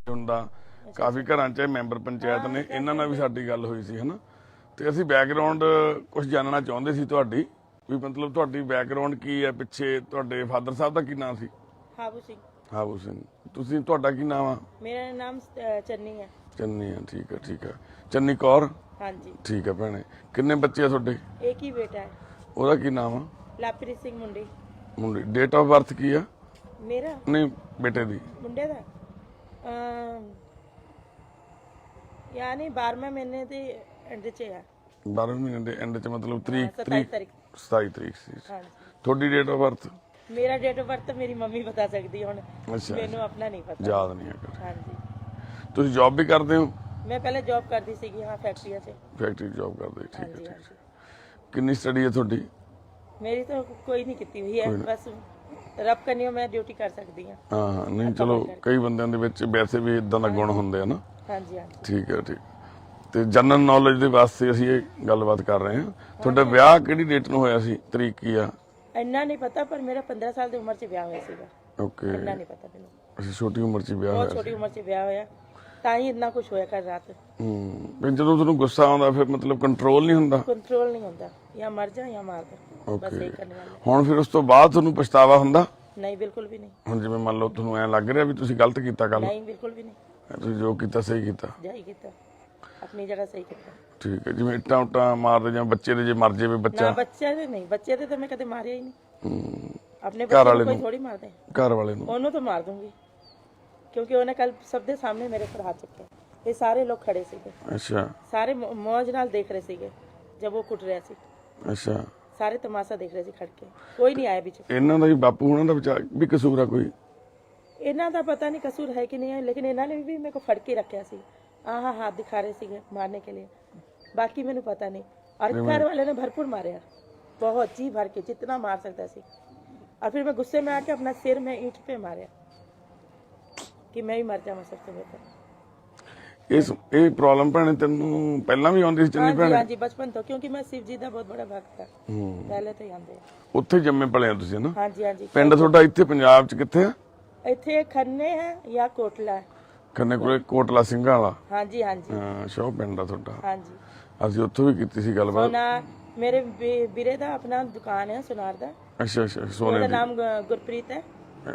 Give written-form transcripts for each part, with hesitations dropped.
ਹੁੰਦਾ ਕਾਫੀ ਘਰਾਂ 'ਚ ਮੈਂਬਰ ਪੰਚਾਇਤ ਨੇ, ਇਹਨਾਂ ਨਾਲ ਵੀ ਸਾਡੀ ਗੱਲ ਹੋਈ ਸੀ ਹਨਾ। ਤੇ ਅਸੀਂ ਬੈਕਗਰਾਉਂਡ ਕੁਝ ਜਾਣਨਾ ਚਾਹੁੰਦੇ ਸੀ ਤੁਹਾਡੀ, ਵੀ ਮਤਲਬ ਤੁਹਾਡੀ ਬੈਕਗਰਾਉਂਡ ਕੀ ਹੈ, ਪਿੱਛੇ ਤੁਹਾਡੇ ਫਾਦਰ ਸਾਹਿਬ ਦਾ ਕੀ ਨਾਮ ਸੀ? ਹਾਬੂ ਸਿੰਘ। ਹਾਬੂ ਸਿੰਘ। ਤੁਸੀਂ, ਤੁਹਾਡਾ ਕੀ ਨਾਮ ਆ? ਮੇਰਾ ਨਾਮ ਚੰਨੀ ਹੈ। ਚੰਨੀ ਆ, ਠੀਕ ਹੈ ਠੀਕ ਹੈ। ਚੰਨੀ ਕੌਰ। ਹਾਂਜੀ ਠੀਕ ਹੈ ਭੈਣੇ। ਕਿੰਨੇ ਬੱਚੇ ਆ ਤੁਹਾਡੇ? ਇੱਕ ਹੀ ਬੇਟਾ ਹੈ। ਉਹਦਾ ਕੀ ਨਾਮ ਆ? ਲਾਪਰੀ ਸਿੰਘ ਮੁੰਡੀ। ਮੁੰਡੇ। ਡੇਟ ਆਫ ਬਰਥ ਕੀ ਆ? ਮੇਰਾ ਨਹੀਂ, ਬੇਟੇ ਦੀ। ਮੁੰਡੇ ਦਾ ਯਾਨੀ 12ਵੇਂ ਮਹੀਨੇ ਦੇ ਐਂਡ 'ਚ ਹੈ। 12ਵੇਂ ਮਹੀਨੇ ਦੇ ਐਂਡ 'ਚ, ਮਤਲਬ 27 ਤਾਰੀਖ। 27 ਤਰੀਕ ਸੀ। ਹਾਂਜੀ। ਤੁਹਾਡੀ ਡੇਟ ਆਫ ਬਰਥ? ਮੇਰਾ ਡੇਟ ਆਫ ਬਰਥ ਮੇਰੀ ਮੰਮੀ ਬਤਾ ਸਕਦੀ ਹੁਣ, ਅੱਛਾ, ਮੈਨੂੰ ਆਪਣਾ ਨਹੀਂ ਪਤਾ, ਯਾਦ ਨਹੀਂ ਹੈਗਾ। ਹਾਂਜੀ। ਤੁਸੀਂ ਜੌਬ ਵੀ ਕਰਦੇ ਹੋ? ਮੈਂ ਪਹਿਲੇ ਜੌਬ ਕਰਦੀ ਸੀਗੀ, ਹਾਂ, ਫੈਕਟਰੀਆਂ 'ਚ। ਫੈਕਟਰੀ ਜੌਬ ਕਰਦੇ, ਠੀਕ ਹੈ ਹਾਂਜੀ ਠੀਕ ਹੈ। ਹਾਂਜੀ। ਕਿੰਨੀ ਸਟੱਡੀ ਹੈ ਤੁਹਾਡੀ? ਮੇਰੀ ਤਾਂ ਕੋਈ ਨਹੀਂ ਕੀਤੀ ਹੋਈ ਹੈ, ਬਸ ਰੱਬ ਕਰਨੀ ਮੈਂ ਡਿਊਟੀ ਕਰ ਸਕਦੀ ਹਾਂ। ਹਾਂ ਨਹੀਂ, ਚਲੋ ਕਈ ਬੰਦਿਆਂ ਦੇ ਵਿੱਚ ਵੈਸੇ ਵੀ ਇਦਾਂ ਦਾ ਗੁਣ ਹੁੰਦੇ ਆ ਨਾ। ਹਾਂਜੀ ਹਾਂਜੀ। ਠੀਕ ਹੈ ਠੀਕ। ਤੇ ਜਨਰਲ ਨੌਲੇਜ ਦੇ ਵਾਸਤੇ ਅਸੀਂ ਇਹ ਗੱਲਬਾਤ ਕਰ ਰਹੇ ਹਾਂ। ਤੁਹਾਡਾ ਵਿਆਹ ਕਿਹੜੀ ਡੇਟ ਨੂੰ ਹੋਇਆ ਸੀ? ਤਰੀਕ ਕੀ ਆ? ਇੰਨਾ ਨਹੀਂ ਪਤਾ, ਪਰ ਮੇਰਾ 15 ਸਾਲ ਦੀ ਉਮਰ 'ਚ ਵਿਆਹ ਹੋਇਆ ਸੀਗਾ। ਓਕੇ। ਇੰਨਾ ਨਹੀਂ ਪਤਾ ਮੈਨੂੰ। ਅਸੀਂ ਛੋਟੀ ਉਮਰ 'ਚ ਵਿਆਹ ਬਹੁਤ ਹੋਇਆ ਛੋਟੀ ਉਮਰ 'ਚ ਵਿਆਹ ਹੋਇਆ, ਤਾਂ ਹੀ ਇੰਨਾ ਕੁਝ ਹੋਇਆ ਕਰ ਰਾਤ। ਫਿਰ ਜਦੋਂ ਤੁਹਾਨੂੰ ਗੁੱਸਾ ਆਉਂਦਾ ਫਿਰ ਮਤਲਬ ਕੰਟਰੋਲ ਨਹੀਂ ਹੁੰਦਾ? ਕੰਟਰੋਲ ਨਹੀਂ ਹੁੰਦਾ, ਜਾਂ ਮਰ ਜਾ ਜਾਂ ਮਾਰ ਦੇ, ਬਸ ਇਹੀ ਕਰਨੇ ਵਾਲਾ। ਹੁਣ ਫਿਰ ਉਸ ਤੋਂ ਬਾਅਦ ਤੁਹਾਨੂੰ ਪਛਤਾਵਾ ਹੁੰਦਾ? ਨਹੀਂ, ਬਿਲਕੁਲ ਵੀ ਨਹੀਂ। ਹੁਣ ਜਿਵੇਂ ਮੰਨ ਲਓ ਤੁਹਾਨੂੰ ਐ ਲੱਗ ਰਿਹਾ ਵੀ ਤੁਸੀਂ ਗਲਤ ਕੀਤਾ ਕੱਲ? ਨਹੀਂ, ਬਿਲਕੁਲ ਵੀ ਨਹੀਂ। ਤੁਸੀਂ ਜੋ ਕੀਤਾ ਸਹੀ ਕੀਤਾ? ਜਾਈ ਕੀਤਾ, ਆਪਣੀ ਜਗ੍ਹਾ ਸਹੀ ਕੀਤਾ। ਠੀਕ ਹੈ। ਜਿਵੇਂ ਇੱਟਾਂ ਉੱਟਾਂ ਮਾਰਦੇ ਜਾਂ ਬੱਚੇ ਦੇ ਜੇ ਮਰ ਜਾਵੇ ਬੱਚਾ? ਨਾ, ਬੱਚੇ ਦੇ ਨਹੀਂ, ਬੱਚੇ ਦੇ ਤਾਂ ਮੈਂ ਕਦੇ ਮਾਰਿਆ ਹੀ ਨਹੀਂ। ਆਪਣੇ ਘਰ ਬੱਚੇ ਵਾਲੇ ਨੂੰ ਕੋਈ ਨੂੰ? ਥੋੜੀ ਮਾਰਦੇ। ਘਰ ਵਾਲੇ ਨੂੰ? ਉਹਨੂੰ ਤਾਂ ਮਾਰ ਦੂੰਗੀ, ਕਿਉਂਕਿ ਉਹਨੇ ਕੱਲ ਸਭ ਦੇ ਸਾਹਮਣੇ ਮੇਰੇ ਪਰ ਹੱਥ ਚੁੱਕਿਆ। ਇਹ ਸਾਰੇ ਲੋਕ ਖੜੇ ਸੀਗੇ, ਅੱਛਾ ਸਾਰੇ ਮੌਜ ਨਾਲ ਦੇਖ ਰਹੇ ਸੀਗੇ ਜਦ ਉਹ ਕੁੱਟ ਰਿਹਾ ਸੀ। ਅੱਛਾ। ਸਾਰੇ ਤਮਾਸ਼ਾ ਦੇਖ ਰਹੇ ਸੀ ਖੜ ਕੇ, ਕੋਈ ਨਹੀਂ ਆਇਆ ਵਿੱਚ। ਇਹਨਾਂ ਦਾ ਵੀ ਬਾਪੂ ਉਹਨਾਂ ਦਾ ਵਿਚਾਰ ਵੀ ਕਸੂਰ ਆ ਕੋਈ? ਇਹਨਾਂ ਦਾ ਪਤਾ ਨਹੀਂ ਕਸੂਰ ਹੈ ਕਿ ਨਹੀਂ ਹੈ, ਲੇਕਿਨ ਇਹਨਾਂ ਨੇ ਵੀ ਮੇਰੇ को ਫੜ ਕੇ ਰੱਖਿਆ ਸੀ। ਆਹ हाथ दिखा रहे ਸੀਗੇ मारने के लिए, बाकी ਮੈਨੂੰ पता नहीं। और घर वाले ने भरपूर मारे, बहुत जी भर के, जितना मार सकता सी। और फिर मैं गुस्से में आके अपना सिर में ईंट पे मारे कि मैं ही मर जाऊं सबसे बेहतर। ਇਹ ਪ੍ਰੋਬਲਮ ਭੈਣੇ ਤੈਨੂੰ ਪਹਿਲਾਂ ਵੀ ਆਉਂਦੀ ਸੀ ਚੰਨੀ हाँ जी, ਭੈਣੇ? हाँ जी, बचपन तो, क्योंकि मैं शिव जी का बहुत बड़ा भक्त था पहले तो ही आंदे। ਉੱਥੇ ਜੰਮੇ ਪਲੇ ਆ ਤੁਸੀਂ ਨਾ? हाँ जी हाँ जी। ਪਿੰਡ ਤੁਹਾਡਾ ਇੱਥੇ ਪੰਜਾਬ 'ਚ ਕਿੱਥੇ ਆ? ਇੱਥੇ ਖੰਨੇ ਹੈ ਜਾਂ ਕੋਟਲਾ ਹੈ? ਖੰਨੇ ਕੋਲੇ ਕੋਟਲਾ ਸਿੰਘਾਂ ਵਾਲਾ। हाँ जी हाँ जी। ਹਾਂ, ਸ਼ੋ ਪਿੰਡ ਆ ਤੁਹਾਡਾ। हाँ जी। ਅਸੀਂ ਉੱਥੋਂ ਵੀ ਕੀਤੀ ਸੀ ਗੱਲਬਾਤ। सोना मेरे ਵੀਰੇ ਦਾ ਆਪਣਾ ਦੁਕਾਨ ਹੈ ਸੁਨਾਰ ਦਾ। ਅੱਛਾ ਅੱਛਾ। ਸੋਨੇ ਉਹਦਾ ਦੀ। ਨਾਮ ਗੁਰਪ੍ਰੀਤ ਹੈ।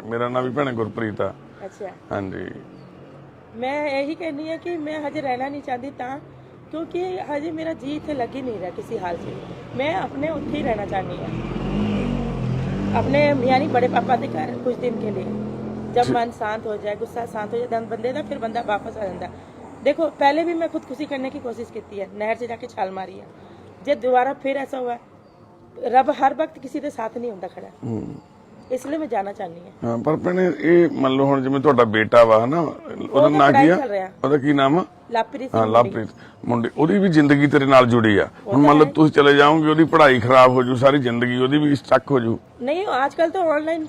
ਮੇਰਾ ਨਾਮ ਵੀ ਭੈਣੇ ਗੁਰਪ੍ਰੀਤ ਆ। ਅੱਛਾ। ਹਾਂਜੀ। मैं यही कहनी है कि मैं हजे रहना नहीं चाहती था, क्योंकि हजे मेरा जी इतने लग ही नहीं रहा किसी हाल से। मैं अपने उत्थे ही रहना चाहनी है, अपने यानी बड़े पापा के घर कुछ दिन के लिए। जब मन शांत हो जाए, गुस्सा शांत हो जाए बंदे का, फिर बंदा वापस आ जाता। देखो, पहले भी मैं खुदकुशी करने की कोशिश की है, नहर से जाके छाल मारी है। जब दोबारा फिर ऐसा हुआ, रब हर वक्त किसी के साथ नहीं होता खड़ा, इसलिए मैं जाना चाहनी है। ਹਾਂ, ਪਰ ਭੈਣੇ ਇਹ ਮੰਨ ਲਓ ਹੁਣ ਜਿਵੇਂ ਤੁਹਾਡਾ ਬੇਟਾ ਵਾ ਹਨਾ, ਉਹਦਾ ਨਾਂ ਕੀ ਆ? ਉਹਦਾ ਕੀ ਨਾਮ ਆ? ਲਾਪਰੀ ਹਾਂ, ਲਵਪ੍ਰੀਤ ਮੁੰਡੇ। ਉਹਦੀ ਵੀ ਜ਼ਿੰਦਗੀ ਤੇਰੇ ਨਾਲ ਜੁੜੀ ਆ। ਹੁਣ ਮੰਨ ਲਓ ਤੁਸੀਂ ਚਲੇ ਜਾਓਗੇ, ਉਹਦੀ ਪੜ੍ਹਾਈ ਖਰਾਬ ਹੋ ਜੂ, ਸਾਰੀ ਜ਼ਿੰਦਗੀ ਉਹਦੀ ਵੀ ਸਟਕ ਹੋ ਜੂ। नहीं, आजकल तो ऑनलाइन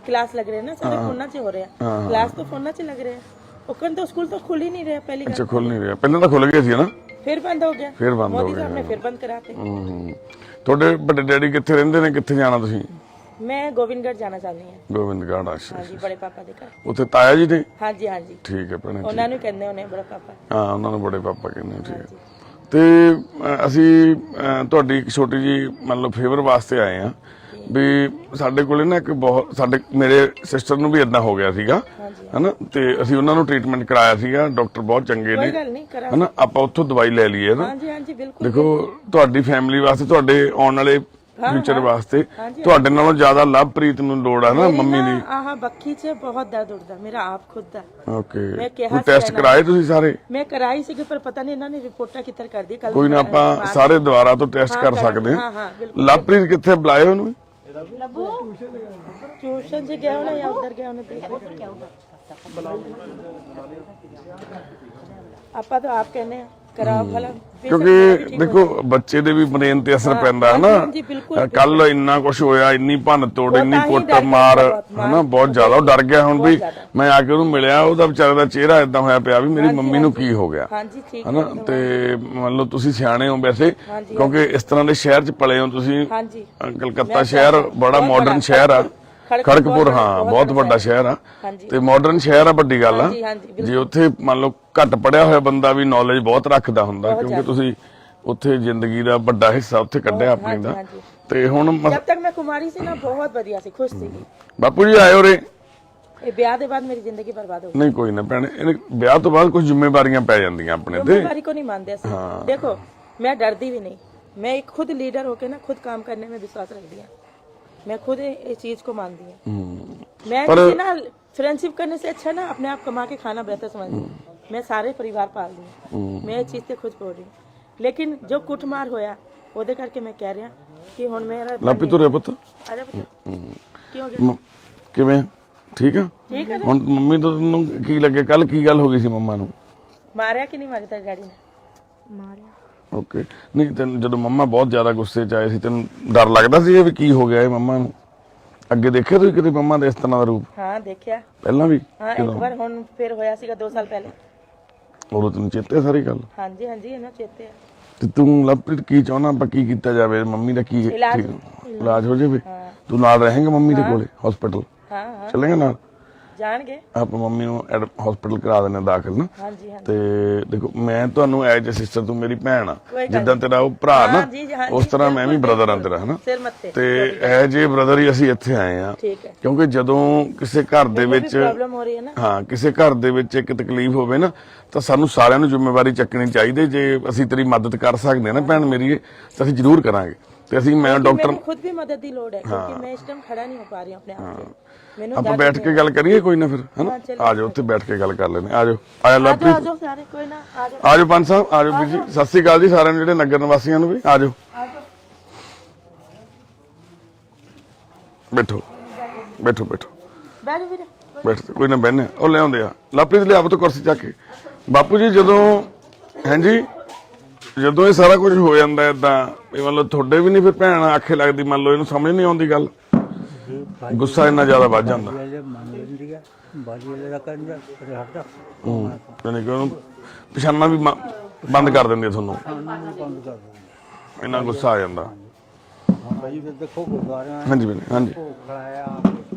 क्लास लग रहे हैं ना, सारे फोन से हो रहे हैं। क्लास तो फोन से लग रहे हैं। उकन तो स्कूल तो खुल ही नहीं रहे पहली ਅੱਛਾ, ਖੁੱਲ ਨਹੀਂ ਰਿਹਾ। ਪਹਿਲਾਂ ਤਾਂ ਖੁੱਲ ਗਏ ਸੀ ਨਾ, फिर बंद हो गया। ਫਿਰ ਬੰਦ ਹੋ मोदी ਗਿਆ। साहब ने फिर बंद कराते। ਤੁਹਾਡੇ ਵੱਡੇ ਡੈਡੀ ਕਿੱਥੇ ਰਹਿੰਦੇ ਨੇ? ਕਿੱਥੇ ਜਾਣਾ ਤੁਸੀਂ? मैं गोविंदगढ़ जाना चाहती हूँ। ਗੋਬਿੰਦਗੜ੍ਹ। ਅੱਛਾ। हाँ जी, बड़े पापा के घर। ਉੱਥੇ ਤਾਇਆ ਜੀ ਨੇ? हाँ जी हाँ जी। ਠੀਕ ਹੈ ਭੈਣੇ। उन्होंने कहते उन्हें बड़ा पापा। ਹਾਂ, ਉਹਨਾਂ ਨੂੰ ਬੜੇ ਪਾਪਾ ਕਹਿੰਦੇ। ਠੀਕ ਹੈ। ਤੇ ਅਸੀਂ ਤੁਹਾਡੀ ਇੱਕ ਛੋਟੀ ਜੀ ਮੰਨ ਲਓ ਫੇਵਰ ਵਾਸਤੇ ਆਏ ਆ ਵੀ ਸਾਡੇ ਕੋਲੇ ਨਾ ਇੱਕ ਬਹੁਤ ਮੇਰੇ ਸਿਸਟਰ ਨੂੰ ਵੀ ਇਦਾਂ ਹੋ ਗਿਆ ਸੀਗਾ ਹਨਾ, ਤੇ ਅਸੀਂ ਉਹਨਾਂ ਨੂੰ ਟ੍ਰੀਟਮੈਂਟ ਕਰਾਇਆ ਸੀਗਾ। ਡਾਕਟਰ ਬਹੁਤ ਚੰਗੇ ਨੇ कोई गल नहीं करा। ਹਨਾ, ਆਪਾਂ ਉੱਥੋਂ ਦਵਾਈ ਲੈ ਲਈਏ ਨਾ। हाँ जी हाँ जी, बिल्कुल। ਦੇਖੋ, ਤੁਹਾਡੀ ਫੈਮਿਲੀ ਵਾਸਤੇ, ਤੁਹਾਡੇ ਆਉਣ ਵਾਲੇ ਫਿਊਚਰ ਵਾਸਤੇ ਤੁਹਾਡੇ ਨਾਲੋਂ ਜ਼ਿਆਦਾ ਲਵਪ੍ਰੀਤ ਨੂੰ ਲੋੜ ਆ ਨਾ ਮੰਮੀ ਦੀ। आह बक्खी से बहुत दर्द उठता मेरा आप खुद दा। ਓਕੇ। मैं ਕੋਈ कहा ਟੈਸਟ ਕਰਾਏ ਤੁਸੀਂ ਸਾਰੇ? मैं कराई सी, पर पता नहीं इन्होंने रिपोर्टा किधर कर दी। कल ਕੋਈ ਨਾ, ਆਪਾਂ ਸਾਰੇ ਦੁਬਾਰਾ ਤੋਂ ਟੈਸਟ ਕਰ ਸਕਦੇ हाँ ਹਾਂ। हाँ बिल्कुल। ਲਵਪ੍ਰੀਤ ਕਿੱਥੇ? ਬੁਲਾਏ ਉਹਨੂੰ। लबू ट्यूशन से गया होना या उधर गया होना? आपा तो आप कहने कराओ भला, ਕਿਉਂਕਿ ਦੇਖੋ ਬੱਚੇ ਦੇ ਵੀ ਬ੍ਰੇਨ ਤੇ ਅਸਰ ਪੈਂਦਾ ਹੈ ਨਾ। ਕੱਲ ਇੰਨਾ ਕੁਝ ਹੋਇਆ, ਇੰਨੀ ਭੰਨ ਤੋੜ, ਇੰਨੀ ਕੁੱਟ ਮਾਰ ਹਨਾ, ਬਹੁਤ ਜ਼ਿਆਦਾ। ਉਹ ਡਰ ਗਿਆ ਹੁਣ ਵੀ। ਮੈਂ ਆ ਕੇ ਉਹਨੂੰ ਮਿਲਿਆ, ਉਹਦਾ ਵਿਚਾਰੇ ਦਾ ਚਿਹਰਾ ਏਦਾਂ ਹੋਇਆ ਪਿਆ ਵੀ ਮੇਰੀ ਮੰਮੀ ਨੂੰ ਕੀ ਹੋ ਗਿਆ ਹਨਾ। ਤੇ ਮੰਨ ਲਓ ਤੁਸੀਂ ਸਿਆਣੇ ਹੋ ਵੈਸੇ, ਕਿਉਂਕਿ ਇਸ ਤਰ੍ਹਾਂ ਦੇ ਸ਼ਹਿਰ 'ਚ ਪਲੇ ਹੋ ਤੁਸੀਂ। ਕਲਕੱਤਾ ਸ਼ਹਿਰ ਬੜਾ ਮਾਡਰਨ ਸ਼ਹਿਰ ਆ ਖੜਕਪੁਰ ਹਾਂ ਬਹੁਤ ਵੱਡਾ ਸ਼ਹਿਰ ਆ ਹਾਂਜੀ ਤੇ ਮਾਡਰਨ ਸ਼ਹਿਰ ਆ, ਵੱਡੀ ਗੱਲ ਆ। ਹਾਂਜੀ ਹਾਂਜੀ ਜੇ ਉੱਥੇ ਮੰਨ ਲਓ ਘੱਟ ਪੜਿਆ ਹੋਇਆ ਬੰਦਾ ਵੀ ਨੌਲੇਜ ਬਹੁਤ ਰੱਖਦਾ ਹੁੰਦਾ, ਕਿਉਂਕਿ ਤੁਸੀਂ ਉੱਥੇ ਜ਼ਿੰਦਗੀ ਦਾ ਵੱਡਾ ਹਿੱਸਾ ਉੱਥੇ ਕੱਢਿਆ ਆਪਣੀ ਦਾ। ਹਾਂਜੀ ਤੇ ਹੁਣ ਜਦ ਤੱਕ ਮੈਂ ਕੁਮਾਰੀ ਸੀ ਨਾ ਬਹੁਤ ਵਧੀਆ ਸੀ, ਖੁਸ਼ ਸੀ। ਬਾਪੂ ਜੀ ਆਇਓ ਰੇ। ਇਹ ਵਿਆਹ ਦੇ ਬਾਅਦ ਮੇਰੀ ਜ਼ਿੰਦਗੀ ਬਰਬਾਦ ਹੋ ਗਈ। ਨਹੀਂ ਕੋਈ ਨਾ ਭੈਣੇ, ਇਹਨੇ ਵਿਆਹ ਤੋਂ ਬਾਅਦ ਕੁਝ ਜ਼ਿੰਮੇਵਾਰੀਆਂ ਪੈ ਜਾਂਦੀਆਂ ਆਪਣੇ ਤੇ। ਜ਼ਿੰਮੇਵਾਰੀ को नहीं मानते ऐसे। देखो मैं डरती भी नहीं, मैं एक खुद लीडर होके ना खुद काम करने में विश्वास रख दिया, मैं खुद इस चीज को मानती हूँ। मैं किसी ना फ्रेंडशिप करने से अच्छा ना अपने आप कमा के खाना बेहतर समझती हूँ। मैं सारे परिवार पाल दी, मैं ये चीज से खुद बोल रही हूँ। लेकिन जो कुटमार होया ਉਹਦੇ ਕਰਕੇ ਮੈਂ ਕਹਿ ਰਿਹਾ ਕਿ ਹੁਣ ਮੇਰਾ ਲਾਪੀ ਤੁਰੇ ਪੁੱਤ ਆ ਜਾ ਪੁੱਤ ਕੀ ਹੋ ਗਿਆ ਕਿਵੇਂ ਠੀਕ ਆ ਠੀਕ ਹੈ ਹੁਣ ਮੰਮੀ ਤੋਂ ਤੁਹਾਨੂੰ ਕੀ ਲੱਗੇ ਕੱਲ ਕੀ ਗੱਲ ਹੋ ਗਈ ਸੀ ਮੰਮਾ ਨੂੰ ਮਾਰਿਆ ਕਿ ਨਹੀਂ ਮਾਰਿਆ ਤੇਰੇ ਡੈਡੀ ਨੇ ਮਾਰਿਆ ਓਕੇ ਨਹੀਂ ਤੈਨੂੰ ਜਦੋਂ ਮੰਮਾ ਬਹੁਤ ਜ਼ਿਆਦਾ ਗੁੱਸੇ ਚ ਆਏ ਸੀ ਤੈਨੂੰ ਡਰ ਲੱਗਦਾ ਸੀ ਵੀ ਕੀ ਹੋ ਗਿਆ ਇਹ ਮੰਮਾ ਨੂੰ ਅੱਗੇ ਦੇਖਿਆ ਤੁਸੀਂ ਕਿਤੇ ਮੰਮਾ ਦੇ ਇਸ ਤਰ੍ਹਾਂ ਦਾ ਰੂਪ ਹਾਂ ਦੇਖਿਆ ਪਹਿਲਾਂ ਵੀ ਹਾਂ ਇੱਕ ਵਾਰ ਹੁਣ ਫਿਰ ਹੋਇਆ ਸੀਗਾ 2 ਸਾਲ ਪਹਿਲੇ ਉਦੋਂ ਤੈਨੂੰ ਚੇਤੇ ਸਾਰੀ ਗੱਲ ਹਾਂਜੀ ਹਾਂਜੀ ਇਹਨਾਂ ਚੇਤੇ ਆ ਤੇ ਤੂੰ ਲਵਪ੍ਰੀਤ ਕੀ ਚਾਹਣਾ ਆਪਾਂ ਕੀ ਕੀਤਾ ਜਾਵੇ ਮੰਮੀ ਦਾ ਕੀ ਇਲਾਜ ਹੋ ਜਾਵੇ ਤੂੰ ਨਾਲ ਰਹੇਂਗਾ ਮੰਮੀ ਦੇ ਕੋਲੇ ਹਸਪੀਟਲ ਹਾਂ ਹਾਂ ਚੱਲੇਗਾ ਨਾਲ ਜਾਣਗੇ ਆਪਾਂ ਮੰਮੀ ਨੂੰ ਹਸਪੀਟਲ ਕਰਾ ਦਿੰਦੇ ਦਾਖਲ ਨਾ ਹਾਂਜੀ ਹਾਂਜੀ ਤੇ ਦੇਖੋ ਮੈਂ ਤੁਹਾਨੂੰ ਐਜ ਅ ਸਿਸਟਰ ਤੂੰ ਮੇਰੀ ਭੈਣ ਆ ਜਿੱਦਾਂ ਤੇਰਾ ਉਹ ਭਰਾ ਨਾ ਉਸ ਤਰ੍ਹਾਂ ਮੈਂ ਵੀ ਬ੍ਰਦਰ ਆ ਤੇਰਾ ਹਨਾ ਸਿਰ ਮੱਥੇ ਤੇ ਐਜ ਏ ਬ੍ਰਦਰ ਹੀ ਅਸੀਂ ਇੱਥੇ ਆਏ ਆ ਠੀਕ ਹੈ ਕਿਉਂਕਿ ਜਦੋਂ ਕਿਸੇ ਘਰ ਦੇ ਵਿੱਚ ਪ੍ਰੋਬਲਮ ਹੋ ਰਹੀ ਹੈ ਨਾ ਹਾਂ ਕਿਸੇ ਘਰ ਦੇ ਵਿੱਚ ਇੱਕ ਤਕਲੀਫ ਹੋਵੇ ਨਾ ਤਾਂ ਸਾਨੂੰ ਸਾਰਿਆਂ ਨੂੰ ਜ਼ਿੰਮੇਵਾਰੀ ਚੱਕਣੀ ਚਾਹੀਦੀ ਜੇ ਅਸੀਂ ਤੇਰੀ ਮਦਦ ਕਰ ਸਕਦੇ ਹਾਂ ਨਾ ਭੈਣ ਮੇਰੀ ਤਾਂ ਅਸੀਂ ਜ਼ਰੂਰ ਕਰਾਂਗੇ ਤੇ ਅਸੀਂ ਮੈਂ ਡਾਕਟਰ ਮੈਨੂੰ ਖੁਦ ਵੀ ਮਦਦ ਦੀ ਲੋੜ ਹੈ ਕਿਉਂਕਿ ਮੈਂ ਇਸ ਟਾਈਮ ਖੜਾ ਨਹੀਂ ਹੋ ਪਾ ਰਹੀ ਆਪਣੇ ਆਪ ਤੇ ਮੈਨੂੰ ਆਪਾਂ ਬੈਠ ਕੇ ਗੱਲ ਕਰੀਏ ਕੋਈ ਨਾ ਫਿਰ ਹਨਾ ਆ ਜਾਓ ਉੱਥੇ ਬੈਠ ਕੇ ਗੱਲ ਕਰ ਲੈਣੇ ਆ ਜਾਓ ਆਇਆ ਲਵਪ੍ਰੀਤ ਆ ਜਾਓ ਸਾਰੇ ਕੋਈ ਨਾ ਆ ਜਾਓ ਆ ਜਾਓ ਪੰਜ ਸਾਹਿਬ ਆ ਜਾਓ ਵੀਰ ਜੀ ਸਤਿ ਸ੍ਰੀ ਅਕਾਲ ਜੀ ਸਾਰਿਆਂ ਨੂੰ ਜਿਹੜੇ ਨਗਰ ਨਿਵਾਸੀਆਂ ਨੂੰ ਵੀ ਆ ਜਾਓ ਬੈਠੋ ਬੈਠੋ ਬੈਠੋ ਬੈਠ ਵੀਰੇ ਬੈਠ ਕੋਈ ਨਾ ਬਹਿਨੇ ਉਹ ਲੈ ਆਉਂਦੇ ਆ ਲਵਪ੍ਰੀਤ ਲਿਆਵੋ ਤਾਂ ਕੁਰਸੀ ਚੱਕ ਕੇ ਬਾਪੂ ਜੀ ਜਦੋਂ ਹਾਂਜੀ ਜਦੋਂ ਇਹ ਸਾਰਾ ਕੁਝ ਹੋ ਜਾਂਦਾ ਇਦਾਂ ਇਹ ਮਤਲਬ ਤੁਹਾਡੇ ਵੀ ਨਹੀਂ ਫਿਰ ਭੈਣ ਆਖੇ ਲੱਗਦੀ ਮੰਨ ਲਓ ਇਹਨੂੰ ਸਮਝ ਨਹੀਂ ਆਉਂਦੀ ਗੱਲ ਗੁੱਸਾ ਇੰਨਾ ਜ਼ਿਆਦਾ ਵੱਧ ਜਾਂਦਾ ਯਾਨੀ ਕਿ ਉਹਨੂੰ ਪਛਾਣਨਾ ਵੀ ਬੰਦ ਕਰ ਦਿੰਦੀ ਤੁਹਾਨੂੰ ਇੰਨਾ ਗੁੱਸਾ ਆ ਜਾਂਦਾ ਦੇਖੋ ਗੁਰਦੁਆਰਿਆਂ ਹਾਂਜੀ ਬਣੇ ਹਾਂਜੀ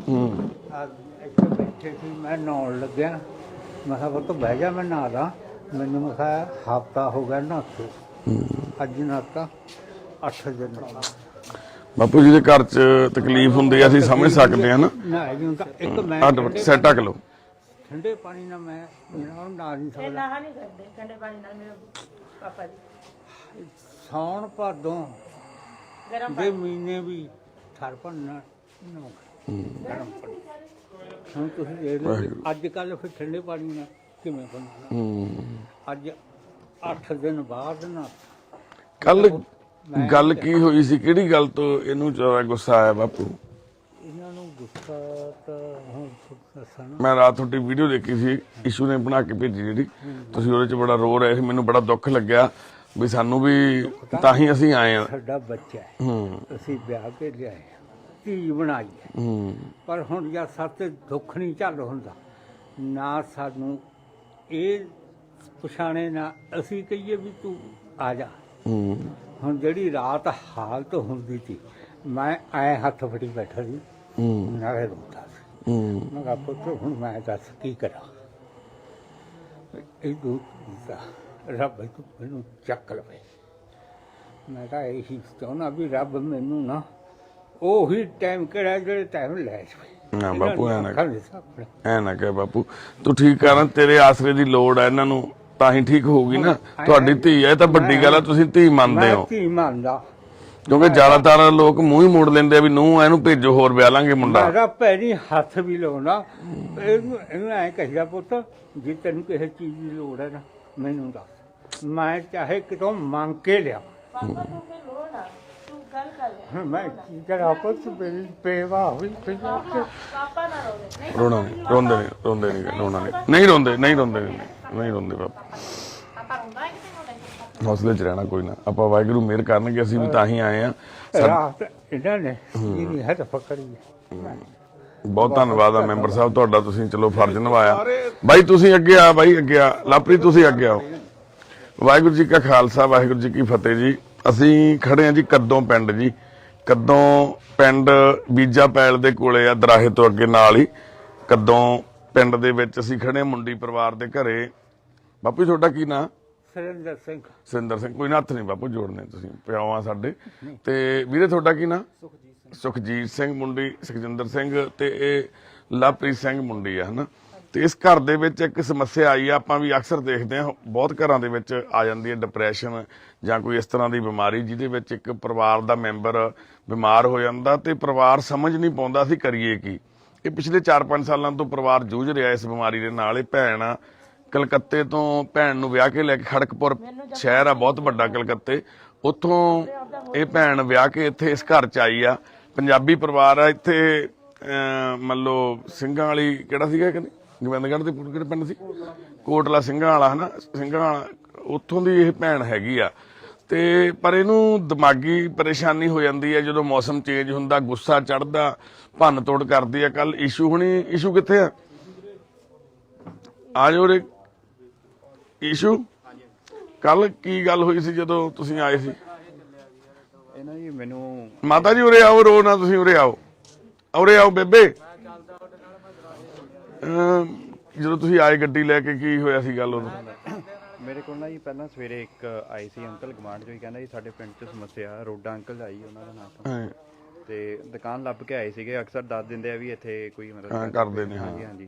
ਇੱਥੇ ਬੈਠੇ ਸੀ ਮੈਂ ਨਹਾਉਣ ਲੱਗਿਆ ਮੈਂ ਕਿਹਾ ਪੁੱਤ ਬਹਿ ਜਾ ਮੈਂ ਨਹਾਦਾ ਮੈਨੂੰ ਮੈਂ ਕਿਹਾ ਹਫ਼ਤਾ ਹੋ ਗਿਆ ਨਹਾਤੇ ਅੱਜ ਨਹਾਤਾ 8 ਦਿਨ ਬਾਪੂ ਜੀ ਦੇ ਘਰ 'ਚ ਤਕਲੀਫ ਹੁੰਦੀ ਆ ਅਸੀਂ ਸਮਝ ਸਕਦੇ ਆ ਨਾ ਇੱਕ ਮੈਂ ਸੈਟ ਟੱਕ ਲਓ ਠੰਡੇ ਪਾਣੀ ਨਾਲ ਮੈਂ ਨਹਾ ਨਹੀਂ ਸਕਦਾ ਨਹਾ ਨਹੀਂ ਸਕਦੇ ਠੰਡੇ ਪਾਣੀ ਨਾਲ ਮੇਰੇ ਪਾਪਾ ਜੀ ਸੌਣ ਭਾਦੋਂ ਗਰਮ ਦੇ ਮਹੀਨੇ ਵੀ ਠਰ ਭੰਨਾ ਗਰਮ ਪਾਣੀ ਹੁਣ ਤੁਸੀਂ ਦੇਖ ਲਓ ਅੱਜ ਕੱਲ ਫਿਰ ਠੰਡੇ ਪਾਣੀ ਨਾਲ ਕਿਵੇਂ ਬਣਦਾ ਅੱਜ 8 ਦਿਨ ਬਾਅਦ ਨਾ ਕੱਲ ਗੱਲ ਕੀ ਹੋਈ ਸੀ ਕਿਹੜੀ ਗੱਲ ਤੋਂ ਇਹਨੂੰ ਜ਼ਿਆਦਾ ਗੁੱਸਾ ਆਇਆ ਬਾਪੂ ਇਹਨਾਂ ਨੂੰ ਗੁੱਸਾ ਤਾਂ ਹੁਣ ਦੱਸਣਾ ਮੈਂ ਰਾਤ ਤੁਹਾਡੀ ਵੀਡੀਓ ਦੇਖੀ ਸੀ ਇਸ਼ੂ ਨੇ ਬਣਾ ਕੇ ਭੇਜੀ ਜਿਹੜੀ ਤੁਸੀਂ ਉਹਦੇ 'ਚ ਬੜਾ ਰੋ ਰਹੇ ਸੀ ਮੈਨੂੰ ਬੜਾ ਦੁੱਖ ਲੱਗਿਆ ਵੀ ਸਾਨੂੰ ਵੀ ਤਾਂ ਹੀ ਅਸੀਂ ਆਏ ਆ ਸਾਡਾ ਬੱਚਾ ਹੈ ਅਸੀਂ ਵਿਆਹ ਕੇ ਲਿਆਏ ਧੀ ਬਣਾਈ ਹੈ ਪਰ ਹੁਣ ਯਾਰ ਸਾਡੇ ਦੁੱਖ ਨਹੀਂ ਚੱਲ ਹੁੰਦਾ ਨਾ ਸਾਨੂੰ ਇਹ ਪਛਾਣੇ ਨਾ ਅਸੀਂ ਕਹੀਏ ਵੀ ਤੂੰ ਆ ਜਾ ਹੁਣ ਜਿਹੜੀ ਰਾਤ ਹਾਲਤ ਹੁੰਦੀ ਸੀ ਮੈਂ ਐ ਹੱਥ ਫੜੀ ਬੈਠਾ ਸੀ ਨਾਲੇ ਰੋਂਦਾ ਸੀ ਮੈਂ ਕਿਹਾ ਪੁੱਤ ਹੁਣ ਮੈਂ ਦੱਸ ਕੀ ਕਰਾਂ ਇਹ ਦੁੱਖ ਰੱਬ ਤੂੰ ਮੈਨੂੰ ਚੱਕ ਲਵੇ ਮੈਂ ਤਾਂ ਇਹੀ ਚਾਹੁੰਦਾ ਵੀ ਰੱਬ ਮੈਨੂੰ ਨਾ ਉਹੀ ਟਾਈਮ ਕਿਹੜਾ ਜਿਹੜੇ ਟਾਈਮ ਲੈ ਜਾਵੇ ਨਾ ਬਾਪੂ ਐ ਨਾ ਕਹਿ ਬਾਪੂ ਤੂੰ ਠੀਕ ਕਰ ਤੇਰੇ ਆਸਰੇ ਦੀ ਲੋੜ ਹੈ ਇਹਨਾਂ ਨੂੰ ਤਾਂ ਹੀ ਠੀਕ ਹੋਊਗੀ ਨਾ ਤੁਹਾਡੀ ਧੀ ਹੈ ਤਾਂ ਵੱਡੀ ਗੱਲ ਹੈ ਤੁਸੀਂ ਧੀ ਮੰਨਦੇ ਹੋ ਧੀ ਮੰਨਦਾ ਕਿਉਂਕਿ ਜ਼ਿਆਦਾਤਰ ਲੋਕ ਮੂੰਹ ਹੀ ਮੋੜ ਲੈਂਦੇ ਆ ਵੀ ਨੂੰ ਇਹਨੂੰ ਭੇਜੋ ਹੋਰ ਵਿਆਹ ਲਾਂਗੇ ਮੁੰਡਾ ਮੇਰਾ ਪੈਰੀ ਹੱਥ ਵੀ ਲਾਉਣਾ ਇਹਨੂੰ ਐ ਕਹੀਦਾ ਪੁੱਤ ਜੇ ਤੈਨੂੰ ਕਿਸੇ ਚੀਜ਼ ਦੀ ਲੋੜ ਹੈ ਨਾ ਮੈਨੂੰ ਦੱਸ ਮੈਂ ਚਾਹੇ ਕਿਤੋਂ ਮੰਗ ਕੇ ਲਿਆ ਪਾਪਾ ਤੂੰ ਫਿਰ ਰੋ ਨਾ ਤੂੰ ਗੱਲ ਕਰ ਮੈਂ ਕੀ ਕਰਾਂ ਪੁੱਤ ਮੇਰੀ ਪੇਵਾ ਹੋਈ ਪਾਪਾ ਨਾ ਰੋਵੇ ਨਹੀਂ ਰੋਣਾ ਨਹੀਂ ਰੋਂਦੇ ਨਹੀਂ ਰੋਂਦੇ ਨਹੀਂ ਰੋਣਾ ਨਹੀਂ ਰੋਂਦੇ ਨਹੀਂ ਰੋਂਦੇ ਨਹੀਂ ਰੋਂਦੇ ਬਾਪੂ ਪਾਪਾ ਰੋਂਦਾ ਹੈ ਕਿਤੇ ਹੌਸਲੇ 'ਚ ਰਹਿਣਾ ਕੋਈ ਨਾ ਆਪਾਂ ਵਾਹਿਗੁਰੂ ਮਿਹਰ ਕਰਨਗੇ ਅਸੀਂ ਵੀ ਤਾਂ ਹੀ ਆਏ ਆ ਰਾਤ ਇਹਨਾਂ ਨੇ ਇਹਦੀ ਹੱਥ ਪਕੜੀ ਬਹੁਤ ਧੰਨਵਾਦ ਆ ਮੈਂਬਰ ਸਾਹਿਬ ਤੁਹਾਡਾ ਤੁਸੀਂ ਚਲੋ ਫਰਜ਼ ਨਿਭਾਇਆ ਬਾਈ ਤੁਸੀਂ ਅੱਗੇ ਆ ਬਾਈ ਅੱਗੇ ਆ ਲਵਪ੍ਰੀਤ ਤੁਸੀਂ ਅੱਗੇ ਆਓ ਵਾਹਿਗੁਰੂ ਜੀ ਕਾ ਖਾਲਸਾ ਵਾਹਿਗੁਰੂ ਜੀ ਕੀ ਫਤਿਹ ਜੀ ਅਸੀਂ ਖੜੇ ਆ ਜੀ ਕੱਦੋਂ ਪਿੰਡ ਜੀ ਕੱਦੋਂ ਪਿੰਡ ਬੀਜਾ ਪੈਲ ਦੇ ਕੋਲੇ ਆ, ਦਰਾਹੇ ਤੋਂ ਅੱਗੇ ਨਾਲ ਹੀ ਕੱਦੋਂ ਪਿੰਡ ਦੇ ਵਿੱਚ ਅਸੀਂ ਖੜੇ ਮੁੰਡੀ ਪਰਿਵਾਰ ਦੇ ਘਰੇ। ਬਾਪੂ ਜੀ ਤੁਹਾਡਾ ਕੀ ਨਾਂ? ਸੁਰਿੰਦਰ ਸਿੰਘ। ਸੁਰਿੰਦਰ ਸਿੰਘ। ਕੋਈ ਨਾ ਹੱਥ ਨਹੀਂ ਬਾਪੂ ਜੋੜਨੇ, ਤੁਸੀਂ ਪਿਓ ਆ ਸਾਡੇ। ਤੇ ਵੀਰੇ ਤੁਹਾਡਾ ਕੀ ਨਾਂ? ਸੁਖਜੀਤ ਸਿੰਘ ਮੁੰਡੀ, ਸੁਖਜਿੰਦਰ ਸਿੰਘ ਤੇ ਇਹ ਲਵਪ੍ਰੀਤ ਸਿੰਘ ਮੁੰਡੀ ਆ, ਹਨਾ। ਤੇ ਇਸ ਘਰ ਦੇ ਵਿੱਚ ਇੱਕ ਸਮੱਸਿਆ ਆਈ ਆ, ਆਪਾਂ ਵੀ ਅਕਸਰ ਦੇਖਦੇ ਹਾਂ ਬਹੁਤ ਘਰਾਂ ਦੇ ਵਿੱਚ ਆ ਜਾਂਦੀ ਹੈ ਡਿਪਰੈਸ਼ਨ ਜਾਂ ਕੋਈ ਇਸ ਤਰ੍ਹਾਂ ਦੀ ਬਿਮਾਰੀ ਜਿਹਦੇ ਵਿੱਚ ਇੱਕ ਪਰਿਵਾਰ ਦਾ ਮੈਂਬਰ ਬਿਮਾਰ ਹੋ ਜਾਂਦਾ ਤੇ ਪਰਿਵਾਰ ਸਮਝ ਨਹੀਂ ਪਾਉਂਦਾ ਅਸੀਂ ਕਰੀਏ ਕੀ। ਇਹ ਪਿਛਲੇ 4-5 ਸਾਲਾਂ ਤੋਂ ਪਰਿਵਾਰ ਜੂਝ ਰਿਹਾ ਇਸ ਬਿਮਾਰੀ ਦੇ ਨਾਲ। ਇਹ ਭੈਣ ਆ ਕਲਕੱਤੇ ਤੋਂ, ਭੈਣ ਨੂੰ ਵਿਆਹ ਕੇ ਲੈ ਕੇ, ਖੜਕਪੁਰ ਸ਼ਹਿਰ ਆ ਬਹੁਤ ਵੱਡਾ ਕਲਕੱਤੇ, ਉੱਥੋਂ ਇਹ ਭੈਣ ਵਿਆਹ ਕੇ ਇੱਥੇ ਇਸ ਘਰ ਚ ਆਈ ਆ। ਪੰਜਾਬੀ ਪਰਿਵਾਰ ਆ ਇੱਥੇ। ਮੰਨ ਲਓ ਸਿੰਘਾਂ ਵਾਲੀ ਕਿਹੜਾ ਸੀਗਾ, ਕਹਿੰਦੇ ਗੋਬਿੰਦਗੜ੍ਹ ਦੇ ਕਿਹੜੇ ਪਿੰਡ ਸੀ, ਕੋਟਲਾ ਸਿੰਘਾਂ ਵਾਲਾ, ਹਨਾ, ਸਿੰਘਾਂ ਵਾਲਾ, ਉੱਥੋਂ ਦੀ ਇਹ ਭੈਣ ਹੈਗੀ ਆ। ਤੇ ਪਰ ਇਹਨੂੰ ਦਿਮਾਗੀ ਪਰੇਸ਼ਾਨੀ ਹੋ ਜਾਂਦੀ ਹੈ ਜਦੋਂ ਮੌਸਮ ਚੇਂਜ ਹੁੰਦਾ, ਗੁੱਸਾ ਚੜਦਾ, ਭੰਨ ਤੋੜ ਕਰਦੀ ਆ। ਕੱਲ ਇਸ਼ੂ ਕਿੱਥੇ ਆ? ਆ ਜਾਓ ਰੇ ਇਸ਼ੂ। ਕੱਲ ਕੀ ਗੱਲ ਹੋਈ ਸੀ ਜਦੋਂ ਤੁਸੀਂ ਆਏ ਸੀ? ਇਹਨਾਂ ਜੀ ਮੈਨੂੰ ਮਾਤਾ ਜੀ ਉਰੇ ਆਓ, ਰੋ ਨਾ ਤੁਸੀਂ, ਉਰੇ ਆਓ, ਉਰੇ ਆਓ ਬੇਬੇ। ਜਦੋਂ ਤੁਸੀਂ ਆਏ ਗੱਡੀ ਲੈ ਕੇ, ਕੀ ਹੋਇਆ ਸੀ ਗੱਲ ਉਦੋਂ? ਮੇਰੇ ਕੋਲ ਨਾ ਜੀ ਪਹਿਲਾਂ ਸਵੇਰੇ ਇੱਕ ਆਏ ਸੀ ਅੰਕਲ ਗਵਾਂਢ ਚੋਂ ਹੀ, ਕਹਿੰਦਾ ਜੀ ਸਾਡੇ ਪਿੰਡ 'ਚ ਸਮੱਸਿਆ, ਰੋਡਾ ਅੰਕਲ ਆਈ ਉਹਨਾਂ ਦਾ ਨਾਮ ਤੇ ਦੁਕਾਨ ਲੱਭ ਕੇ ਆਏ ਸੀਗੇ। ਅਕਸਰ ਦੱਸ ਦਿੰਦੇ ਆ ਵੀ ਇੱਥੇ ਕੋਈ ਮਤਲਬ ਕਰਦੇ ਨੇ। ਹਾਂਜੀ ਹਾਂਜੀ।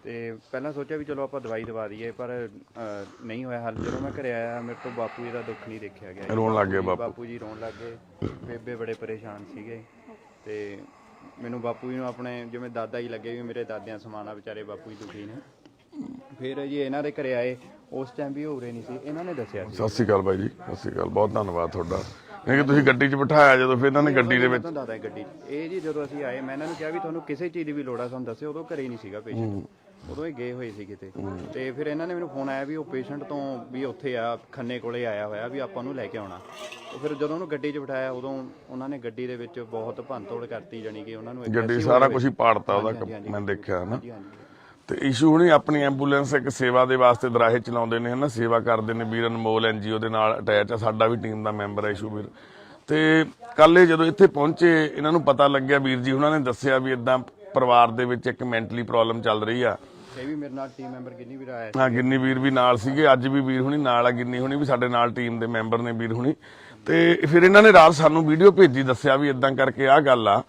ਤੇ ਪਹਿਲਾਂ ਸੋਚਿਆ ਵੀ ਚਲੋ ਆਪਾਂ ਦਵਾਈ ਦਵਾ ਦਈਏ, ਪਰ ਨਹੀਂ ਹੋਇਆ ਹੱਲ। ਜਦੋਂ ਮੈਂ ਘਰੇ ਆਇਆ ਮੇਰੇ ਤੋਂ ਬਾਪੂ ਜੀ ਦਾ ਦੁੱਖ ਨਹੀਂ ਦੇਖਿਆ ਗਿਆ। ਰੋਣ ਲੱਗ ਗਏ ਬਾਪੂ ਜੀ ਰੋਣ ਲੱਗ ਗਏ, ਬੇਬੇ ਬੜੇ ਪਰੇਸ਼ਾਨ ਸੀਗੇ। ਤੇ ਮੈਨੂੰ ਬਾਪੂ ਜੀ ਨੂੰ ਆਪਣੇ ਜਿਵੇਂ ਦਾਦਾ ਹੀ ਲੱਗੇ ਵੀ ਮੇਰੇ ਦਾਦਿਆਂ ਸਮਾਨਾ, ਵਿਚਾਰੇ ਬਾਪੂ ਜੀ ਦੁਖੀ ਨੇ। ਫਿਰ ਜੀ ਇਹਨਾਂ ਦੇ ਘਰੇ ਆਏ, ਉਸ ਟਾਈਮ ਵੀ ਹੋ ਰਹੇ ਨਹੀਂ ਸੀ, ਇਹਨਾਂ ਨੇ ਦੱਸਿਆ ਸੀ। ਸਤਿ ਸ਼੍ਰੀ ਅਕਾਲ ਬਾਈ ਜੀ, ਸਤਿ ਸ਼੍ਰੀ ਅਕਾਲ, ਬਹੁਤ ਧੰਨਵਾਦ ਤੁਹਾਡਾ। ਕਿ ਤੁਸੀਂ ਗੱਡੀ 'ਚ ਬਿਠਾਇਆ ਜਦੋਂ, ਫਿਰ ਇਹਨਾਂ ਨੇ ਗੱਡੀ ਦੇ ਵਿੱਚ ਦਾਦਾ ਗੱਡੀ ਇਹ ਜੀ ਜਦੋਂ ਅਸੀਂ ਆਏ, ਮੈਂ ਇਹਨਾਂ ਨੂੰ ਕਿਹਾ ਵੀ ਤੁਹਾਨੂੰ ਕਿਸੇ ਚੀਜ਼ ਦੀ ਵੀ ਲੋੜ ਆ ਸਾਨੂੰ ਦੱਸਿਓ। ਉਦੋਂ ਘਰੇ ਨਹੀਂ ਸੀਗਾ ਪੇਸ਼ੈਂਟ, ਉਦੋਂ ਹੀ ਗਏ ਹੋਏ ਸੀ ਕਿਤੇ। ਤੇ ਫਿਰ ਇਹਨਾਂ ਨੇ ਮੈਨੂੰ ਫੋਨ ਆਇਆ ਵੀ ਉਹ ਪੇਸ਼ੈਂਟ ਤੋਂ ਵੀ ਉੱਥੇ ਆ ਖੰਨੇ ਕੋਲੇ ਆਇਆ ਹੋਇਆ ਵੀ ਆਪਾਂ ਨੂੰ ਲੈ ਕੇ ਆਉਣਾ। ਫਿਰ ਜਦੋਂ ਉਹਨੂੰ ਗੱਡੀ 'ਚ ਬਿਠਾਇਆ ਉਦੋਂ ਉਹਨਾਂ ਨੇ ਗੱਡੀ ਦੇ ਵਿੱਚ ਬਹੁਤ ਭੰਨਤੋੜ ਕਰਤੀ, ਜਾਣੀ ਕਿ ਉਹਨਾਂ ਨੂੰ ਗੱਡੀ ਸਾਰਾ ਕੁਝ ਹੀ ਪਾੜਤਾ ਉਹਦਾ, ਮੈਂ ਦੇਖਿਆ ਨਾ। ਤੇ ਇਸ਼ੂ ਹੁਣੀ ਆਪਣੀ ਐਂਬੂਲੈਂਸ ਇੱਕ ਸੇਵਾ ਦੇ ਵਾਸਤੇ ਦਰਾਹੇ ਚਲਾਉਂਦੇ ਨੇ, ਹਨਾ, ਸੇਵਾ ਕਰਦੇ ਨੇ। ਵੀਰ ਅਨਮੋਲ NGO ਦੇ ਨਾਲ ਅਟੈਚ ਆ, ਸਾਡਾ ਵੀ ਟੀਮ ਦਾ ਮੈਂਬਰ ਹੈ ਇਸ਼ੂ ਵੀਰ। ਤੇ ਕੱਲ ਇਹ ਜਦੋਂ ਇੱਥੇ ਪਹੁੰਚੇ, ਇਹਨਾਂ ਨੂੰ ਪਤਾ ਲੱਗਿਆ, ਵੀਰ ਜੀ ਉਹਨਾਂ ਨੇ ਦੱਸਿਆ ਵੀ ਇਦਾਂ ਪਰਿਵਾਰ ਦੇ ਵਿੱਚ ਇੱਕ ਮੈਂਟਲੀ ਪ੍ਰੋਬਲਮ ਚੱਲ ਰਹੀ ਆ। ਇਹ ਵੀ ਮੇਰੇ ਨਾਲ ਟੀਮ ਮੈਂਬਰ ਗਿੰਨੀ ਵੀਰ ਆਇਆ। ਹਾਂ, ਗਿੰਨੀ ਵੀਰ ਵੀ ਨਾਲ ਸੀਗੇ, ਅੱਜ ਵੀ ਵੀਰ ਹੁਣੀ ਨਾਲ ਆ, ਗਿੰਨੀ ਹੁਣੀ ਵੀ ਸਾਡੇ ਨਾਲ ਟੀਮ ਦੇ ਮੈਂਬਰ ਨੇ, ਵੀਰ ਹੁਣੀ। ਤੇ ਫਿਰ ਇਹਨਾਂ ਨੇ ਰਾਤ ਸਾਨੂੰ ਵੀਡੀਓ ਭੇਜੀ, ਦੱਸਿਆ ਵੀ ਇਦਾਂ ਕਰਕੇ ਆਹ ਗੱਲ ਆ,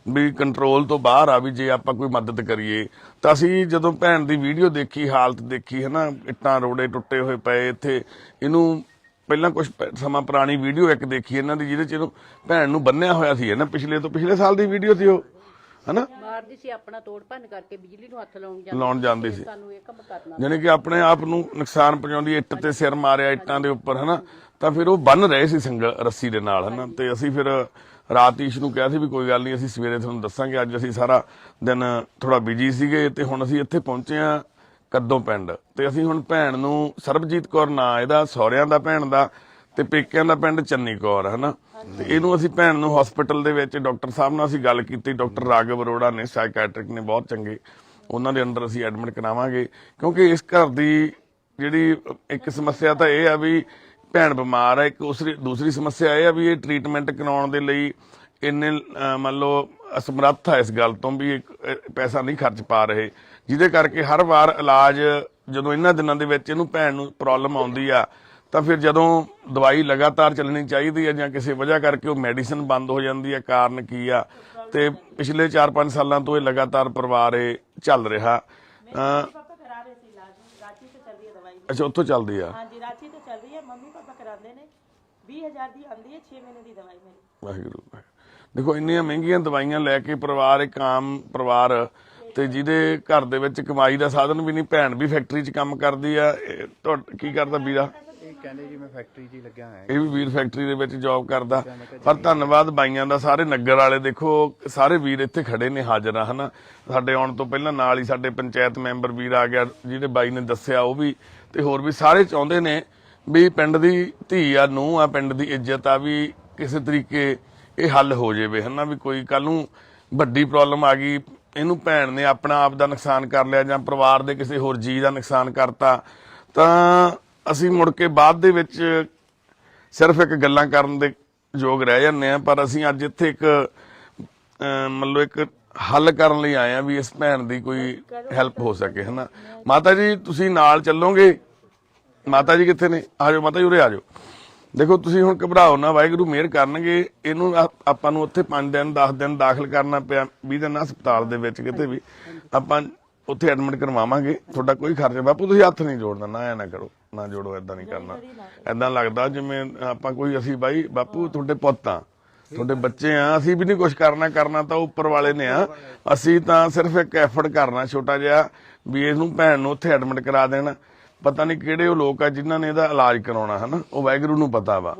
ਵੀ ਕੰਟਰੋਲ ਤੋਂ ਬਾਹਰ ਆ, ਵੀ ਜੇ ਆਪਾਂ ਕੋਈ ਮਦਦ ਕਰੀਏ। ਤਾਂ ਅਸੀਂ ਜਦੋਂ ਭੈਣ ਦੀ ਵੀਡੀਓ ਦੇਖੀ, ਹਾਲਤ ਦੇਖੀ, ਹਨਾ, ਇੱਟਾਂ ਰੋੜੇ ਟੁੱਟੇ ਹੋਏ ਪਏ ਇੱਥੇ। ਇਹਨੂੰ ਪਹਿਲਾਂ ਕੁਝ ਸਮਾਂ ਪੁਰਾਣੀ ਵੀਡੀਓ ਇੱਕ ਦੇਖੀ ਇਹਨਾਂ ਦੀ, ਜਿਹਦੇ ਚ ਇਹਨੂੰ ਭੈਣ ਨੂੰ ਬੰਨਿਆ ਹੋਇਆ ਸੀ, ਨਾ, ਪਿਛਲੇ ਸਾਲ ਦੀ ਵੀਡੀਓ ਸੀ ਉਹ, ਹਨਾ, ਮਾਰਦੀ ਸੀ, ਆਪਣਾ ਤੋੜ ਭੰਨ ਕਰਕੇ ਬਿਜਲੀ ਨੂੰ ਹੱਥ ਲਾਉਣ ਜਾਂਦੀ ਸੀ। ਸਾਨੂੰ ਇਹ ਕੰਮ ਕਰਨਾ, ਯਾਨੀ ਕਿ ਆਪਣੇ ਆਪ ਨੂੰ ਨੁਕਸਾਨ ਪਹੁੰਚਾਉਂਦੀ, ਇੱਟ ਤੇ ਸਿਰ ਮਾਰਿਆ ਇੱਟਾਂ ਦੇ ਉੱਪਰ, ਹਨਾ। ਤਾਂ ਫਿਰ ਉਹ ਬੰਨ ਰਹੇ ਸੀ ਸਿੰਗਲ ਰੱਸੀ ਦੇ ਨਾਲ, ਹਨਾ। ਤੇ ਅਸੀਂ ਫਿਰ ਰਾਤ ਈਸ਼ ਨੂੰ ਕਿਹਾ ਸੀ ਵੀ ਕੋਈ ਗੱਲ ਨਹੀਂ, ਅਸੀਂ ਸਵੇਰੇ ਤੁਹਾਨੂੰ ਦੱਸਾਂਗੇ। ਅੱਜ ਅਸੀਂ ਸਾਰਾ ਦਿਨ ਥੋੜਾ ਬਿਜੀ ਸੀਗੇ ਤੇ ਹੁਣ ਅਸੀਂ ਇੱਥੇ ਪਹੁੰਚੇ ਆ ਕੱਦੋਂ ਪਿੰਡ। ਤੇ ਅਸੀਂ ਹੁਣ ਭੈਣ ਨੂੰ, ਸਰਬਜੀਤ ਕੌਰ ਨਾਂ ਇਹਦਾ, ਸਹੁਰਿਆਂ ਦਾ ਭੈਣ ਦਾ, ਤੇ ਪੇਕਿਆਂ ਦਾ ਪਿੰਡ ਚੰਨੀ ਕੌਰ, ਹਨਾ। ਤੇ ਇਹਨੂੰ ਅਸੀਂ ਭੈਣ ਨੂੰ ਹਸਪੀਟਲ ਦੇ ਵਿੱਚ ਡਾਕਟਰ ਸਾਹਿਬ ਨਾਲ ਅਸੀਂ ਗੱਲ ਕੀਤੀ, ਡਾਕਟਰ ਰਾਘਵ ਅਰੋੜਾ ਨੇ, ਸਾਈਕੈਟ੍ਰਿਕ ਨੇ, ਬਹੁਤ ਚੰਗੇ, ਉਹਨਾਂ ਦੇ ਅੰਡਰ ਅਸੀਂ ਐਡਮਿਟ ਕਰਾਵਾਂਗੇ। ਕਿਉਂਕਿ ਇਸ ਘਰ ਦੀ ਜਿਹੜੀ ਇੱਕ ਸਮੱਸਿਆ ਤਾਂ ਇਹ ਆ ਵੀ ਭੈਣ ਬਿਮਾਰ ਹੈ, ਇੱਕ ਦੂਸਰੀ ਸਮੱਸਿਆ ਇਹ ਆ ਵੀ ਇਹ ਟ੍ਰੀਟਮੈਂਟ ਕਰਾਉਣ ਦੇ ਲਈ ਇੰਨੇ ਮੰਨ ਲਓ ਅਸਮਰੱਥ ਆ ਇਸ ਗੱਲ ਤੋਂ ਵੀ ਪੈਸਾ ਨਹੀਂ ਖਰਚ ਪਾ ਰਹੇ, ਜਿਹਦੇ ਕਰਕੇ ਹਰ ਵਾਰ ਇਲਾਜ ਜਦੋਂ ਇਹਨਾਂ ਦਿਨਾਂ ਦੇ ਵਿੱਚ ਇਹਨੂੰ ਭੈਣ ਨੂੰ ਪ੍ਰੋਬਲਮ ਆਉਂਦੀ ਆ, ਤਾਂ ਫਿਰ ਜਦੋਂ ਦਵਾਈ ਲਗਾਤਾਰ ਚੱਲਣੀ ਚਾਹੀਦੀ ਹੈ ਜਾਂ ਕਿਸੇ ਵਜ੍ਹਾ ਕਰਕੇ ਉਹ ਮੈਡੀਸਨ ਬੰਦ ਹੋ ਜਾਂਦੀ ਹੈ, ਕਾਰਨ ਕੀ ਆ। ਤੇ ਪਿਛਲੇ 4-5 ਸਾਲਾਂ ਤੋਂ ਇਹ ਲਗਾਤਾਰ ਪਰਿਵਾਰ ਇਹ ਚੱਲ ਰਿਹਾ। ਅੱਛਾ, ਉੱਥੋਂ ਚੱਲਦੀ ਆ? ਹਾਂਜੀ, ਰਾਂਚੀ ਤੋਂ ਚੱਲ ਰਹੀ ਹੈ, ਮੰਮੀ ਪਾਪਾ ਕਰਾਉਂਦੇ ਨੇ। 20,000 ਦੀ ਆਉਂਦੀ ਹੈ 6 ਮਹੀਨੇ ਦੀ ਦਵਾਈ ਮੇਰੀ। ਵਾਹਿਗੁਰੂ, ਦੇਖੋ ਇੰਨੀਆਂ ਮਹਿੰਗੀਆਂ ਦਵਾਈਆਂ ਲੈ ਕੇ ਪਰਿਵਾਰ, ਇੱਕ ਆਮ ਪਰਿਵਾਰ, ਤੇ ਜਿਹਦੇ ਘਰ ਦੇ ਵਿੱਚ ਕਮਾਈ ਦਾ ਸਾਧਨ ਵੀ ਨਹੀਂ। ਭੈਣ ਵੀ ਫੈਕਟਰੀ 'ਚ ਕੰਮ ਕਰਦੀ ਆ। ਕੀ ਕਰਦਾ ਵੀਰਾ? ਇਹ ਕਹਿੰਦੇ ਜੀ ਮੈਂ ਫੈਕਟਰੀ 'ਚ ਹੀ ਲੱਗਿਆ ਹੋਇਆ। ਇਹ ਵੀ ਵੀਰ ਫੈਕਟਰੀ ਦੇ ਵਿੱਚ ਜੌਬ ਕਰਦਾ। ਪਰ ਧੰਨਵਾਦ ਬਾਈਆਂ ਦਾ, ਸਾਰੇ ਨਗਰ ਵਾਲੇ, ਦੇਖੋ ਸਾਰੇ ਵੀਰ ਇੱਥੇ ਖੜੇ ਨੇ, ਹਾਜ਼ਰ ਆ, ਹਨਾ। ਸਾਡੇ ਆਉਣ ਤੋਂ ਪਹਿਲਾਂ ਨਾਲ ਹੀ ਸਾਡੇ ਪੰਚਾਇਤ ਮੈਂਬਰ ਵੀਰ ਆ ਗਿਆ, ਜਿਹੜੇ ਬਾਈ ਨੇ ਦੱਸਿਆ, ਉਹ ਵੀ, ਤੇ ਹੋਰ ਵੀ ਸਾਰੇ ਚਾਹੁੰਦੇ ਨੇ ਵੀ ਪਿੰਡ ਦੀ ਧੀ ਆ, ਨੂੰਹ ਆ, ਪਿੰਡ ਦੀ ਇੱਜ਼ਤ ਆ, ਵੀ ਕਿਸੇ ਤਰੀਕੇ ਇਹ ਹੱਲ ਹੋ ਜਾਵੇ, ਹਨਾ। ਵੀ ਕੋਈ ਕੱਲ ਨੂੰ ਵੱਡੀ ਪ੍ਰੋਬਲਮ ਆ ਗਈ, ਇਹਨੂੰ ਭੈਣ ਨੇ ਆਪਣਾ ਆਪ ਦਾ ਨੁਕਸਾਨ ਕਰ ਲਿਆ ਜਾਂ ਪਰਿਵਾਰ ਦੇ ਕਿਸੇ ਹੋਰ ਜੀਅ ਦਾ ਨੁਕਸਾਨ ਕਰਤਾ, ਤਾਂ ਅਸੀਂ ਮੁੜ ਕੇ ਬਾਅਦ ਦੇ ਵਿੱਚ ਸਿਰਫ ਇੱਕ ਗੱਲਾਂ ਕਰਨ ਦੇ ਯੋਗ ਰਹਿ ਜਾਂਦੇ ਆ, ਪਰ ਅਸੀਂ ਅੱਜ ਇੱਥੇ ਇੱਕ ਮੰਨ ਲਓ ਇੱਕ ਹੱਲ ਕਰਨ ਲਈ ਆਏ ਆ ਵੀ ਇਸ ਭੈਣ ਦੀ ਕੋਈ ਹੈਲਪ ਹੋ ਸਕੇ, ਹਨਾ। ਮਾਤਾ ਜੀ ਤੁਸੀਂ ਨਾਲ ਚੱਲੋਗੇ? ਮਾਤਾ ਜੀ ਕਿੱਥੇ ਨੇ? ਆਜੋ ਮਾਤਾ ਜੀ, ਉਰੇ ਆਜੋ। ਦੇਖੋ ਤੁਸੀਂ ਹੁਣ ਘਬਰਾਓ ਨਾ, ਵਾਹਿਗੁਰੂ ਮਿਹਰ ਕਰਨਗੇ। ਇਹਨੂੰ ਆਪਾਂ ਨੂੰ ਉੱਥੇ 5 ਦਿਨ 10 ਦਿਨ ਦਾਖਲ ਕਰਨਾ ਪਿਆ, 20 ਦਿਨ ਹਸਪਤਾਲ ਦੇ ਵਿੱਚ ਕਿਤੇ ਵੀ, ਆਪਾਂ ਉੱਥੇ ਐਡਮਿਟ ਕਰਵਾਵਾਂਗੇ। ਤੁਹਾਡਾ ਕੋਈ ਖਰਚਾ, ਬਾਪੂ ਤੁਸੀਂ ਹੱਥ ਨਹੀਂ ਜੋੜਨਾ, ਨਾ ਐ ਨਾ ਕਰੋ, ਨਾ ਜੋੜੋ, ਏਦਾਂ ਨਹੀਂ ਕਰਨਾ। ਏਦਾਂ ਲੱਗਦਾ ਜਿਵੇਂ ਆਪਾਂ ਕੋਈ, ਅਸੀਂ ਬਾਈ ਬਾਪੂ ਤੁਹਾਡੇ ਪੁੱਤ ਆ, ਤੁਹਾਡੇ ਬੱਚੇ ਆ, ਅਸੀਂ ਵੀ ਨਹੀਂ ਕੁਝ ਕਰਨਾ ਤਾਂ ਉੱਪਰ ਵਾਲੇ ਨੇ ਆ। ਅਸੀਂ ਤਾਂ ਸਿਰਫ ਇੱਕ ਐਫਰਟ ਕਰਨਾ ਛੋਟਾ ਜਿਹਾ ਵੀ ਇਹਨੂੰ ਭੈਣ ਨੂੰ ਉੱਥੇ ਐਡਮਿਟ ਕਰਾ ਦੇਣ। ਪਤਾ ਨਹੀਂ ਕਿਹੜੇ ਉਹ ਲੋਕ ਆ ਜਿਨ੍ਹਾਂ ਨੇ ਇਹਦਾ ਇਲਾਜ ਕਰਾਉਣਾ, ਹਨਾ, ਉਹ ਵਾਹਿਗੁਰੂ ਨੂੰ ਪਤਾ ਵਾ।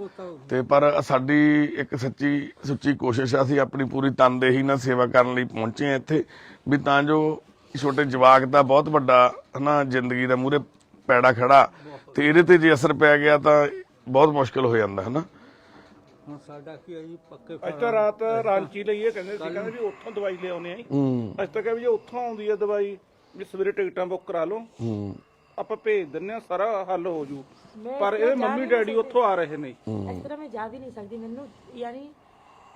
ਤੇ ਪਰ ਸਾਡੀ ਇੱਕ ਸੁੱਚੀ ਕੋਸ਼ਿਸ਼ ਆ, ਅਸੀਂ ਆਪਣੀ ਪੂਰੀ ਤਨਦੇਹੀ ਨਾਲ ਸੇਵਾ ਕਰਨ ਲਈ ਪਹੁੰਚੇ ਆ ਇੱਥੇ, ਵੀ ਤਾਂ ਜੋ ਛੋਟੇ ਜਵਾਕ ਦਾ ਬਹੁਤ ਵੱਡਾ, ਹਨਾ, ਜ਼ਿੰਦਗੀ ਦਾ ਮੂਹਰੇ ਪੈੜਾ ਖੜਾ, ਤੇ ਇਹਦੇ ਤੇ ਜੇ ਅਸਰ ਪੈ ਗਿਆ ਤਾਂ ਬਹੁਤ ਮੁਸ਼ਕਲ ਹੋ ਜਾਂਦਾ, ਹਨਾ। ਹੁਣ ਸਾਡਾ ਕੀ ਹੈ ਜੀ, ਪੱਕੇ ਅੱਜ ਤਾਂ ਰਾਤ ਰਾਂਚੀ ਲਈਏ, ਕਹਿੰਦੇ ਵੀ ਉੱਥੋਂ ਦਵਾਈ ਲਿਆਉਣੇ ਆ। ਅੱਜ ਤਾਂ ਕਹਿੰਦੇ ਜੇ ਉੱਥੋਂ ਆਉਂਦੀ ਆ ਦਵਾਈ ਵੀ ਸਵੇਰੇ ਟਿਕਟਾਂ ਬੁੱਕ ਕਰਾ ਲਓ, ਆਪਾਂ ਭੇਜ ਦਿੰਨੇ ਆ, ਸਾਰਾ ਹੱਲ ਹੋ ਜੂ। ਪਰ ਇਹ ਮੰਮੀ ਡੈਡੀ ਉੱਥੋਂ ਆ ਰਹੇ ਨੇ। ਇਸ ਤਰ੍ਹਾਂ ਮੈਂ ਜਾ ਵੀ ਨਹੀਂ ਸਕਦੀ, ਮੈਨੂੰ ਯਾਨੀ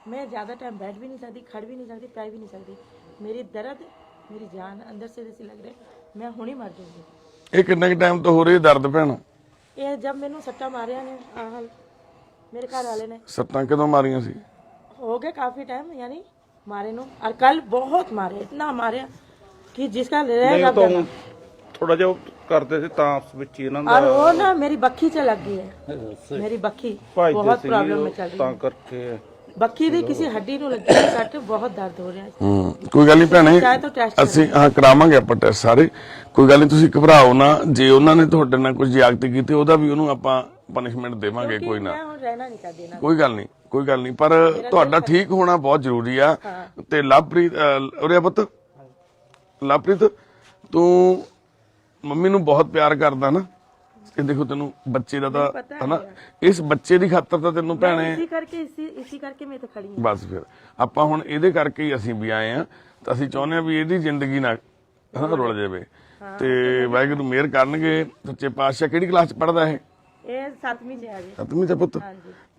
मैं ज्यादा टाइम बैठ भी नहीं सकती, खड़ भी नहीं सकती, पै भी नहीं सकती। मेरी दर्द, मेरी जान अंदर से जैसी लग रही मैं हुणी मर जाऊंगी। ਇਹ ਕਿੰਨੇ ਕੁ ਟਾਈਮ ਤੋਂ ਹੋ ਰਹੀ ਹੈ ਦਰਦ ਭੈਣ? ये जब मैनू सट्टा मारिया ने हाल मेरे घर वाले ने, ਸੱਟਾਂ ਕਦੋਂ ਮਾਰੀਆਂ ਸੀ? हो गए काफी टाइम, यानी मारे नो, और कल बहुत मारे, इतना मारे कि जिसका रहेगा तो थोड़ा जो करते थे तांस ਵਿੱਚ ਇਹਨਾਂ ਦਾ, और वो ना मेरी बखी से लग गई है, मेरी बखी बहुत प्रॉब्लम में चल रही ਤਾਂ है। ਕਰਕੇ ਬੱਕੀ ਦੀ ਕਿਸੇ ਹੱਡੀ ਨੂੰ ਲੱਗੀ ਹੈ ਸੱਟ, ਬਹੁਤ ਦਰਦ ਹੋ ਰਿਹਾ ਹੈ। ਕੋਈ ਗੱਲ ਨਹੀਂ ਭੈਣੇ, ਚਾਹੇ ਤਾਂ ਟੈਸਟ ਅਸੀਂ ਕਰਾਵਾਂਗੇ ਆਪਾਂ ਟੈਸਟ ਸਾਰੇ, ਕੋਈ ਗੱਲ ਨਹੀਂ, ਤੁਸੀਂ ਘਬਰਾਓ ਨਾ। ਜੇ ਉਹਨਾਂ ਨੇ ਤੁਹਾਡੇ ਨਾਲ ਕੁਝ ਜ਼ਿਆਦਤੀ ਕੀਤੀ ਉਹਦਾ ਵੀ ਉਹਨੂੰ ਆਪਾਂ ਪਨਿਸ਼ਮੈਂਟ ਦੇਵਾਂਗੇ, ਕੋਈ ਨਾ, ਮੈਂ ਹੁਣ ਰਹਿਣਾ ਨਹੀਂ ਚਾਹਦੀ ਨਾ। ਕੋਈ ਗੱਲ ਨਹੀਂ, ਕੋਈ ਗੱਲ ਨਹੀਂ, ਪਰ ਤੁਹਾਡਾ ਠੀਕ ਹੋਣਾ ਬਹੁਤ ਜ਼ਰੂਰੀ ਆ। ਤੇ ਲਵਪ੍ਰੀਤ, ਉਰੇ ਆ ਪੁੱਤ, ਲਵਪ੍ਰੀਤ ਤੂੰ ਮੰਮੀ ਨੂੰ ਬਹੁਤ ਪਿਆਰ ਕਰਦਾ ਨਾ, ਇਹ ਦੇਖੋ ਤੈਨੂੰ ਬੱਚੇ ਦਾ ਤਾਂ ਹਨਾ, ਇਸ ਬੱਚੇ ਦੀ ਖਾਤਰ ਤਾਂ ਤੈਨੂੰ ਭੈਣੇ, ਇਸੇ ਕਰਕੇ ਮੈਂ ਤਾਂ ਖੜੀ ਹਾਂ। ਬਸ ਫਿਰ ਆਪਾਂ ਹੁਣ ਇਹਦੇ ਕਰਕੇ ਹੀ ਅਸੀਂ ਵੀ ਆਏ ਆ, ਤਾਂ ਅਸੀਂ ਚਾਹੁੰਦੇ ਆ ਵੀ ਇਹਦੀ ਜ਼ਿੰਦਗੀ ਨਾ ਰੁਲ ਜਾਵੇ। ਤੇ ਵਾਹਿਗੁਰੂ ਮਿਹਰ ਕਰਨਗੇ ਸੱਚੇ ਪਾਤਸ਼ਾਹ। ਕਿਹੜੀ ਕਲਾਸ ਚ ਪੜਦਾ ਇਹ? ਇਹ 7ਵੀਂ ਚ ਹੈ ਜੀ। 7ਵੀਂ ਚ ਪੁੱਤ?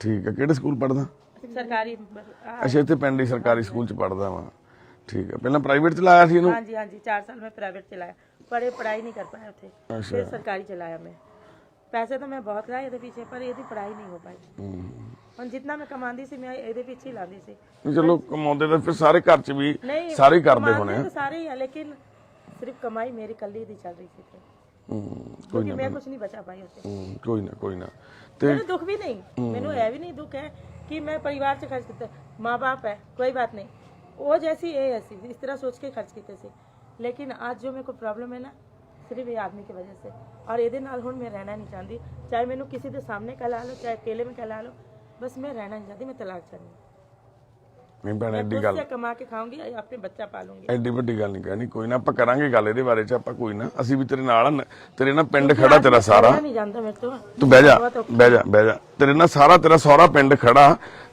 ਠੀਕ ਆ। ਕਿਹੜੇ ਸਕੂਲ ਪੜਦਾ? ਸਰਕਾਰੀ। ਅੱਛਾ, ਇੱਥੇ ਪਿੰਡ ਹੀ ਸਰਕਾਰੀ ਸਕੂਲ ਚ ਪੜਦਾ ਵਾ। ਠੀਕ ਹੈ। ਪਹਿਲਾਂ ਪ੍ਰਾਈਵੇਟ ਚ ਲਾਇਆ ਸੀ ਇਹਨੂੰ? हाँ जी, हाँ जी, 4 साल में प्राइवेट चलाया, पढ़ाई नहीं कर पाया थे, फिर सरकारी चलाया मैं। पैसे तो मैं बहुत लाए ਇਹਦੇ ਪਿੱਛੇ, ਪਰ ਇਹਦੀ ਪੜਾਈ ਨਹੀਂ ਹੋ ਪਾਈ। ਹੁਣ ਜਿੰਨਾ ਮੈਂ ਕਮਾਉਂਦੀ ਸੀ ਮੈਂ ਇਹਦੇ ਪਿੱਛੇ ਹੀ ਲਾਉਂਦੀ ਸੀ। ਚਲੋ ਕਮਾਉਂਦੇ ਤਾਂ ਫਿਰ ਸਾਰੇ ਘਰ ਚ ਵੀ ਸਾਰੇ ਹੀ ਕਰਦੇ ਹੋਣੇ ਆ। ਸਾਰੇ ਹੀ ਆ, लेकिन सिर्फ कमाई मेरी कल्ली दी चल रही थी, ਕੋਈ मैं कुछ नहीं बचा पाई उससे। ਕੋਈ ਨਾ, ਕੋਈ ਨਾ। ਤੇ ਮੈਨੂੰ ਦੁੱਖ ਵੀ ਨਹੀਂ, ਮੈਨੂੰ ਇਹ ਵੀ ਨਹੀਂ ਦੁੱਖ ਹੈ कि मैं परिवार से खर्च किया, माँ बाप है, कोई बात नहीं, वो जैसी ये ऐसी, इस तरह सोच के खर्च किए थे। लेकिन आज जो मेरे को प्रॉब्लम है ना, सिर्फ ये आदमी की वजह से, और ये नाल हुण मैं रहना नहीं चाहती। चाहे मैनू किसी के सामने कहला लो, चाहे अकेले में कहला लो, बस मैं रहना नहीं चाहती, मैं तलाक चाहती। ਨਹੀਂ ਭੈਣ, ਐਡੀ खुद ਗੱਲ, से कमा के खाऊंगी, अपने बच्चा पालूंगी। ਐਡੀ ਵੱਡੀ ਗੱਲ ਨਹੀਂ ਕਹਿਣੀ। ਕੋਈ ਨਾ, ਆਪਾਂ ਕਰਾਂਗੇ ਗੱਲ ਇਹਦੇ ਬਾਰੇ ਚ, ਆਪਾਂ ਕੋਈ ਨਾ, ਅਸੀਂ ਵੀ ਤੇਰੇ ਨਾਲ ਆ। ਤੇਰੇ ਨਾਲ ਪਿੰਡ ਖੜਾ ਤੇਰਾ ਸਾਰਾ। नहीं जानता मेरे तो, ਤੂੰ ਬਹਿ ਜਾ, ਬਹਿ ਜਾ, ਬਹਿ ਜਾ। ਤੇਰੇ ਨਾਲ ਸਾਰਾ ਤੇਰਾ ਸਹੁਰਾ ਪਿੰਡ ਖੜਾ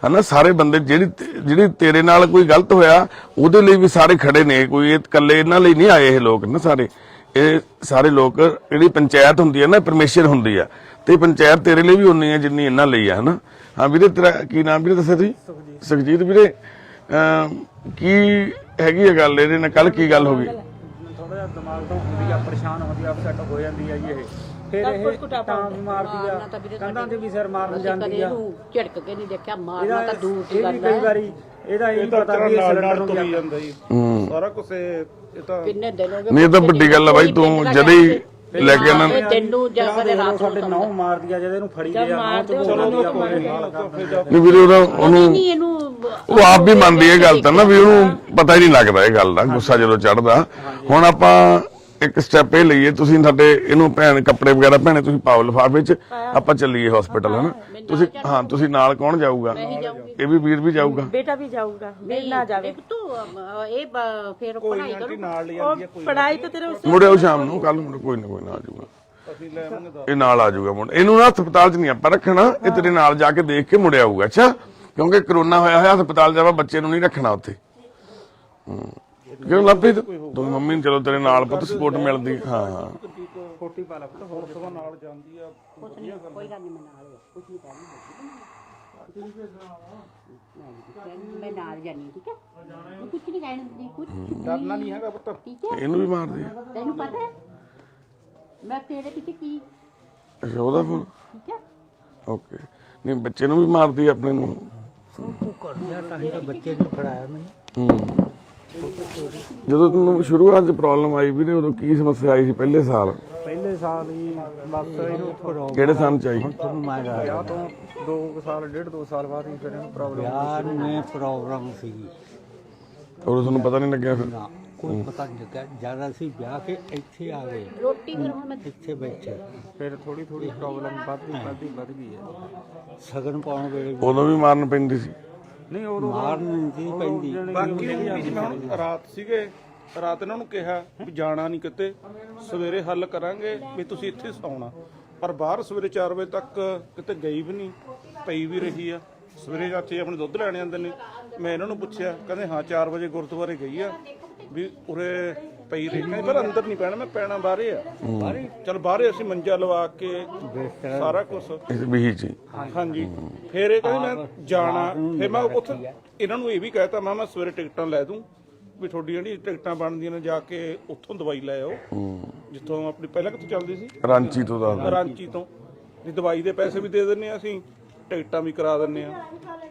ਹਨਾ, ਸਾਰੇ ਬੰਦੇ ਜਿਹੜੀ ਤੇਰੇ ਨਾਲ ਕੋਈ ਗਲਤ ਹੋਇਆ ਉਹਦੇ ਲਈ ਵੀ ਸਾਰੇ ਖੜੇ ਨੇ। ਕੋਈ ਇਕੱਲੇ ਇਹਨਾਂ ਲਈ ਨਹੀਂ ਆਏ ਇਹ ਲੋਕ ਨਾ, ਸਾਰੇ ਇਹ ਸਾਰੇ ਲੋਕ, ਜਿਹੜੀ ਪੰਚਾਇਤ ਹੁੰਦੀ ਹੈ ਨਾ, ਪਰਮੇਸ਼ਰ ਹੁੰਦੀ ਆ, ਤੇ ਪੰਚਾਇਤ ਤੇਰੇ ਲਈ ਵੀ ਉਨੀ ਹੈ ਜਿੰਨੀ ਇਹਨਾਂ ਲਈ ਆ, ਹਨਾ। ਹਾਂ ਵੀਰੇ, ਤੇਰਾ ਕੀ ਨਾਮ ਵੀਰੇ ਦੱਸਿਆ ਤੁਸੀਂ? ਸੁਖਜੀਤ ਵੀਰੇ, ਕੀ ਹੈਗੀ ਆ ਗੱਲ ਇਹਦੇ ਨਾਲ? ਕੱਲ ਕੀ ਗੱਲ ਹੋ ਗਈ? ਥੋੜਾ ਜਿਹਾ ਦਿਮਾਗ ਤੋਂ ਹੁੰਦੀ ਆ, ਪਰੇਸ਼ਾਨ ਹੁੰਦੀ ਆ, ਅਪਸੈਟ ਹੋ ਜਾਂਦੀ ਆ ਜੀ ਇਹ। ਫਿਰ ਇਹ ਤਾਂ ਮਾਰਦੀ ਆ, ਕੰਧਾਂ ਤੇ ਵੀ ਸਿਰ ਮਾਰਨ ਜਾਂਦੀ ਆ। ਇਹਨੂੰ ਝਿੜਕ ਕੇ ਨਹੀਂ ਦੇਖਿਆ, ਮਾਰਨਾ ਤਾਂ ਦੂਰ ਦੀ ਇਹ ਗੱਲ ਵੀ ਕਈ ਵਾਰੀ ਇਹਦਾ ਇਹ ਨਹੀਂ ਪਤਾ ਵੀ ਇਹ ਨਾਲ ਸਿਲੰਡਰ ਨਾਲ ਨੂੰ ਤੁਰੀ ਜਾਂਦਾ ਜੀ ਸਾਰਾ ਕੁਝ। ਇਹ ਤਾਂ ਕਿੰਨੇ ਦਿਨ ਹੋ ਗਏ। ਨਹੀਂ, ਇਹ ਤਾਂ ਵੱਡੀ ਗੱਲ ਆ ਬਾਈ, ਤੂੰ ਜਦੇ ਹੀ ਲੈ ਕੇ ਇਹਨਾਂ ਇਹ ਤੈਨੂੰ ਜਾਂ ਕਦੇ ਰਾਤ ਸਾਡੇ ਨੌ ਮਾਰਦੀ ਆ, ਜਦ ਇਹਨੂੰ ਫੜੀ ਗਿਆ ਨੌ ਤੇ ਬੋਲਦੀ ਆ ਕੋਈ ਨਹੀਂ ਵੀਰੇ, ਉਹਨੂੰ ਨਹੀਂ, ਇਹਨੂੰ ਉਹ ਆਪ ਵੀ ਮੰਨਦੀ ਇਹ ਗੱਲ ਤਾਂ ਨਾ, ਵੀ ਉਹਨੂੰ ਪਤਾ ਹੀ ਨਹੀਂ ਲੱਗਦਾ ਇਹ ਗੱਲ ਦਾ, ਗੁੱਸਾ ਜਦੋਂ ਚੜਦਾ। ਹੁਣ ਆਪਾਂ ਇੱਕ ਸਟੈਪ ਇਹ ਲਈਏ, ਤੁਸੀਂ ਸਾਡੇ ਇਹਨੂੰ ਭੈਣ ਕੱਪੜੇ ਵਗੈਰਾ ਭੈਣੇ ਤੁਸੀਂ ਪਾਓ ਲਿਫਾਫੇ ਚ, ਆਪਾਂ ਚੱਲੀਏ ਹਸਪੀਟਲ, ਹਨਾ। ਤੁਸੀਂ ਹਾਂ, ਤੁਸੀਂ ਨਾਲ ਕੌਣ ਜਾਊਗਾ? ਇਹ ਵੀ ਵੀਰ ਵੀ ਜਾਊਗਾ? बेटा भी जाऊंगा, मेरे ना जावे। ਤੂੰ ਇਹ ਫਿਰ ਪੜਾਈ ਕਰੋ। ਨਾਲ ਲੈ ਜਾਂਦੀ ਆ। पढ़ाई तो तेरे उससे ਮੁੜਿਓ ਸ਼ਾਮ ਨੂੰ, ਕੱਲ ਨੂੰ ਕੋਈ ਨਾ ਕੋਈ ਨਾ ਆ ਜਾਊਗਾ, ਅਸੀਂ ਲੈ ਆਵਾਂਗੇ। ਇਹ ਨਾਲ ਆ ਜਾਊਗਾ ਮੁੰਡਾ। ਇਹਨੂੰ ਨਾ ਹਸਪਤਾਲ ਚ ਨਹੀਂ ਆਪਾਂ ਰੱਖਣਾ, ਇਹ ਤੇਰੇ ਨਾਲ ਜਾ ਕੇ ਦੇਖ ਕੇ ਮੁੜਿਆ ਆਊਗਾ। ਅੱਛਾ, ਕਿਉਂਕਿ ਕਰੋਨਾ ਹੋਇਆ ਹੋਇਆ, ਹਸਪਤਾਲ ਜਾਵਾ ਬੱਚੇ ਨੂੰ ਨਹੀਂ ਰੱਖਣਾ ਉੱਥੇ। ਕਿਉਂ ਲੱਭੀ ਤੂੰ ਮੰਮੀ ਨੂੰ? ਚਲੋ ਤੇਰੇ ਨਾਲ ਪੁੱਤ ਸਪੋਰਟ ਮਿਲਦੀ। ਹਾਂ, ਕੋਟੀ ਪਾ ਲਾ ਪੁੱਤ, ਹੋਰ ਸਗੋਂ ਨਾਲ ਜਾਂਦੀ ਆ। ਕੋਈ ਗੱਲ ਨਹੀਂ, ਮੈਂ ਨਾਲ ਕੁਝ ਨਹੀਂ ਕਰਨੀ। ਮੈਂ ਨਾਲ ਜਾਨੀ ਠੀਕ ਹੈ ਤੂੰ ਕੁਝ ਨਹੀਂ ਕਹਿਣ ਦੀ ਕੁਝ ਡਰਨਾ ਨਹੀਂ ਹੈਗਾ ਪੁੱਤ। ਠੀਕ ਹੈ ਇਹਨੂੰ ਵੀ ਮਾਰਦੀ ਆ। ਤੈਨੂੰ ਪਤਾ ਹੈ ਮੈਂ ਤੇਰੇ ਪਿੱਛੇ ਕੀ ਅੱਛਾ ਉਹਦਾ ਫੋਨ ਠੀਕ ਹੈ ਓਕੇ। ਨਹੀਂ ਬੱਚੇ ਨੂੰ ਵੀ ਮਾਰਦੀ ਆ ਆਪਣੇ ਨੂੰ। ਤੂੰ ਕਰ ਲਿਆ ਤਾਂ ਹੀ ਤਾਂ ਬੱਚੇ ਨੂੰ ਫੜਾਇਆ ਮੈਨੂੰ। ਹੂੰ। ਜਦੋਂ ਤੁਹਾਨੂੰ ਸ਼ੁਰੂਆਤ 'ਚ ਪ੍ਰੋਬਲਮ ਆਈ ਵੀਰੇ ਉਦੋਂ ਕੀ ਸਮੱਸਿਆ ਆਈ ਸੀ ਪਹਿਲੇ ਸਾਲ? ਪਹਿਲੇ ਸਾਲ ਹੀ ਬਸ ਇਹਨੂੰ ਕਿਹੜੇ ਸਾਲ 'ਚ ਆਈ? ਤੁਹਾਨੂੰ ਮੈਂ ਦੱਸਦਾ ਵਿਆਹ ਤੋਂ 2 ਸਾਲ 1.5-2 ਸਾਲ ਬਾਅਦ ਹੀ ਫਿਰ ਇਹਨੂੰ ਪ੍ਰੋਬਲਮ ਵਿਆਹ ਨੂੰ ਪ੍ਰੋਬਲਮ ਸੀਗੀ ਉਦੋਂ ਤੁਹਾਨੂੰ ਪਤਾ ਨਹੀਂ ਲੱਗਿਆ ਫਿਰ? ਨਾ ਕੋਈ ਪਤਾ ਨਹੀਂ ਲੱਗਿਆ ਜਦ ਅਸੀਂ ਵਿਆਹ ਕੇ ਇੱਥੇ ਆ ਗਏ ਰੋਟੀ ਫਿਰ ਹੁਣ ਮੈਂ ਇੱਥੇ ਬੈਠੇ ਫਿਰ ਥੋੜੀ ਪ੍ਰੋਬਲਮ ਵੱਧ ਗਈ ਹੈ। ਸਗਨ ਪਾਉਣ ਵੇਲੇ ਉਦੋਂ ਵੀ ਮਾਰਨ ਪੈਂਦੀ ਸੀ? ਨਹੀਂ ਉਦੋਂ ਮਾਰਨ ਨਹੀਂ ਸੀ ਪੈਂਦੀ ਬਾਕੀ ਉਹ ਜਿਵੇਂ ਹੁਣ ਰਾਤ ਸੀਗੇ, ਰਾਤ ਇਹਨਾਂ ਨੂੰ ਕਿਹਾ ਵੀ ਜਾਣਾ ਨਹੀਂ ਕਿਤੇ, ਸਵੇਰੇ ਹੱਲ ਕਰਾਂਗੇ ਵੀ ਤੁਸੀਂ ਇੱਥੇ ਸੌਣਾ। ਪਰ ਬਾਹਰ ਸਵੇਰੇ 4 ਵਜੇ ਤੱਕ ਕਿਤੇ ਗਈ ਵੀ ਨਹੀਂ, ਪਈ ਵੀ ਰਹੀ ਆ। ਸਵੇਰੇ ਚਾਚੇ ਆਪਣੇ ਦੁੱਧ ਲੈਣ ਜਾਂਦੇ ਨੇ, ਮੈਂ ਇਹਨਾਂ ਨੂੰ ਪੁੱਛਿਆ, ਕਹਿੰਦੇ ਹਾਂ 4 ਵਜੇ ਗੁਰਦੁਆਰੇ ਗਈ ਆ ਵੀ ਉਰੇ ਪਈ ਰਹੀ। ਕਹਿੰਦੇ ਪਰ ਅੰਦਰ ਨਹੀਂ ਪੈਣਾ, ਮੈਂ ਪੈਣਾ ਬਾਹਰੇ ਆ। ਬਾਹਰੇ ਚਲ ਬਾਹਰੇ ਅਸੀਂ ਮੰਜਾ ਲਵਾ ਕੇ ਸਾਰਾ ਕੁਝ ਇਸ ਬੀਹੀ 'ਚ ਹੀ? ਹਾਂਜੀ। ਫਿਰ ਇਹ ਕਹਿੰਦੇ ਮੈਂ ਜਾਣਾ, ਫਿਰ ਮੈਂ ਉੱਥੇ ਇਹਨਾਂ ਨੂੰ ਇਹ ਵੀ ਕਹਿਤਾ ਮੈਂ ਸਵੇਰੇ ਟਿਕਟਾਂ ਲੈ ਦੂੰ ਵੀ ਤੁਹਾਡੀ ਜਿਹੜੀ ਟਿਕਟਾਂ ਬਣਦੀਆਂ ਨੇ ਜਾ ਕੇ ਉੱਥੋਂ ਦਵਾਈ ਲੈ ਆਓ ਜਿੱਥੋਂ ਆਪਣੀ ਪਹਿਲਾਂ ਕਿੱਥੋਂ ਚੱਲਦੀ ਸੀ, ਰਾਂਚੀ ਤੋਂ ਦੱਸ ਦਿਓ। ਰਾਂਚੀ ਤੋਂ। ਦੀ ਦਵਾਈ ਦੇ ਪੈਸੇ ਵੀ ਦੇ ਦਿੰਨੇ ਆ ਅਸੀਂ, ਟਿਕਟਾਂ ਵੀ ਕਰਾ ਦਿੰਨੇ ਆ।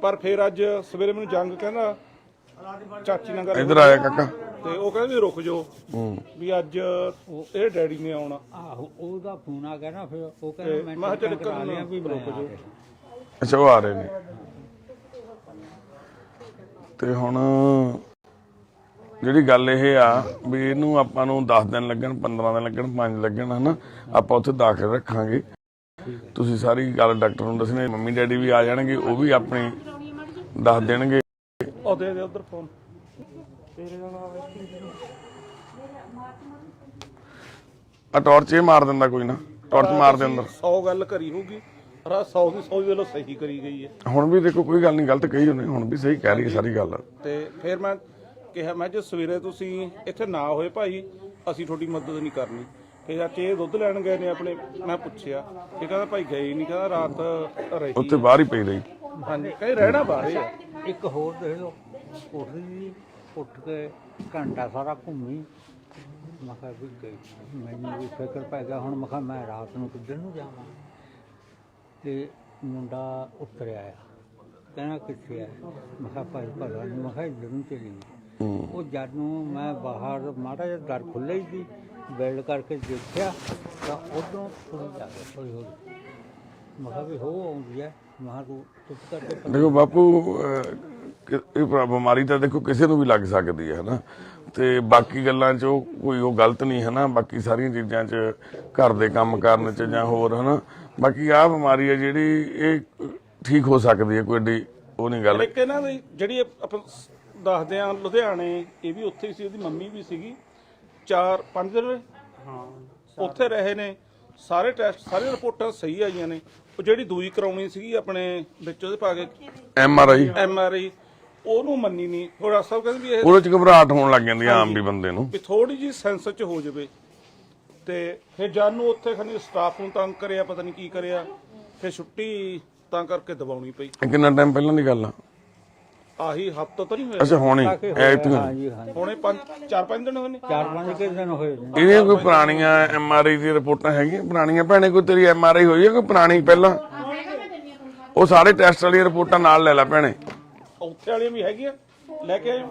ਪਰ ਫਿਰ ਅੱਜ ਸਵੇਰੇ ਮੈਨੂੰ ਜੰਗ ਕਹਿੰਦਾ ਚਾਚੀ ਨਾਲ ਗੱਲ ਇੱਧਰ ਆਇਆ ਕਾਕਾ। ਤੇ ਉਹ ਕਹਿੰਦੇ ਵੀ ਰੁਕ ਜਾਓ ਵੀ ਅੱਜ ਇਹ ਡੈਡੀ ਨੇ ਆਉਣਾ। ਆਹੋ ਉਹਦਾ ਫੋਨ ਆ ਗਿਆ ਨਾ ਫਿਰ ਉਹ ਤੇ ਕਹਿੰਦਾ ਮੈਂ ਕਿਹਾ ਚੱਲ ਕਰਾ ਲਿਆ ਵੀ ਰੁਕ ਜਾਓ। ਅੱਛਾ ਉਹ ਆ ਰਹੇ ਨੇ। ਤੇ ਹੁਣ ਜਿਹੜੀ ਗੱਲ ਇਹ ਆ ਵੀ ਇਹਨੂੰ ਆਪਾਂ ਨੂੰ 10 ਦਿਨ ਲੱਗਣ, 15 ਦਿਨ ਲੱਗਣ, 5 ਲੱਗਣ, ਹਨਾ ਆਪਾਂ ਉੱਥੇ ਦਾਖਲ ਰੱਖਾਂਗੇ। ਤੁਸੀਂ ਸਾਰੀ ਗੱਲ ਡਾਕਟਰ ਨੂੰ ਦੱਸਣੀ। ਮੰਮੀ ਡੈਡੀ ਵੀ ਆ ਜਾਣਗੇ, ਉਹ ਵੀ ਆਪਣੀ ਦੱਸ ਦੇਣਗੇ। ਉਹ ਦੇ ਉਧਰ ਫੋਨ ਆ ਟਾਰਚ ਇਹ ਮਾਰ ਦਿੰਦਾ, ਕੋਈ ਨਾ ਟਾਰਚ ਮਾਰ ਦੇ ਅੰਦਰ। 100 ਗੱਲ ਕਰੀ ਹੋਊਗੀ, ਰਾ 100 ਦੀ 100 ਵੱਲੋਂ ਸਹੀ ਕਰੀ ਗਈ ਹੈ। ਹੁਣ ਵੀ ਦੇਖੋ ਕੋਈ ਗੱਲ ਨਹੀਂ, ਗਲਤ ਕਹੀ ਉਹਨੇ, ਹੁਣ ਵੀ ਸਹੀ ਕਹਿ ਰਹੀ ਹੈ ਸਾਰੀ ਗੱਲ। ਤੇ ਫਿਰ ਮੈਂ ਕਿਹਾ ਮੈਂ ਜੇ ਸਵੇਰੇ ਤੁਸੀਂ ਇੱਥੇ ਨਾ ਹੋਏ ਭਾਈ ਅਸੀਂ ਤੁਹਾਡੀ ਮਦਦ ਨਹੀਂ ਕਰਨੀ। ਫਿਰ ਚਾਚੇ ਇਹ ਦੁੱਧ ਲੈਣ ਗਏ ਨੇ ਆਪਣੇ, ਮੈਂ ਪੁੱਛਿਆ ਇਹ ਕਹਿੰਦਾ ਭਾਈ ਗਏ ਨਹੀਂ, ਕਹਿੰਦਾ ਰਾਤ ਰਹੀ। ਉੱਥੇ ਬਾਹਰ ਹੀ ਪਈ ਰਹੀ। ਹਾਂਜੀ ਕਹਿੰਦੇ ਰਹਿਣਾ ਬਾਹਰ ਆ। ਇੱਕ ਹੋਰ ਦੇਖ ਲਓ ਉੱਠਦੀ ਉੱਠ ਕੇ ਘੰਟਾ ਸਾਰਾ ਘੁੰਮੀ। ਮੈਂ ਕਿਹਾ ਵੀ ਗਈ, ਮੈਨੂੰ ਵੀ ਫਿਕਰ ਪੈ ਗਿਆ। ਹੁਣ ਮੈਂ ਕਿਹਾ ਮੈਂ ਰਾਤ ਨੂੰ ਕਿੱਧਰ ਨੂੰ ਜਾਵਾਂ। ਤੇ ਮੁੰਡਾ ਉਤਰਿਆ ਆ, ਕਹਿੰਦਾ ਕਿੱਥੇ ਆ? ਮੈਂ ਕਿਹਾ ਭਾਈ ਪਤਾ ਨਹੀਂ। ਮੈਂ ਕਿਹਾ ਇੱਧਰ ਨੂੰ ਚਲੀ ਗਈ। ਉਹ ਜਦ ਨੂੰ ਮੈਂ ਬਾਹਰ ਮਾੜਾ ਜਿਹਾ ਦਰ ਖੁੱਲ੍ਹਾ ਹੀ ਸੀ, ਬੈਲਡ ਕਰਕੇ ਦੇਖਿਆ ਤਾਂ ਉਦੋਂ ਥੋੜ੍ਹੀ ਜਾ ਕੇ ਹੌਲੀ ਹੌਲੀ। ਮੈਂ ਕਿਹਾ ਵੀ ਹੋ ਆਉਂਦੀ ਹੈ। ਮੈਂ ਕਿਹਾ ਤੂੰ ਚੁੱਪ ਕਰਕੇ ਦੇਖੋ ਬਾਪੂ, ਇਹ ਬਿਮਾਰੀ ਤਾਂ ਦੇਖੋ ਕਿਸੇ ਨੂੰ ਵੀ ਲੱਗ ਸਕਦੀ ਹੈ, ਹਨਾ। ਤੇ ਬਾਕੀ ਗੱਲਾਂ 'ਚ ਕੋਈ ਉਹ ਗਲਤ ਨਹੀਂ, ਹਨਾ। ਬਾਕੀ ਸਾਰੀਆਂ ਚੀਜ਼ਾਂ 'ਚ, ਘਰ ਦੇ ਕੰਮ ਕਰਨ 'ਚ ਜਾਂ ਹੋਰ, ਹਨਾ। ਬਾਕੀ ਆਹ ਬਿਮਾਰੀ ਹੈ ਜਿਹੜੀ ਇਹ ਠੀਕ ਹੋ ਸਕਦੀ ਹੈ, ਕੋਈ ਏਡੀ ਉਹ ਨਹੀਂ ਗੱਲ। ਇੱਕ ਇਹਨਾਂ ਦੀ ਜਿਹੜੀ ਆਪਾਂ ਦੱਸਦੇ ਆ ਲੁਧਿਆਣੇ, ਇਹ ਵੀ ਉੱਥੇ ਹੀ ਸੀ, ਉਹਦੀ ਮੰਮੀ ਵੀ ਸੀਗੀ। 4-5 ਦਿਨ ਉੱਥੇ ਰਹੇ ਨੇ। ਸਾਰੇ ਟੈਸਟ, ਸਾਰੀਆਂ ਰਿਪੋਰਟਾਂ ਸਹੀ ਆਈਆਂ ਨੇ। ਉਹ ਜਿਹੜੀ ਦੂਈ ਕਰਾਉਣੀ ਸੀਗੀ ਆਪਣੇ ਵਿੱਚ ਉਹਦੇ ਪਾ ਕੇ MRI, ਉਹਨੂੰ ਮੰਨੀ ਨਹੀਂ। ਹੋਰ ਡਾਕਟਰ ਸਾਹਿਬ ਕਹਿੰਦੇ ਵੀ ਇਹ ਉਹਦੇ 'ਚ ਘਬਰਾਹਟ ਹੋਣ ਲੱਗ ਜਾਂਦੀ ਆਮ ਵੀ ਬੰਦੇ ਨੂੰ, ਵੀ ਥੋੜੀ ਜੀ ਸੈਂਸ 'ਚ ਹੋ ਜਾਵੇ। ਤੇ ਫਿਰ ਜਾਨੂੰ ਉੱਥੇ ਖਣੀ ਸਟਾਫ ਨੂੰ ਤੰਗ ਕਰਿਆ, ਪਤਾ ਨਹੀਂ ਕੀ ਕਰਿਆ, ਫਿਰ ਛੁੱਟੀ ਤਾਂ ਕਰਕੇ ਦਵਾਉਣੀ ਪਈ। ਕਿੰਨਾ ਟਾਈਮ ਪਹਿਲਾਂ ਦੀ ਗੱਲ ਆ? ਆਹੀ ਹਫ਼ਤਾ ਤਾਂ ਨਹੀਂ ਹੋਇਆ, ਅੱਛਾ ਹੁਣੇ ਹਾਂਜੀ ਹਾਂਜੀ ਹੁਣੇ 4-5 ਦਿਨ ਹੋਏ ਨੇ। 4-5 ਦਿਨ ਹੋਏ ਨੇ। ਇਹਦੀਆਂ ਕੋਈ ਪੁਰਾਣੀਆਂ MRI ਦੀ ਰਿਪੋਰਟਾਂ ਹੈਗੀਆਂ ਪੁਰਾਣੀਆਂ? ਭੈਣੇ ਕੋਈ ਤੇਰੀ MRI ਹੋਈ ਹੈ ਕੋਈ ਪੁਰਾਣੀ ਪਹਿਲਾਂ? ਉਹ ਸਾਰੇ ਟੈਸਟ ਵਾਲੀਆਂ ਰਿਪੋਰਟਾਂ ਨਾਲ ਲੈ ਲੈ ਭੈਣੇ। ਉੱਥੇ ਵਾਲੀਆਂ ਵੀ ਹੈਗੀਆਂ, ਲੈ ਕੇ ਆਇਓ।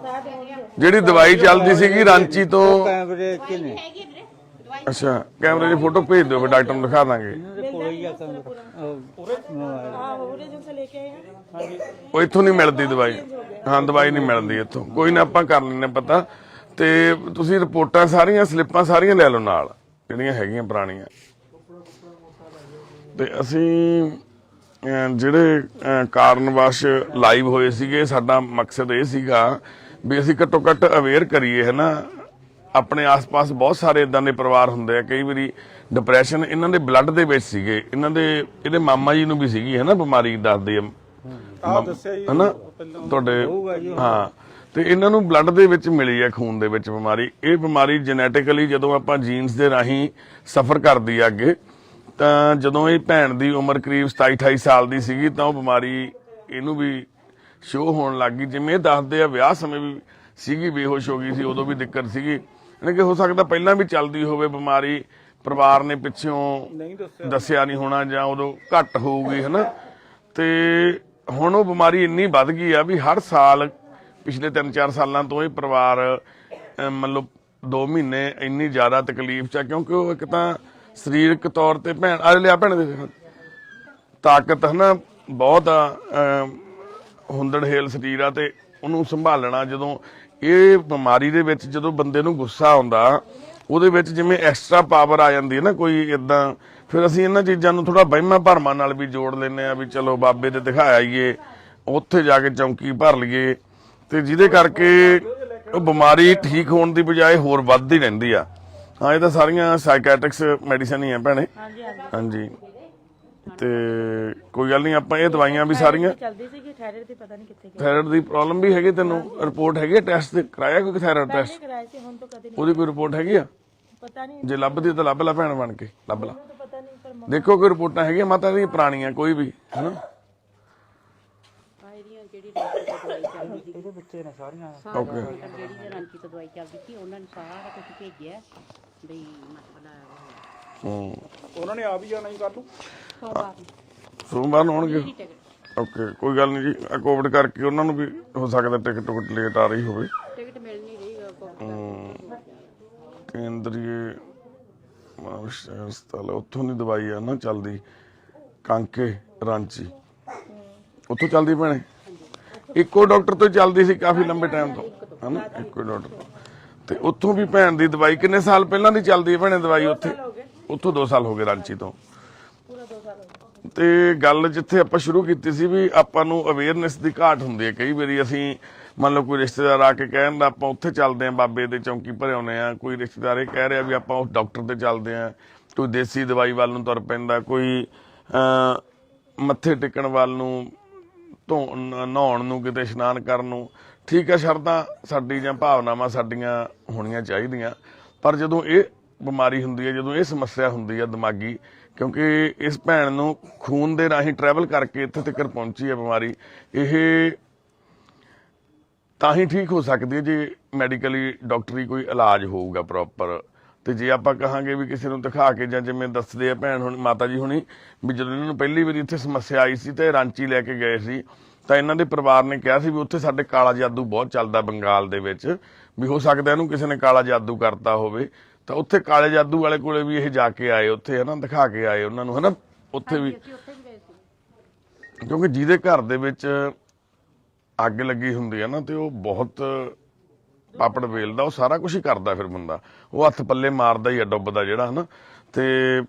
ਜਿਹੜੀ ਦਵਾਈ ਚੱਲਦੀ ਸੀਗੀ ਰਾਂਚੀ ਤੋਂ। ਕੈਮਰੇ ਚ ਨੇ ਅੱਛਾ ਕੈਮਰੇ ਦੀ ਫੋਟੋ ਭੇਜ ਦਿਓ, ਫਿਰ ਡਾਕਟਰ ਨੂੰ ਦਿਖਾ ਦਾਂਗੇ। ਇਹਨਾਂ ਦੇ ਕੋਲ ਹੀ ਆ ਕੈਮਰਾ। ਉਹ ਇੱਥੋਂ ਨਹੀਂ ਮਿਲਦੀ ਦਵਾਈ। ਹਾਂ ਦਵਾਈ ਨਹੀਂ ਮਿਲਦੀ ਇੱਥੋਂ। ਕੋਈ ਨਾ ਆਪਾਂ ਕਰ ਲੈਣੇ ਪਤਾ। ਤੇ ਤੁਸੀਂ ਰਿਪੋਰਟਾਂ ਸਾਰੀਆਂ, ਸਲਿੱਪਾਂ ਸਾਰੀਆਂ ਲੈ ਲਓ ਨਾਲ, ਜਿਹੜੀਆਂ ਹੈਗੀਆਂ ਪੁਰਾਣੀਆਂ। ਤੇ ਅਸੀਂ ਜਿਹੜੇ ਕਾਰਨਵਸ਼ ਲਾਈਵ ਹੋਏ ਸੀਗੇ, ਸਾਡਾ ਮਕਸਦ ਇਹ ਸੀਗਾ ਵੀ ਅਸੀਂ ਘੱਟੋ ਘੱਟ ਅਵੇਅਰ ਕਰੀਏ, ਹੈ ਨਾ। ਆਪਣੇ ਆਸ-ਪਾਸ ਬਹੁਤ ਸਾਰੇ ਇਦਾਂ ਦੇ ਪਰਿਵਾਰ ਹੁੰਦੇ ਆ, ਕਈ ਵਾਰੀ ਡਿਪਰੈਸ਼ਨ ਇਹਨਾਂ ਦੇ ਬਲੱਡ ਦੇ ਵਿੱਚ ਸੀਗੇ। ਇਹਦੇ ਮਾਮਾ ਜੀ ਨੂੰ ਵੀ ਸੀਗੀ, ਹੈ ਨਾ, ਬਿਮਾਰੀ ਦੱਸਦੇ ਆ, ਦੱਸਿਆ ਜੀ ਹੈ ਨਾ ਤੁਹਾਡੇ। ਹਾਂ ਤੇ ਇਹਨਾਂ ਨੂੰ ਬਲੱਡ ਦੇ ਵਿੱਚ ਮਿਲੀ ਹੈ, ਖੂਨ ਦੇ ਵਿੱਚ ਬਿਮਾਰੀ। ਇਹ ਬਿਮਾਰੀ ਜੈਨੇਟਿਕਲੀ ਜਦੋਂ ਆਪਾਂ ਜੀਨਸ ਦੇ ਰਾਹੀਂ ਸਫਰ ਕਰਦੀ ਆ ਅੱਗੇ, ਤਾਂ ਜਦੋਂ ਇਹ ਭੈਣ ਦੀ ਉਮਰ ਕਰੀਬ 27-28 ਸਾਲ ਦੀ ਸੀਗੀ ਤਾਂ ਉਹ ਬਿਮਾਰੀ ਇਹਨੂੰ ਵੀ ਸ਼ੋਅ ਹੋਣ ਲੱਗ ਗਈ। ਜਿਵੇਂ ਇਹ ਦੱਸਦੇ ਆ ਵਿਆਹ ਸਮੇਂ ਵੀ ਸੀਗੀ, ਬੇਹੋਸ਼ ਹੋ ਗਈ ਸੀ, ਉਦੋਂ ਵੀ ਦਿੱਕਤ ਸੀਗੀ। ਯਾਨੀ ਕਿ ਹੋ ਸਕਦਾ ਪਹਿਲਾਂ ਵੀ ਚੱਲਦੀ ਹੋਵੇ ਬਿਮਾਰੀ, ਪਰਿਵਾਰ ਨੇ ਪਿੱਛੋਂ ਦੱਸਿਆ ਨਹੀਂ ਹੋਣਾ ਜਾਂ ਉਦੋਂ ਘੱਟ ਹੋਊਗੀ ਹਨਾ। ਤੇ ਹੁਣ ਉਹ ਬਿਮਾਰੀ ਇੰਨੀ ਵੱਧ ਗਈ ਆ ਵੀ ਹਰ ਸਾਲ ਪਿਛਲੇ 3-4 ਸਾਲਾਂ ਤੋਂ ਇਹ ਪਰਿਵਾਰ ਮਤਲਬ 2 ਮਹੀਨੇ ਇੰਨੀ ਜ਼ਿਆਦਾ ਤਕਲੀਫ ਚ ਆ, ਕਿਉਂਕਿ ਉਹ ਇੱਕ ਤਾਂ ਸਰੀਰਕ ਤੌਰ ਤੇ ਲਿਆ ਭੈਣ ਦੇ ਤਾਕਤ ਹਨਾ ਬਹੁਤ ਆ, ਹੁੰਦੜਹੇਲ ਸਰੀਰ ਆ, ਤੇ ਉਹਨੂੰ ਸੰਭਾਲਣਾ। ਜਦੋਂ ਇਹ ਬਿਮਾਰੀ ਦੇ ਵਿੱਚ ਜਦੋਂ ਬੰਦੇ ਨੂੰ ਗੁੱਸਾ ਆਉਂਦਾ, ਉਹਦੇ ਵਿੱਚ ਜਿਵੇਂ ਐਕਸਟਰਾ ਪਾਵਰ ਆ ਜਾਂਦੀ ਹੈ ਨਾ ਕੋਈ ਇਦਾਂ, ਫਿਰ ਅਸੀਂ ਇਹਨਾਂ ਚੀਜ਼ਾਂ ਨੂੰ ਥੋੜਾ ਵਹਿਮਾਂ ਭਰਮਾਂ ਨਾਲ ਵੀ ਜੋੜ ਲੈਂਦੇ ਆ ਵੀ ਚਲੋ ਬਾਬੇ ਤੇ ਦਿਖਾਇਆ ਈਏ, ਉੱਥੇ ਜਾ ਕੇ ਚੌਂਕੀ ਭਰ ਲਈਏ, ਤੇ ਜਿਹਦੇ ਕਰਕੇ ਉਹ ਬਿਮਾਰੀ ਠੀਕ ਹੋਣ ਦੀ ਬਜਾਏ ਹੋਰ ਵੱਧਦੀ ਰਹਿੰਦੀ ਆ। ਹਾਂ, ਇਹ ਤਾਂ ਸਾਰੀਆਂ ਸਾਈਕੈਟ੍ਰਿਕਸ ਮੈਡੀਸਨ ਹੀ ਆ ਭੈਣੇ। ਹਾਂਜੀ, ਤੇ ਕੋਈ ਗੱਲ ਨਹੀਂ, ਆਪਾਂ ਇਹ ਦਵਾਈਆਂ ਵੀ ਸਾਰੀਆਂ ਚੱਲਦੀ ਸੀਗੀ। ਥਾਇਰਾਇਡ ਦੀ ਪਤਾ ਨਹੀਂ ਕਿੱਥੇ ਗਈ। ਥਾਇਰਾਇਡ ਦੀ ਪ੍ਰੋਬਲਮ ਵੀ ਹੈਗੀ ਤੈਨੂੰ? ਰਿਪੋਰਟ ਹੈਗੀ ਆ? ਟੈਸਟ ਤੇ ਕਰਾਇਆ ਕੋਈ ਥਾਇਰਾਇਡ ਟੈਸਟ? ਕਰਾਇਆ ਸੀ, ਹੁਣ ਤਾਂ ਕਦੇ ਨਹੀਂ। ਉਹਦੀ ਕੋਈ ਰਿਪੋਰਟ ਹੈਗੀ ਆ? ਪਤਾ ਨਹੀਂ, ਜੇ ਲੱਭਦੀ ਤਾਂ ਲੱਭ ਲੈ ਭੈਣ ਬਣ ਕੇ, ਲੱਭ ਲਾ। ਪਤਾ ਨਹੀਂ, ਪਰ ਦੇਖੋ ਕੋਈ ਰਿਪੋਰਟਾਂ ਹੈਗੀਆਂ ਮਾਤਾ ਦੀਆਂ ਪੁਰਾਣੀਆਂ ਕੋਈ ਵੀ ਹਨਾ? ਇਹਦੀਆਂ ਜਿਹੜੀ ਡਾਕਟਰ ਤੋਂ ਦਵਾਈ ਚੱਲਦੀ ਸੀ ਇਹਦੇ ਬੱਚੇ ਨੇ ਸਾਰੀਆਂ। ਓਕੇ, ਜਿਹੜੀ ਰਾਂਚੀ ਤੋਂ ਦਵਾਈ ਚੱਲਦੀ ਸੀ ਉਹਨਾਂ ਨੇ ਸਾਰਾ ਕੁਝ ਭੇਜਿਆ ਬਈ ਮਤਲਬ ਉਹਨਾਂ ਨੇ ਆ ਵੀ ਜਾਣਾ ਹੀ ਕੱਲ ਨੂੰ। ਸੋਮਵਾਰ ਨੂੰ ਆਉਣਗੇ। ਓਕੇ, ਕੋਈ ਗੱਲ ਨਹੀਂ ਜੀ, ਕੋਵਿਡ ਕਰਕੇ ਉਹਨਾਂ ਨੂੰ ਵੀ ਹੋ ਸਕਦਾ ਟਿਕਟ ਟੁਕਟ ਲੇਟ ਆ ਰਹੀ ਹੋਵੇ। ਟਿਕਟ ਮਿਲ ਨਹੀਂ ਰਹੀ ਕੇਂਦਰੀ ਹਸਪਤਾਲ ਉੱਥੋਂ ਦੀ ਦਵਾਈ ਆ ਨਾ ਚੱਲਦੀ, ਕਾਂਕੇ ਰਾਂਚੀ, ਉੱਥੋਂ ਚੱਲਦੀ ਭੈਣੇ। ਇੱਕੋ ਡਾਕਟਰ ਤੋਂ ਚੱਲਦੀ ਸੀ ਕਾਫੀ ਲੰਬੇ ਟਾਈਮ ਤੋਂ ਹਨਾ, ਇੱਕੋ ਡਾਕਟਰ ਤੋਂ। ਤੇ ਉੱਥੋਂ ਵੀ ਭੈਣ ਦੀ ਦਵਾਈ ਕਿੰਨੇ ਸਾਲ ਪਹਿਲਾਂ ਦੀ ਚੱਲਦੀ ਹੈ ਭੈਣੇ ਦਵਾਈ ਉੱਥੇ? ਉੱਥੋਂ 2 ਸਾਲ ਹੋ ਗਏ ਰਾਂਚੀ ਤੋਂ। ਤੇ ਗੱਲ ਜਿੱਥੇ ਆਪਾਂ ਸ਼ੁਰੂ ਕੀਤੀ ਸੀ ਵੀ ਆਪਾਂ ਨੂੰ ਅਵੇਅਰਨੈਸ ਦੀ ਘਾਟ ਹੁੰਦੀ ਹੈ। ਕਈ ਵਾਰੀ ਅਸੀਂ ਮੰਨ ਲਓ ਕੋਈ ਰਿਸ਼ਤੇਦਾਰ ਆ ਕੇ ਕਹਿੰਦਾ ਆਪਾਂ ਉੱਥੇ ਚੱਲਦੇ ਆਂ, ਬਾਬੇ ਦੇ ਚੌਂਕੀ ਭਰੇ ਆਉਂਦੇ ਆ, ਕੋਈ ਰਿਸ਼ਤੇਦਾਰ ਇਹ ਕਹਿ ਰਿਹਾ ਵੀ ਆਪਾਂ ਉਸ ਡਾਕਟਰ ਤੇ ਚੱਲਦੇ ਆਂ, ਕੋਈ ਦੇਸੀ ਦਵਾਈ ਵੱਲ ਨੂੰ ਤੁਰ ਪੈਂਦਾ, ਕੋਈ ਮੱਥੇ ਟੇਕਣ ਵੱਲ ਨੂੰ, ਨਹਾਉਣ ਨੂੰ, ਕਿਤੇ ਇਸ਼ਨਾਨ ਕਰਨ ਨੂੰ। ਠੀਕ ਹੈ, ਸ਼ਰਤਾਂ ਸਾਡੀ ਜਾਂ ਭਾਵਨਾਵਾਂ ਸਾਡੀਆਂ ਹੋਣੀਆਂ ਚਾਹੀਦੀਆਂ, ਪਰ ਜਦੋਂ ਇਹ ਬਿਮਾਰੀ ਹੁੰਦੀ ਹੈ, ਜਦੋਂ ਇਹ ਸਮੱਸਿਆ ਹੁੰਦੀ ਹੈ ਦਿਮਾਗੀ, ਕਿਉਂਕਿ ਇਸ ਭੈਣ ਨੂੰ ਖੂਨ ਦੇ ਰਾਹੀਂ ਟਰੈਵਲ ਕਰਕੇ ਇੱਥੇ ਤੱਕ ਪਹੁੰਚੀ ਹੈ ਬਿਮਾਰੀ, ਇਹ ਤਾਂ ਹੀ ਠੀਕ ਹੋ ਸਕਦੀ ਹੈ ਜੇ ਮੈਡੀਕਲੀ ਡਾਕਟਰੀ ਕੋਈ ਇਲਾਜ ਹੋਊਗਾ ਪ੍ਰੋਪਰ। ਤੇ ਜੇ ਆਪਾਂ ਕਹਾਂਗੇ ਵੀ ਕਿਸੇ ਨੂੰ ਦਿਖਾ ਕੇ, ਜਾਂ ਜਿਵੇਂ ਦੱਸਦੇ ਆ ਭੈਣ ਹੁਣ ਮਾਤਾ ਜੀ ਹੁਣੀ ਵੀ ਜਦੋਂ ਇਹਨਾਂ ਨੂੰ ਪਹਿਲੀ ਵਾਰੀ ਇੱਥੇ ਸਮੱਸਿਆ ਆਈ ਸੀ ਤੇ ਰਾਂਚੀ ਲੈ ਕੇ ਗਏ ਸੀ, ਤਾਂ ਇਹਨਾਂ ਦੇ ਪਰਿਵਾਰ ਨੇ ਕਿਹਾ ਸੀ ਵੀ ਉੱਥੇ ਸਾਡੇ ਕਾਲਾ ਜਾਦੂ ਬਹੁਤ ਚੱਲਦਾ ਬੰਗਾਲ ਦੇ ਵਿੱਚ, ਵੀ ਹੋ ਸਕਦਾ ਇਹਨੂੰ ਕਿਸੇ ਨੇ ਕਾਲਾ ਜਾਦੂ ਕਰਤਾ ਹੋਵੇ। ਤਾਂ ਉੱਥੇ ਕਾਲੇ ਜਾਦੂ ਵਾਲੇ ਕੋਲੇ ਵੀ ਇਹ ਜਾ ਕੇ ਆਏ, ਉੱਥੇ ਹਨਾ ਦਿਖਾ ਕੇ ਆਏ ਉਹਨਾਂ ਨੂੰ ਹਨਾ, ਉੱਥੇ ਵੀ। ਕਿਉਂਕਿ ਜਿਹਦੇ ਘਰ ਦੇ ਵਿੱਚ ਅੱਗ ਲੱਗੀ ਹੁੰਦੀ ਹੈ ਨਾ, ਤੇ ਉਹ ਬਹੁਤ ਪਾਪੜ ਵੇਲਦਾ, ਉਹ ਸਾਰਾ ਕੁਝ ਹੀ ਕਰਦਾ, ਫਿਰ ਬੰਦਾ ਉਹ ਹੱਥ ਪੱਲੇ ਮਾਰਦਾ ਹੀ ਆ, ਡੁੱਬਦਾ ਜਿਹੜਾ ਹਨਾ। ਤੇ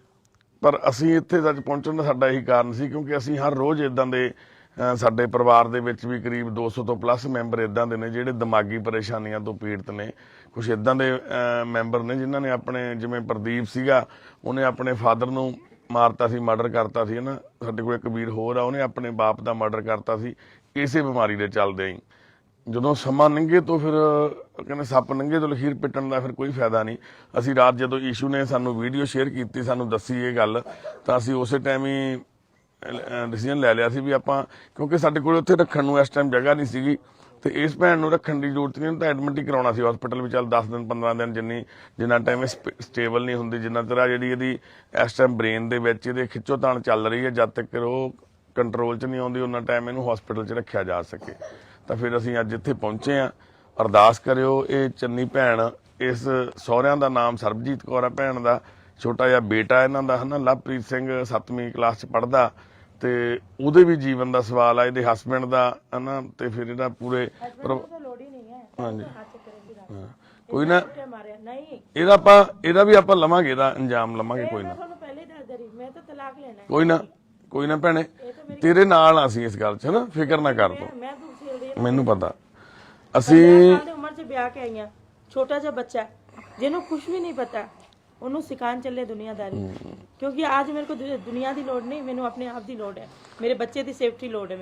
ਪਰ ਅਸੀਂ ਇੱਥੇ ਤੱਕ ਪਹੁੰਚਣ ਦਾ ਸਾਡਾ ਇਹੀ ਕਾਰਨ ਸੀ, ਕਿਉਂਕਿ ਅਸੀਂ ਹਰ ਰੋਜ਼ ਇਦਾਂ ਦੇ ਸਾਡੇ ਪਰਿਵਾਰ ਦੇ ਵਿੱਚ ਵੀ ਕਰੀਬ 200 ਤੋਂ ਪਲੱਸ ਮੈਂਬਰ ਇਦਾਂ ਦੇ ਨੇ ਜਿਹੜੇ ਦਿਮਾਗੀ ਪਰੇਸ਼ਾਨੀਆਂ ਤੋਂ ਪੀੜਤ ਨੇ। ਕੁਝ ਇਦਾਂ ਦੇ ਮੈਂਬਰ ਨੇ ਜਿਨ੍ਹਾਂ ਨੇ ਆਪਣੇ, ਜਿਵੇਂ ਪ੍ਰਦੀਪ ਸੀਗਾ, ਉਹਨੇ ਆਪਣੇ ਫਾਦਰ ਨੂੰ ਮਾਰਤਾ ਸੀ, ਮਰਡਰ ਕਰਤਾ ਸੀ ਹਨਾ। ਸਾਡੇ ਕੋਲ ਇੱਕ ਵੀਰ ਹੋਰ ਆ, ਉਹਨੇ ਆਪਣੇ ਬਾਪ ਦਾ ਮਰਡਰ ਕਰਤਾ ਸੀ ਇਸੇ ਬਿਮਾਰੀ ਦੇ ਚੱਲਦੇ ਹੀ। ਜਦੋਂ ਸਮਾਂ ਲੰਘੇ ਤੋਂ ਫਿਰ ਕਹਿੰਦੇ ਸੱਪ ਲੰਘੇ ਤੋਂ ਲਖੀਰ ਪਿੱਟਣ ਦਾ ਫਿਰ ਕੋਈ ਫਾਇਦਾ ਨਹੀਂ। ਅਸੀਂ ਰਾਤ ਜਦੋਂ ਈਸ਼ੂ ਨੇ ਸਾਨੂੰ ਵੀਡੀਓ ਸ਼ੇਅਰ ਕੀਤੀ, ਸਾਨੂੰ ਦੱਸੀ ਇਹ ਗੱਲ, ਤਾਂ ਅਸੀਂ ਉਸੇ ਟਾਈਮ ਹੀ ਡਿਸੀਜਨ ਲੈ ਲਿਆ ਸੀ ਵੀ ਆਪਾਂ, ਕਿਉਂਕਿ ਸਾਡੇ ਕੋਲ ਉੱਥੇ ਰੱਖਣ ਨੂੰ ਇਸ ਟਾਈਮ ਜਗ੍ਹਾ ਨਹੀਂ ਸੀਗੀ, ਤੇ ਇਸ ਭੈਣ ਨੂੰ ਰੱਖਣ ਦੀ ਜ਼ਰੂਰਤ ਨਹੀਂ, ਤਾਂ ਐਡਮਿਟ ਹੀ ਕਰਾਉਣਾ ਸੀ ਹਸਪੀਟਲ ਵਿੱਚ। ਚੱਲ 10 ਦਿਨ 15 ਦਿਨ ਜਿੰਨਾ ਟਾਈਮ ਸਟੇਬਲ ਨਹੀਂ ਹੁੰਦੀ, ਜਿੰਨਾ ਤਰ੍ਹਾਂ ਜਿਹੜੀ ਇਹਦੀ ਇਸ ਟਾਈਮ ਬ੍ਰੇਨ ਦੇ ਵਿੱਚ ਇਹਦੇ ਖਿੱਚੋਤਾਣ ਚੱਲ ਰਹੀ ਹੈ, ਜਦ ਤੱਕ ਉਹ ਕੰਟਰੋਲ 'ਚ ਨਹੀਂ ਆਉਂਦੀ ਉਹਨਾਂ ਟਾਈਮ ਇਹਨੂੰ ਹਸਪੀਟਲ 'ਚ ਰੱਖਿਆ ਜਾ ਸਕੇ। ਤਾਂ ਫਿਰ ਅਸੀਂ ਅੱਜ ਇੱਥੇ ਪਹੁੰਚੇ ਹਾਂ। ਅਰਦਾਸ ਕਰਿਓ, ਇਹ ਚੰਨੀ ਭੈਣ, ਇਸ ਸਹੁਰਿਆਂ ਦਾ ਨਾਮ ਸਰਬਜੀਤ ਕੌਰ ਆ ਭੈਣ ਦਾ, ਛੋਟਾ ਜਿਹਾ ਬੇਟਾ ਇਹਨਾਂ ਦਾ ਹਨਾ ਲਵਪ੍ਰੀਤ ਸਿੰਘ 7ਵੀਂ ਕਲਾਸ 'ਚ ਪੜ੍ਹਦਾ, ਤੇ ਉਹਦੇ ਵੀ ਜੀਵਨ ਦਾ ਸਵਾਲ ਆ, ਇਹਦੇ ਹਸਬੈਂਡ ਦਾ ਹਨਾ, ਤੇ ਫਿਰ ਇਹਦਾ ਪੂਰੇ ਹਾਂਜੀ ਕੋਈ ਨਾ, ਇਹਦਾ ਵੀ ਆਪਾਂ ਲਵਾਂਗੇ, ਇਹਦਾ ਇੰਜਾਮ ਲਵਾਂਗੇ, ਕੋਈ ਨਾ ਕੋਈ ਨਾ ਭੈਣੇ, ਤੇਰੇ ਨਾਲ ਆ ਅਸੀਂ ਇਸ ਗੱਲ 'ਚ ਹਨਾ, ਫਿਕਰ ਨਾ ਕਰ ਤੂੰ, ਮੈਨੂੰ ਪਤਾ। ਅਸੀਂ ਉਮਰ 'ਚ ਵਿਆਹ ਕੇ ਆਈਆਂ, ਛੋਟਾ ਜਿਹਾ ਬੱਚਾ ਜਿਹਨੂੰ ਕੁਝ ਵੀ ਨਹੀਂ ਪਤਾ, ਉਹਨੂੰ ਸਿਖਾਉਣ ਚੱਲੇ ਦੁਨੀਆਦਾਰੀ। ਕਿਉਂਕਿ ਅੱਜ ਮੇਰੇ ਕੋਲ ਦੁਨੀਆ ਦੀ ਲੋੜ ਨਹੀਂ, ਮੈਨੂੰ ਆਪਣੇ ਆਪ ਦੀ ਲੋੜ ਹੈ, ਮੇਰੇ ਬੱਚੇ ਦੀ ਸੇਫਟੀ ਲੋੜ ਹੈ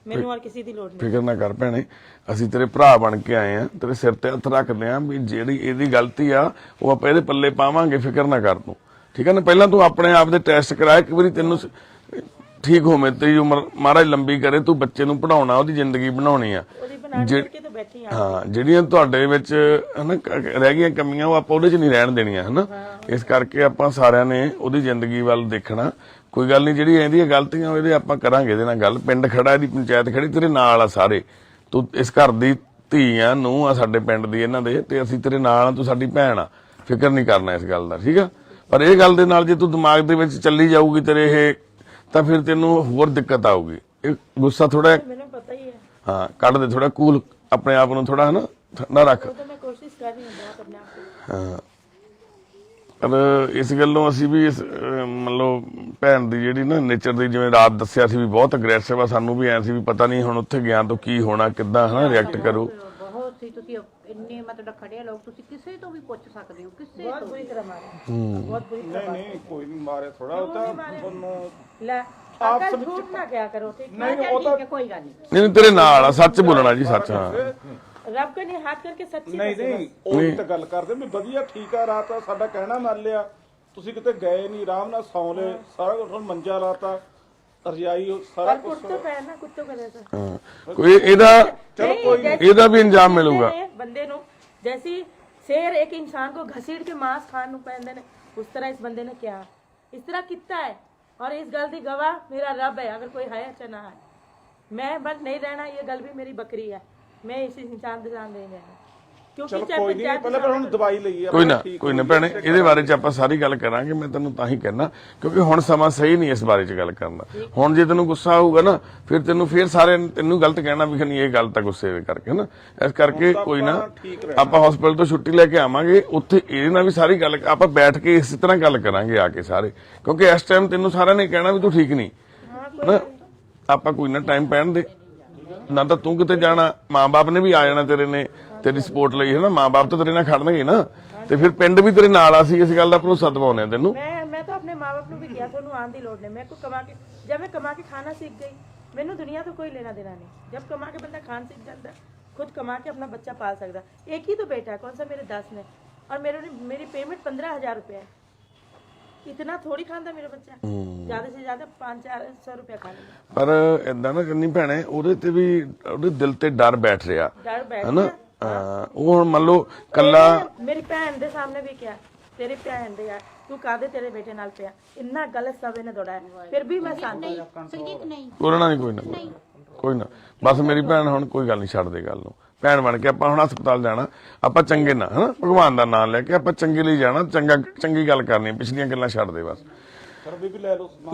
ਮੈਨੂੰ ਔਰ ਕਿਸੇ ਦੀ ਲੋੜ ਨਹੀਂ। ਫਿਕਰ ਨਾ ਕਰ ਭੈਣੇ, ਅਸੀਂ ਤੇਰੇ ਭਰਾ ਬਣ ਕੇ ਆਏ ਆ, ਤੇਰੇ ਸਿਰ ਤੇ ਹੱਥ ਰੱਖਦੇ ਆ ਵੀ ਜਿਹੜੀ ਇਹਦੀ ਗਲਤੀ ਆ ਉਹ ਆਪਾਂ ਇਹਦੇ ਪੱਲੇ ਪਾਵਾਂਗੇ, ਫਿਕਰ ਨਾ ਕਰ ਤੂੰ, ਠੀਕ ਹੈ ਨਾ। ਪਹਿਲਾਂ ਤੂੰ ਆਪਣੇ ਆਪ ਦੇ ਟੈਸਟ ਕਰਾ, ਇੱਕ ਵਾਰੀ ਤੈਨੂੰ ਠੀਕ ਹੋਵੇਂ ਤੇਰੀ ਉਮਰ ਮਹਾਰਾਜ ਲੰਬੀ ਕਰੇ, ਤੂੰ ਬੱਚੇ ਨੂੰ ਪੜਾਉਣਾ, ਉਹਦੀ ਜ਼ਿੰਦਗੀ ਬਣਾਉਣੀ ਆ। ਉਹਦੀ ਬਣਾਉਣ ਕਰਕੇ ਤਾਂ ਬੈਠੀ ਆ। ਹਾਂ, ਜਿਹੜੀਆਂ ਤੁਹਾਡੇ ਵਿੱਚ ਹਨਾ ਰਹਿ ਗਈਆਂ ਕਮੀਆਂ, ਉਹ ਆਪਾਂ ਉਹਦੇ 'ਚ ਨਹੀਂ ਰਹਿਣ ਦੇਣੀਆਂ ਹਨਾ। ਇਸ ਕਰਕੇ ਆਪਾਂ ਸਾਰਿਆਂ ਨੇ ਉਹਦੀ ਜ਼ਿੰਦਗੀ ਵੱਲ ਦੇਖਣਾ। ਕੋਈ ਗੱਲ ਨਹੀਂ, ਜਿਹੜੀ ਇਹਦੀਆਂ ਗਲਤੀਆਂ ਇਹਦੇ ਆਪਾਂ ਕਰਾਂਗੇ, ਇਹਦੇ ਨਾਲ ਗੱਲ। ਪਿੰਡ ਖੜਾ, ਇਹਦੀ ਪੰਚਾਇਤ ਖੜੀ, ਤੇਰੇ ਨਾਲ ਆ ਸਾਰੇ। ਤੂੰ ਇਸ ਘਰ ਦੀ ਧੀਆਂ ਨੂੰ ਆ, ਸਾਡੇ ਪਿੰਡ ਦੀ ਇਹਨਾਂ ਦੇ, ਤੇ ਅਸੀਂ ਤੇਰੇ ਨਾਲ ਆ, ਤੂੰ ਸਾਡੀ ਭੈਣ ਆ। ਫਿਕਰ ਨਹੀਂ ਕਰਨਾ ਇਸ ਗੱਲ ਦਾ, ਠੀਕ ਆ। ਪਰ ਇਹ ਗੱਲ ਦੇ ਨਾਲ ਜੇ ਤੂੰ ਦਿਮਾਗ ਦੇ ਵਿੱਚ ਚੱਲੀ ਜਾਊਗੀ ਤੇਰੇ ਇਹ, ਤਾਂ ਫਿਰ ਤੈਨੂੰ ਹੋਰ ਦਿੱਕਤ ਆਊਗੀ। ਇਹ ਗੁੱਸਾ ਥੋੜਾ ਮੈਨੂੰ ਪਤਾ ਹੀ ਹੈ। ਹਾਂ, ਕੱਢ ਦੇ ਥੋੜਾ, ਕੂਲ ਆਪਣੇ ਆਪ ਨੂੰ ਥੋੜਾ ਹਨਾ ਠੰਡਾ ਰੱਖ। ਉਹ ਤਾਂ ਮੈਂ ਕੋਸ਼ਿਸ਼ ਕਰ ਰਹੀ ਹਾਂ ਬਹੁਤ ਆਪਣੇ ਆਪ ਨੂੰ। ਹਾਂ, ਪਰ ਇਸ ਗੱਲੋਂ ਅਸੀਂ ਵੀ ਇਸ ਮਤਲਬ ਭੈਣ ਦੀ ਜਿਹੜੀ ਨਾ ਨੇਚਰ ਦੀ, ਜਿਵੇਂ ਰਾਤ ਦੱਸਿਆ ਸੀ ਵੀ ਬਹੁਤ ਅਗਰੈਸਿਵ ਆ, ਸਾਨੂੰ ਵੀ ਐ ਸੀ ਵੀ ਪਤਾ ਨਹੀਂ ਹੁਣ ਉੱਥੇ ਗਿਆ ਤਾਂ ਕੀ ਹੋਣਾ, ਕਿੱਦਾਂ ਹਨਾ ਰਿਐਕਟ ਕਰੂ। ਬਹੁਤ ਸੀ, ਤੁਸੀਂ ਇੰਨੇ ਮਤਲਬ ਖੜੇ ਲੋਕ, ਤੁਸੀਂ ਕਿਸੇ ਤੋਂ ਵੀ ਪੁੱਛ ਸਕਦੇ ਹੋ, ਕਿਸੇ ਬਹੁਤ ਤੋਂ। ਬੁਰੀ ਤਰ੍ਹਾਂ ਮਾਰਿਆ, ਬਹੁਤ ਬੁਰੀ ਤਰ੍ਹਾਂ। ਨਹੀਂ ਕੋਈ ਨਹੀਂ ਮਾਰਿਆ, ਥੋੜਾ ਉਹ ਤਾਂ ਤੁਹਾਨੂੰ ਲੈ ਅਕਲ ਝੂਠ ਨਾ ਕਿਆ ਕਰੋ, ਠੀਕ ਹੈ। ਨਹੀਂ ਉਹ ਤਾਂ ਠੀਕ ਹੈ, ਕੋਈ ਗੱਲ ਨਹੀਂ। ਨਹੀਂ ਤੇਰੇ ਨਾਲ ਆ, ਸੱਚ ਬੋਲਣਾ ਜੀ, ਸੱਚ। ਹਾਂ, ਰੱਬ ਕਨੇ ਹੱਥ ਕਰਕੇ ਸੱਚੀ ਨਹੀਂ ਨਹੀਂ ਉਹ ਤਾਂ ਗੱਲ ਕਰਦੇ ਵੀ ਵਧੀਆ ਠੀਕ ਆ, ਰਾਤ ਸਾਡਾ ਕਹਿਣਾ ਮੰਨ ਲਿਆ, ਤੁਸੀਂ ਕਿਤੇ ਗਏ ਨਹੀਂ, ਆਰਾਮ ਨਾਲ ਸੌਂ ਲਏ, ਸਾਰਾ ਕੁਝ ਮੰਜਾ ਲਾਤਾ, ਰਜਾਈ ਸਾਰਾ ਕੁਝ। ਕੁੱਤੇ ਪੈ ਨਾ ਕੁੱਤੇ ਕਰੇ ਤਾਂ ਹਾਂ, ਕੋਈ ਇਹਦਾ ਵੀ ਇੰਜਾਮ ਮਿਲੂਗਾ ਬੰਦੇ ਨੂੰ। जैसी शेर एक इंसान को घसीट के मांस खान ਨੂੰ ਪੈਂਦੇ ਨੇ, ਉਸ ਤਰ੍ਹਾਂ ਇਸ ਬੰਦੇ ਨੇ ਕਿਹਾ, ਇਸ ਤਰ੍ਹਾਂ ਕੀਤਾ ਹੈ। और इस गल ਦੀ गवाह मेरा रब है, अगर कोई है अच्छा ना है। मैं बस नहीं रहना, ये गल भी मेरी बकरी है, मैं इस इंसान के साथ नहीं रहना, क्योंकि ਚਲੋ ਕੋਈ ਨਹੀਂ, ਪਹਿਲਾਂ ਪਰ ਹੁਣ ਦਵਾਈ ਲਈ ਆ। ਕੋਈ ਨਾ ਭੈਣੇ, ਇਹਦੇ ਬਾਰੇ ਚ ਆਪਾਂ ਸਾਰੀ ਗੱਲ ਕਰਾਂਗੇ। ਮੈਂ ਤੈਨੂੰ ਤਾਂ ਹੀ ਕਹਿਣਾ ਕਿਉਂਕਿ ਹੁਣ ਸਮਾਂ ਸਹੀ ਨਹੀਂ ਇਸ ਬਾਰੇ ਚ ਗੱਲ ਕਰਨ ਦਾ। ਹੁਣ ਜੇ ਤੈਨੂੰ ਗੁੱਸਾ ਆਊਗਾ ਨਾ, ਫਿਰ ਤੈਨੂੰ ਸਾਰੇ ਤੈਨੂੰ ਗਲਤ ਕਹਿਣਾ ਵੀ ਨਹੀਂ, ਇਹ ਗੱਲ ਤਾਂ ਗੁੱਸੇ ਕਰਕੇ ਨਾ। ਇਸ ਕਰਕੇ ਕੋਈ ਨਾ, ਆਪਾਂ ਹਸਪੀਟਲ ਤੋਂ ਛੁੱਟੀ ਲੈ ਕੇ ਆਵਾਂਗੇ, ਉੱਥੇ ਇਹਦੇ ਨਾਲ ਵੀ ਸਾਰੀ ਗੱਲ ਆਪਾਂ ਬੈਠ ਕੇ ਇਸੇ ਤਰ੍ਹਾਂ ਗੱਲ ਕਰਾਂਗੇ ਆ ਕੇ ਸਾਰੇ, ਕਿਉਂਕਿ ਇਸ ਟਾਈਮ ਤੈਨੂੰ ਸਾਰਿਆਂ ਨੇ ਕਹਿਣਾ ਵੀ ਤੂੰ ਠੀਕ ਨਹੀਂ ਨਾ। ਆਪਾਂ ਕੋਈ ਨਾ ਟਾਈਮ ਪੈਣ ਦੇ, ਨਾ ਤਾਂ ਤੂੰ ਕਿਤੇ ਜਾਣਾ, ਮਾਂ-ਬਾਪ ਨੇ ਵੀ ਆ ਜਾਣਾ ਤੇਰੇ ਨੇ, ਤੇਰੀ ਸਪੋਰਟ ਲਈ ਹੈ ਨਾ। ਮਾਂ-ਬਾਪ ਤਾਂ ਤੇਰੇ ਨਾਲ ਖੜਨਗੇ ਨਾ, ਤੇ ਫਿਰ ਪਿੰਡ ਵੀ ਤੇਰੇ ਨਾਲ ਆ। ਸੀ ਇਸ ਗੱਲ ਦਾ ਭਰੋਸਾ ਦਿਵਾਉਂਦੇ ਆ ਤੈਨੂੰ। ਮੈਂ ਤਾਂ ਆਪਣੇ ਮਾਂ-ਬਾਪ ਨੂੰ ਵੀ ਕਿਹਾ ਤੁਹਾਨੂੰ ਆਉਣ ਦੀ ਲੋੜ ਨਹੀਂ। ਮੈਂ ਕੋ ਕਮਾ ਕੇ, ਜਦ ਮੈਂ ਕਮਾ ਕੇ ਖਾਣਾ सीख गई, ਮੈਨੂੰ ਦੁਨੀਆ ਤੋਂ ਕੋਈ लेना देना नहीं। जब कमा के बंदा खाना सीख जाता है, खुद कमा के अपना बच्चा पाल सकता। एक ही तो बेटा है, कौन सा मेरे 10 ने, और मेरी पेमेंट 15,000 रुपये है। इतना थोड़ी खाता मेरा बच्चा, ज्यादा से ज्यादा 500-400 रुपया खा लेगा। ਪਰ ਏਦਾਂ ਨਾ ਕਰਨੀ ਭੈਣੇ, ਉਹਦੇ ਤੇ ਵੀ ਉਹਦੇ ਦਿਲ ਤੇ ਡਰ ਬੈਠ ਰਿਹਾ डर बैठ ਹਨਾ। ਉਹ ਹੁਣ ਮੰਨ ਲਓ ਕੱਲਾ ਮੇਰੀ ਭੈਣ ਦੇ ਸਾਹਮਣੇ ਵੀ ਕਿਹਾ, ਤੇਰੀ ਭੈਣ ਦੇ ਯਾਰ ਤੂੰ ਕਾਹਦੇ ਤੇਰੇ ਬੇਟੇ ਨਾਲ ਪਿਆ, ਇੰਨਾ ਗਲਤ ਸਭ ਇਹਨੇ ਦੌੜਾਇਆ, ਫਿਰ ਵੀ ਮੈਂ ਸ਼ਾਂਤ ਰਹੀ। ਸੰਗੀਤ ਨਹੀਂ, ਬੋਲਣਾ ਨਹੀਂ, ਕੋਈ ਨਾ ਬਸ ਮੇਰੀ ਭੈਣ, ਹੁਣ ਕੋਈ ਗੱਲ ਨਹੀਂ, ਛੱਡ ਦੇ ਗੱਲ ਨੂੰ। ਭੈਣ ਬਣ ਕੇ ਆਪਾਂ ਹੁਣ ਹਸਪਤਾਲ ਜਾਣਾ, ਆਪਾਂ ਚੰਗੇ ਨਾ ਹਨਾ, ਭਗਵਾਨ ਦਾ ਨਾਮ ਲੈ ਕੇ ਆਪਾਂ ਚੰਗੇ ਲਈ ਜਾਣਾ, ਚੰਗੀ ਗੱਲ ਕਰਨੀ, ਪਿਛਲੀਆਂ ਗੱਲਾਂ ਛੱਡ ਦੇ ਬਸ।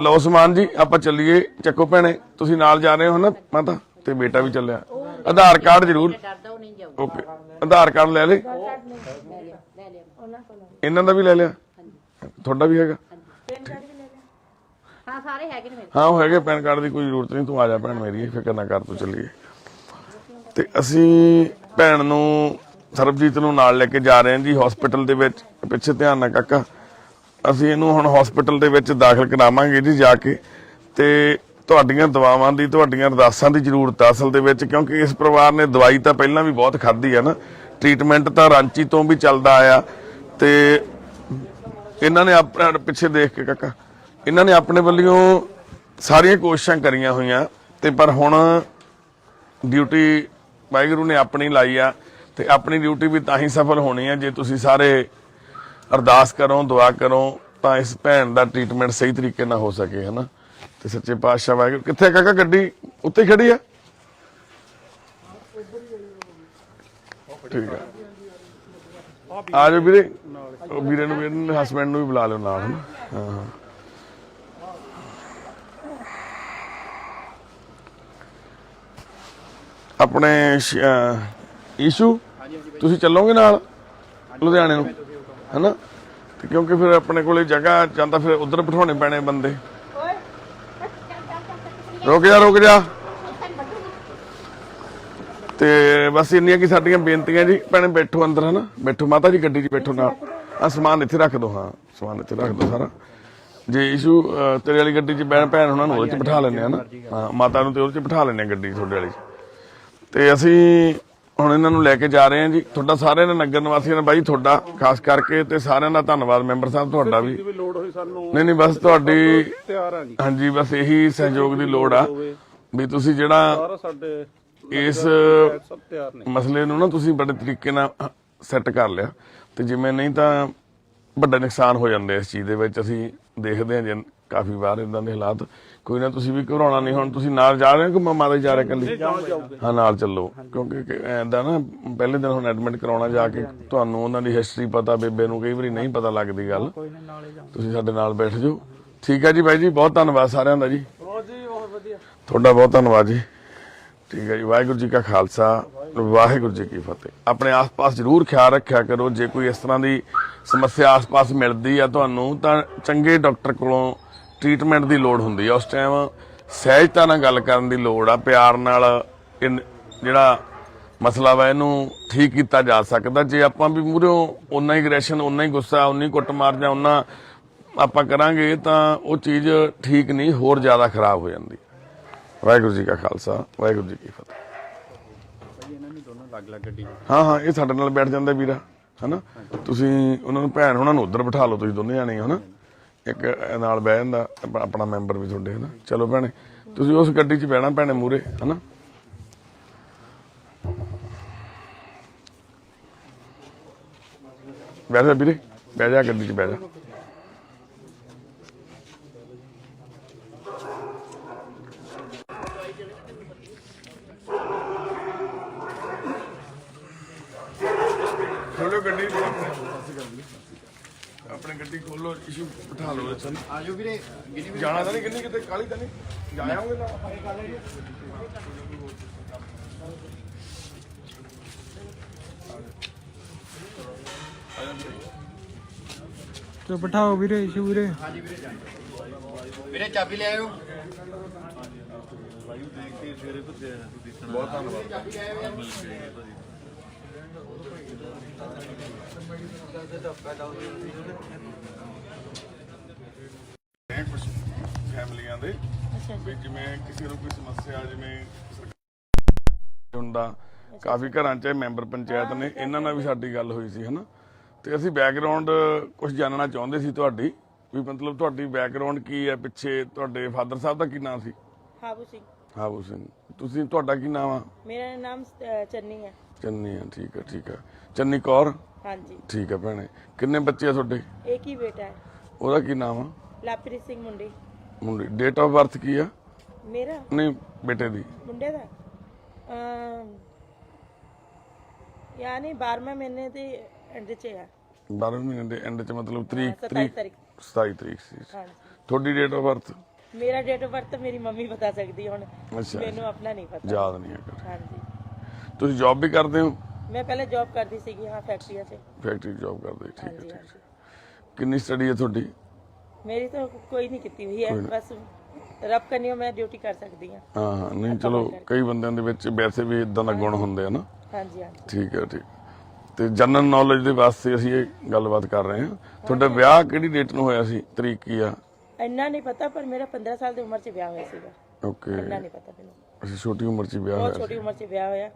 ਲਓ ਸਮਾਨ ਜੀ, ਆਪਾਂ ਚੱਲੀਏ। ਚੱਕੋ ਭੈਣੇ, ਤੁਸੀਂ ਨਾਲ ਜਾ ਰਹੇ ਹੋ ਨਾ ਮਾਤਾ, ਤੇ ਬੇਟਾ ਵੀ ਚੱਲਿਆ। ਆਧਾਰ ਕਾਰਡ ਜ਼ਰੂਰ, ਡਰਦਾ ਉਹ ਨਹੀਂ ਜਾਊ। ਓਕੇ, ਆਧਾਰ ਕਾਰਡ ਲੈ ਲੈ, ਲੈ ਲਿਆ। ਇਹਨਾਂ ਦਾ ਵੀ ਲੈ ਲਿਆ, ਤੁਹਾਡਾ ਵੀ ਹੈਗਾ। ਹਾਂ, ਸਾਰੇ ਹੈਗੇ ਨੇ ਮੇਰੇ। ਹਾਂ ਉਹ ਹੈਗੇ, ਪੈਨ ਕਾਰਡ ਦੀ ਕੋਈ ਜ਼ਰੂਰਤ ਨਹੀਂ। ਤੂੰ ਆ ਜਾ ਭੈਣ ਮੇਰੀ, ਫਿਕਰ ਨਾ ਕਰ, ਤੂੰ ਚੱਲੀਏ। ਤੇ ਅਸੀਂ ਭੈਣ ਨੂੰ, ਸਰਬਜੀਤ ਨੂੰ ਨਾਲ ਲੈ ਕੇ ਜਾ ਰਹੇ ਹਾਂ ਜੀ ਹਸਪੀਟਲ ਦੇ ਵਿੱਚ। ਪਿੱਛੇ ਧਿਆਨ ਨਾਲ ਕਾਕਾ, ਅਸੀਂ ਇਹਨੂੰ ਹੁਣ ਹਸਪੀਟਲ ਦੇ ਵਿੱਚ ਦਾਖਲ ਕਰਾਵਾਂਗੇ ਜੀ ਜਾ ਕੇ। ਤੇ ਤੁਹਾਡੀਆਂ ਦੁਆਵਾਂ ਦੀ, ਤੁਹਾਡੀਆਂ ਅਰਦਾਸਾਂ ਦੀ ਜ਼ਰੂਰਤ ਆ ਅਸਲ ਦੇ ਵਿੱਚ, ਕਿਉਂਕਿ ਇਸ ਪਰਿਵਾਰ ਨੇ ਦਵਾਈ ਤਾਂ ਪਹਿਲਾਂ ਵੀ ਬਹੁਤ ਖਾਧੀ ਆ ਨਾ, ਟ੍ਰੀਟਮੈਂਟ ਤਾਂ ਰਾਂਚੀ ਤੋਂ ਵੀ ਚੱਲਦਾ ਆਇਆ, ਤੇ ਇਹਨਾਂ ਨੇ ਆਪਣੇ ਪਿੱਛੇ ਦੇਖ ਕੇ ਕਾਕਾ, ਇਹਨਾਂ ਨੇ ਆਪਣੇ ਵੱਲੋਂ ਸਾਰੀਆਂ ਕੋਸ਼ਿਸ਼ਾਂ ਕਰੀਆਂ ਹੋਈਆਂ, ਤੇ ਪਰ ਹੁਣ ਡਿਊਟੀ ਵਾਹਿਗੁਰੂ ਨੇ ਆਪਣੀ ਲਾਈ ਆ, ਤੇ ਆਪਣੀ ਡਿਊਟੀ ਵੀ ਤਾਂ ਹੀ ਸਫਲ ਹੋਣੀ ਆ ਜੇ ਤੁਸੀਂ ਸਾਰੇ ਅਰਦਾਸ ਕਰੋ, ਦੁਆ ਕਰੋ, ਤਾਂ ਇਸ ਭੈਣ ਦਾ ਟ੍ਰੀਟਮੈਂਟ ਸਹੀ ਤਰੀਕੇ ਨਾਲ ਹੋ ਸਕੇ ਹਨਾ। ਤੇ ਸੱਚੇ ਪਾਤਸ਼ਾਹ ਵਾਹਿਗੁਰੂ। ਕਿੱਥੇ ਕਾਕਾ ਗੱਡੀ? ਉੱਥੇ ਖੜੀ ਆ, ਠੀਕ ਆ, ਆ ਜਾਓ ਵੀਰੇ। ਉਹ ਵੀਰੇ ਨੂੰ, ਮੇਰੇ ਹਸਬੈਂਡ ਨੂੰ ਵੀ ਬੁਲਾ ਲਿਓ ਨਾਲ ਹਨਾ। ਹਾਂ ਆਪਣੇ ਈਸ਼ੂ, ਤੁਸੀਂ ਚੱਲੋਗੇ ਨਾਲ ਲੁਧਿਆਣੇ ਨੂੰ ਹਨਾ? ਤੇ ਕਿਉਂਕਿ ਫਿਰ ਆਪਣੇ ਕੋਲੇ ਜਗ੍ਹਾ ਜਾਂਦਾ, ਫਿਰ ਉਧਰ ਬਿਠਾਉਣੇ ਪੈਣੇ ਬੰਦੇ। ਰੁਕ ਜਾ। ਤੇ ਬਸ ਇੰਨੀਆਂ ਕੀ ਸਾਡੀਆਂ ਬੇਨਤੀਆਂ ਜੀ। ਭੈਣੇ ਬੈਠੋ ਅੰਦਰ ਹਨਾ, ਬੈਠੋ ਮਾਤਾ ਜੀ, ਗੱਡੀ 'ਚ ਬੈਠੋ ਨਾਲ। ਆ ਸਮਾਨ ਇੱਥੇ ਰੱਖ ਦੋ, ਹਾਂ ਸਮਾਨ ਇੱਥੇ ਰੱਖ ਦੋ ਸਾਰਾ। ਜੇ ਈਸ਼ੂ ਤੇਰੇ ਵਾਲੀ ਗੱਡੀ 'ਚ ਭੈਣ ਉਹਨਾਂ ਨੂੰ ਉਹਦੇ 'ਚ ਬਿਠਾ ਲੈਂਦੇ ਆ ਨਾ, ਹਾਂ ਮਾਤਾ ਨੂੰ ਤੇ ਉਹਦੇ 'ਚ ਬਿਠਾ ਲੈਂਦੇ ਆ ਗੱਡੀ ਤੁਹਾਡੇ ਵਾਲੀ 'ਚ। ਤੇ ਅਸੀਂ ਹੁਣ ਇਹਨਾਂ ਨੂੰ ਲੈ ਕੇ ਜਾ ਰਹੇ ਆ ਜੀ। ਤੁਹਾਡਾ ਸਾਰਿਆਂ ਦਾ ਨਗਰ ਨਿਵਾਸੀਆਂ ਦਾ ਬਾਈ, ਤੁਹਾਡਾ ਖਾਸ ਕਰਕੇ ਤੇ ਸਾਰਿਆਂ ਦਾ ਧੰਨਵਾਦ। ਮੈਂਬਰ ਸਾਹਿਬ ਤੁਹਾਡਾ ਵੀ। ਵੀ ਲੋੜ ਹੋਈ ਸਾਨੂੰ ਨਹੀਂ ਬਸ ਤੁਹਾਡੀ ਤਿਆਰ ਆ ਜੀ, ਹਾਂਜੀ ਬਸ ਇਹੀ ਸਹਿਯੋਗ ਦੀ ਲੋੜ ਆ ਵੀ ਤੁਸੀਂ ਜਿਹੜਾ ਸਾਰਾ ਸਾਡੇ ਇਸ ਸਭ ਤਿਆਰ ਨੇ। ਮਸਲੇ ਨੂੰ ਨਾ ਤੁਸੀਂ ਬੜੇ ਤਰੀਕੇ ਨਾਲ ਸੈੱਟ ਕਰ ਲਿਆ, ਤੇ ਜਿਵੇਂ ਨਹੀਂ ਤਾਂ ਵੱਡਾ ਨੁਕਸਾਨ ਹੋ ਜਾਂਦਾ ਇਸ ਚੀਜ਼ ਦੇ ਵਿੱਚ। ਅਸੀਂ ਦੇਖਦੇ ਹਾਂ ਜੇ ਕਾਫੀ ਵਾਰ ਇਦਾਂ ਦੇ ਹਾਲਾਤ। ਕੋਈ ਨਾ ਤੁਸੀਂ ਵੀ ਘਬਰਾਉਣਾ ਨਹੀਂ। ਹੁਣ ਤੁਸੀਂ ਨਾਲ ਜਾ ਰਹੇ ਹੋ ਕਿ ਮਾਤਾ ਜੀ ਜਾ ਰਹੇ ਇਕੱਲੀ? ਹਾਂ ਨਾਲ ਚੱਲੋ, ਕਿਉਂਕਿ ਐਦਾਂ ਨਾ ਪਹਿਲੇ ਦਿਨ ਹੁਣ ਐਡਮਿਟ ਕਰਾਉਣਾ ਜਾ ਕੇ, ਤੁਹਾਨੂੰ ਉਹਨਾਂ ਦੀ ਹਿਸਟਰੀ ਪਤਾ, ਬੇਬੇ ਨੂੰ ਕਈ ਵਾਰੀ ਨਹੀਂ ਪਤਾ ਲੱਗਦੀ ਗੱਲ। ਤੁਸੀਂ ਸਾਡੇ ਨਾਲ ਬੈਠ ਜਾਓ। ਠੀਕ ਹੈ ਜੀ ਬਾਈ ਜੀ, ਬਹੁਤ ਧੰਨਵਾਦ ਸਾਰਿਆਂ ਦਾ ਜੀ। ਤੁਹਾਡਾ ਬਹੁਤ ਧੰਨਵਾਦ ਜੀ। ਠੀਕ ਹੈ ਜੀ। ਵਾਹਿਗੁਰੂ ਜੀ ਕਾ ਖਾਲਸਾ, ਵਾਹਿਗੁਰੂ ਜੀ ਕੀ ਫਤਿਹ। ਆਪਣੇ ਆਸ-ਪਾਸ ਜ਼ਰੂਰ ਖਿਆਲ ਰੱਖਿਆ ਕਰੋ। ਜੇ ਕੋਈ ਇਸ ਤਰ੍ਹਾਂ ਦੀ ਸਮੱਸਿਆ ਆਸ-ਪਾਸ ਮਿਲਦੀ ਆ ਤੁਹਾਨੂੰ, ਤਾਂ ਚੰਗੇ ਡਾਕਟਰ ਕੋਲੋਂ ਟ੍ਰੀਟਮੈਂਟ ਦੀ ਲੋੜ ਹੁੰਦੀ ਆ। ਉਸ ਟਾਈਮ ਸਹਿਜਤਾ ਨਾਲ ਗੱਲ ਕਰਨ ਦੀ ਲੋੜ ਆ। ਪਿਆਰ ਨਾਲ ਜਿਹੜਾ ਮਸਲਾ ਵਾ ਇਹਨੂੰ ਠੀਕ ਕੀਤਾ ਜਾ ਸਕਦਾ। ਜੇ ਆਪਾਂ ਵੀ ਮੂਹਰੋਂ ਓਨਾ ਹੀ ਐਗਰੈਸ਼ਨ, ਓਨਾ ਹੀ ਗੁੱਸਾ, ਓਨੀ ਕੁੱਟਮਾਰ ਜਾਂ ਓਨਾ ਆਪਾਂ ਕਰਾਂਗੇ ਤਾਂ ਉਹ ਚੀਜ਼ ਠੀਕ ਨਹੀਂ, ਹੋਰ ਜ਼ਿਆਦਾ ਖਰਾਬ ਹੋ ਜਾਂਦੀ। ਵਾਹਿਗੁਰੂ ਜੀ ਕਾ ਖਾਲਸਾ, ਵਾਹਿਗੁਰੂ ਜੀ ਕੀ ਫਤਿਹ। ਇਹਨਾਂ ਨੂੰ ਦੋਨੋਂ ਅਲੱਗ-ਅਲੱਗ ਗੱਡੀ ਹਾਂ ਇਹ ਸਾਡੇ ਨਾਲ ਬੈਠ ਜਾਂਦਾ ਵੀਰਾ, ਹਨਾ। ਤੁਸੀਂ ਉਹਨਾਂ ਨੂੰ ਭੈਣ ਉਹਨਾਂ ਨੂੰ ਉੱਧਰ ਬਿਠਾ ਲਓ, ਤੁਸੀਂ ਦੋਨੇ ਜਾਣੇ ਹਨਾ। ਇੱਕ ਨਾਲ ਬਹਿ ਜਾਂਦਾ ਆਪਣਾ ਮੈਂਬਰ ਵੀ ਤੁਹਾਡੇ, ਹਨਾ। ਚਲੋ ਭੈਣੇ ਤੁਸੀਂ ਉਸ ਗੱਡੀ 'ਚ ਬਹਿਣਾ ਭੈਣੇ ਮੂਹਰੇ, ਹਨਾ। ਬਹਿ ਜਾ ਵੀਰੇ, ਬਹਿ ਜਾ ਗੱਡੀ 'ਚ ਬਹਿ ਜਾ। ਖੋਲੋ ਗੱਡੀ, ਆਪਣੀ ਗੱਡੀ ਖੋਲੋ, ਇਸ਼ੂ ਬਿਠਾ ਲਓ। ਆਜੋ ਵੀਰੇ। ਜਾਣਾ ਤਾਂ ਨਹੀਂ ਕਿੰਨੀ ਕਿਤੇ ਕਾਲੀ ਤਾਂ ਨਹੀਂ ਜਾ ਆਉਂਗੇ ਨਾ। ਤੇ ਬਿਠਾਓ ਵੀਰੇ, ਇਸ਼ੂ ਵੀਰੇ। ਹਾਂਜੀ ਵੀਰੇ ਵੀਰੇ ਚਾਬੀ ਲੈ ਆਇਓ। ਬਹੁਤ ਧੰਨਵਾਦ। ਕੁਝ ਫੈਮਲੀਆਂ ਦੇ ਵੀ ਜਿਵੇਂ ਕਿਸੇ ਨੂੰ ਕੋਈ ਸਮੱਸਿਆ, ਜਿਵੇਂ ਹੁੰਦਾ ਕਾਫੀ ਘਰਾਂ 'ਚ ਮੈਂਬਰ ਪੰਚਾਇਤ ਨੇ, ਇਹਨਾਂ ਨਾਲ ਵੀ ਸਾਡੀ ਗੱਲ ਹੋਈ ਸੀ, ਹਨਾ। ਤੇ ਅਸੀਂ ਬੈਕਗ੍ਰਾਉਂਡ ਕੁਝ ਜਾਣਨਾ ਚਾਹੁੰਦੇ ਸੀ ਤੁਹਾਡੀ, ਵੀ ਮਤਲਬ ਤੁਹਾਡੀ ਬੈਕਗ੍ਰਾਉਂਡ ਕੀ ਹੈ ਪਿੱਛੇ। ਤੁਹਾਡੇ ਫਾਦਰ ਸਾਹਿਬ ਦਾ ਕੀ ਨਾਮ ਸੀ? ਹਾਬੂ ਸਿੰਘ। ਹਾਬੂ ਸਿੰਘ। ਤੁਸੀਂ, ਤੁਹਾਡਾ ਕੀ ਨਾਮ ਆ? ਮੇਰਾ ਨਾਮ ਚੰਨੀ ਹੈ। ਚੰਨੀ ਆ, ਠੀਕ ਹੈ ਠੀਕ ਹੈ। ਚੰਨੀ ਕੌਰ, ਹਾਂਜੀ। ਠੀਕ ਹੈ ਭੈਣੇ। ਕਿੰਨੇ ਬੱਚੇ ਆ ਤੁਹਾਡੇ? ਇੱਕ ਹੀ ਬੇਟਾ ਹੈ। ਉਹਦਾ ਕੀ ਨਾਮ ਆ? ਲਾਪ੍ਰੀਤ ਸਿੰਘ ਮੁੰਡੇ। ਮੁੰਡੇ। ਡੇਟ ਆਫ ਬਰਥ ਕੀ ਆ? ਮੇਰਾ ਨਹੀਂ ਬੇਟੇ ਦੀ। ਮੁੰਡੇ ਦਾ ਯਾਨੀ 12ਵੇਂ ਮਹੀਨੇ ਦੇ ਐਂਡ 'ਚ ਆ। 12ਵੇਂ ਮਹੀਨੇ ਦੇ ਐਂਡ 'ਚ, ਮਤਲਬ ਤਰੀਕ 27 ਤਾਰੀਖ। 27 ਤਰੀਕ ਸੀ। ਹਾਂਜੀ। ਤੁਹਾਡੀ ਡੇਟ ਆਫ ਬਰਥ? ਮੇਰਾ ਡੇਟ ਆਫ ਬਰਥ ਮੇਰੀ ਮੰਮੀ ਬਤਾ ਸਕਦੀ ਹੁਣ, ਅੱਛਾ, ਮੈਨੂੰ ਆਪਣਾ ਨਹੀਂ ਪਤਾ। ਯਾਦ ਨਹੀਂ ਹੈਗਾ। ਹਾਂਜੀ। ਤੁਸੀਂ ਜੌਬ ਵੀ ਕਰਦੇ ਹੋ? ਮੈਂ ਪਹਿਲੇ ਜੌਬ ਕਰਦੀ ਸੀਗੀ, ਹਾਂ, ਫੈਕਟਰੀਆਂ 'ਚ। ਫੈਕਟਰੀ ਜੌਬ ਕਰਦੇ, ਠੀਕ ਹੈ ਹਾਂਜੀ ਠੀਕ ਹੈ। ਹਾਂਜੀ। ਕਿੰਨੀ ਸਟੱਡੀ ਹੈ ਤੁਹਾਡੀ? ਮੇਰੀ ਤਾਂ ਕੋਈ ਨਹੀਂ ਕੀਤੀ ਹੋਈ ਹੈ, ਬਸ ਰੱਬ ਕਰਨੀ ਮੈਂ ਡਿਊਟੀ ਕਰ ਸਕਦੀ ਹਾਂ। ਹਾਂ ਹਾਂ, ਨਹੀਂ ਚਲੋ ਕਈ ਬੰਦਿਆਂ ਦੇ ਵਿੱਚ ਵੈਸੇ ਵੀ ਇਦਾਂ ਦਾ ਗੁਣ ਹੁੰਦੇ ਆ ਨਾ। ਹਾਂਜੀ ਹਾਂਜੀ। ਠੀਕ ਹੈ ਠੀਕ। ਤੇ ਜਨਰਲ ਨੌਲੇਜ ਦੇ ਵਾਸਤੇ ਅਸੀਂ ਇਹ ਗੱਲਬਾਤ ਕਰ ਰਹੇ ਹਾਂ। ਤੁਹਾਡਾ ਵਿਆਹ ਕਿਹੜੀ ਡੇਟ ਨੂੰ ਹੋਇਆ ਸੀ? ਤਰੀਕ ਕੀ ਆ? ਇੰਨਾ ਨਹੀਂ ਪਤਾ, ਪਰ ਮੇਰਾ 15 ਸਾਲ ਦੀ ਉਮਰ 'ਚ ਵਿਆਹ ਹੋਇਆ ਸੀਗਾ। ਓਕੇ। ਇੰਨਾ ਨਹੀਂ ਪਤਾ ਮੈਨੂੰ। ਅਸੀਂ ਛੋਟੀ ਉਮਰ 'ਚ ਵਿਆਹ ਬਹੁਤ ਹੋਇਆ ਛੋਟੀ ਉਮਰ 'ਚ ਵਿਆਹ ਹੋਇਆ,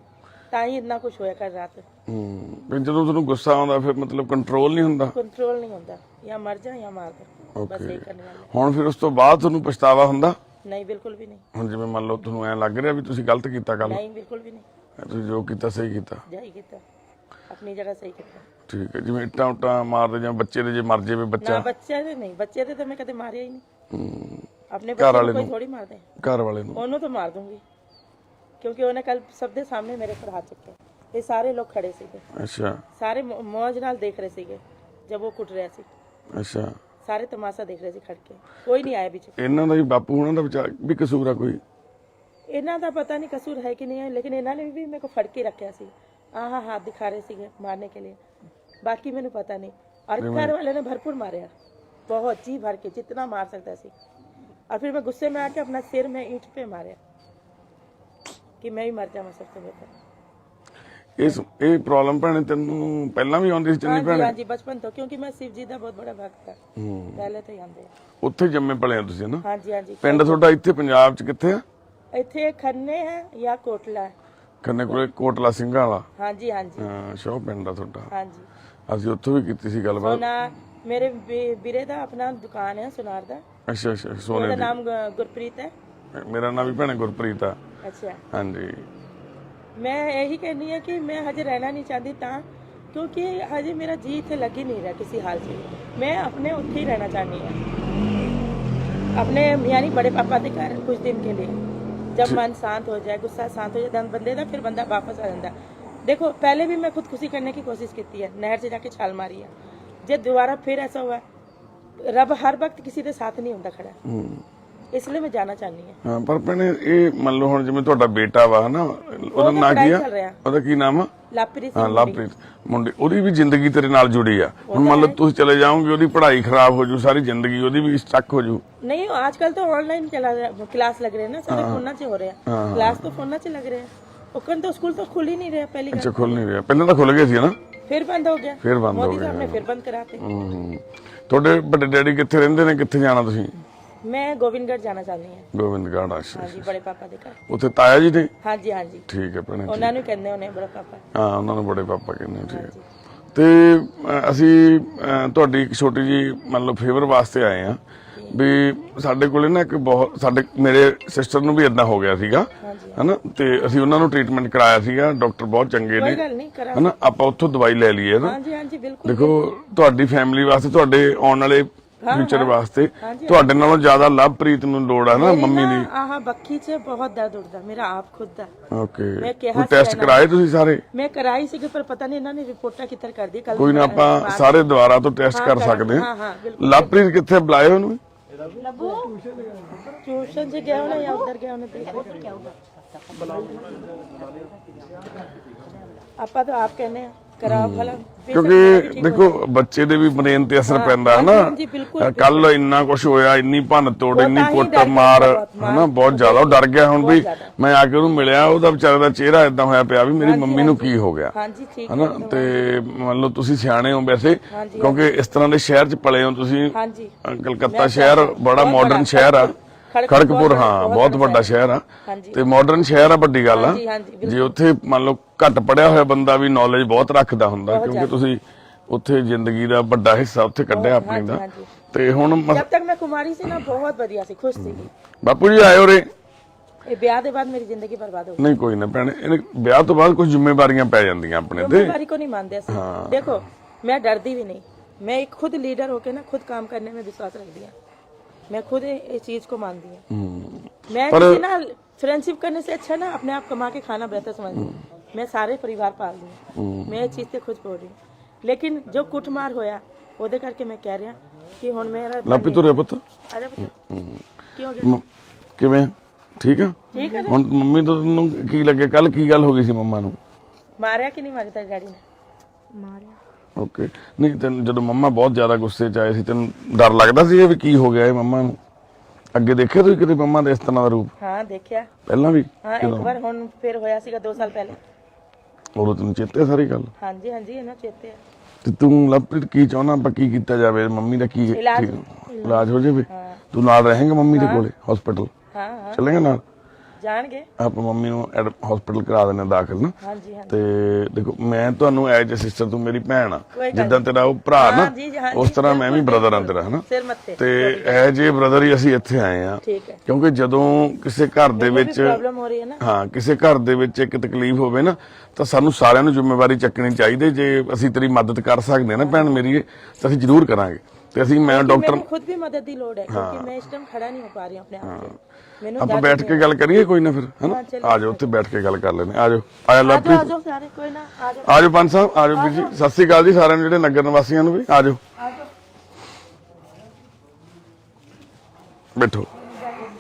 ਤਾਂ ਹੀ ਇੰਨਾ ਕੁਝ ਹੋਇਆ ਕਰ ਰਾਤ। ਫਿਰ ਜਦੋਂ ਤੁਹਾਨੂੰ ਗੁੱਸਾ ਆਉਂਦਾ ਫਿਰ ਮਤਲਬ ਕੰਟਰੋਲ ਨਹੀਂ ਹੁੰਦਾ? ਕੰਟਰੋਲ ਨਹੀਂ ਹੁੰਦਾ, ਜਾਂ ਮਰ ਜਾ ਜਾਂ ਮਾਰ ਦੋ, ਬਸ ਇਹ ਕਰਨੇ ਵਾਲਾ। ਹੁਣ ਫਿਰ ਉਸ ਤੋਂ ਬਾਅਦ ਤੁਹਾਨੂੰ ਪਛਤਾਵਾ ਹੁੰਦਾ? ਨਹੀਂ, ਬਿਲਕੁਲ ਵੀ ਨਹੀਂ। ਹੁਣ ਜਿਵੇਂ ਮੰਨ ਲਓ ਤੁਹਾਨੂੰ ਐਂ ਲੱਗ ਰਿਹਾ ਵੀ ਤੁਸੀਂ ਗਲਤ ਕੀਤਾ ਕੱਲ? ਨਹੀਂ, ਬਿਲਕੁਲ ਵੀ ਨਹੀਂ। ਤੁਸੀਂ ਜੋ ਕੀਤਾ ਸਹੀ ਕੀਤਾ? ਜਾਈ ਕੀਤਾ, ਆਪਣੀ ਜਗ੍ਹਾ ਸਹੀ ਕੀਤਾ। ਠੀਕ ਹੈ। ਜਿਵੇਂ ਇੱਟਾਂ ਉੱਟਾਂ ਮਾਰਦੇ ਜਾਂ ਬੱਚੇ ਦੇ ਜੇ ਮਰ ਜਾਵੇ ਬੱਚਾ? ਨਾ, ਬੱਚੇ ਦੇ ਨਹੀਂ, ਬੱਚੇ ਦੇ ਤਾਂ ਮੈਂ ਕਦੇ ਮਾਰਿਆ ਹੀ ਨਹੀਂ। ਆਪਣੇ ਬੱਚੇ ਨੂੰ ਕੋਈ ਥੋੜੀ ਮਾਰਦੇ। ਘਰ ਵਾਲੇ ਨੂੰ? ਉਹਨੂੰ ਤਾਂ ਮਾਰ ਦੂੰਗੀ, ਕਿਉਂਕਿ ਉਹਨੇ ਕੱਲ ਸਭ ਦੇ ਸਾਹਮਣੇ ਮੇਰੇ ਪਰ ਹੱਥ ਚੁੱਕਿਆ। ਇਹ ਸਾਰੇ ਲੋਕ ਖੜੇ ਸੀਗੇ। ਅੱਛਾ। ਸਾਰੇ ਮੌਜ ਨਾਲ ਦੇਖ ਰਹੇ ਸੀਗੇ ਜਦ ਉਹ ਕੁੱਟ ਰਿਹਾ ਸੀ। ਅੱਛਾ। ਸਾਰੇ ਤਮਾਸ਼ਾ ਦੇਖ ਰਹੇ ਸੀ ਖੜ ਕੇ, ਕੋਈ ਨਹੀਂ ਆਇਆ ਵਿੱਚ। ਇਹਨਾਂ ਦਾ ਵੀ ਬਾਪੂ ਉਹਨਾਂ ਦਾ ਵਿਚਾਰ ਵੀ ਕਸੂਰ ਆ ਕੋਈ? ਇਹਨਾਂ ਦਾ ਪਤਾ ਨਹੀਂ ਕਸੂਰ ਹੈ ਕਿ ਨਹੀਂ ਹੈ, ਲੇਕਿਨ ਇਹਨਾਂ ਨੇ ਵੀ ਮੇਰੇ को ਫੜ ਕੇ ਰੱਖਿਆ ਸੀ। ਆਹ हाथ दिखा रहे ਸੀਗੇ मारने के लिए, बाकी मैंने पता नहीं। और घर वाले ने भरपूर मारा, बहुत जी भर के, जितना मार सकता सी। और फिर मैं गुस्से में आके अपना सिर में ईंट पे मारा कि मैं ही मर जाऊं सबसे बेहतर। ਇਹ ਪ੍ਰੋਬਲਮ ਭੈਣੇ ਤੈਨੂੰ ਪਹਿਲਾਂ ਵੀ ਆਉਂਦੀ ਸੀ ਚੰਨੀ हाँ ਭੈਣੇ? जी, हाँ जी, बचपन तो, क्योंकि मैं शिव जी का बहुत बड़ा भक्त था पहले तो ही आंदे। ਉੱਥੇ ਜੰਮੇ ਪਲੇ ਆ ਤੁਸੀਂ ਨਾ? हाँ जी, हाँ जी। ਪਿੰਡ ਤੁਹਾਡਾ ਇੱਥੇ ਪੰਜਾਬ 'ਚ ਕਿੱਥੇ ਆ? ਇੱਥੇ ਖੰਨੇ ਹੈ ਜਾਂ ਕੋਟਲਾ ਹੈ। ਖੰਨੇ ਕੋਲੇ ਕੋਟਲਾ ਸਿੰਘਾਂ ਵਾਲਾ ਹਾਂਜੀ ਹਾਂਜੀ ਹਾਂ ਸ਼ੌਹ ਪਿੰਡ ਆ ਤੁਹਾਡਾ। ਹਾਂਜੀ ਅਸੀਂ ਉੱਥੋਂ ਵੀ ਕੀਤੀ ਸੀ ਗੱਲਬਾਤ। ਸੋਨਾ ਮੇਰੇ ਵੀਰੇ ਦਾ ਆਪਣਾ ਦੁਕਾਨ ਹੈ ਸੁਨਾਰ ਦਾ। ਅੱਛਾ ਅੱਛਾ ਉਹਦਾ ਸੋਨੇ ਨਾਮ ਗੁਰਪ੍ਰੀਤ ਹੈ। ਦੀ। ਮੇਰਾ ਨਾਮ ਵੀ ਭੈਣੇ ਗੁਰਪ੍ਰੀਤ ਆ। ਅੱਛਾ ਹਾਂਜੀ ਮੈਂ ਇਹੀ ਕਹਿੰਦੀ ਹਾਂ ਕਿ ਮੈਂ ਹਜੇ ਰਹਿਣਾ ਨਹੀਂ ਚਾਹਦੀ ਤਾਂ ਕਿਉਂਕਿ ਹਜੇ ਮੇਰਾ ਜੀ ਇੱਥੇ ਲੱਗ ਹੀ ਨਹੀਂ ਰਿਹਾ ਕਿਸੇ ਹਾਲ 'ਚ। ਮੈਂ ਆਪਣੇ ਉੱਥੇ ਹੀ ਰਹਿਣਾ ਚਾਹਨੀ ਹਾਂ अपने यानी बड़े पापा के घर कुछ दिन के लिए। जब मन शांत हो जाए गुस्सा शांत हो जाए बंदे का फिर बंदा वापस आ जाता। देखो पहले भी मैं खुदकुशी करने की कोशिश की है, नहर से जाके छाल मारी है। जब दोबारा फिर ऐसा हुआ, रब हर वक्त किसी के साथ नहीं होता खड़ा, इसलिए मैं जाना चाहनी है। ਹਾਂ ਪਰ ਭੈਣੇ ਇਹ ਮੰਨ ਲਓ ਹੁਣ ਜਿਵੇਂ ਤੁਹਾਡਾ ਬੇਟਾ ਵਾ ਹਨਾ ਉਹਦਾ ਨਾਂ ਕੀ ਆ? ਚੱਲ ਰਿਹਾ ਉਹਦਾ ਕੀ ਨਾਮ ਆ? लापरीत ਹਾਂ ਲਵਪ੍ਰੀਤ ਮੁੰਡੇ ਉਹਦੀ ਵੀ ਜ਼ਿੰਦਗੀ ਤੇਰੇ ਨਾਲ ਜੁੜੀ ਆ। ਹੁਣ ਮੰਨ ਲਓ ਤੁਸੀਂ ਚਲੇ ਜਾਓਗੇ ਉਹਦੀ ਪੜ੍ਹਾਈ ਖਰਾਬ ਹੋ ਜੂ, ਸਾਰੀ ਜ਼ਿੰਦਗੀ ਉਹਦੀ ਵੀ ਸਟਕ ਹੋ जू। नहीं आजकल तो ऑनलाइन क्लास लग रहे हैं ना, सारे फोन से हो रहे हैं। क्लास तो फोन से लग रहे हैं। ओकन तो स्कूल तो खुल ही नहीं रहा पहली ਅੱਛਾ ਖੁੱਲ ਨਹੀਂ ਰਿਹਾ, ਪਹਿਲਾਂ ਤਾਂ ਖੁੱਲ ਗਏ ਸੀ ਨਾ फिर बंद हो गया। ਫਿਰ ਬੰਦ ਹੋ मोदी ਗਿਆ। साहब ने फिर बंद कराते। ਤੁਹਾਡੇ ਵੱਡੇ ਡੈਡੀ ਕਿੱਥੇ ਰਹਿੰਦੇ ਨੇ, ਕਿੱਥੇ ਜਾਣਾ ਤੁਸੀਂ? मैं गोविंदगढ़ जाना चाहती हूँ। ਗੋਬਿੰਦਗੜ੍ਹ। ਅੱਛਾ हाँ जी बड़े पापा के घर। ਉੱਥੇ ਤਾਇਆ ਜੀ ਨੇ? हाँ जी हाँ जी ਠੀਕ ਹੈ ਭੈਣੇ। उन्होंने कहते हैं उन्हें बड़े पापा। ਹਾਂ ਉਹਨਾਂ ਨੂੰ ਬੜੇ ਪਾਪਾ ਕਹਿੰਦੇ ਆ, ਠੀਕ ਹੈ। ਤੇ ਅਸੀਂ ਤੁਹਾਡੀ ਇੱਕ ਛੋਟੀ ਜੀ ਮੰਨ ਲਓ ਫੇਵਰ ਵਾਸਤੇ ਆਏ ਆ ਵੀ ਸਾਡੇ ਕੋਲੇ ਨਾ ਇੱਕ ਬਹੁਤ ਮੇਰੇ ਸਿਸਟਰ ਨੂੰ ਵੀ ਇਦਾਂ ਹੋ ਗਿਆ ਸੀਗਾ ਹਨਾ, ਤੇ ਅਸੀਂ ਉਹਨਾਂ ਨੂੰ ਟ੍ਰੀਟਮੈਂਟ ਕਰਾਇਆ ਸੀਗਾ, ਡਾਕਟਰ ਬਹੁਤ ਚੰਗੇ कोई ਨੇ गल नहीं करा। ਹਨਾ, ਆਪਾਂ ਉੱਥੋਂ ਦਵਾਈ ਲੈ ਲਈਏ ਨਾ। हाँ जी हाँ जी बिल्कुल। ਦੇਖੋ ਤੁਹਾਡੀ ਫੈਮਿਲੀ ਵਾਸਤੇ, ਤੁਹਾਡੇ ਆਉਣ ਵਾਲੇ ਫਿਊਚਰ ਵਾਸਤੇ ਤੁਹਾਡੇ ਨਾਲੋਂ ਜ਼ਿਆਦਾ ਲਵਪ੍ਰੀਤ ਨੂੰ ਲੋੜ ਆ ਨਾ ਮੰਮੀ ਦੀ। आह बक्की से बहुत दर्द उठता मेरा आप खुद दा। ਓਕੇ मैं कहा ਕੋਈ ਟੈਸਟ ਕਰਾਏ ਤੁਸੀਂ ਸਾਰੇ? मैं कराई सी पर पता नहीं इन्होंने रिपोर्टा किधर कर दी कल। ਕੋਈ ਨਾ ਆਪਾਂ ਸਾਰੇ ਦੁਬਾਰਾ ਤੋਂ ਟੈਸਟ ਕਰ ਸਕਦੇ हाँ ਹਾਂ। हाँ बिल्कुल। ਲਵਪ੍ਰੀਤ ਕਿੱਥੇ ਬੁਲਾਏ ਉਹਨੂੰ? ट्यूशन से गया ना या उधर गया उन्हें देख आपा तो आप कहने कराओ भला। ਕਿਉਂਕਿ ਦੇਖੋ ਬੱਚੇ ਦੇ ਵੀ ਬ੍ਰੇਨ ਤੇ ਅਸਰ ਪੈਂਦਾ ਹੈ ਨਾ। ਕੱਲ ਇੰਨਾ ਕੁਝ ਹੋਇਆ, ਇੰਨੀ ਭੰਨ ਤੋੜ, ਇੰਨੀ ਕੁੱਟ ਮਾਰ ਹਨਾ, ਬਹੁਤ ਜ਼ਿਆਦਾ ਉਹ ਡਰ ਗਿਆ। ਹੁਣ ਵੀ ਮੈਂ ਆ ਕੇ ਉਹਨੂੰ ਮਿਲਿਆ, ਉਹਦਾ ਵਿਚਾਰੇ ਦਾ ਚਿਹਰਾ ਇਦਾਂ ਹੋਇਆ ਪਿਆ ਵੀ ਮੇਰੀ ਮੰਮੀ ਨੂੰ ਕੀ ਹੋ ਗਿਆ हाँ जी ठीक ਹਨਾ। ਤੇ ਮੰਨ ਲਓ ਤੁਸੀਂ ਸਿਆਣੇ ਹੋ ਵੈਸੇ, ਕਿਉਂਕਿ ਇਸ ਤਰ੍ਹਾਂ ਦੇ ਸ਼ਹਿਰ 'ਚ ਪਲੇ ਹੋ ਤੁਸੀਂ। हाँ जी ਕਲਕੱਤਾ ਸ਼ਹਿਰ ਬੜਾ ਮਾਡਰਨ ਸ਼ਹਿਰ ਆ, ਖੜਗਪੁਰ ਹਾਂ ਬਹੁਤ ਵੱਡਾ ਸ਼ਹਿਰ ਆ ਤੇ ਮਾਡਰਨ ਸ਼ਹਿਰ ਆ, ਵੱਡੀ ਗੱਲ ਆ। ਜੇ ਉੱਥੇ ਮੰਨ ਲਓ ਘੱਟ ਪੜਿਆ ਹੋਇਆ ਬੰਦਾ ਵੀ ਨੌਲੇਜ ਬਹੁਤ ਰੱਖਦਾ ਹੁੰਦਾ, ਕਿਉਂਕਿ ਤੁਸੀਂ ਉੱਥੇ ਜ਼ਿੰਦਗੀ ਦਾ ਵੱਡਾ ਹਿੱਸਾ ਉੱਥੇ ਕੱਢਿਆ ਆਪਣੀ ਦਾ। ਤੇ ਹੁਣ जब तक मैं कुमारी से ना बहुत बढ़िया सी खुश थी। ਬਾਪੂ ਜੀ ਆਇਓ ਰੇ। ये ब्याह के बाद मेरी जिंदगी बर्बाद हो गई। ਨਹੀਂ ਕੋਈ ਨਾ ਭੈਣੇ, ਇਹਨੇ ਵਿਆਹ ਤੋਂ ਬਾਅਦ ਕੁਝ ਜ਼ਿੰਮੇਵਾਰੀਆਂ ਪੈ ਜਾਂਦੀਆਂ ਆਪਣੇ ਤੇ। जिम्मेदारी को नहीं मानते ऐसे। देखो मैं डरती भी नहीं, मैं एक खुद लीडर होके ना खुद काम करने में विश्वास रख दिया। मैं खुद इस चीज को मानती हूँ। मैं किसी ना फ्रेंडशिप करने से अच्छा ना अपने आप कमा के खाना बेहतर समझती हूँ। मैं सारे परिवार पाल रही हूँ, मैं ये चीज से खुद बोल रही हूँ। लेकिन जो कुटमार होया ਉਹਦੇ ਕਰਕੇ ਮੈਂ ਕਹਿ ਰਿਹਾ ਕਿ ਹੁਣ ਮੇਰਾ ਲਾਪੀ ਤੁਰੇ ਪੁੱਤ ਅਰੇ ਕੀ ਹੋ ਗਿਆ? ਕਿਵੇਂ ਠੀਕ ਆ? ਠੀਕ ਹੈ। ਹੁਣ ਮੰਮੀ ਨੂੰ ਕੀ ਲੱਗੇ, ਕੱਲ ਕੀ ਗੱਲ ਹੋ ਗਈ ਸੀ ਮੰਮਾ ਨੂੰ? ਮਾਰਿਆ ਕਿ ਨਹੀਂ ਮਾਰਿਆ ਤੇਰੇ ਡੈਡੀ ਨੇ? ਮਾਰਿਆ। ਓਕੇ ਨਹੀਂ ਤੈਨੂੰ ਜਦੋਂ ਮੰਮਾ ਬਹੁਤ ਜ਼ਿਆਦਾ ਗੁੱਸੇ 'ਚ ਆਏ ਸੀ, ਤੈਨੂੰ ਡਰ ਲੱਗਦਾ ਸੀ ਵੀ ਕੀ ਹੋ ਗਿਆ ਇਹ ਮੰਮਾ ਨੂੰ? ਅੱਗੇ ਦੇਖਿਆ ਤੁਸੀਂ ਕਿਤੇ ਮੰਮਾ ਦੇ ਇਸ ਤਰ੍ਹਾਂ ਦਾ ਰੂਪ? ਹਾਂ ਦੇਖਿਆ। ਪਹਿਲਾਂ ਵੀ? ਹਾਂ ਇੱਕ ਵਾਰ ਹੁਣ ਫਿਰ ਹੋਇਆ ਸੀਗਾ 2 ਸਾਲ ਪਹਿਲੇ। ਉਦੋਂ ਤੈਨੂੰ ਚੇਤੇ ਸਾਰੀ ਗੱਲ? ਹਾਂਜੀ ਹਾਂਜੀ ਇਹਨਾਂ ਚੇਤੇ ਆ। ਤੇ ਤੂੰ ਲਵਪ੍ਰੀਤ ਕੀ ਚਾਹੁੰਦਾ ਆਪਾਂ ਕੀ ਕੀਤਾ ਜਾਵੇ? ਮੰਮੀ ਦਾ ਕੀ ਇਲਾਜ ਹੋ ਜਾਵੇ? ਤੂੰ ਨਾਲ ਰਹੇਂਗਾ ਮੰਮੀ ਦੇ ਕੋਲੇ ਹਸਪੀਟਲ? ਹਾਂ ਹਾਂ ਚੱਲੇਗਾ ਨਾਲ? ਜਾਣਗੇ। ਆਪਾਂ ਮੰਮੀ ਨੂੰ ਹਸਪੀਟਲ ਕਰਾ ਦਿੰਦੇ ਦਾਖਲ ਨਾ। ਹਾਂਜੀ ਹਾਂਜੀ। ਤੇ ਦੇਖੋ ਮੈਂ ਤੁਹਾਨੂੰ ਐਜ ਅ ਸਿਸਟਰ, ਤੂੰ ਮੇਰੀ ਭੈਣ ਆ, ਜਿੱਦਾਂ ਤੇਰਾ ਉਹ ਭਰਾ ਨਾ ਉਸ ਤਰ੍ਹਾਂ ਮੈਂ ਵੀ ਬ੍ਰਦਰ ਆ ਤੇਰਾ ਹਨਾ। ਸਿਰ ਮੱਥੇ ਤੇ ਐਜ ਏ ਬ੍ਰਦਰ ਹੀ ਅਸੀਂ ਇੱਥੇ ਆਏ ਆ, ਠੀਕ ਹੈ। ਕਿਉਂਕਿ ਜਦੋਂ ਕਿਸੇ ਘਰ ਦੇ ਵਿੱਚ ਪ੍ਰੋਬਲਮ ਹੋ ਰਹੀ ਹੈ ਨਾ, ਹਾਂ ਕਿਸੇ ਘਰ ਦੇ ਵਿੱਚ ਇੱਕ ਤਕਲੀਫ ਹੋਵੇ ਨਾ, ਤਾਂ ਸਾਨੂੰ ਸਾਰਿਆਂ ਨੂੰ ਜ਼ਿੰਮੇਵਾਰੀ ਚੱਕਣੀ ਚਾਹੀਦੀ। ਜੇ ਅਸੀਂ ਤੇਰੀ ਮਦਦ ਕਰ ਸਕਦੇ ਨਾ ਭੈਣ ਮੇਰੀ, ਤਾਂ ਅਸੀਂ ਜ਼ਰੂਰ ਕਰਾਂਗੇ। ਤੇ ਅਸੀਂ ਮੈਂ ਡਾਕਟਰ ਮੈਨੂੰ ਖੁਦ ਵੀ ਮਦਦ ਦੀ ਲੋੜ ਹੈ ਕਿਉਂਕਿ ਮੈਂ ਇਸ ਟਾਈਮ ਖੜਾ ਨਹੀਂ ਹੋ ਪਾ ਰਹੀ ਆਪਣੇ ਆਪ ਤੇ। ਮੈਨੂੰ ਆਪਾਂ ਬੈਠ ਕੇ ਗੱਲ ਕਰੀਏ ਕੋਈ ਨਾ ਫਿਰ ਹਨਾ। ਆ ਜਾਓ ਉੱਥੇ ਬੈਠ ਕੇ ਗੱਲ ਕਰ ਲੈਂਦੇ। ਆ ਜਾਓ ਆਇਆ ਲਵਪ੍ਰੀਤ, ਆ ਜਾਓ ਸਾਰੇ ਕੋਈ ਨਾ ਆ ਜਾਓ। ਆ ਜਾਓ ਪੰਜ ਸਾਹਿਬ, ਆ ਜਾਓ ਵੀਰ ਜੀ। ਸਤਿ ਸ੍ਰੀ ਅਕਾਲ ਜੀ ਸਾਰਿਆਂ ਨੂੰ, ਜਿਹੜੇ ਨਗਰ ਨਿਵਾਸੀਆਂ ਨੂੰ ਵੀ ਆ ਜਾਓ। ਬੈਠੋ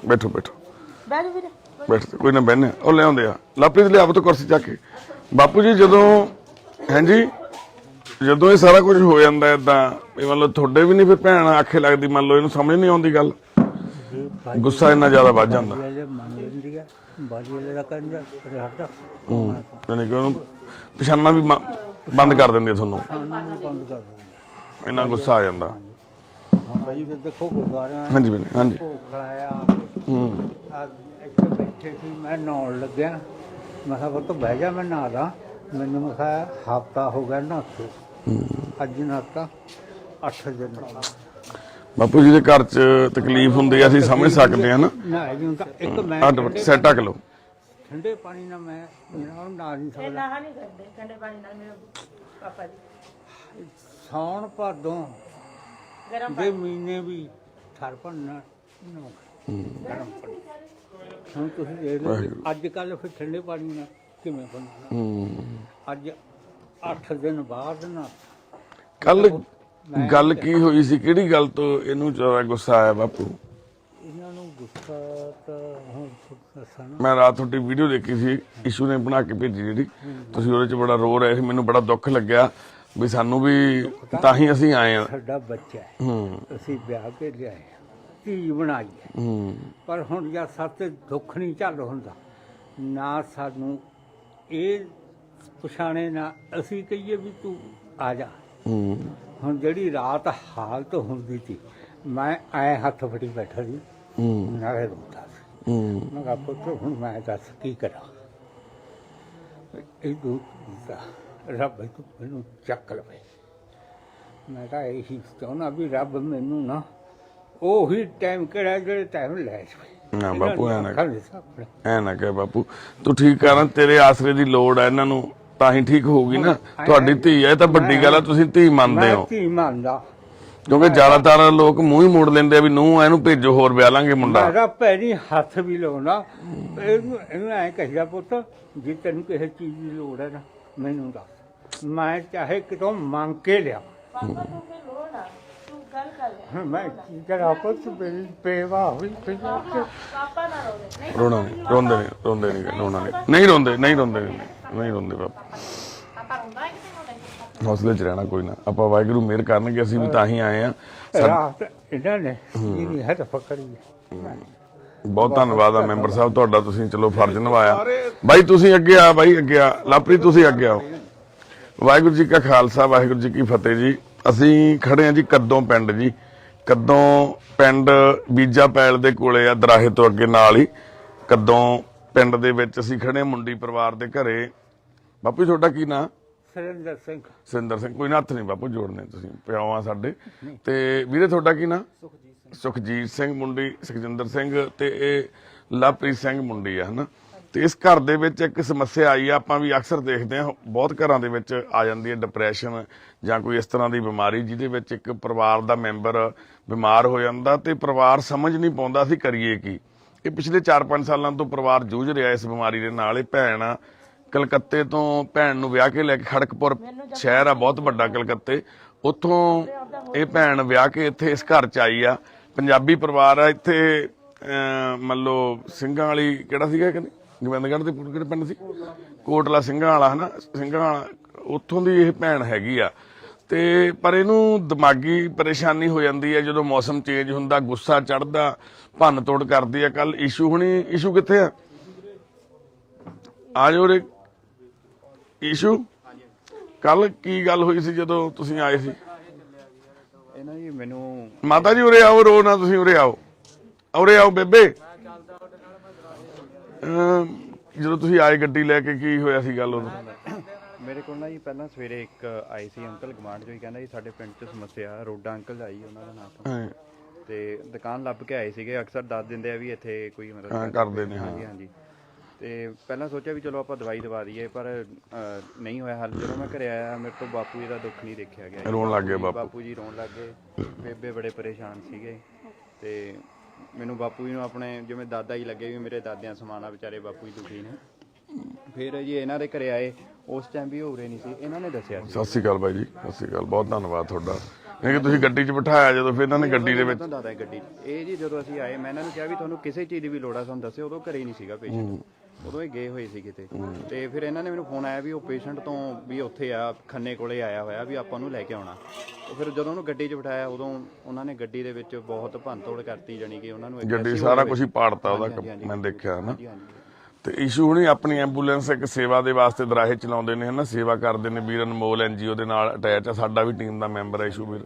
ਬੈਠੋ ਬੈਠੋ ਬੈਠ ਵੀਰੇ ਬੈਠ, ਕੋਈ ਨਾ ਬਹਿਨੇ। ਉਹ ਲਿਆਉਂਦੇ ਆ ਲਵਪ੍ਰੀਤ, ਲਿਆ ਪੁੱਤ ਕੁਰਸੀ ਚੱਕ ਕੇ। ਬਾਪੂ ਜੀ ਜਦੋਂ ਹਾਂਜੀ ਜਦੋਂ ਇਹ ਸਾਰਾ ਕੁਝ ਹੋ ਜਾਂਦਾ ਏਦਾਂ, ਇਹ ਮੰਨ ਲਓ ਤੁਹਾਡੇ ਵੀ ਨਹੀਂ ਫਿਰ ਭੈਣ ਆਖੇ ਲੱਗਦੀ, ਮੰਨ ਲਓ ਇਹਨੂੰ ਸਮਝ ਨਹੀਂ ਆਉਂਦੀ ਗੱਲ, ਗੁੱਸਾ ਇੰਨਾ ਜ਼ਿਆਦਾ ਵੱਧ ਜਾਂਦਾ। ਮੰਨ ਲੈਂਦੀ ਆ ਬਾਜੀ ਦਾ ਕਰਨ ਹਟਦਾ ਯਾਨੀ ਕਿ ਉਹਨੂੰ ਪਛਾਣਨਾ ਵੀ ਬੰਦ ਕਰ ਦਿੰਦੀ ਆ ਤੁਹਾਨੂੰ, ਬੰਦ ਕਰ ਦਿੰਦੇ। ਇੰਨਾ ਗੁੱਸਾ ਆ ਜਾਂਦਾ। ਹੁਣ ਭਾਈ ਫਿਰ ਦੇਖੋ ਗੁਰਦੁਆਰਿਆਂ ਹਾਂਜੀ ਵੀਰੇ ਹਾਂਜੀ। ਖੜਾਇਆ ਆ ਇੱਥੇ ਬੈਠੇ ਸੀ, ਮੈਂ ਨਹਾਉਣ ਲੱਗਿਆ ਮੈਂ ਕਿਹਾ ਪੁੱਤ ਬਹਿ ਜਾ ਮੈਂ ਨਹਾ ਲਾਂ। ਮੈਨੂੰ ਮੈਂ ਕਿਹਾ ਹਫ਼ਤਾ ਹੋ ਗਿਆ ਨਹਾਤੇ, ਅੱਜ ਨਹਾਤਾ 8 ਦਿਨ। ਬਾਪੂ ਜੀ ਦੇ ਘਰ 'ਚ ਤਕਲੀਫ ਹੁੰਦੀ ਆ, ਅਸੀਂ ਸਮਝ ਸਕਦੇ ਹਾਂ ਨਾ। ਨਹਾਏ ਜੀ ਤਾਂ ਇੱਕ ਮੈਂ ਸਿਰ ਢੱਕ ਲਓ। ਠੰਡੇ ਪਾਣੀ ਨਾਲ ਮੈਂ ਨਹਾ ਨਹੀਂ ਇਹ ਸਕਦਾ। ਨਹਾ ਨਹੀਂ ਸਕਦੇ ਠੰਡੇ ਪਾਣੀ ਨਾਲ ਮੇਰੇ ਪਾਪਾ ਜੀ। ਸਾਉਣ ਭਾਦੋਂ ਗਰਮ ਦੇ ਮਹੀਨੇ ਵੀ ਥਰ ਭੰਨਾ ਨਾ ਗਰਮ ਪਾਣੀ। ਹੁਣ ਤੁਸੀਂ ਦੇਖ ਲਓ ਅੱਜ ਕੱਲ ਫਿਰ ਠੰਡੇ ਪਾਣੀ ਨਾਲ ਕਿਵੇਂ ਬਣਨਾ। ਅੱਜ 8 ਦਿਨ ਬਾਅਦ ਨਾ ਕੱਲ ਗੱਲ ਕੀ ਹੋਈ ਸੀ, ਕਿਹੜੀ ਗੱਲ ਤੋਂ ਇਹਨੂੰ ਜ਼ਿਆਦਾ ਗੁੱਸਾ ਆਇਆ ਬਾਪੂ? ਇਹਨਾਂ ਨੂੰ ਗੁੱਸਾ ਤਾਂ ਹੁਣ ਦੱਸਾਂ ਨਾ। ਮੈਂ ਰਾਤ ਤੁਹਾਡੀ ਵੀਡੀਓ ਦੇਖੀ ਸੀ, ਇਸ਼ੂ ਨੇ ਬਣਾ ਕੇ ਭੇਜੀ ਜਿਹੜੀ, ਤੁਸੀਂ ਉਹਦੇ 'ਚ ਬੜਾ ਰੋ ਰਹੇ ਸੀ। ਮੈਨੂੰ ਬੜਾ ਦੁੱਖ ਲੱਗਿਆ ਵੀ ਸਾਨੂੰ ਵੀ ਤਾਂ ਹੀ ਅਸੀਂ ਆਏ ਆ। ਸਾਡਾ ਬੱਚਾ ਹੈ, ਅਸੀਂ ਵਿਆਹ ਕੇ ਲਿਆਏ, ਧੀ ਬਣਾਈ ਹੈ। ਪਰ ਹੁਣ ਯਾਰ ਸਾਡੇ ਦੁੱਖ ਨਹੀਂ ਝੱਲ ਹੁੰਦਾ, ਨਾ ਸਾਨੂੰ ਇਹ ਪਛਾਣੇ ਨਾ ਅਸੀਂ ਕਹੀਏ ਵੀ ਤੂੰ ਆ ਜਾ। ਹੁਣ ਜਿਹੜੀ ਰਾਤ ਹਾਲਤ ਹੁੰਦੀ ਸੀ, ਮੈਂ ਐ ਹੱਥ ਫੜੀ ਬੈਠਾ ਸੀ, ਨਾਲੇ ਰੋਂਦਾ ਸੀ। ਮੈਂ ਕਿਹਾ ਪੁੱਤ ਹੁਣ ਮੈਂ ਦੱਸ ਕੀ ਕਰਾਂ। ਇਹ ਰੱਬ ਤੂੰ ਮੈਨੂੰ ਚੱਕ ਲਵੇ। ਮੈਂ ਤਾਂ ਇਹੀ ਚਾਹੁੰਦਾ ਵੀ ਰੱਬ ਮੈਨੂੰ ਨਾ ਉਹੀ ਟਾਈਮ ਕਿਹੜਾ ਜਿਹੜੇ ਟਾਈਮ ਲੈ ਜਾਵੇ। ਨਾ ਬਾਪੂ ਐ ਨਾ ਕਹਿ ਬਾਪੂ, ਤੂੰ ਠੀਕ ਕਰ, ਤੇਰੇ ਆਸਰੇ ਦੀ ਲੋੜ ਆ ਇਹਨਾਂ ਨੂੰ, ਤਾਂ ਹੀ ਠੀਕ ਹੋਊਗੀ ਨਾ। ਤੁਹਾਡੀ ਧੀ ਹੈ ਤਾਂ ਵੱਡੀ ਗੱਲ ਆ, ਤੁਸੀਂ ਧੀ ਮੰਨਦੇ ਹੋ। ਧੀ ਮੰਨਦਾ, ਕਿਉਂਕਿ ਜ਼ਿਆਦਾਤਰ ਲੋਕ ਮੂੰਹ ਹੀ ਮੋੜ ਲੈਂਦੇ ਆ ਵੀ ਨੂੰਹ ਇਹਨੂੰ ਭੇਜੋ ਹੋਰ ਵਿਆਹ ਲਾਂਗੇ ਮੁੰਡਾ। ਮੇਰਾ ਪੈਰੀ ਹੱਥ ਵੀ ਲਾਉਣਾ, ਇਹਨੂੰ ਐ ਕਹੀਦਾ ਪੁੱਤ ਜੇ ਤੈਨੂੰ ਕਿਸੇ ਚੀਜ਼ ਦੀ ਲੋੜ ਹੈ ਨਾ ਮੈਨੂੰ ਦੱਸ, ਮੈਂ ਚਾਹੇ ਕਿਤੋਂ ਮੰਗ ਕੇ ਲਿਆ। ਪਾਪਾ ਤੂੰ ਫਿਰ ਰੋ ਨਾ, ਤੂੰ ਗੱਲ ਕਰ ਲੈ। ਮੈਂ ਕੀ ਕਰਾਂ ਪੁੱਤ, ਮੇਰੀ ਪੇਵਾ ਹੋਈ ਪਈ ਆ ਕਿ ਪਾਪਾ ਨਾ ਰੋਵੇ। ਨਹੀਂ ਰੋਣਾ ਨਹੀਂ, ਰੋਂਦੇ ਨਹੀਂ, ਰੋਂਦੇ ਨਹੀਂ, ਰੋਣਾ ਨਹੀਂ, ਨਹੀਂ ਰੋਂਦੇ, ਨਹੀਂ ਰੋਂਦੇ, ਨਹੀਂ ਰੋਂਦੇ ਬਾਪੂ। ਪਾਪਾ ਰੋਂਦਾ ਹੈ ਕਿ ਨਹੀਂ ਰੋਂਦਾ? ਹੌਸਲੇ 'ਚ ਰਹਿਣਾ, ਕੋਈ ਨਾ, ਆਪਾਂ ਵਾਹਿਗੁਰੂ ਮਿਹਰ ਕਰਨਗੇ, ਅਸੀਂ ਵੀ ਤਾਂ ਹੀ ਆਏ ਆ। ਰਾਤ ਇਹਨਾਂ ਨੇ ਇਹਦੀ ਹੱਥ ਪਕੜੀ ਹੈ। ਬਹੁਤ ਧੰਨਵਾਦ ਆ ਮੈਂਬਰ ਸਾਹਿਬ ਤੁਹਾਡਾ, ਤੁਸੀਂ ਚਲੋ ਫਰਜ਼ ਨਿਭਾਇਆ। ਬਾਈ ਤੁਸੀਂ ਅੱਗੇ ਆ, ਬਾਈ ਅੱਗੇ ਆ, ਲਾਪਰੀ ਤੁਸੀਂ ਅੱਗੇ ਆਓ। ਵਾਹਿਗੁਰੂ ਜੀ ਕਾ ਖਾਲਸਾ, ਵਾਹਿਗੁਰੂ ਜੀ ਕੀ ਫਤਿਹ ਜੀ। ਅਸੀਂ ਖੜੇ ਆ ਜੀ ਕੱਦੋਂ ਪਿੰਡ ਜੀ, ਕੱਦੋਂ ਪਿੰਡ ਬੀਜਾ ਪੈਲ ਦੇ ਕੋਲੇ ਆ, ਦਰਾਹੇ ਤੋਂ ਅੱਗੇ ਨਾਲ ਹੀ ਕੱਦੋਂ ਪਿੰਡ ਦੇ ਵਿੱਚ ਅਸੀਂ ਖੜੇ ਆ ਮੁੰਡੀ ਪਰਿਵਾਰ ਦੇ ਘਰੇ। ਬਾਪੂ ਜੀ ਤੁਹਾਡਾ ਕੀ ਨਾਂ? ਸੁਰਿੰਦਰ ਸਿੰਘ। ਸੁਰਿੰਦਰ ਸਿੰਘ। ਕੋਈ ਨਾ ਹੱਥ ਨਹੀਂ ਬਾਪੂ ਜੋੜਨੇ, ਤੁਸੀਂ ਪਿਓ ਆ ਸਾਡੇ। ਤੇ ਵੀਰੇ ਤੁਹਾਡਾ ਕੀ ਨਾਂ? ਸੁਖਜੀਤ ਸਿੰਘ ਮੁੰਡੀ, ਸੁਖਜਿੰਦਰ ਸਿੰਘ ਤੇ ਇਹ ਲਵਪ੍ਰੀਤ ਸਿੰਘ ਮੁੰਡੀ ਆ, ਹਨਾ। ਤੇ ਇਸ ਘਰ ਦੇ ਵਿੱਚ ਇੱਕ ਸਮੱਸਿਆ ਆਈ ਆ, ਆਪਾਂ ਵੀ ਅਕਸਰ ਦੇਖਦੇ ਹਾਂ ਬਹੁਤ ਘਰਾਂ ਦੇ ਵਿੱਚ ਆ ਜਾਂਦੀ ਹੈ ਡਿਪਰੈਸ਼ਨ ਜਾਂ ਕੋਈ ਇਸ ਤਰ੍ਹਾਂ ਦੀ ਬਿਮਾਰੀ, ਜਿਹਦੇ ਵਿੱਚ ਇੱਕ ਪਰਿਵਾਰ ਦਾ ਮੈਂਬਰ ਬਿਮਾਰ ਹੋ ਜਾਂਦਾ ਤੇ ਪਰਿਵਾਰ ਸਮਝ ਨਹੀਂ ਪਾਉਂਦਾ ਅਸੀਂ ਕਰੀਏ ਕੀ। ਇਹ ਪਿਛਲੇ 4-5 ਸਾਲਾਂ ਤੋਂ ਪਰਿਵਾਰ ਜੂਝ ਰਿਹਾ ਇਸ ਬਿਮਾਰੀ ਦੇ ਨਾਲ। ਇਹ ਭੈਣ ਕਲਕੱਤੇ ਤੋਂ ਭੈਣ ਨੂੰ ਵਿਆਹ ਕੇ ਲੈ ਕੇ, ਖੜਕਪੁਰ ਸ਼ਹਿਰ ਆ ਬਹੁਤ ਵੱਡਾ ਕਲਕੱਤੇ, ਉੱਥੋਂ ਇਹ ਭੈਣ ਵਿਆਹ ਕੇ ਇੱਥੇ ਇਸ ਘਰ ਚ ਆਈ ਆ। ਪੰਜਾਬੀ ਪਰਿਵਾਰ ਆ ਇੱਥੇ, ਮੰਨ ਲਓ ਸਿੰਘਾਂ ਵਾਲੀ ਕਿਹੜਾ ਸੀਗਾ, ਕਹਿੰਦੇ ਗੋਬਿੰਦਗੜ੍ਹ ਦੇ ਕਿਹੜੇ ਪਿੰਡ ਸੀ, ਕੋਟਲਾ ਸਿੰਘਾਂ ਵਾਲਾ, ਹਨਾ, ਸਿੰਘਾਂ ਵਾਲਾ, ਉੱਥੋਂ ਦੀ ਇਹ ਭੈਣ ਹੈਗੀ ਆ। ਤੇ ਪਰ ਇਹਨੂੰ ਦਿਮਾਗੀ ਪਰੇਸ਼ਾਨੀ ਹੋ ਜਾਂਦੀ ਹੈ ਜਦੋਂ ਮੌਸਮ ਚੇਂਜ ਹੁੰਦਾ, ਗੁੱਸਾ ਚੜਦਾ, ਭੰਨ ਤੋੜ ਕਰਦੀ ਆ। ਕੱਲ ਇਸ਼ੂ ਹੁਣੀ, ਇਸ਼ੂ ਕਿੱਥੇ ਆ? ਆ ਜਾਓ ਰੇ ਇਸ਼ੂ। ਕੱਲ ਕੀ ਗੱਲ ਹੋਈ ਸੀ ਜਦੋਂ ਤੁਸੀਂ ਆਏ ਸੀ? ਇਹਨਾਂ ਜੀ ਮੈਨੂੰ ਮਾਤਾ ਜੀ ਉਰੇ ਆਓ, ਰੋ ਨਾ ਤੁਸੀਂ, ਉਰੇ ਆਓ, ਉਰੇ ਆਓ ਬੇਬੇ। ਜਦੋਂ ਤੁਸੀਂ ਆਏ ਗੱਡੀ ਲੈ ਕੇ, ਕੀ ਹੋਇਆ ਸੀ ਗੱਲ ਉਦੋਂ? ਮੇਰੇ ਕੋਲ ਨਾ ਜੀ ਪਹਿਲਾਂ ਸਵੇਰੇ ਇੱਕ ਆਏ ਸੀ ਅੰਕਲ ਗਵਾਂਢ ਚੋਂ ਹੀ, ਕਹਿੰਦਾ ਜੀ ਸਾਡੇ ਪਿੰਡ 'ਚ ਸਮੱਸਿਆ, ਰੋਡਾ ਅੰਕਲ ਆਈ ਉਹਨਾਂ ਦਾ ਨਾਮ ਤੇ ਦੁਕਾਨ ਲੱਭ ਕੇ ਆਏ ਸੀਗੇ। ਅਕਸਰ ਦੱਸ ਦਿੰਦੇ ਆ ਵੀ ਇੱਥੇ ਕੋਈ ਮਤਲਬ ਕਰਦੇ ਨੇ। ਹਾਂਜੀ ਹਾਂਜੀ। ਤੇ ਪਹਿਲਾਂ ਸੋਚਿਆ ਵੀ ਚਲੋ ਆਪਾਂ ਦਵਾਈ ਦਵਾ ਦਈਏ, ਪਰ ਨਹੀਂ ਹੋਇਆ ਹੱਲ। ਜਦੋਂ ਮੈਂ ਘਰੇ ਆਇਆ ਮੇਰੇ ਤੋਂ ਬਾਪੂ ਜੀ ਦਾ ਦੁੱਖ ਨਹੀਂ ਦੇਖਿਆ ਗਿਆ। ਰੋਣ ਲੱਗ ਗਏ ਬਾਪੂ ਜੀ ਰੋਣ ਲੱਗ ਗਏ, ਬੇਬੇ ਬੜੇ ਪਰੇਸ਼ਾਨ ਸੀਗੇ। ਤੇ ਮੈਨੂੰ ਬਾਪੂ ਜੀ ਨੂੰ ਆਪਣੇ ਜਿਵੇਂ ਦਾਦਾ ਹੀ ਲੱਗੇ ਵੀ ਮੇਰੇ ਦਾਦਿਆਂ ਸਮਾਨਾ, ਵਿਚਾਰੇ ਬਾਪੂ ਜੀ ਦੁਖੀ ਨੇ। ਫਿਰ ਜੀ ਇਹਨਾਂ ਦੇ ਘਰੇ ਆਏ, ਉਸ ਟਾਈਮ ਵੀ ਹੋ ਰਹੇ ਨਹੀਂ ਸੀ, ਇਹਨਾਂ ਨੇ ਦੱਸਿਆ ਸੀ। ਸਤਿ ਸ਼੍ਰੀ ਅਕਾਲ ਬਾਈ ਜੀ, ਸਤਿ ਸ਼੍ਰੀ ਅਕਾਲ, ਬਹੁਤ ਧੰਨਵਾਦ ਤੁਹਾਡਾ। ਨਹੀਂ ਕਿ ਤੁਸੀਂ ਗੱਡੀ 'ਚ ਬਿਠਾਇਆ ਜਦੋਂ, ਫਿਰ ਇਹਨਾਂ ਨੇ ਗੱਡੀ ਦੇ ਵਿੱਚ ਦਾਦਾ ਗੱਡੀ ਇਹ ਜੀ ਜਦੋਂ ਅਸੀਂ ਆਏ, ਮੈਂ ਇਹਨਾਂ ਨੂੰ ਕਿਹਾ ਵੀ ਤੁਹਾਨੂੰ ਕਿਸੇ ਚੀਜ਼ ਦੀ ਵੀ ਲੋੜ ਆ ਸਾਨੂੰ ਦੱਸਿਓ। ਉਦੋਂ ਘਰੇ ਹੀ ਨਹੀਂ ਸੀਗਾ ਪੇਸ਼ੈਂਟ, ਉਦੋਂ ਇਹ ਗਏ ਹੋਏ ਸੀ ਕਿਤੇ। ਤੇ ਫਿਰ ਇਹਨਾਂ ਨੇ ਮੈਨੂੰ ਫੋਨ ਆਇਆ ਵੀ ਉਹ ਪੇਸ਼ੈਂਟ ਤੋਂ ਵੀ ਉੱਥੇ ਆ ਖੰਨੇ ਕੋਲੇ ਆਇਆ ਹੋਇਆ, ਵੀ ਆਪਾਂ ਨੂੰ ਲੈ ਕੇ ਆਉਣਾ। ਫਿਰ ਜਦੋਂ ਉਹਨੂੰ ਗੱਡੀ 'ਚ ਬਿਠਾਇਆ, ਉਦੋਂ ਉਹਨਾਂ ਨੇ ਗੱਡੀ ਦੇ ਵਿੱਚ ਬਹੁਤ ਭੰਨਤੋੜ ਕਰਤੀ, ਜਾਣੀ ਕਿ ਉਹਨਾਂ ਨੂੰ ਗੱਡੀ ਸਾਰਾ ਕੁਝ ਹੀ ਪਾੜਤਾ ਉਹਦਾ, ਮੈਂ ਦੇਖਿਆ ਨਾ। ਤੇ ਇਸ਼ੂ ਹੁਣੀ ਆਪਣੀ ਐਂਬੂਲੈਂਸ ਇੱਕ ਸੇਵਾ ਦੇ ਵਾਸਤੇ ਦਰਾਹੇ ਚਲਾਉਂਦੇ ਨੇ, ਹਨਾ, ਸੇਵਾ ਕਰਦੇ ਨੇ। ਵੀਰ ਅਨਮੋਲ NGO ਦੇ ਨਾਲ ਅਟੈਚ ਆ, ਸਾਡਾ ਵੀ ਟੀਮ ਦਾ ਮੈਂਬਰ ਹੈ ਇਸ਼ੂ ਵੀਰ।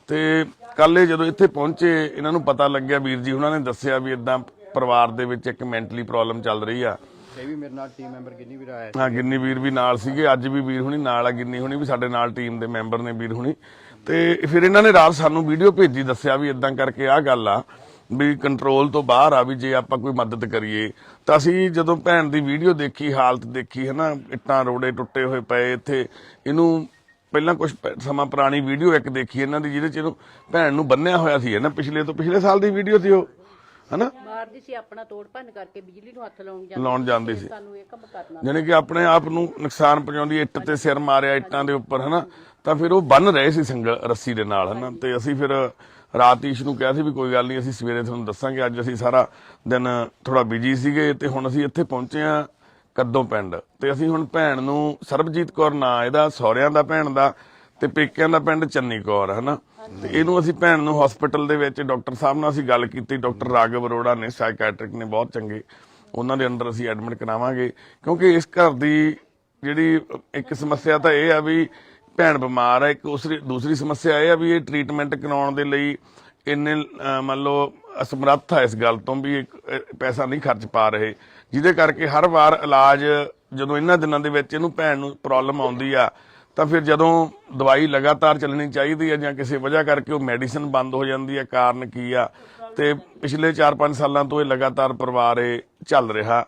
ਤੇ ਕੱਲ ਇਹ ਜਦੋਂ ਇੱਥੇ ਪਹੁੰਚੇ, ਇਹਨਾਂ ਨੂੰ ਪਤਾ ਲੱਗਿਆ, ਵੀਰ ਜੀ ਉਹਨਾਂ ਨੇ ਦੱਸਿਆ ਵੀ ਇਦਾਂ ਪਰਿਵਾਰ ਦੇ ਵਿੱਚ ਇੱਕ ਮੈਂਟਲੀ ਪ੍ਰੋਬਲਮ ਚੱਲ ਰਹੀ ਆ। ਇਹ ਵੀ ਮੇਰੇ ਨਾਲ ਟੀਮ ਮੈਂਬਰ ਗਿੰਨੀ ਵੀਰ ਆਇਆ ਹਾਂ ਗਿੰਨੀ ਵੀਰ ਵੀ ਨਾਲ ਸੀਗੇ, ਅੱਜ ਵੀ ਵੀਰ ਹੁਣੀ ਨਾਲ ਆ, ਗਿੰਨੀ ਹੁਣੀ ਵੀ ਸਾਡੇ ਨਾਲ ਟੀਮ ਦੇ ਮੈਂਬਰ ਨੇ ਵੀਰ ਹੁਣੀ। ਤੇ ਫਿਰ ਇਹਨਾਂ ਨੇ ਰਾਤ ਸਾਨੂੰ ਵੀਡੀਓ ਭੇਜੀ, ਦੱਸਿਆ ਵੀ ਇਦਾਂ ਕਰਕੇ ਆਹ ਗੱਲ ਆ ਵੀ ਕੰਟਰੋਲ ਤੋਂ ਬਾਹਰ ਆ, ਵੀ ਜੇ ਆਪਾਂ ਕੋਈ ਮਦਦ ਕਰੀਏ ਤਾਂ ਅਸੀਂ ਜਦੋਂ ਭੈਣ ਦੀ ਵੀਡੀਓ ਦੇਖੀ, ਹਾਲਤ ਦੇਖੀ ਹਨਾ, ਇੱਟਾਂ ਰੋੜੇ ਟੁੱਟੇ ਹੋਏ ਪਏ ਇੱਥੇ, ਇਹਨੂੰ ਪਹਿਲਾਂ ਕੁਝ ਸਮਾਂ ਪੁਰਾਣੀ ਵੀਡੀਓ ਇੱਕ ਦੇਖੀ ਇਹਨਾਂ ਦੀ ਜਿਹਦੇ ਚ ਇਹਨੂੰ ਭੈਣ ਨੂੰ ਬੰਨਿਆ ਹੋਇਆ ਸੀ ਨਾ, ਪਿਛਲੇ ਸਾਲ ਦੀ ਵੀਡੀਓ ਸੀ ਉਹ ਹਨਾ, ਮਾਰਦੀ ਸੀ ਆਪਣਾ ਤੋੜ ਭੰਨ ਕਰਕੇ ਬਿਜਲੀ ਨੂੰ ਹੱਥ ਲਾਉਣ ਜਾਂਦੀ ਸੀ, ਸਾਨੂੰ ਇਹ ਕੰਮ ਕਰਨਾ ਜਾਣੀ ਕਿ ਆਪਣੇ ਆਪ ਨੂੰ ਨੁਕਸਾਨ ਪਹੁੰਚਾਉਂਦੀ, ਇੱਟ ਤੇ ਸਿਰ ਮਾਰਿਆ ਇੱਟਾਂ ਦੇ ਉੱਪਰ ਹਨਾ, ਤਾਂ ਫਿਰ ਉਹ ਬੰਨ ਰਹੇ ਸੀ ਸਿੰਗਲ ਰੱਸੀ ਦੇ ਨਾਲ ਹਨਾ। ਤੇ ਅਸੀਂ ਫਿਰ ਰਾਤ ਈਸ਼ ਨੂੰ ਕਿਹਾ ਸੀ ਵੀ ਕੋਈ ਗੱਲ ਨਹੀਂ, ਅਸੀਂ ਸਵੇਰੇ ਤੁਹਾਨੂੰ ਦੱਸਾਂਗੇ। ਅੱਜ ਅਸੀਂ ਸਾਰਾ ਦਿਨ ਥੋੜਾ ਬਿਜੀ ਸੀਗੇ ਤੇ ਹੁਣ ਅਸੀਂ ਇੱਥੇ ਪਹੁੰਚੇ ਆ ਕੱਦੋਂ ਪਿੰਡ, ਤੇ ਅਸੀਂ ਹੁਣ ਭੈਣ ਨੂੰ ਸਰਬਜੀਤ ਕੌਰ ਨਾਂ ਇਹਦਾ, ਸਹੁਰਿਆਂ ਦਾ ਭੈਣ ਦਾ, ਤੇ ਪੇਕਿਆਂ ਦਾ ਪਿੰਡ ਚੰਨੀ ਕੌਰ ਹਨਾ। ਤੇ ਇਹਨੂੰ ਅਸੀਂ ਭੈਣ ਨੂੰ ਹਸਪੀਟਲ ਦੇ ਵਿੱਚ ਡਾਕਟਰ ਸਾਹਿਬ ਨਾਲ ਅਸੀਂ ਗੱਲ ਕੀਤੀ, ਡਾਕਟਰ ਰਾਘਵ ਅਰੋੜਾ ਨੇ, ਸਾਈਕੈਟ੍ਰਿਕ ਨੇ, ਬਹੁਤ ਚੰਗੇ, ਉਹਨਾਂ ਦੇ ਅੰਡਰ ਅਸੀਂ ਐਡਮਿਟ ਕਰਾਵਾਂਗੇ। ਕਿਉਂਕਿ ਇਸ ਘਰ ਦੀ ਜਿਹੜੀ ਇੱਕ ਸਮੱਸਿਆ ਤਾਂ ਇਹ ਆ ਵੀ ਭੈਣ ਬਿਮਾਰ ਹੈ, ਇੱਕ ਦੂਸਰੀ ਸਮੱਸਿਆ ਇਹ ਆ ਵੀ ਇਹ ਟ੍ਰੀਟਮੈਂਟ ਕਰਾਉਣ ਦੇ ਲਈ ਇੰਨੇ ਮੰਨ ਲਓ ਅਸਮਰੱਥ ਆ ਇਸ ਗੱਲ ਤੋਂ ਵੀ ਪੈਸਾ ਨਹੀਂ ਖਰਚ ਪਾ ਰਹੇ, ਜਿਹਦੇ ਕਰਕੇ ਹਰ ਵਾਰ ਇਲਾਜ ਜਦੋਂ ਇਹਨਾਂ ਦਿਨਾਂ ਦੇ ਵਿੱਚ ਇਹਨੂੰ ਭੈਣ ਨੂੰ ਪ੍ਰੋਬਲਮ ਆਉਂਦੀ ਆ ਤਾਂ ਫਿਰ ਜਦੋਂ ਦਵਾਈ ਲਗਾਤਾਰ ਚੱਲਣੀ ਚਾਹੀਦੀ ਹੈ ਜਾਂ ਕਿਸੇ ਵਜ੍ਹਾ ਕਰਕੇ ਉਹ ਮੈਡੀਸਿਨ ਬੰਦ ਹੋ ਜਾਂਦੀ ਹੈ, ਕਾਰਨ ਕੀ ਆ। ਤੇ ਪਿਛਲੇ 4-5 ਸਾਲਾਂ ਤੋਂ ਇਹ ਲਗਾਤਾਰ ਪਰਿਵਾਰ ਇਹ ਚੱਲ ਰਿਹਾ।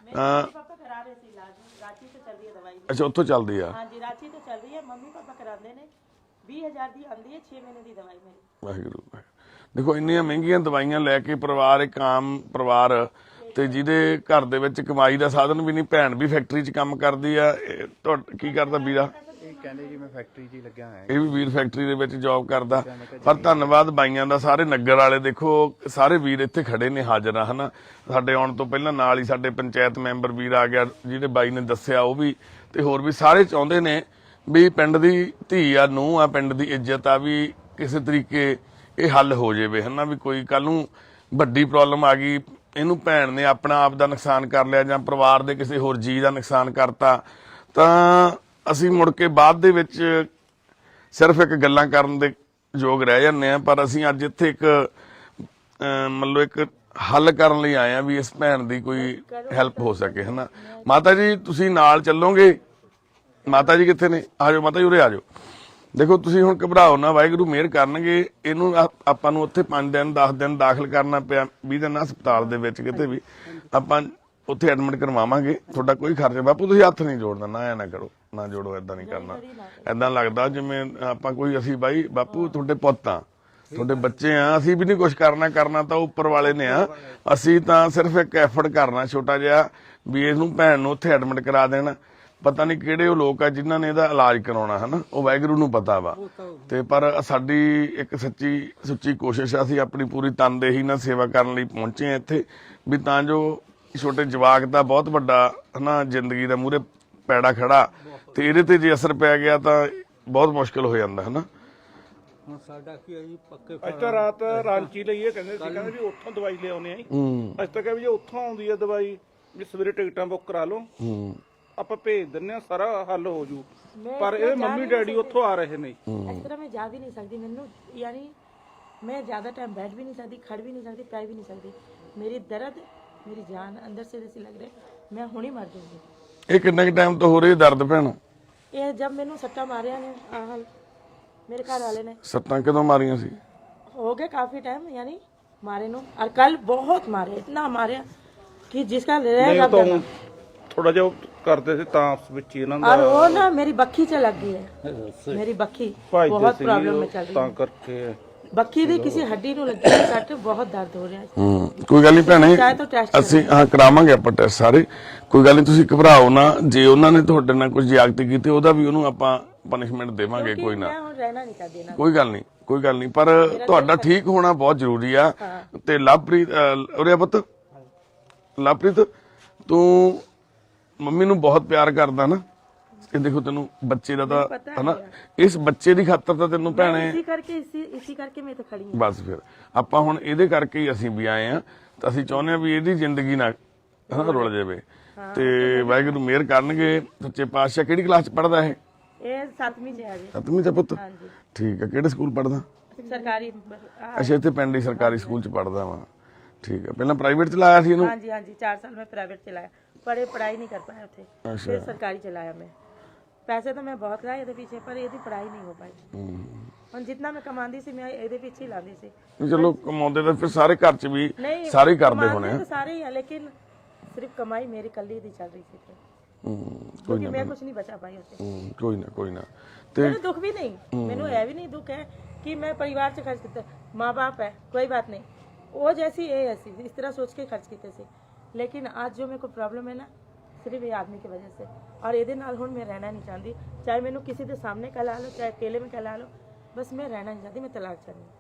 ਪਾਪਾ ਕਰਾ ਰਹੇ ਸੀ ਇਲਾਜ, ਰਾਂਚੀ ਤੋਂ ਚੱਲਦੀ ਹੈ ਦਵਾਈ। ਅੱਛਾ ਉੱਥੋਂ ਚੱਲਦੀ ਆ? ਹਾਂਜੀ ਰਾਂਚੀ ਤੋਂ ਚੱਲ ਰਹੀ ਹੈ, ਮੰਮੀ ਪਾਪਾ ਕਰਾਉਂਦੇ ਨੇ। 20,000 ਦੀ ਆਉਂਦੀ ਹੈ 6 ਮਹੀਨੇ ਦੀ ਦਵਾਈ ਮੇਰੀ। ਵਾਹਿਗੁਰੂ ਦੇਖੋ ਇੰਨੀਆਂ ਮਹਿੰਗੀਆਂ ਦਵਾਈਆਂ ਲੈ ਕੇ ਪਰਿਵਾਰ, ਇੱਕ ਆਮ ਪਰਿਵਾਰ ਤੇ ਜਿਹਦੇ ਘਰ ਦੇ ਵਿੱਚ ਕਮਾਈ ਦਾ ਸਾਧਨ ਵੀ ਨਹੀਂ, ਭੈਣ ਵੀ ਫੈਕਟਰੀ 'ਚ ਕੰਮ ਕਰਦੀ ਆ, ਕੀ ਕਰਦਾ ਵੀਰਾ? ਇਹ ਕਹਿੰਦੇ ਜੀ ਮੈਂ ਫੈਕਟਰੀ 'ਚ ਹੀ ਲੱਗਿਆ ਹੋਇਆ। ਇਹ ਵੀ ਵੀਰ ਫੈਕਟਰੀ ਦੇ ਵਿੱਚ ਜੌਬ ਕਰਦਾ। ਪਰ ਧੰਨਵਾਦ ਬਾਈਆਂ ਦਾ, ਸਾਰੇ ਨਗਰ ਵਾਲੇ ਦੇਖੋ ਸਾਰੇ ਵੀਰ ਇੱਥੇ ਖੜੇ ਨੇ, ਹਾਜ਼ਰ ਆ ਹਨਾ। ਸਾਡੇ ਆਉਣ ਤੋਂ ਪਹਿਲਾਂ ਨਾਲ ਹੀ ਸਾਡੇ ਪੰਚਾਇਤ ਮੈਂਬਰ ਵੀਰ ਆ ਗਿਆ, ਜਿਹਦੇ ਬਾਈ ਨੇ ਦੱਸਿਆ ਉਹ ਵੀ, ਤੇ ਹੋਰ ਵੀ ਸਾਰੇ ਚਾਹੁੰਦੇ ਨੇ ਵੀ ਪਿੰਡ ਦੀ ਧੀ ਆ, ਨੂੰਹ ਆ, ਪਿੰਡ ਦੀ ਇੱਜ਼ਤ ਆ, ਵੀ ਕਿਸੇ ਤਰੀਕੇ ਇਹ ਹੱਲ ਹੋ ਜਾਵੇ ਹਨਾ। ਵੀ ਕੋਈ ਕੱਲ ਨੂੰ ਵੱਡੀ ਪ੍ਰੋਬਲਮ ਆ ਗਈ, ਇਹਨੂੰ ਭੈਣ ਨੇ ਆਪਣਾ ਆਪ ਦਾ ਨੁਕਸਾਨ ਕਰ ਲਿਆ ਜਾਂ ਪਰਿਵਾਰ ਦੇ ਕਿਸੇ ਹੋਰ ਜੀਅ ਦਾ ਨੁਕਸਾਨ ਕਰਤਾ, ਤਾਂ ਅਸੀਂ ਮੁੜ ਕੇ ਬਾਅਦ ਦੇ ਵਿੱਚ ਸਿਰਫ ਇੱਕ ਗੱਲਾਂ ਕਰਨ ਦੇ ਯੋਗ ਰਹਿ ਜਾਂਦੇ ਆ। ਪਰ ਅਸੀਂ ਅੱਜ ਇੱਥੇ ਇੱਕ ਮਤਲਬ ਇੱਕ ਹੱਲ ਕਰਨ ਲਈ ਆਏ ਆ ਵੀ ਇਸ ਭੈਣ ਦੀ ਕੋਈ ਹੈਲਪ ਹੋ ਸਕੇ ਹਨਾ। ਮਾਤਾ ਜੀ ਤੁਸੀਂ ਨਾਲ ਚੱਲੋਗੇ? ਮਾਤਾ ਜੀ ਕਿੱਥੇ ਨੇ? ਆਜੋ ਮਾਤਾ ਜੀ, ਉਰੇ ਆਜੋ। ਦੇਖੋ ਤੁਸੀਂ ਹੁਣ ਘਬਰਾਓ ਨਾ, ਵਾਹਿਗੁਰੂ ਮਿਹਰ ਕਰਨਗੇ। ਇਹਨੂੰ ਆਪਾਂ ਨੂੰ ਉੱਥੇ 5 ਦਿਨ 10 ਦਿਨ ਦਾਖਲ ਕਰਨਾ ਪਿਆ, 20 ਦਿਨ ਹਸਪਤਾਲ ਦੇ ਵਿੱਚ ਕਿਤੇ ਵੀ, ਆਪਾਂ ਉੱਥੇ ਐਡਮਿਟ ਕਰਵਾਵਾਂਗੇ। ਤੁਹਾਡਾ ਕੋਈ ਖਰਚਾ, ਬਾਪੂ ਤੁਸੀਂ ਹੱਥ ਨਹੀਂ ਜੋੜਨਾ, ਨਾ ਐ ਨਾ ਕਰੋ, ਨਾ ਜੋੜੋ, ਏਦਾਂ ਨਹੀਂ ਕਰਨਾ। ਏਦਾਂ ਲੱਗਦਾ ਜਿਵੇਂ ਆਪਾਂ ਕੋਈ, ਅਸੀਂ ਬਾਈ ਬਾਪੂ ਤੁਹਾਡੇ ਪੁੱਤ ਆ, ਤੁਹਾਡੇ ਬੱਚੇ ਆ, ਅਸੀਂ ਵੀ ਨਹੀਂ ਕੁਝ ਕਰਨਾ ਤਾਂ ਉੱਪਰ ਵਾਲੇ ਨੇ ਆ। ਅਸੀਂ ਤਾਂ ਸਿਰਫ ਇੱਕ ਐਫਰਟ ਕਰਨਾ ਛੋਟਾ ਜਿਹਾ ਵੀ ਇਹਨੂੰ ਭੈਣ ਨੂੰ ਉੱਥੇ ਐਡਮਿਟ ਕਰਾ ਦੇਣ। ਪਤਾ ਨਹੀਂ ਕਿਹੜੇ ਉਹ ਲੋਕ ਆ ਜਿਨ੍ਹਾਂ ਨੇ ਇਹਦਾ ਇਲਾਜ ਕਰਾਉਣਾ ਹਨਾ, ਉਹ ਵਾਹਿਗੁਰੂ ਨੂੰ ਪਤਾ ਵਾ। ਤੇ ਪਰ ਸਾਡੀ ਇੱਕ ਸੁੱਚੀ ਕੋਸ਼ਿਸ਼ ਆ, ਅਸੀਂ ਆਪਣੀ ਪੂਰੀ ਤਨਦੇਹੀ ਨਾਲ ਸੇਵਾ ਕਰਨ ਲਈ ਪਹੁੰਚੇ ਆ ਇੱਥੇ, ਵੀ ਤਾਂ ਜੋ ਛੋਟੇ ਜਵਾਕ ਦਾ ਬਹੁਤ ਵੱਡਾ ਹਨਾ ਜ਼ਿੰਦਗੀ ਦਾ ਮੂਹਰੇ ਪੈੜਾ ਖੜਾ, ਤੇ ਇਹਦੇ ਤੇ ਜੇ ਅਸਰ ਪੈ ਗਿਆ ਤਾਂ ਬਹੁਤ ਮੁਸ਼ਕਲ ਹੋ ਜਾਂਦਾ ਹਨਾ। ਹੁਣ ਸਾਡਾ ਕੀ ਹੈ ਜੀ, ਪੱਕੇ ਅੱਜ ਤਾਂ ਰਾਤ ਰਾਂਚੀ ਲਈ ਇਹ ਕਹਿੰਦੇ ਵੀ ਉੱਥੋਂ ਦਵਾਈ ਲਿਆਉਨੇ ਆ। ਅੱਜ ਤਾਂ ਕਹਿੰਦੇ ਵੀ ਜੇ ਉੱਥੋਂ ਆਉਂਦੀ ਹੈ ਦਵਾਈ, ਵੀ ਸਵੇਰੇ ਟਿਕਟਾਂ ਬੁੱਕ ਕਰਾ ਲਓ, ਆਪਾਂ ਭੇਜ ਦਿੰਨੇ ਆ, ਸਾਰਾ ਹੱਲ ਹੋ ਜੂ। ਪਰ ਇਹ ਮੰਮੀ ਡੈਡੀ ਉੱਥੋਂ ਆ ਰਹੇ ਨੇ। ਇਸ ਤਰ੍ਹਾਂ ਮੈਂ ਜਾ ਵੀ ਨਹੀਂ ਸਕਦੀ, ਮੈਨੂੰ ਯਾਨੀ मैं ज़्यादा टाइम बैठ भी नहीं सकती, खड़ भी नहीं सकती, पै भी नहीं सकती। मेरी दर्द, मेरी जान अंदर से जैसे लग रहे मैं हुणी मर जाऊंगी। ਇਹ ਕਿੰਨੇ ਟਾਈਮ ਤੋਂ ਹੋ ਰਹੀ ਦਰਦ ਭੈਣ? ये जब मैंने सट्टा मारिया ने मेरे घर वाले ने, ਸੱਟਾਂ ਕਦੋਂ ਮਾਰੀਆਂ ਸੀ? हो गया काफी टाइम, यानी मारे नो, और कल बहुत मारे, इतना मारे कि जिसका रहेगा तो थोड़ा जो करते थे तांस ਵਿੱਚ ਇਹਨਾਂ ਦਾ, और वो ना मेरी बखी से लग गई है, मेरी बखी बहुत प्रॉब्लम में चल रही ਤਾਂ है। ਕਰਕੇ बखी दी किसी हड्डी नु लगी है सट, बहुत दर्द हो रहा है। ਕੋਈ ਗੱਲ ਨਹੀਂ ਭੈਣੇ, ਚਾਹੇ ਤਾਂ ਟੈਸਟ ਅਸੀਂ ਹਾਂ ਕਰਾਵਾਂਗੇ ਆਪਾਂ ਟੈਸਟ ਸਾਰੇ, ਕੋਈ ਗੱਲ ਨਹੀਂ, ਤੁਸੀਂ ਘਬਰਾਓ ਨਾ। ਜੇ ਉਹਨਾਂ ਨੇ ਤੁਹਾਡੇ ਨਾਲ ਕੁਝ ਜ਼ਿਆਦਤੀ ਕੀਤੀ ਉਹਦਾ ਵੀ ਉਹਨੂੰ ਆਪਾਂ ਪਨਿਸ਼ਮੈਂਟ ਦੇਵਾਂਗੇ, ਕੋਈ ਨਾ, मैं हुण रहना नहीं चाहती ना। ਕੋਈ ਗੱਲ ਨਹੀਂ, ਕੋਈ ਗੱਲ ਨਹੀਂ। ਪਰ ਤੁਹਾਡਾ ਠੀਕ ਹੋਣਾ ਬਹੁਤ ਜ਼ਰੂਰੀ ਆ। ਤੇ ਲਵਪ੍ਰੀਤ, ਉਰੇ ਪੁੱਤ, ਲਵਪ੍ਰੀਤ ਤੂੰ ਮੰਮੀ ਨੂੰ ਬਹੁਤ ਪਿਆਰ ਕਰਦਾ ਨਾ। ਇਹ ਦੇਖੋ ਤੈਨੂੰ ਬੱਚੇ ਦਾ ਤਾਂ ਹਨਾ, ਇਸ ਬੱਚੇ ਦੀ ਖਾਤਰ ਤਾਂ ਤੈਨੂੰ ਭੈਣੇ, इसी करके मैं तो खड़ी हूं। ਬਸ ਫਿਰ ਆਪਾਂ ਹੁਣ ਇਹਦੇ ਕਰਕੇ ਹੀ ਅਸੀਂ ਵੀ ਆਏ ਆ, ਤਾਂ ਅਸੀਂ ਚਾਹੁੰਦੇ ਆ ਵੀ ਇਹਦੀ ਜ਼ਿੰਦਗੀ ਨਾ ਹਨਾ ਰੁਲ ਜਾਵੇ। ਤੇ ਵਾਹਿਗੁਰੂ ਮਿਹਰ ਕਰਨਗੇ ਸੱਚੇ ਪਾਤਸ਼ਾਹ। ਕਿਹੜੀ ਕਲਾਸ ਚ ਪੜਦਾ ਇਹ? ये 7वीं से है जी। 7ਵੀਂ ਚ ਪੁੱਤ? ਠੀਕ ਆ। ਕਿਹੜੇ ਸਕੂਲ ਪੜਦਾ? सरकारी ਅੱਛਾ, ਇੱਥੇ ਪਿੰਡ ਹੀ ਸਰਕਾਰੀ ਸਕੂਲ ਚ ਪੜਦਾ ਵਾ। ਠੀਕ ਹੈ, ਪਹਿਲਾਂ ਪ੍ਰਾਈਵੇਟ ਚ ਲਾਇਆ ਸੀ ਇਹਨੂੰ? हाँ जी हाँ जी, 4 साल में प्राइवेट चलाया, पर ये पढ़ाई नहीं कर पाया थे, फिर सरकारी चलाया मैं। पैसे तो मैं बहुत लाए ਇਹਦੇ ਪਿੱਛੇ, ਪਰ ਇਹਦੀ ਪੜ੍ਹਾਈ ਨਹੀਂ ਹੋ ਪਾਈ। ਹੁਣ ਜਿੰਨਾ ਮੈਂ ਕਮਾਉਂਦੀ ਸੀ ਮੈਂ ਇਹਦੇ ਪਿੱਛੇ ਹੀ ਲਾਉਂਦੀ ਸੀ। ਚਲੋ ਕਮਾਉਂਦੇ ਤਾਂ ਫਿਰ ਸਾਰੇ ਘਰ ਚ ਵੀ ਨਹੀਂ ਸਾਰੇ ਹੀ ਕਰਦੇ ਹੋਣੇ कमाते तो सारे ही है, लेकिन सिर्फ कमाई मेरी कल ही चल रही थी फिर, क्योंकि मैं कुछ नहीं बचा पाई उससे। ਕੋਈ ਨਾ ਤੇ ਮੈਨੂੰ ਦੁੱਖ ਵੀ ਨਹੀਂ, ਮੈਨੂੰ ਇਹ ਵੀ ਨਹੀਂ ਦੁੱਖ ਹੈ कि मैं परिवार से खर्च किया, माँ बाप है कोई बात नहीं, वो जैसी ये ऐसी इस तरह सोच के खर्च किए थे। लेकिन आज जो मेरे को प्रॉब्लम है ना, सिर्फ ये आदमी की वजह से, और ये नाल हुण मैं रहना नहीं चाहती, चाहे मैनू किसी के सामने कहला लो चाहे अकेले में कहला लो, बस मैं रहना नहीं चाहती, मैं तलाक चाहती हूँ।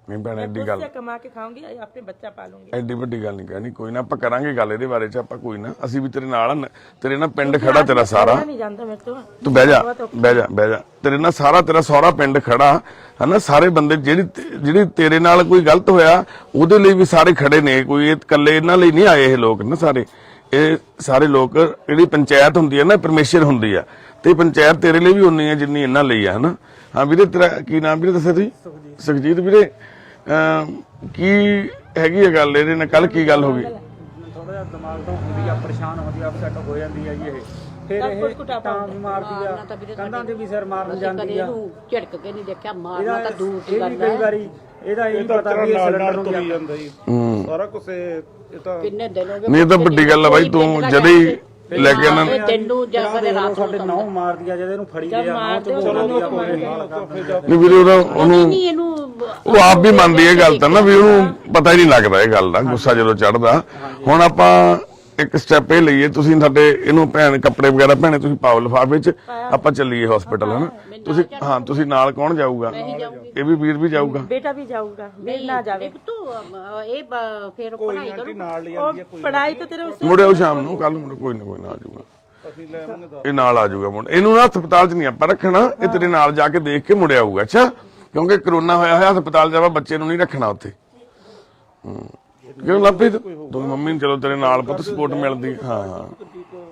ਨਹੀਂ ਭੈਣ मैं ਐਡੀ खुद ਗੱਲ से कमा के खाऊंगी, अपने बच्चा पालूंगी। ਐਡੀ ਵੱਡੀ ਗੱਲ ਨਹੀਂ ਕਹਿਣੀ, ਕੋਈ ਨਾ ਆਪਾਂ ਕਰਾਂਗੇ ਗੱਲ ਇਹਦੇ ਬਾਰੇ ਚ, ਆਪਾਂ ਕੋਈ ਨਾ, ਅਸੀਂ ਵੀ ਤੇਰੇ ਨਾਲ ਆ, ਤੇਰੇ ਨਾਲ ਪਿੰਡ ਖੜਾ ਤੇਰਾ ਸਾਰਾ। नहीं जानता मेरे तो, ਤੂੰ ਬਹਿ ਜਾ ਤੇਰੇ ਨਾਲ ਸਾਰਾ ਤੇਰਾ ਸਹੁਰਾ ਪਿੰਡ ਖੜਾ ਹਨਾ, ਸਾਰੇ ਬੰਦੇ ਜਿਹੜੀ ਤੇਰੇ ਨਾਲ ਕੋਈ ਗਲਤ ਹੋਇਆ ਉਹਦੇ ਲਈ ਵੀ ਸਾਰੇ ਖੜੇ ਨੇ, ਕੋਈ ਇਹ ਇਕੱਲੇ ਇਹਨਾਂ ਲਈ ਨਹੀਂ ਆਏ ਇਹ ਲੋਕ ਨਾ, ਸਾਰੇ ਇਹ ਸਾਰੇ ਲੋਕ, ਜਿਹੜੀ ਪੰਚਾਇਤ ਹੁੰਦੀ ਹੈ ਨਾ ਪਰਮੇਸ਼ਰ ਹੁੰਦੀ ਆ, ਤੇ ਪੰਚਾਇਤ ਤੇਰੇ ਲਈ ਵੀ ਉਨੀ ਹੈ ਜਿੰਨੀ ਇਹਨਾਂ ਲਈ ਆ ਹਨਾ। ਹਾਂ ਵੀਰੇ, ਤੇਰਾ ਕੀ ਨਾਮ ਵੀਰੇ ਦੱਸਿਆ ਤੁਸੀਂ? ਸੁਖਜੀਤ ਵੀਰੇ, ਕੀ ਹੈਗੀ ਆ ਗੱਲ ਇਹਦੇ ਨਾਲ, ਕੱਲ ਕੀ ਗੱਲ ਹੋ ਗਈ? ਥੋੜਾ ਜਿਹਾ ਦਿਮਾਗ ਤੋਂ ਹੁੰਦੀ ਆ, ਪਰੇਸ਼ਾਨ ਹੁੰਦੀ ਆ, ਅਪਸੈਟ ਹੋ ਜਾਂਦੀ ਆ ਜੀ ਇਹ, ਫਿਰ ਇਹ ਤਾਂ ਵੀ ਮਾਰਦੀ ਆ, ਕੰਧਾਂ ਤੇ ਵੀ ਸਿਰ ਮਾਰਨ ਜਾਂਦੀ ਆ। ਇਹਨੂੰ ਝਿੜਕ ਕੇ ਨਹੀਂ ਦੇਖਿਆ, ਮਾਰਨਾ ਤਾਂ ਦੂਰ ਦੀ ਇਹ ਗੱਲ ਵੀ ਕਈ ਹੈ। ਵਾਰੀ ਇਹਦਾ ਇਹ ਇਹ ਨਹੀਂ ਤਾਂ ਪਤਾ ਵੀ ਇਹ ਨਾਲ ਸਿਲੰਡਰ ਨੂੰ ਤੁਰੀ ਜਾਂਦਾ ਜੀ, ਸਾਰਾ ਕੁਝ ਇਹ ਤਾਂ ਕਿੰਨੇ ਦਿਨ ਹੋ ਗਏ ਨਹੀਂ ਇਹ ਤਾਂ ਵੱਡੀ ਗੱਲ ਆ ਬਾਈ, ਤੂੰ ਜਦੇ ਹੀ ਲੈ ਕੇ ਇਹਨਾਂ ਇਹ ਤੈਨੂੰ ਜਾਂ ਕਦੇ ਰਾਤ ਨੂੰ ਸਾਡੇ ਨੌ ਮਾਰਦੀ ਆ, ਜਦ ਇਹਨੂੰ ਫੜੀ ਗਿਆ ਨੌ ਚ ਬੋਲਦੀ ਆ ਕੋਈ ਨਹੀਂ ਵੀਰੇ, ਉਹਨੂੰ ਨਹੀਂ ਇਹਨੂੰ ਉਹ ਆਪ ਵੀ ਮੰਨਦੀ ਇਹ ਗੱਲ ਤਾਂ ਨਾ, ਵੀ ਉਹਨੂੰ ਪਤਾ ਹੀ ਨਹੀਂ ਲੱਗਦਾ ਇਹ ਗੱਲ ਦਾ, ਗੁੱਸਾ ਜਦੋਂ ਚੜਦਾ। ਹੁਣ ਆਪਾਂ ਇੱਕ ਸਟੈਪ ਇਹ ਲਈਏ, ਤੁਸੀਂ ਸਾਡੇ ਇਹਨੂੰ ਭੈਣ ਕੱਪੜੇ ਵਗੈਰਾ ਭੈਣੇ ਤੁਸੀਂ ਪਾਓ ਲਿਫਾਫੇ ਚ, ਆਪਾਂ ਚੱਲੀਏ ਹਸਪੀਟਲ ਹਨਾ। ਤੁਸੀਂ ਹਾਂ, ਤੁਸੀਂ ਨਾਲ ਕੌਣ ਜਾਊਗਾ? ਇਹ ਵੀ ਵੀਰ ਵੀ ਜਾਊਗਾ? बेटा भी जाऊंगा, मेरे ना जावे ਤੂੰ ਇਹ ਫਿਰ ਪੜਾਈ ਕਰੂ। ਨਾਲ ਲੈ ਜਾਂਦੀ ਹੈ, पढ़ाई तो तेरे उससे ਮੁੜਿਓ ਸ਼ਾਮ ਨੂੰ, ਕੱਲ ਮੁੜੇ, ਕੋਈ ਨਾ ਆ ਜਾਊਗਾ, ਅਸੀਂ ਲੈ ਆਵਾਂਗੇ। ਇਹ ਨਾਲ ਆ ਜਾਊਗਾ ਮੁੰਡਾ। ਇਹਨੂੰ ਨਾ ਹਸਪਤਾਲ ਚ ਨਹੀਂ ਆਪਾਂ ਰੱਖਣਾ, ਇਹ ਤੇਰੇ ਨਾਲ ਜਾ ਕੇ ਦੇਖ ਕੇ ਮੁੜਿਆ ਆਊਗਾ। ਅੱਛਾ, ਕਿਉਂਕਿ ਕਰੋਨਾ ਹੋਇਆ ਹੋਇਆ, ਹਸਪਤਾਲ ਜਾਵਾ ਬੱਚੇ ਨੂੰ ਨਹੀਂ ਰੱਖਣਾ ਉੱਥੇ। ਕਿਉਂ ਲੱਭੀ ਤੂੰ ਮੰਮੀ ਨੂੰ, ਚਲੋ ਤੇਰੇ ਨਾਲ ਪੁੱਤ ਸਪੋਰਟ ਮਿਲਦੀ। ਹਾਂ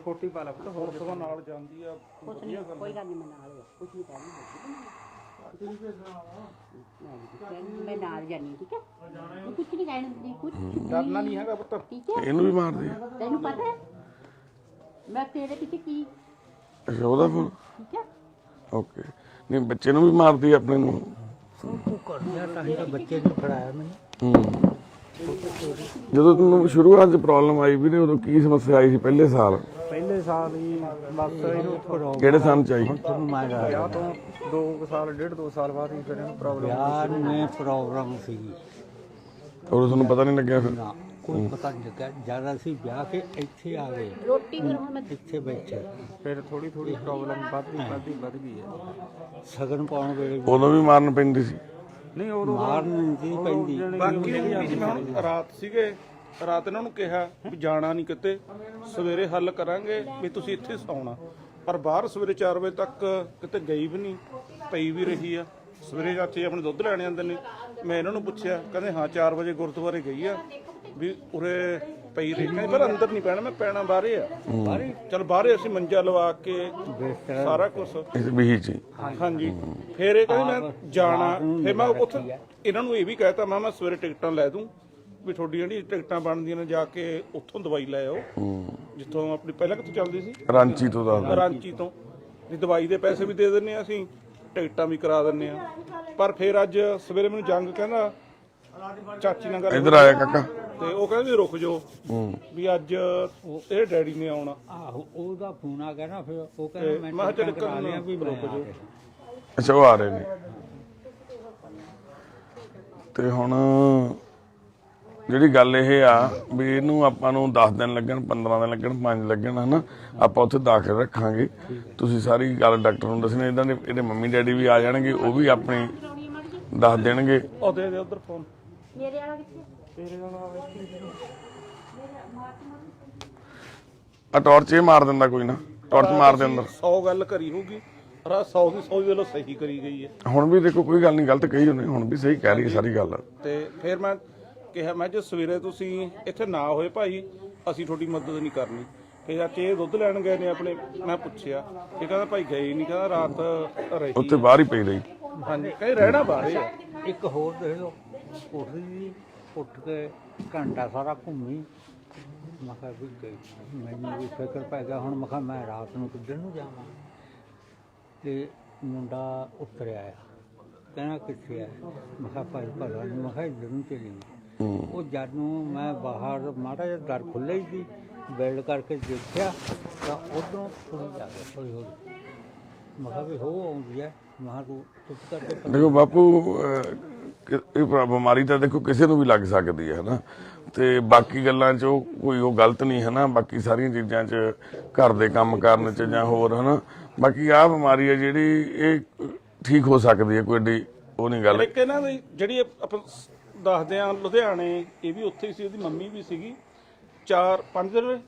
ਛੋਟੀ ਪਾਲਾ ਪੁੱਤ, ਹੋਰ ਸਗੋਂ ਨਾਲ ਜਾਂਦੀ ਆ, ਵਧੀਆ ਗੱਲ। ਕੋਈ ਗੱਲ ਨਹੀਂ, ਮੈਂ ਨਾਲ ਕੁਝ ਨਹੀਂ ਕਹਿਣੀ, ਮੈਂ ਨਾਲ ਜਾਨੀ, ਠੀਕ ਹੈ, ਤੂੰ ਕੁਝ ਨਹੀਂ ਕਹਿਣ ਦੀ, ਕੁਝ ਡਰਨਾ ਨਹੀਂ ਹੈਗਾ ਪੁੱਤ। ਠੀਕ ਹੈ, ਇਹਨੂੰ ਵੀ ਮਾਰਦੀ ਆ। ਤੈਨੂੰ ਪਤਾ ਹੈ ਮੈਂ ਤੇਰੇ ਪਿੱਛੇ ਕੀ, ਅੱਛਾ, ਉਹਦਾ ਫੋਨ, ਠੀਕ ਹੈ। ਓਕੇ। ਨਹੀਂ ਬੱਚੇ ਨੂੰ ਵੀ ਮਾਰਦੀ ਆ, ਆਪਣੇ ਨੂੰ। ਤੂੰ ਕਰਦਾ ਤਾਂ ਹੀ ਤਾਂ ਬੱਚੇ ਨੂੰ ਫੜਾਇਆ ਮੈਨੂੰ। ਜਦੋਂ ਤੁਹਾਨੂੰ ਸ਼ੁਰੂਆਤ ਚ ਪ੍ਰੋਬਲਮ ਆਈ ਵੀ ਨੇ, ਉਦੋਂ ਕੀ ਸਮੱਸਿਆ ਆਈ ਸੀ ਪਹਿਲੇ ਸਾਲ? ਪਹਿਲੇ ਸਾਲ ਹੀ ਬਸ ਇਹਨੂੰ ਪ੍ਰੋਬਲਮ ਕਿਹੜੇ ਸਾਲ ਚ ਆਈ? ਤੁਹਾਨੂੰ ਮੈਂ ਵਿਆਹ ਤੋਂ 2 ਸਾਲ 1.5-2 ਸਾਲ ਬਾਅਦ ਹੀ ਫਿਰ ਇਹਨੂੰ ਪ੍ਰੋਬਲਮ ਯਾਰ ਮੈਂ ਪ੍ਰੋਗਰਾਮ ਸੀ ਉਦੋਂ ਤੁਹਾਨੂੰ ਪਤਾ ਨਹੀਂ ਲੱਗਿਆ ਫਿਰ? ਨਾ, ਕੋਈ ਪਤਾ ਨਹੀਂ ਲੱਗਾ, ਜਦ ਅਸੀਂ ਵਿਆਹ ਕੇ ਇੱਥੇ ਆ ਗਏ, ਰੋਟੀ ਫਿਰ ਹੁਣ ਮੈਂ ਇੱਥੇ ਬੈਠੇ, ਫਿਰ ਥੋੜੀ ਪ੍ਰੋਬਲਮ ਵੱਧ ਗਈ ਹੈ। ਸਗਨ ਪਾਉਣ ਵੇਲੇ ਉਦੋਂ ਵੀ ਮਾਰਨ ਪੈਂਦੀ ਸੀ? ਨਹੀਂ ਉਦੋਂ ਮਾਰਨ ਨਹੀਂ ਪੈਂਦੀ। ਬਾਕੀ ਹੁਣ ਰਾਤ ਸੀਗੇ, ਰਾਤ ਇਹਨਾਂ ਨੂੰ ਕਿਹਾ ਵੀ ਜਾਣਾ ਨਹੀਂ ਕਿਤੇ, ਸਵੇਰੇ ਹੱਲ ਕਰਾਂਗੇ ਵੀ ਤੁਸੀਂ ਇੱਥੇ ਸੌਣਾ, ਪਰ ਬਾਹਰ ਸਵੇਰੇ 4 ਵਜੇ ਤੱਕ ਕਿਤੇ ਗਈ ਵੀ ਨਹੀਂ, ਪਈ ਵੀ ਰਹੀ ਆ। ਸਵੇਰੇ ਚਾਚੇ ਆਪਣੇ ਦੁੱਧ ਲੈਣ ਜਾਂਦੇ ਨੇ, ਮੈਂ ਇਹਨਾਂ ਨੂੰ ਪੁੱਛਿਆ, ਕਹਿੰਦੇ ਹਾਂ 4 ਵਜੇ ਗੁਰਦੁਆਰੇ ਗਈ ਆ, ਵੀ ਉਰੇ ਪਈ ਰਹੀ। ਕਹਿੰਦੇ ਪਰ ਅੰਦਰ ਨਹੀਂ ਪੈਣਾ, ਮੈਂ ਪੈਣਾ ਬਾਹਰੇ ਆ। ਚਲ ਬਾਹਰੇ ਅਸੀਂ ਮੰਜਾ ਲਵਾ ਕੇ ਸਾਰਾ ਕੁਝ, ਇਸ ਵੀ ਜੀ। ਹਾਂਜੀ। ਫਿਰ ਇਹ ਕਹਿੰਦੇ ਮੈਂ ਜਾਣਾ, ਫਿਰ ਮੈਂ ਉੱਥੇ ਇਹਨਾਂ ਨੂੰ ਇਹ ਵੀ ਕਹਿਤਾ, ਮੈਂ ਸਵੇਰੇ ਟਿਕਟਾਂ ਲੈ ਦੂੰ, ਵੀ ਤੁਹਾਡੀਆਂ ਜਿਹੜੀ ਟਿਕਟਾਂ ਬਣਦੀਆਂ ਨੇ ਜਾ ਕੇ ਉੱਥੋਂ ਦਵਾਈ ਲੈ ਆਓ, ਜਿੱਥੋਂ ਆਪਣੀ ਪਹਿਲਾਂ ਕਿੱਥੋਂ ਚੱਲਦੀ ਸੀ, ਰਾਂਚੀ ਤੋਂ ਦੱਸ। ਰਾਂਚੀ ਤੋਂ। ਵੀ ਦਵਾਈ ਦੇ ਪੈਸੇ ਵੀ ਦੇ ਦਿੰਨੇ ਆ ਅਸੀਂ, ਟਿਕਟਾਂ ਵੀ ਕਰਾ ਦਿੰਨੇ ਆ। ਪਰ ਫਿਰ ਅੱਜ ਸਵੇਰੇ ਮੈਨੂੰ ਜੰਗ ਕਹਿੰਦਾ, ਚਾਚੀ ਨਾਲ ਗੱਲ, ਇੱਧਰ ਆਇਆ ਕਾਕਾ, ਤੇ ਉਹ ਕਹਿੰਦੇ ਵੀ ਰੁਕ ਜਾਓ, ਵੀ ਅੱਜ ਇਹ ਡੈਡੀ ਨੇ ਆਉਣਾ। ਆਹੋ, ਉਹਦਾ ਫੋਨ ਆ ਗਿਆ ਨਾ, ਫਿਰ ਉਹ ਕਹਿੰਦਾ ਮੈਂ ਮੈਂ ਕਿਹਾ ਚੱਲ ਕਰਾ ਲਿਆ ਵੀ ਰੁਕ ਜਾਓ। ਅੱਛਾ ਉਹ ਆ ਰਹੇ ਨੇ। ਤੇ ਹੁਣ ਜਿਹੜੀ ਗੱਲ ਇਹ ਆ ਵੀ ਇਹਨੂੰ ਆਪਾਂ ਨੂੰ 10 ਦਿਨ ਲੱਗਣ, 15 ਦਿਨ ਲੱਗਣ, 5 ਲੱਗਣ ਹਨਾ, ਆਪਾਂ ਉੱਥੇ ਦਾਖਲ ਰੱਖਾਂਗੇ। ਤੁਸੀਂ ਸਾਰੀ ਗੱਲ ਡਾਕਟਰ ਨੂੰ ਦੱਸਣੀ, ਇਹਨਾਂ ਦੇ ਇਹਦੇ ਮੰਮੀ ਡੈਡੀ ਵੀ ਆ ਜਾਣਗੇ, ਉਹ ਵੀ ਆਪਣੀ ਦੱਸ ਦੇਣਗੇ। ਉਹ ਦੇ ਉਧਰ ਫੋਨ, ਮੇਰੇ ਵਾਲਾ ਕਿੱਥੇ? ਆ ਟਾਰਚ ਇਹ ਮਾਰ ਦਿੰਦਾ, ਕੋਈ ਨਾ ਟਾਰਚ ਮਾਰ ਦੇ ਅੰਦਰ। 100 ਗੱਲ ਕਰੀ ਹੋਊਗੀ, ਪਰ 100 ਦੀ 100 ਵੱਲੋਂ ਸਹੀ ਕਰੀ ਗਈ ਹੈ। ਹੁਣ ਵੀ ਦੇਖੋ ਕੋਈ ਗੱਲ ਨਹੀਂ, ਗਲਤ ਕਹੀ ਉਹਨੇ, ਹੁਣ ਵੀ ਸਹੀ ਕਹਿ ਰਹੀ ਹੈ ਸਾਰੀ ਗੱਲ। ਤੇ ਫਿਰ ਮੈਂ ਕਿਹਾ, ਮੈਂ ਜੇ ਸਵੇਰੇ ਤੁਸੀਂ ਇੱਥੇ ਨਾ ਹੋਏ ਭਾਈ, ਅਸੀਂ ਤੁਹਾਡੀ ਮਦਦ ਨਹੀਂ ਕਰਨੀ। ਫਿਰ ਚਾਚੇ ਇਹ ਦੁੱਧ ਲੈਣ ਗਏ ਨੇ ਆਪਣੇ, ਮੈਂ ਪੁੱਛਿਆ, ਇਹ ਕਹਿੰਦਾ ਭਾਈ ਗਏ ਨਹੀਂ, ਕਹਿੰਦਾ ਰਾਤ ਰਹੀ। ਉੱਥੇ ਬਾਹਰ ਹੀ ਪਈ ਰਹੀ। ਹਾਂਜੀ, ਕਹਿੰਦੇ ਰਹਿਣਾ ਬਾਹਰੇ ਆ। ਇੱਕ ਹੋਰ ਦੇਖ ਲਓ, ਕੋਠੀ ਦੀ ਉੱਠ ਕੇ ਘੰਟਾ ਸਾਰਾ ਘੁੰਮੀ। ਮੈਂ ਕਿਹਾ ਵੀ ਗਈ, ਮੈਨੂੰ ਵੀ ਫਿਕਰ ਪੈ ਗਿਆ। ਹੁਣ ਮੈਂ ਕਿਹਾ ਮੈਂ ਰਾਤ ਨੂੰ ਕਿੱਧਰ ਨੂੰ ਜਾਵਾਂ। ਤੇ ਮੁੰਡਾ ਉਤਰਿਆ ਆ, ਕਹਿੰਦਾ ਕਿੱਥੇ ਆ? ਮੈਂ ਕਿਹਾ ਭਾਈ ਪਤਾ ਨਹੀਂ। ਮੈਂ ਕਿਹਾ ਇੱਧਰ ਨੂੰ ਚਲੀ। ਉਹ ਜਦ ਨੂੰ ਮੈਂ ਬਾਹਰ ਮਾੜਾ ਜਿਹਾ ਦਰ ਖੁੱਲ੍ਹਾ ਹੀ ਸੀ, ਬੈਲਡ ਕਰਕੇ ਦੇਖਿਆ ਤਾਂ ਉਧਰੋਂ ਥੋੜ੍ਹੀ ਜਾ ਕੇ ਹੌਲੀ ਹੌਲੀ। ਮੈਂ ਕਿਹਾ ਵੀ ਹੋ ਆਉਂਦੀ ਹੈ। ਮੈਂ ਕਿਹਾ ਤੂੰ ਚੁੱਪ ਕਰਕੇ ਦੇਖੋ ਬਾਪੂ, ਇਹ ਬਿਮਾਰੀ ਤਾਂ ਦੇਖੋ ਕਿਸੇ ਨੂੰ ਵੀ ਲੱਗ ਸਕਦੀ ਹੈ ਹਨਾ, ਤੇ ਬਾਕੀ ਗੱਲਾਂ 'ਚ ਕੋਈ ਉਹ ਗਲਤ ਨਹੀਂ ਹੈ ਨਾ, ਬਾਕੀ ਸਾਰੀਆਂ ਚੀਜ਼ਾਂ 'ਚ ਘਰ ਦੇ ਕੰਮ ਕਰਨ 'ਚ ਜਾਂ ਹੋਰ ਹਨਾ। ਬਾਕੀ ਆਹ ਬਿਮਾਰੀ ਹੈ ਜਿਹੜੀ ਇਹ ਠੀਕ ਹੋ ਸਕਦੀ ਹੈ, ਕੋਈ ਏਡੀ ਉਹ ਨਹੀਂ ਗੱਲ। ਇੱਕ ਇਹਨਾਂ ਦੀ ਜਿਹੜੀ ਆਪਾਂ ਦੱਸਦੇ ਆ ਲੁਧਿਆਣੇ, ਇਹ ਵੀ ਉੱਥੇ ਹੀ ਸੀ, ਉਹਦੀ ਮੰਮੀ ਵੀ ਸੀਗੀ। 4-5 ਦਿਨ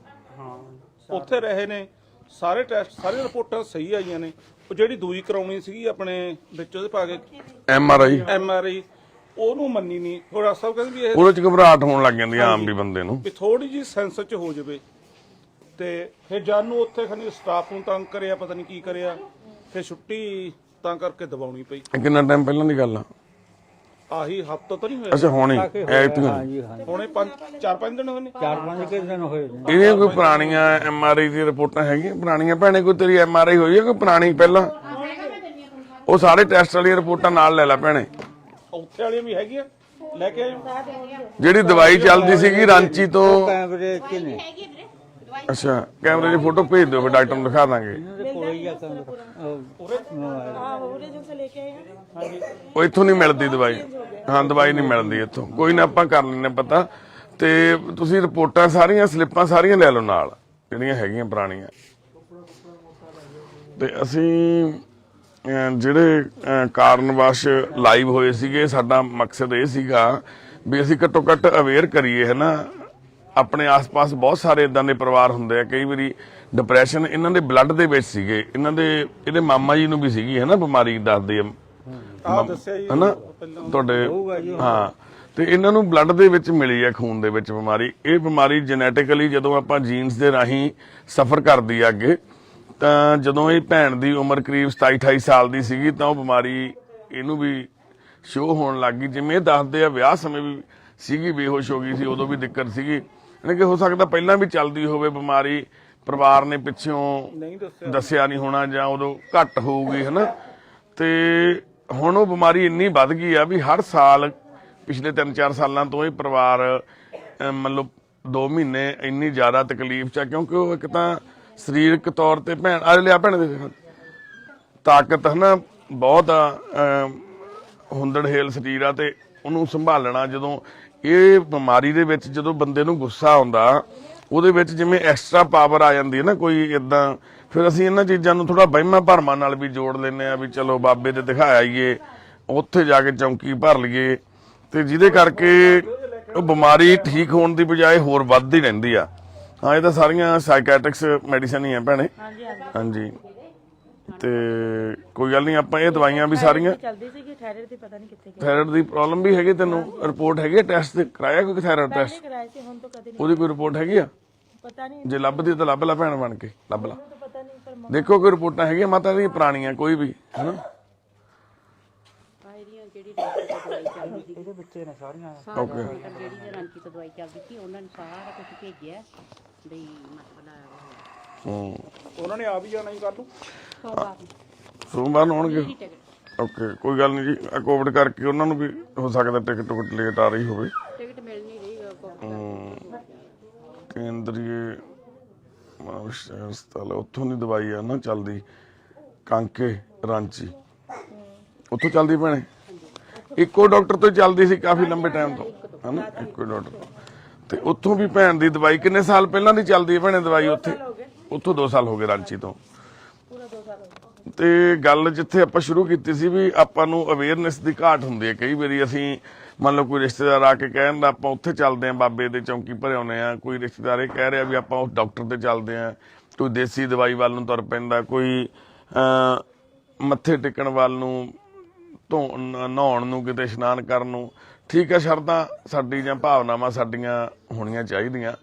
ਉੱਥੇ ਰਹੇ ਨੇ, ਸਾਰੇ ਟੈਸਟ ਸਾਰੀਆਂ ਰਿਪੋਰਟਾਂ ਸਹੀ ਆਈਆਂ ਨੇ। ਉਹ ਜਿਹੜੀ ਦੂਈ ਕਰਾਉਣੀ ਸੀਗੀ ਆਪਣੇ ਵਿੱਚ ਉਹਦੇ ਪਾ ਕੇ MRI ਉਹਨੂੰ ਮੰਨੀ ਨਹੀਂ। ਹੋਰ ਡਾਕਟਰ ਸਾਹਿਬ ਕਹਿੰਦੇ ਵੀ ਇਹ ਉਹਦੇ 'ਚ ਘਬਰਾਹਟ ਹੋਣ ਲੱਗ ਜਾਂਦੀ ਆਮ ਵੀ ਬੰਦੇ ਨੂੰ, ਵੀ ਥੋੜੀ ਜੀ ਸੈਂਸ 'ਚ ਹੋ ਜਾਵੇ। ਤੇ ਫਿਰ ਜਾਨੂੰ ਉੱਥੇ ਖਣੀ ਸਟਾਫ ਨੂੰ ਤੰਗ ਕਰਿਆ, ਪਤਾ ਨਹੀਂ ਕੀ ਕਰਿਆ, ਫਿਰ ਛੁੱਟੀ ਤਾਂ ਕਰਕੇ ਦਬਾਉਣੀ ਪਈ। ਕਿੰਨਾ ਟਾਈਮ ਪਹਿਲਾਂ ਦੀ ਗੱਲ ਆ? ਆਹੀ ਹਫ਼ਤਾ ਤਾਂ ਨਹੀਂ ਹੋਇਆ, ਅੱਛਾ ਹੁਣੇ ਹਾਂਜੀ ਹਾਂਜੀ ਹੁਣੇ 4-5 ਦਿਨ ਹੋਏ ਨੇ। 4-5 ਦਿਨ ਹੋਏ ਨੇ। ਇਹਦੀਆਂ ਕੋਈ ਪੁਰਾਣੀਆਂ MRI ਦੀਆਂ ਰਿਪੋਰਟਾਂ ਹੈਗੀਆਂ ਪੁਰਾਣੀਆਂ? ਭੈਣੇ ਕੋਈ ਤੇਰੀ MRI ਹੋਈ ਹੈ ਕੋਈ ਪੁਰਾਣੀ ਪਹਿਲਾਂ? ਉਹ ਸਾਰੇ ਟੈਸਟ ਵਾਲੀਆਂ ਰਿਪੋਰਟਾਂ ਨਾਲ ਲੈ ਲੈ ਭੈਣੇ। ਉੱਥੇ ਵਾਲੀਆਂ ਵੀ ਹੈਗੀਆਂ, ਲੈ ਕੇ ਆਇਓ। ਜਿਹੜੀ ਦਵਾਈ ਚੱਲਦੀ ਸੀਗੀ ਰਾਂਚੀ ਤੋਂ। ਕੈਮਰੇ 'ਚ ਨੇ ਅੱਛਾ, ਕੈਮਰੇ ਦੀ ਫੋਟੋ ਭੇਜ ਦਿਓ, ਫਿਰ ਡਾਕਟਰ ਨੂੰ ਦਿਖਾ ਦਾਂਗੇ। ਇਹਨਾਂ ਦੇ ਕੋਲ ਹੀ ਆ ਕੈਮਰਾ। ਉਹਦੇ ਜਿਹਾ ਲੈ ਕੇ ਆਏ ਹਾਂ। ਉਹ ਇੱਥੋਂ ਨਹੀਂ ਮਿਲਦੀ ਦਵਾਈ। ਹਾਂ, ਦਵਾਈ ਨਹੀਂ ਮਿਲਦੀ ਇੱਥੋਂ। ਕੋਈ ਨਾ, ਆਪਾਂ ਕਰ ਲੈਂਦੇ ਪਤਾ। ਤੇ ਤੁਸੀਂ ਰਿਪੋਰਟਾਂ ਸਾਰੀਆਂ, ਸਲਿੱਪਾਂ ਸਾਰੀਆਂ ਲੈ ਲਓ ਨਾਲ, ਜਿਹੜੀਆਂ ਹੈਗੀਆਂ ਪੁਰਾਣੀਆਂ। ਤੇ ਅਸੀਂ ਜਿਹੜੇ ਕਾਰਨਵਸ਼ ਲਾਈਵ ਹੋਏ ਸੀਗੇ, ਸਾਡਾ ਮਕਸਦ ਇਹ ਸੀਗਾ ਵੀ ਅਸੀਂ ਘੱਟੋ ਘੱਟ ਅਵੇਅਰ ਕਰੀਏ ਹੈ ਨਾ। ਆਪਣੇ ਆਸ-ਪਾਸ ਬਹੁਤ ਸਾਰੇ ਇਦਾਂ ਦੇ ਪਰਿਵਾਰ ਹੁੰਦੇ ਆ, ਕਈ ਵਾਰੀ ਡਿਪਰੈਸ਼ਨ ਇਹਨਾਂ ਦੇ ਬਲੱਡ ਦੇ ਵਿੱਚ ਸੀਗੇ। ਇਹਦੇ ਮਾਮਾ ਜੀ ਨੂੰ ਵੀ ਸੀਗੀ ਹੈ ਨਾ ਬਿਮਾਰੀ, ਦੱਸਦੇ ਆ ਦੱਸਿਆ ਜੀ ਹਨਾ ਤੁਹਾਡੇ। ਹਾਂ, ਤੇ ਇਹਨਾਂ ਨੂੰ ਬਲੱਡ ਦੇ ਵਿੱਚ ਮਿਲੀ ਹੈ, ਖੂਨ ਦੇ ਵਿੱਚ ਬਿਮਾਰੀ। ਇਹ ਬਿਮਾਰੀ ਜੈਨੇਟਿਕਲੀ ਜਦੋਂ ਆਪਾਂ ਜੀਨਸ ਦੇ ਰਾਹੀਂ ਸਫਰ ਕਰਦੀ ਆ ਅੱਗੇ, ਤਾਂ ਜਦੋਂ ਇਹ ਭੈਣ ਦੀ ਉਮਰ ਕਰੀਬ 27-28 ਸਾਲ ਦੀ ਸੀਗੀ ਤਾਂ ਉਹ ਬਿਮਾਰੀ ਇਹਨੂੰ ਵੀ ਸ਼ੋਅ ਹੋਣ ਲੱਗ ਗਈ। ਜਿਵੇਂ ਇਹ ਦੱਸਦੇ ਆ ਵਿਆਹ ਸਮੇਂ ਵੀ ਸੀਗੀ, ਬੇਹੋਸ਼ ਹੋ ਗਈ ਸੀ, ਉਦੋਂ ਵੀ ਦਿੱਕਤ ਸੀਗੀ। ਯਾਨੀ ਕਿ ਹੋ ਸਕਦਾ ਪਹਿਲਾਂ ਵੀ ਚੱਲਦੀ ਹੋਵੇ ਬਿਮਾਰੀ, ਪਰਿਵਾਰ ਨੇ ਪਿੱਛੋਂ ਦੱਸਿਆ ਨਹੀਂ ਹੋਣਾ, ਜਾਂ ਉਦੋਂ ਘੱਟ ਹੋਊਗੀ ਹਨਾ। ਤੇ ਹੁਣ ਉਹ ਬਿਮਾਰੀ ਇੰਨੀ ਵੱਧ ਗਈ ਆ ਵੀ ਹਰ ਸਾਲ ਪਿਛਲੇ 3-4 ਸਾਲਾਂ ਤੋਂ ਇਹ ਪਰਿਵਾਰ ਮਤਲਬ 2 ਮਹੀਨੇ ਇੰਨੀ ਜ਼ਿਆਦਾ ਤਕਲੀਫ 'ਚ ਆ, ਕਿਉਂਕਿ ਉਹ ਇੱਕ ਤਾਂ ਸਰੀਰਕ ਤੌਰ ਤੇ ਭੈਣ ਆ ਲਿਆ, ਭੈਣ ਦੇ ਤਾਕਤ ਹਨਾ ਬਹੁਤ ਹੁੰਦੜਹੇਲ ਸਰੀਰ ਆ, ਤੇ ਉਹਨੂੰ ਸੰਭਾਲਣਾ। ਜਦੋਂ ਇਹ ਬਿਮਾਰੀ ਦੇ ਵਿੱਚ ਜਦੋਂ ਬੰਦੇ ਨੂੰ ਗੁੱਸਾ ਆਉਂਦਾ, ਉਹਦੇ ਵਿੱਚ ਜਿਵੇਂ ਐਕਸਟਰਾ ਪਾਵਰ ਆ ਜਾਂਦੀ ਹੈ ਨਾ ਕੋਈ ਇਦਾਂ। ਫਿਰ ਅਸੀਂ ਇਹਨਾਂ ਚੀਜ਼ਾਂ ਨੂੰ ਥੋੜਾ ਵਹਿਮਾਂ ਭਰਮਾਂ ਨਾਲ ਵੀ ਜੋੜ ਲੈਂਦੇ ਆ ਵੀ ਚਲੋ ਬਾਬੇ ਤੇ ਦਿਖਾਇਆ ਹੀਏ, ਉੱਥੇ ਜਾ ਕੇ ਚੌਂਕੀ ਭਰ ਲਈਏ, ਤੇ ਜਿਹਦੇ ਕਰਕੇ ਉਹ ਬਿਮਾਰੀ ਠੀਕ ਹੋਣ ਦੀ ਬਜਾਏ ਹੋਰ ਵੱਧਦੀ ਰਹਿੰਦੀ ਆ। ਹਾਂ, ਇਹ ਤਾਂ ਸਾਰੀਆਂ ਸਾਈਕੈਟ੍ਰਿਕਸ ਮੈਡੀਸਨ ਹੀ ਆ ਭੈਣੇ। ਹਾਂਜੀ, ਤੇ ਕੋਈ ਗੱਲ ਨਹੀਂ, ਆਪਾਂ ਇਹ ਦਵਾਈਆਂ ਵੀ ਸਾਰੀਆਂ। ਚੱਲਦੀ ਸੀਗੀ ਥਾਇਰਾਇਡ ਦੀ, ਪਤਾ ਨਹੀਂ ਕਿੱਥੇ ਗਈ। ਥਾਇਰਾਇਡ ਦੀ ਪ੍ਰੋਬਲਮ ਵੀ ਹੈਗੀ ਤੈਨੂੰ? ਰਿਪੋਰਟ ਹੈਗੀ ਹੈ? ਟੈਸਟ ਤੇ ਕਰਾਇਆ ਕੋਈ ਥਾਇਰਾਇਡ ਟੈਸਟ? ਕਰਾਏ ਸੀ, ਹੁਣ ਤਾਂ ਕਦੇ ਨਹੀਂ। ਉਹਦੀ ਕੋਈ ਰਿਪੋਰਟ ਹੈਗੀ ਆ? ਪਤਾ ਨਹੀਂ, ਜੇ ਲੱਭਦੀ ਤਾਂ ਲੱਭ ਲੈ ਭੈਣ ਬਣ ਕੇ, ਲੱਭ ਲਾ। ਪਤਾ ਨਹੀਂ, ਪਰ ਦੇਖੋ ਕੋਈ ਰਿਪੋਰਟਾਂ ਹੈਗੀਆਂ ਮਾਤਾ ਦੀਆਂ ਪੁਰਾਣੀਆਂ ਕੋਈ ਵੀ ਹਨਾ। ਜਿਹੜੀ ਦਵਾਈ ਚੱਲਦੀ ਸੀ ਇਹਦੇ ਬੱਚੇ ਨੇ ਸਾਰੀਆਂ। ਓਕੇ, ਜਿਹੜੀ ਰਾਂਚੀ ਤੋਂ ਦਵਾਈ ਚੱਲਦੀ ਸੀ, ਉਹਨਾਂ ਨੇ ਸਾਰਾ ਕੁਝ ਭੇਜਿਆ ਬਈ ਮਤਲਬ ਉਹਨਾਂ ਨੇ ਆ ਵੀ ਜਾਣਾ ਹੀ ਕੱਲ ਨੂੰ, ਸੋਮਵਾਰ ਨੂੰ ਆਉਣਗੇ। ਓਕੇ, ਕੋਈ ਗੱਲ ਨਹੀਂ ਜੀ। ਕੋਵਿਡ ਕਰਕੇ ਉਹਨਾਂ ਨੂੰ ਵੀ ਹੋ ਸਕਦਾ ਟਿਕਟ ਟੁਕਟ ਲੇਟ ਆ ਰਹੀ ਹੋਵੇ। ਟਿਕਟ ਮਿਲ ਨਹੀਂ ਰਹੀ। ਕੇਂਦਰੀ ਹਸਪਤਾਲ ਉੱਥੋਂ ਦੀ ਦਵਾਈ ਆ ਨਾ ਚੱਲਦੀ, ਕਾਂਕੇ ਰਾਂਚੀ, ਉੱਥੋਂ ਚੱਲਦੀ ਭੈਣੇ। ਇੱਕੋ ਡਾਕਟਰ ਤੋਂ ਚੱਲਦੀ ਸੀ ਕਾਫੀ ਲੰਬੇ ਟਾਈਮ ਤੋਂ ਹਨਾ, ਇੱਕੋ ਡਾਕਟਰ। ਤੇ ਉੱਥੋਂ ਵੀ ਭੈਣ ਦੀ ਦਵਾਈ ਕਿੰਨੇ ਸਾਲ ਪਹਿਲਾਂ ਦੀ ਚੱਲਦੀ ਹੈ ਭੈਣੇ ਦਵਾਈ ਉੱਥੋਂ 2 ਸਾਲ ਹੋ ਗਏ ਰਾਂਚੀ ਤੋਂ। ਤੇ ਗੱਲ ਜਿੱਥੇ ਆਪਾਂ ਸ਼ੁਰੂ ਕੀਤੀ ਸੀ ਵੀ ਆਪਾਂ ਨੂੰ ਅਵੇਅਰਨੈਸ ਦੀ ਘਾਟ ਹੁੰਦੀ ਹੈ। ਕਈ ਵਾਰੀ ਅਸੀਂ ਮੰਨ ਲਓ ਕੋਈ ਰਿਸ਼ਤੇਦਾਰ ਆ ਕੇ ਕਹਿੰਦਾ ਆਪਾਂ ਉੱਥੇ ਚੱਲਦੇ ਆਂ, ਬਾਬੇ ਦੇ ਚੌਂਕੀ ਭਰੇ ਆਉਂਦੇ ਆ, ਕੋਈ ਰਿਸ਼ਤੇਦਾਰ ਇਹ ਕਹਿ ਰਿਹਾ ਵੀ ਆਪਾਂ ਉਸ ਡਾਕਟਰ ਤੇ ਚੱਲਦੇ ਆਂ, ਕੋਈ ਦੇਸੀ ਦਵਾਈ ਵੱਲ ਨੂੰ ਤੁਰ ਪੈਂਦਾ, ਕੋਈ ਮੱਥੇ ਟੇਕਣ ਵੱਲ ਨੂੰ, ਨਹਾਉਣ ਨੂੰ, ਕਿਤੇ ਇਸ਼ਨਾਨ ਕਰਨ ਨੂੰ। ਠੀਕ ਹੈ, ਸ਼ਰਤਾਂ ਸਾਡੀ ਜਾਂ ਭਾਵਨਾਵਾਂ ਸਾਡੀਆਂ ਹੋਣੀਆਂ ਚਾਹੀਦੀਆਂ,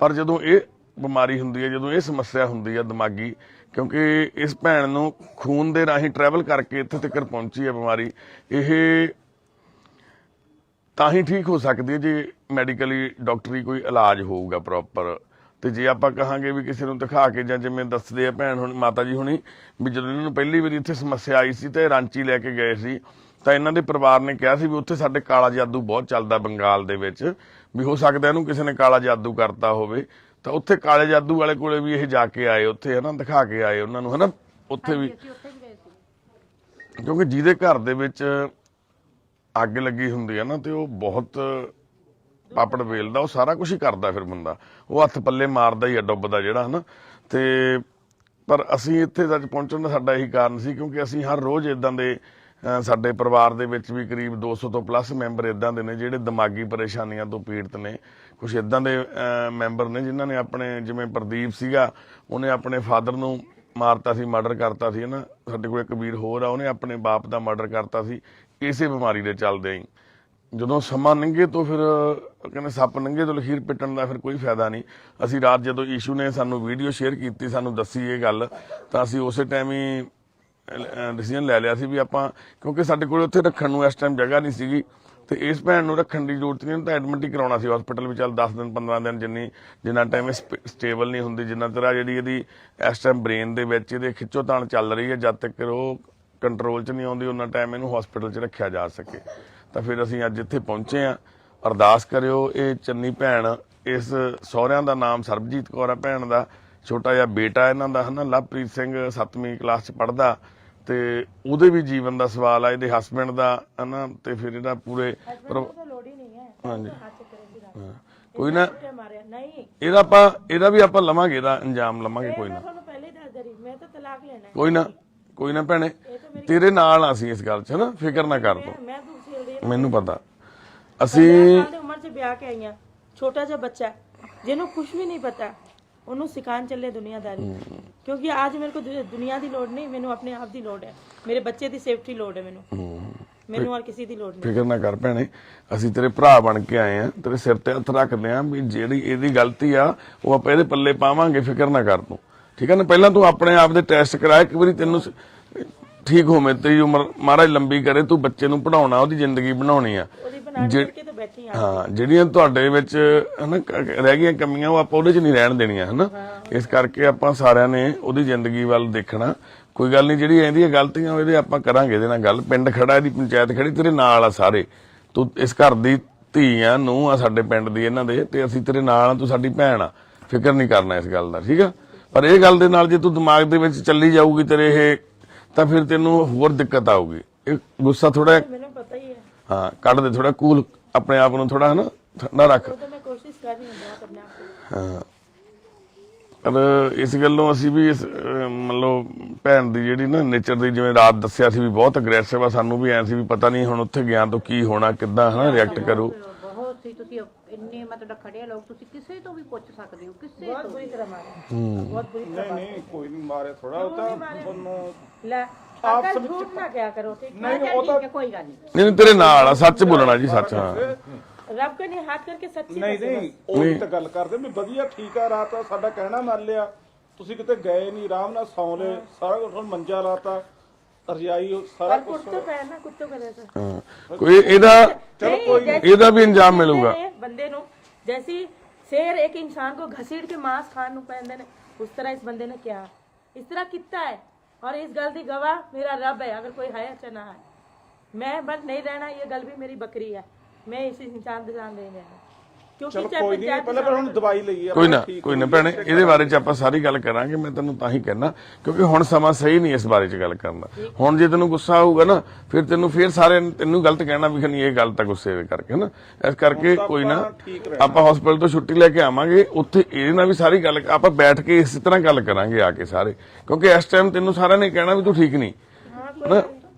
ਪਰ ਜਦੋਂ ਇਹ ਬਿਮਾਰੀ ਹੁੰਦੀ ਹੈ, ਜਦੋਂ ਇਹ ਸਮੱਸਿਆ ਹੁੰਦੀ ਹੈ ਦਿਮਾਗੀ, ਕਿਉਂਕਿ ਇਸ ਭੈਣ ਨੂੰ ਖੂਨ ਦੇ ਰਾਹੀਂ ਟਰੈਵਲ ਕਰਕੇ ਇੱਥੇ ਤੱਕ ਪਹੁੰਚੀ ਹੈ ਬਿਮਾਰੀ। ਇਹ ਤਾਂ ਹੀ ਠੀਕ ਹੋ ਸਕਦੀ ਹੈ ਜੇ ਮੈਡੀਕਲੀ ਡਾਕਟਰੀ ਕੋਈ ਇਲਾਜ ਹੋਊਗਾ ਪ੍ਰੋਪਰ। ਤੇ ਜੇ ਆਪਾਂ ਕਹਾਂਗੇ ਵੀ ਕਿਸੇ ਨੂੰ ਦਿਖਾ ਕੇ, ਜਾਂ ਜਿਵੇਂ ਦੱਸਦੇ ਆ ਭੈਣ ਹੁਣ ਮਾਤਾ ਜੀ ਹੁਣੀ ਵੀ ਜਦੋਂ ਇਹਨਾਂ ਨੂੰ ਪਹਿਲੀ ਵਾਰੀ ਇੱਥੇ ਸਮੱਸਿਆ ਆਈ ਸੀ ਤੇ ਰਾਂਚੀ ਲੈ ਕੇ ਗਏ ਸੀ, ਤਾਂ ਇਹਨਾਂ ਦੇ ਪਰਿਵਾਰ ਨੇ ਕਿਹਾ ਸੀ ਵੀ ਉੱਥੇ ਸਾਡੇ ਕਾਲਾ ਜਾਦੂ ਬਹੁਤ ਚੱਲਦਾ ਬੰਗਾਲ ਦੇ ਵਿੱਚ, ਵੀ ਹੋ ਸਕਦਾ ਇਹਨੂੰ ਕਿਸੇ ਨੇ ਕਾਲਾ ਜਾਦੂ ਕਰਤਾ ਹੋਵੇ। ਤਾਂ ਉੱਥੇ ਕਾਲੇ ਜਾਦੂ ਵਾਲੇ ਕੋਲੇ ਵੀ ਇਹ ਜਾ ਕੇ ਆਏ ਉੱਥੇ, ਹਨਾ, ਦਿਖਾ ਕੇ ਆਏ ਉਹਨਾਂ ਨੂੰ, ਹਨਾ, ਉੱਥੇ ਵੀ। ਕਿਉਂਕਿ ਜਿਹਦੇ ਘਰ ਦੇ ਵਿੱਚ ਅੱਗ ਲੱਗੀ ਹੁੰਦੀ ਹੈ ਨਾ, ਤੇ ਉਹ ਬਹੁਤ ਪਾਪੜ ਵੇਲਦਾ, ਉਹ ਸਾਰਾ ਕੁਝ ਹੀ ਕਰਦਾ, ਫਿਰ ਬੰਦਾ ਉਹ ਹੱਥ ਪੱਲੇ ਮਾਰਦਾ ਹੀ ਆ, ਡੁੱਬਦਾ ਜਿਹੜਾ, ਹਨਾ। ਤੇ ਪਰ ਅਸੀਂ ਇੱਥੇ ਤੱਕ ਪਹੁੰਚਣ ਦਾ ਸਾਡਾ ਇਹੀ ਕਾਰਨ ਸੀ, ਕਿਉਂਕਿ ਅਸੀਂ ਹਰ ਰੋਜ਼ ਇਦਾਂ ਦੇ ਸਾਡੇ ਪਰਿਵਾਰ ਦੇ ਵਿੱਚ ਵੀ ਕਰੀਬ 200 ਤੋਂ ਪਲੱਸ ਮੈਂਬਰ ਇਦਾਂ ਦੇ ਨੇ ਜਿਹੜੇ ਦਿਮਾਗੀ ਪਰੇਸ਼ਾਨੀਆਂ ਤੋਂ ਪੀੜਤ ਨੇ। ਕੁਝ ਇਦਾਂ ਦੇ ਮੈਂਬਰ ਨੇ ਜਿਨ੍ਹਾਂ ਨੇ ਆਪਣੇ, ਜਿਵੇਂ ਪ੍ਰਦੀਪ ਸੀਗਾ, ਉਹਨੇ ਆਪਣੇ ਫਾਦਰ ਨੂੰ ਮਾਰਤਾ ਸੀ, ਮਰਡਰ ਕਰਤਾ ਸੀ, ਹਨਾ। ਸਾਡੇ ਕੋਲ ਇੱਕ ਵੀਰ ਹੋਰ ਆ, ਉਹਨੇ ਆਪਣੇ ਬਾਪ ਦਾ ਮਰਡਰ ਕਰਤਾ ਸੀ ਇਸੇ ਬਿਮਾਰੀ ਦੇ ਚੱਲਦੇ ਹੀ। ਜਦੋਂ ਸਮਾਂ ਲੰਘੇ ਤੋਂ ਫਿਰ ਕਹਿੰਦੇ ਸੱਪ ਲੰਘੇ ਤੋਂ ਲਖੀਰ ਪਿੱਟਣ ਦਾ ਫਿਰ ਕੋਈ ਫਾਇਦਾ ਨਹੀਂ। ਅਸੀਂ ਰਾਤ ਜਦੋਂ ਈਸ਼ੂ ਨੇ ਸਾਨੂੰ ਵੀਡੀਓ ਸ਼ੇਅਰ ਕੀਤੀ, ਸਾਨੂੰ ਦੱਸੀ ਇਹ ਗੱਲ, ਤਾਂ ਅਸੀਂ ਉਸੇ ਟਾਈਮ ਹੀ ਡਿਸੀਜਨ ਲੈ ਲਿਆ ਸੀ ਵੀ ਆਪਾਂ, ਕਿਉਂਕਿ ਸਾਡੇ ਕੋਲ ਉੱਥੇ ਰੱਖਣ ਨੂੰ ਇਸ ਟਾਈਮ ਜਗ੍ਹਾ ਨਹੀਂ ਸੀਗੀ, ਤੇ ਇਸ ਭੈਣ ਨੂੰ ਰੱਖਣ ਦੀ ਜ਼ਰੂਰਤ ਨਹੀਂ, ਤਾਂ ਐਡਮਿਟ ਹੀ ਕਰਾਉਣਾ ਸੀ ਹਸਪੀਟਲ ਵੀ। ਚੱਲ 10 ਦਿਨ 15 ਦਿਨ ਜਿੰਨਾ ਟਾਈਮ ਸਟੇਬਲ ਨਹੀਂ ਹੁੰਦੀ, ਜਿੰਨਾ ਤਰ੍ਹਾਂ ਜਿਹੜੀ ਇਹਦੀ ਇਸ ਟਾਈਮ ਬ੍ਰੇਨ ਦੇ ਵਿੱਚ ਇਹਦੇ ਖਿੱਚੋਤਾਣ ਚੱਲ ਰਹੀ ਹੈ, ਜਦ ਤੱਕ ਉਹ ਕੰਟਰੋਲ 'ਚ ਨਹੀਂ ਆਉਂਦੀ ਉਹਨਾਂ ਟਾਈਮ ਇਹਨੂੰ ਹਸਪੀਟਲ 'ਚ ਰੱਖਿਆ ਜਾ ਸਕੇ। ਤਾਂ ਫਿਰ ਅਸੀਂ ਅੱਜ ਇੱਥੇ ਪਹੁੰਚੇ ਹਾਂ। ਅਰਦਾਸ ਕਰਿਓ, ਇਹ ਚੰਨੀ ਭੈਣ, ਇਸ ਸਹੁਰਿਆਂ ਦਾ ਨਾਮ ਸਰਬਜੀਤ ਕੌਰ ਆ ਭੈਣ ਦਾ, ਛੋਟਾ ਜਿਹਾ ਬੇਟਾ ਇਹਨਾਂ ਦਾ, ਹਨਾ, ਲਵਪ੍ਰੀਤ ਸਿੰਘ 7ਵੀਂ ਕਲਾਸ 'ਚ ਪੜ੍ਹਦਾ, ਤੇ ਉਹਦੇ ਵੀ ਜੀਵਨ ਦਾ ਸਵਾਲ ਆ, ਇਹਦੇ ਹਸਬੈਂਡ ਦਾ, ਹਨਾ। ਤੇ ਫਿਰ ਇਹਦਾ ਪੂਰੇ ਹਾਂਜੀ, ਕੋਈ ਨਾ, ਇਹਦਾ ਵੀ ਆਪਾਂ ਲਵਾਂਗੇ, ਇਹਦਾ ਅੰਜਾਮ ਲਵਾਂਗੇ, ਕੋਈ ਨਾ, ਕੋਈ ਨਾ ਭੈਣੇ, ਤੇਰੇ ਨਾਲ ਆ ਅਸੀਂ ਇਸ ਗੱਲ 'ਚ, ਹਨਾ, ਫਿਕਰ ਨਾ ਕਰ ਤੂੰ, ਮੈਨੂੰ ਪਤਾ। ਅਸੀਂ ਉਮਰ 'ਚ ਵਿਆਹ ਕੇ ਆਈਆਂ, ਛੋਟਾ ਜਿਹਾ ਬੱਚਾ ਜਿਹਨੂੰ ਕੁਝ ਵੀ ਨਹੀਂ ਪਤਾ, ਉਹਨੂੰ ਸਿਖਾਉਣ ਚੱਲੇ ਦੁਨੀਆਦਾਰੀ। ਕਿਉਂਕਿ ਅੱਜ ਮੇਰੇ ਕੋਲ ਦੁਨੀਆ ਦੀ ਲੋੜ ਨਹੀਂ, ਮੈਨੂੰ ਆਪਣੇ ਆਪ ਦੀ ਲੋੜ ਹੈ, ਮੇਰੇ ਬੱਚੇ ਦੀ ਸੇਫਟੀ ਲੋੜ ਹੈ ਮੈਨੂੰ ਔਰ ਕਿਸੇ ਦੀ ਲੋੜ ਨਹੀਂ। ਫਿਕਰ ਨਾ ਕਰ ਭੈਣੇ, ਅਸੀਂ ਤੇਰੇ ਭਰਾ ਬਣ ਕੇ ਆਏ ਆ, ਤੇਰੇ ਸਿਰ ਤੇ ਹੱਥ ਰੱਖਦੇ ਆ ਵੀ ਜਿਹੜੀ ਇਹਦੀ ਗਲਤੀ ਆ ਉਹ ਆਪਾਂ ਇਹਦੇ ਪੱਲੇ ਪਾਵਾਂਗੇ, ਫਿਕਰ ਨਾ ਕਰ ਤੂੰ, ਠੀਕ ਹੈ ਨਾ। ਪਹਿਲਾਂ ਤੂੰ ਆਪਣੇ ਆਪ ਦੇ ਟੈਸਟ ਕਰਾ, ਇੱਕ ਵਾਰੀ ਤੈਨੂੰ ਠੀਕ ਹੋਵੇ, ਤੇਰੀ ਉਮਰ ਮਹਾਰਾਜ ਲੰਬੀ ਕਰੇ, ਤੂੰ ਬੱਚੇ ਨੂੰ ਪੜਾਉਣਾ, ਉਹਦੀ ਜ਼ਿੰਦਗੀ ਬਣਾਉਣੀ ਆ। ਹਾਂ, ਜਿਹੜੀਆਂ ਤੁਹਾਡੇ ਵਿੱਚ ਹਨਾ ਰਹਿ ਗਈਆਂ ਕਮੀਆਂ, ਉਹ ਆਪਾਂ ਉਹਦੇ 'ਚ ਨਹੀਂ ਰਹਿਣ ਦੇਣੀਆਂ, ਹਨਾ। ਇਸ ਕਰਕੇ ਆਪਾਂ ਸਾਰਿਆਂ ਨੇ ਉਹਦੀ ਜ਼ਿੰਦਗੀ ਵੱਲ ਦੇਖਣਾ। ਕੋਈ ਗੱਲ ਨਹੀਂ, ਜਿਹੜੀ ਇਹਦੀਆਂ ਗਲਤੀਆਂ ਇਹਦੇ ਆਪਾਂ ਕਰਾਂਗੇ, ਇਹਦੇ ਨਾਲ ਗੱਲ। ਪਿੰਡ ਖੜਾ, ਇਹਦੀ ਪੰਚਾਇਤ ਖੜੀ, ਤੇਰੇ ਨਾਲ ਆ ਸਾਰੇ, ਤੂੰ ਇਸ ਘਰ ਦੀ ਧੀਆਂ ਨੂੰ ਆ, ਸਾਡੇ ਪਿੰਡ ਦੀ ਇਹਨਾਂ ਦੇ, ਤੇ ਅਸੀਂ ਤੇਰੇ ਨਾਲ ਆ, ਤੂੰ ਸਾਡੀ ਭੈਣ ਆ, ਫਿਕਰ ਨਹੀਂ ਕਰਨਾ ਇਸ ਗੱਲ ਦਾ, ਠੀਕ ਆ। ਪਰ ਇਹ ਗੱਲ ਦੇ ਨਾਲ ਜੇ ਤੂੰ ਦਿਮਾਗ ਦੇ ਵਿੱਚ ਚੱਲੀ ਜਾਊਗੀ ਤੇਰੇ ਇਹ, ਤਾਂ ਫਿਰ ਤੈਨੂੰ ਹੋਰ ਦਿੱਕਤ ਆਊਗੀ। ਇਹ ਗੁੱਸਾ ਥੋੜਾ ਮੈਨੂੰ ਪਤਾ ਹੀ ਹੈ, ਹਾਂ, ਕੱਢ ਦੇ, ਥੋੜਾ ਕੂਲ ਆਪਣੇ ਆਪ ਨੂੰ, ਥੋੜਾ ਹਨਾ ਠੰਡਾ ਰੱਖ। ਮੈਂ ਕੋਸ਼ਿਸ਼ ਕਰ ਰਹੀ ਹਾਂ ਆਪਣੇ ਆਪ ਨੂੰ। ਹਾਂ, ਪਰ ਇਸ ਗੱਲੋਂ ਅਸੀਂ ਵੀ ਇਸ ਮਤਲਬ ਭੈਣ ਦੀ ਜਿਹੜੀ ਨਾ ਨੇਚਰ ਦੀ, ਜਿਵੇਂ ਰਾਤ ਦੱਸਿਆ ਸੀ ਵੀ ਬਹੁਤ ਅਗਰੈਸਿਵ ਆ, ਸਾਨੂੰ ਵੀ ਐ ਸੀ ਵੀ ਪਤਾ ਨਹੀਂ ਹੁਣ ਉੱਥੇ ਗਿਆ ਤਾਂ ਕੀ ਹੋਣਾ, ਕਿੱਦਾਂ ਹਨਾ ਰਿਐਕਟ ਕਰੂ। ਬਹੁਤ ਸੀ, ਤੁਸੀਂ ਇੰਨੇ ਮਤਲਬ ਖੜੇ ਲੋਕ, ਤੁਸੀਂ ਕਿਸੇ ਤੋਂ ਵੀ ਪੁੱਛ ਸਕਦੇ ਹੋ, ਕਿਸੇ ਬਹੁਤ ਤੋਂ। ਬੁਰੀ ਤਰ੍ਹਾਂ ਮਾਰਿਆ, ਬਹੁਤ ਬੁਰੀ ਤਰ੍ਹਾਂ। ਨਹੀਂ ਕੋਈ ਨਹੀਂ ਮਾਰਿਆ, ਥੋੜਾ ਉਹ ਤਾਂ ਤੁਹਾਨੂੰ ਲੈ ਆਪਸ ਵਿੱਚ ਝੂਠ ਨਾ ਕਿਆ ਕਰੋ, ਠੀਕ ਹੈ। ਨਹੀਂ, ਉਹ ਤਾਂ ਕੋਈ ਗੱਲ ਨਹੀਂ, ਨਹੀਂ ਤੇਰੇ ਨਾਲ ਆ, ਸੱਚ ਬੋਲਣਾ ਜੀ, ਸੱਚ। ਹਾਂ, ਰੱਬ ਕੇ ਨਹੀਂ ਹੱਥ ਕਰਕੇ ਸੱਚੀ ਨਹੀਂ ਉਹ ਤਾਂ ਗੱਲ ਕਰਦੇ ਵੀ ਵਧੀਆ, ਠੀਕ ਆ, ਰਾਤ ਸਾਡਾ ਕਹਿਣਾ ਮੰਨ ਲਿਆ, ਤੁਸੀਂ ਕਿਤੇ ਗਏ ਨਹੀਂ, ਆਰਾਮ ਨਾਲ ਸੌਂ ਲਏ, ਸਾਰਾ ਕੁਝ ਮੰਜਾ ਲਾਤਾ, ਰਜਾਈ, ਸਾਰਾ ਕੁਝ। ਕੁੱਤੋਂ ਕਰੇ ਸਰ ਕੋਈ ਇਹਦਾ ਵੀ ਇੰਜਾਮ ਮਿਲੂਗਾ ਬੰਦੇ ਨੂੰ। ਜੈਸੀ शेर एक इंसान को घसीट के मांस खान ਨੂੰ ਪੈਂਦੇ ਨੇ, ਉਸ ਤਰ੍ਹਾਂ ਇਸ ਬੰਦੇ ਨੇ ਕਿਹਾ, ਇਸ ਤਰ੍ਹਾਂ ਕੀਤਾ ਹੈ। और इस गल की गवाह मेरा रब है, अगर कोई है अच्छा ना है, मैं बस नहीं रहना, ये गल भी मेरी बकरी है, मैं इस इंसान के साथ नहीं रहना। ਚਲੋ ਕੋਈ ਨਹੀਂ, ਪਹਿਲਾਂ ਪਰ ਹੁਣ ਦਵਾਈ ਲਈ ਆ, ਕੋਈ ਨਾ ਭੈਣੇ, ਇਹਦੇ ਬਾਰੇ ਚ ਆਪਾਂ ਸਾਰੀ ਗੱਲ ਕਰਾਂਗੇ। ਮੈਂ ਤੈਨੂੰ ਤਾਂ ਹੀ ਕਹਿਣਾ ਕਿਉਂਕਿ ਹੁਣ ਸਮਾਂ ਸਹੀ ਨਹੀਂ ਇਸ ਬਾਰੇ ਚ ਗੱਲ ਕਰਨ ਦਾ। ਹੁਣ ਜੇ ਤੈਨੂੰ ਗੁੱਸਾ ਆਊਗਾ ਨਾ, ਫਿਰ ਤੈਨੂੰ ਸਾਰੇ ਤੈਨੂੰ ਗਲਤ ਕਹਿਣਾ ਵੀ ਨਹੀਂ, ਇਹ ਗੱਲ ਤਾਂ ਗੁੱਸੇ ਕਰਕੇ ਨਾ। ਇਸ ਕਰਕੇ ਕੋਈ ਨਾ, ਆਪਾਂ ਹਸਪੀਟਲ ਤੋਂ ਛੁੱਟੀ ਲੈ ਕੇ ਆਵਾਂਗੇ, ਉੱਥੇ ਇਹਦੇ ਨਾਲ ਵੀ ਸਾਰੀ ਗੱਲ ਆਪਾਂ ਬੈਠ ਕੇ ਇਸੇ ਤਰ੍ਹਾਂ ਗੱਲ ਕਰਾਂਗੇ ਆ ਕੇ ਸਾਰੇ, ਕਿਉਂਕਿ ਇਸ ਟਾਈਮ ਤੈਨੂੰ ਸਾਰਿਆਂ ਨੇ ਕਹਿਣਾ ਵੀ ਤੂੰ ਠੀਕ ਨਹੀਂ ਨਾ।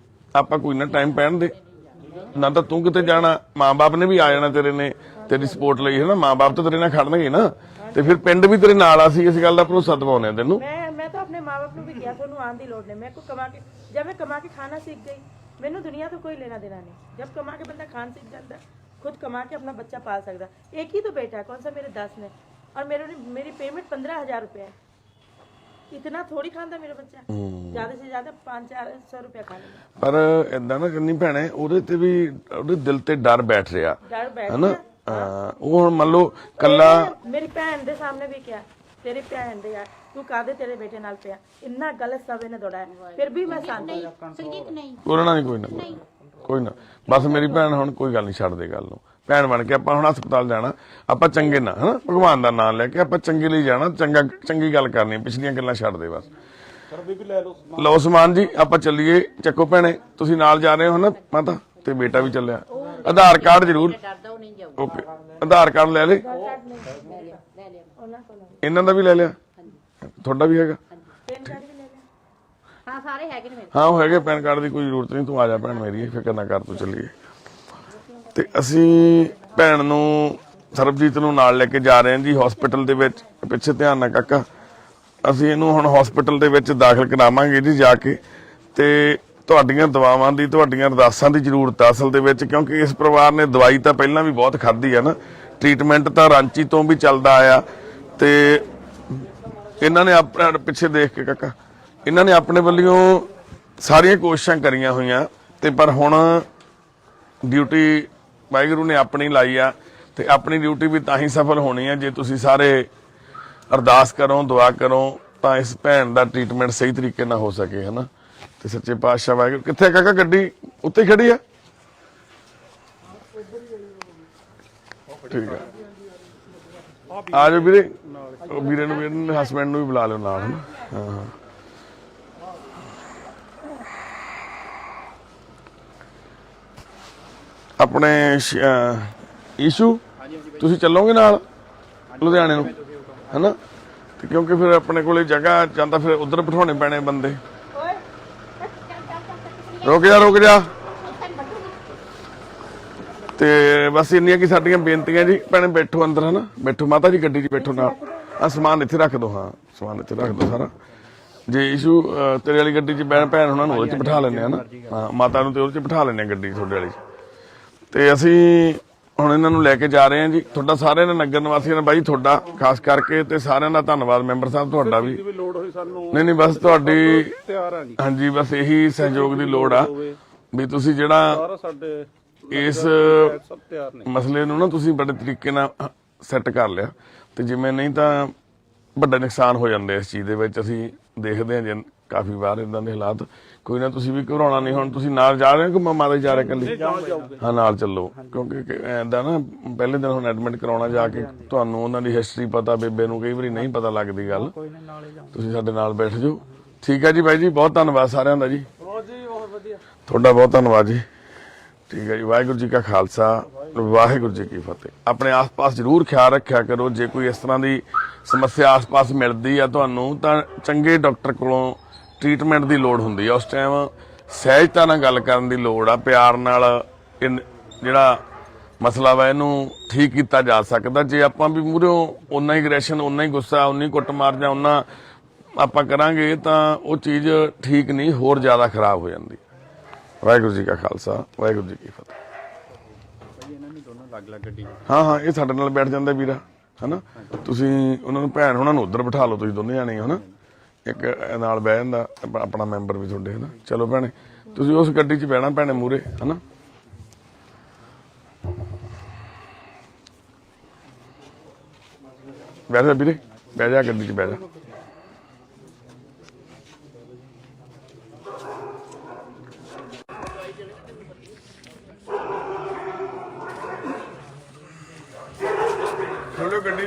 ਆਪਾਂ ਕੋਈ ਨਾ ਟਾਈਮ ਪੈਣ ਦੇ, ਨਾ ਤਾਂ ਤੂੰ ਕਿਤੇ ਜਾਣਾ, ਮਾਂ-ਬਾਪ ਨੇ ਵੀ ਆ ਜਾਣਾ ਤੇਰੇ ਨੇ, ਤੇਰੀ ਸਪੋਰਟ ਲਈ ਹੈ ਨਾ, ਮਾਂ-ਬਾਪ ਤਾਂ ਤੇਰੇ ਨਾਲ ਖੜਨਗੇ ਨਾ, ਤੇ ਫਿਰ ਪਿੰਡ ਵੀ ਤੇਰੇ ਨਾਲ ਆ। ਸੀ ਇਸ ਗੱਲ ਦਾ ਭਰੋਸਾ ਦਿਵਾਉਂਦੇ ਆ ਤੈਨੂੰ। ਮੈਂ ਤਾਂ ਆਪਣੇ ਮਾਂ-ਬਾਪ ਨੂੰ ਵੀ ਕਿਹਾ ਤੁਹਾਨੂੰ ਆਉਣ ਦੀ ਲੋੜ ਨਹੀਂ, ਮੈਂ ਕੋ ਕਮਾ ਕੇ, ਜਦ ਮੈਂ ਕਮਾ ਕੇ ਖਾਣਾ सीख गई, ਮੈਨੂੰ ਦੁਨੀਆ ਤੋਂ ਕੋਈ लेना देना नहीं। जब कमा के बंदा खाना सीख जाता है, खुद कमा के अपना बच्चा पाल सकता। एक ही तो बेटा है, कौन सा मेरे 10 ने, और मेरी पेमेंट 15,000 रुपये है। इतना थोड़ी खाता मेरा बच्चा, ज्यादा से ज्यादा 500-400 रुपया खा लेगा। ਪਰ ਇਦਾਂ ਨਾ ਕਰਨੀ ਭੈਣੇ, ਉਹਦੇ ਤੇ ਵੀ ਉਹਦੇ ਦਿਲ ਤੇ ਡਰ ਬੈਠ ਰਿਹਾ डर बैठ ਹਨਾ। गया। ਉਹ ਹੁਣ ਮੰਨ ਲਓ ਕੱਲਾ मेरी भैन दे सामने भी क्या, तेरी भैन दे यार तू कादे तेरे बेटे नाल पिया, इन्ना गलत सब इन्हें दौड़ाया, फिर भी मैं शांत हूं। ਸੰਗੀਤ ਨਹੀਂ ਕੋਰਨਾ ਨਹੀਂ, ਕੋਈ ਨਾ ਬਸ ਮੇਰੀ ਭੈਣ ਹੁਣ ਕੋਈ ਗੱਲ ਨਹੀਂ, ਛੱਡ ਦੇ ਗੱਲ ਨੂੰ। ਭੈਣ ਬਣ ਕੇ ਆਪਾਂ ਹੁਣ ਹਸਪਤਾਲ ਜਾਣਾ, ਆਪਾਂ ਚੰਗੇ ਨਾ ਹਨਾ, ਭਗਵਾਨ ਦਾ ਨਾਮ ਲੈ ਕੇ ਆਪਾਂ ਚੰਗੇ ਲਈ ਜਾਣਾ, ਚੰਗੀ ਗੱਲ ਕਰਨੀ, ਪਿਛਲੀਆਂ ਗੱਲਾਂ ਛੱਡ ਦੇ ਬਸ। ਲਓ ਸਮਾਨ ਜੀ, ਆਪਾਂ ਚੱਲੀਏ, ਚੱਕੋ ਭੈਣੇ, ਤੁਸੀਂ ਨਾਲ ਜਾ ਰਹੇ ਹੋ ਹਨਾ ਮਾਤਾ, ਤੇ ਬੇਟਾ ਵੀ ਚੱਲਿਆ। ਆਧਾਰ ਕਾਰਡ ਜ਼ਰੂਰ, ਡਰਦਾ ਉਹ ਨਹੀਂ ਜਾਊ ਓਕੇ, ਆਧਾਰ ਕਾਰਡ ਲੈ ਲੈ, ਇਹਨਾਂ ਦਾ ਵੀ ਲੈ ਲਿਆ, ਤੁਹਾਡਾ ਵੀ ਹੈਗਾ? ਹਾਂ ਸਾਰੇ ਹੈਗੇ ਨੇ ਮੇਰੇ ਹਾਂ ਉਹ ਹੈਗੇ, ਪੈਨ ਕਾਰਡ ਦੀ ਕੋਈ ਜ਼ਰੂਰਤ ਨਹੀਂ, ਤੂੰ ਆ ਜਾ ਭੈਣ ਮੇਰੀ, ਫਿਕਰ ਨਾ ਕਰ, ਤੂੰ ਚੱਲੀਏ। ਤੇ ਅਸੀਂ ਭੈਣ ਨੂੰ, ਸਰਬਜੀਤ ਨੂੰ ਨਾਲ ਲੈ ਕੇ ਜਾ ਰਹੇ ਹਾਂ ਜੀ ਹਸਪੀਟਲ ਦੇ ਵਿੱਚ। ਪਿੱਛੇ ਧਿਆਨ ਨਾਲ ਕਾਕਾ, ਅਸੀਂ ਇਹਨੂੰ ਹੁਣ ਹਸਪੀਟਲ ਦੇ ਵਿੱਚ ਦਾਖਲ ਕਰਾਵਾਂਗੇ ਜੀ ਜਾ ਕੇ। ਤੇ ਤੁਹਾਡੀਆਂ ਦਵਾਵਾਂ ਦੀ, ਤੁਹਾਡੀਆਂ ਅਰਦਾਸਾਂ ਦੀ ਜ਼ਰੂਰਤ ਆ ਅਸਲ ਦੇ ਵਿੱਚ, ਕਿਉਂਕਿ ਇਸ ਪਰਿਵਾਰ ਨੇ ਦਵਾਈ ਤਾਂ ਪਹਿਲਾਂ ਵੀ ਬਹੁਤ ਖਾਧੀ ਹੈ ਨਾ, ਟ੍ਰੀਟਮੈਂਟ ਤਾਂ ਰਾਂਚੀ ਤੋਂ ਵੀ ਚੱਲਦਾ ਆਇਆ, ਤੇ ਇਹਨਾਂ ਨੇ ਆਪਣੇ ਪਿੱਛੇ ਦੇਖ ਕੇ ਕਾਕਾ, ਇਹਨਾਂ ਨੇ ਆਪਣੇ ਵੱਲੋਂ ਸਾਰੀਆਂ ਕੋਸ਼ਿਸ਼ਾਂ ਕਰੀਆਂ ਹੋਈਆਂ, ਤੇ ਪਰ ਹੁਣ ਡਿਊਟੀ ਵਾਹਿਗੁਰੂ ਨੇ ਆਪਣੀ ਲਾਈ ਆ, ਤੇ ਆਪਣੀ ਡਿਊਟੀ ਵੀ ਤਾਂ ਹੀ ਸਫਲ ਹੋਣੀ ਹੈ ਜੇ ਤੁਸੀਂ ਸਾਰੇ ਅਰਦਾਸ ਕਰੋ, ਦੁਆ ਕਰੋ, ਤਾਂ ਇਸ ਭੈਣ ਦਾ ਟ੍ਰੀਟਮੈਂਟ ਸਹੀ ਤਰੀਕੇ ਨਾਲ ਹੋ ਸਕੇ ਹਨਾ। ਤੇ ਸੱਚੇ ਪਾਤਸ਼ਾਹ ਵਾਹਿਗੁਰੂ। ਕਿੱਥੇ ਕਾਕਾ ਗੱਡੀ? ਉੱਤੇ ਖੜੀ ਆ, ਠੀਕ ਆ, ਆ ਜਾਓ ਵੀਰੇ, ਵੀਰੇ ਨੂੰ, ਮੇਰੇ ਹਸਬੈਂਡ ਨੂੰ ਵੀ ਬੁਲਾ ਲਿਓ ਨਾਲ ਹਨਾ। ਹਾਂ ਆਪਣੇ ਈਸ਼ੂ, ਤੁਸੀਂ ਚੱਲੋਗੇ ਨਾਲ ਲੁਧਿਆਣੇ ਨੂੰ ਹਨਾ? ਤੇ ਕਿਉਂਕਿ ਫਿਰ ਆਪਣੇ ਕੋਲੇ ਜਗ੍ਹਾ ਜਾਂਦਾ, ਫਿਰ ਉਧਰ ਬਿਠਾਉਣੇ ਪੈਣੇ ਬੰਦੇ। ਰੁਕ ਜਾ। ਤੇ ਬਸ ਇੰਨੀਆਂ ਕੀ ਸਾਡੀਆਂ ਬੇਨਤੀਆਂ ਜੀ। ਭੈਣੇ ਬੈਠੋ ਅੰਦਰ ਹਨਾ, ਬੈਠੋ ਮਾਤਾ ਜੀ, ਗੱਡੀ 'ਚ ਬੈਠੋ ਨਾਲ। ਆ ਸਮਾਨ ਇੱਥੇ ਰੱਖ ਦੋ, ਹਾਂ ਸਮਾਨ ਇੱਥੇ ਰੱਖ ਦੋ ਸਾਰਾ। ਜੇ ਈਸ਼ੂ ਤੇਰੇ ਵਾਲੀ ਗੱਡੀ 'ਚ ਭੈਣ ਉਹਨਾਂ ਨੂੰ ਉਹਦੇ 'ਚ ਬਿਠਾ ਲੈਂਦੇ ਆ ਨਾ, ਹਾਂ ਮਾਤਾ ਨੂੰ ਤੇ ਉਹਦੇ 'ਚ ਬਿਠਾ ਲੈਂਦੇ ਆ ਗੱਡੀ ਤੁਹਾਡੇ ਵਾਲੀ 'ਚ। ਤੇ ਅਸੀਂ ਹੁਣ ਇਹਨਾਂ ਨੂੰ ਲੈ ਕੇ ਜਾ ਰਹੇ ਹਾਂ ਜੀ। ਤੁਹਾਡਾ ਸਾਰਿਆਂ ਦਾ, ਨਗਰ ਨਿਵਾਸੀਆਂ ਦਾ ਬਾਈ, ਤੁਹਾਡਾ ਖਾਸ ਕਰਕੇ ਤੇ ਸਾਰਿਆਂ ਦਾ ਧੰਨਵਾਦ। ਮੈਂਬਰ ਸਾਹਿਬ ਤੁਹਾਡਾ ਵੀ। ਲੋੜ ਹੋਈ ਸਾਨੂੰ, ਨਹੀਂ ਬਸ ਤੁਹਾਡੀ, ਤਿਆਰ ਆ ਜੀ। ਹਾਂਜੀ ਬਸ ਇਹੀ ਸਹਿਯੋਗ ਦੀ ਲੋੜ ਆ ਵੀ ਤੁਸੀਂ ਜਿਹੜਾ ਸਾਰਾ ਸਾਡੇ ਇਸ ਸਭ ਤਿਆਰ ਨੇ। ਮਸਲੇ ਨੂੰ ਨਾ ਤੁਸੀਂ ਬੜੇ ਤਰੀਕੇ ਨਾਲ ਸੈੱਟ ਕਰ ਲਿਆ, ਤੇ ਜਿਵੇਂ ਨਹੀਂ ਤਾਂ ਵੱਡਾ ਨੁਕਸਾਨ ਹੋ ਜਾਂਦਾ ਇਸ ਚੀਜ਼ ਦੇ ਵਿੱਚ। ਅਸੀਂ ਦੇਖਦੇ ਹਾਂ ਜੀ ਕਾਫੀ ਵਾਰ ਇਦਾਂ ਦੇ ਹਾਲਾਤ। ਕੋਈ ਨਾ, ਤੁਸੀਂ ਵੀ ਘਬਰਾਉਣਾ ਨਹੀਂ। ਹੁਣ ਤੁਸੀਂ ਨਾਲ ਜਾ ਰਹੇ ਹੋ ਕਿ ਮਾਮਾ ਦੇ ਜਾ ਰਹੇ ਇਕੱਲੀ? ਹਾਂ ਨਾਲ ਚੱਲੋ, ਕਿਉਂਕਿ ਏਦਾਂ ਨਾ ਪਹਿਲੇ ਦਿਨ ਹੁਣ ਐਡਮਿਟ ਕਰਾਉਣਾ ਜਾ ਕੇ, ਤੁਹਾਨੂੰ ਉਹਨਾਂ ਦੀ ਹਿਸਟਰੀ ਪਤਾ, ਬੇਬੇ ਨੂੰ ਕਈ ਵਾਰੀ ਨਹੀਂ ਪਤਾ ਲੱਗਦੀ ਗੱਲ। ਤੁਸੀਂ ਸਾਡੇ ਨਾਲ ਬੈਠ ਜਾਓ, ਠੀਕ ਹੈ ਜੀ ਬਾਈ ਜੀ। ਬਹੁਤ ਧੰਨਵਾਦ ਸਾਰਿਆਂ ਦਾ ਜੀ, ਤੁਹਾਡਾ ਬਹੁਤ ਧੰਨਵਾਦ ਜੀ। ਠੀਕ ਹੈ ਜੀ। ਵਾਹਿਗੁਰੂ ਜੀ ਕਾ ਖਾਲਸਾ, ਵਾਹਿਗੁਰੂ ਜੀ ਕੀ ਫਤਿਹ। ਆਪਣੇ ਆਸ-ਪਾਸ ਜ਼ਰੂਰ ਖਿਆਲ ਰੱਖਿਆ ਕਰੋ। ਜੇ ਕੋਈ ਇਸ ਤਰ੍ਹਾਂ ਦੀ ਸਮੱਸਿਆ ਆਸ-ਪਾਸ ਮਿਲਦੀ ਆ ਤੁਹਾਨੂੰ, ਤਾਂ ਚੰਗੇ ਡਾਕਟਰ ਕੋਲੋਂ ਟ੍ਰੀਟਮੈਂਟ ਦੀ ਲੋੜ ਹੁੰਦੀ ਆ। ਉਸ ਟਾਈਮ ਸਹਿਜਤਾ ਨਾਲ ਗੱਲ ਕਰਨ ਦੀ ਲੋੜ ਆ, ਪਿਆਰ ਨਾਲ ਜਿਹੜਾ ਮਸਲਾ ਵਾ ਇਹਨੂੰ ਠੀਕ ਕੀਤਾ ਜਾ ਸਕਦਾ। ਜੇ ਆਪਾਂ ਵੀ ਮੂਹਰੋਂ ਓਨਾ ਹੀ ਐਗਰੈਸ਼ਨ, ਓਨਾ ਹੀ ਗੁੱਸਾ, ਓਨੀ ਕੁੱਟਮਾਰ ਜਾਂ ਓਨਾ ਆਪਾਂ ਕਰਾਂਗੇ, ਤਾਂ ਉਹ ਚੀਜ਼ ਠੀਕ ਨਹੀਂ, ਹੋਰ ਜ਼ਿਆਦਾ ਖਰਾਬ ਹੋ ਜਾਂਦੀ। ਵਾਹਿਗੁਰੂ ਜੀ ਕਾ ਖਾਲਸਾ, ਵਾਹਿਗੁਰੂ ਜੀ ਕੀ ਫਤਿਹ। ਹਾਂ ਇਹ ਸਾਡੇ ਨਾਲ ਬੈਠ ਜਾਂਦਾ ਵੀਰਾ ਹਨਾ। ਤੁਸੀਂ ਉਹਨਾਂ ਨੂੰ, ਭੈਣ ਉਹਨਾਂ ਨੂੰ ਉੱਧਰ ਬਿਠਾ ਲਓ, ਤੁਸੀਂ ਦੋਨੇ ਜਾਣੇ ਹਨਾ, ਇੱਕ ਨਾਲ ਬਹਿ ਜਾਂਦਾ ਆਪਣਾ ਮੈਂਬਰ ਵੀ ਤੁਹਾਡੇ ਹਨਾ। ਚਲੋ ਭੈਣੇ, ਤੁਸੀਂ ਉਸ ਗੱਡੀ 'ਚ ਬਹਿਣਾ ਭੈਣੇ ਮੂਹਰੇ ਹਨਾ। ਬਹਿ ਜਾ ਵੀਰੇ, ਬਹਿ ਜਾ ਗੱਡੀ 'ਚ, ਬਹਿ ਜਾ। ਖੋਲੋ ਗੱਡੀ,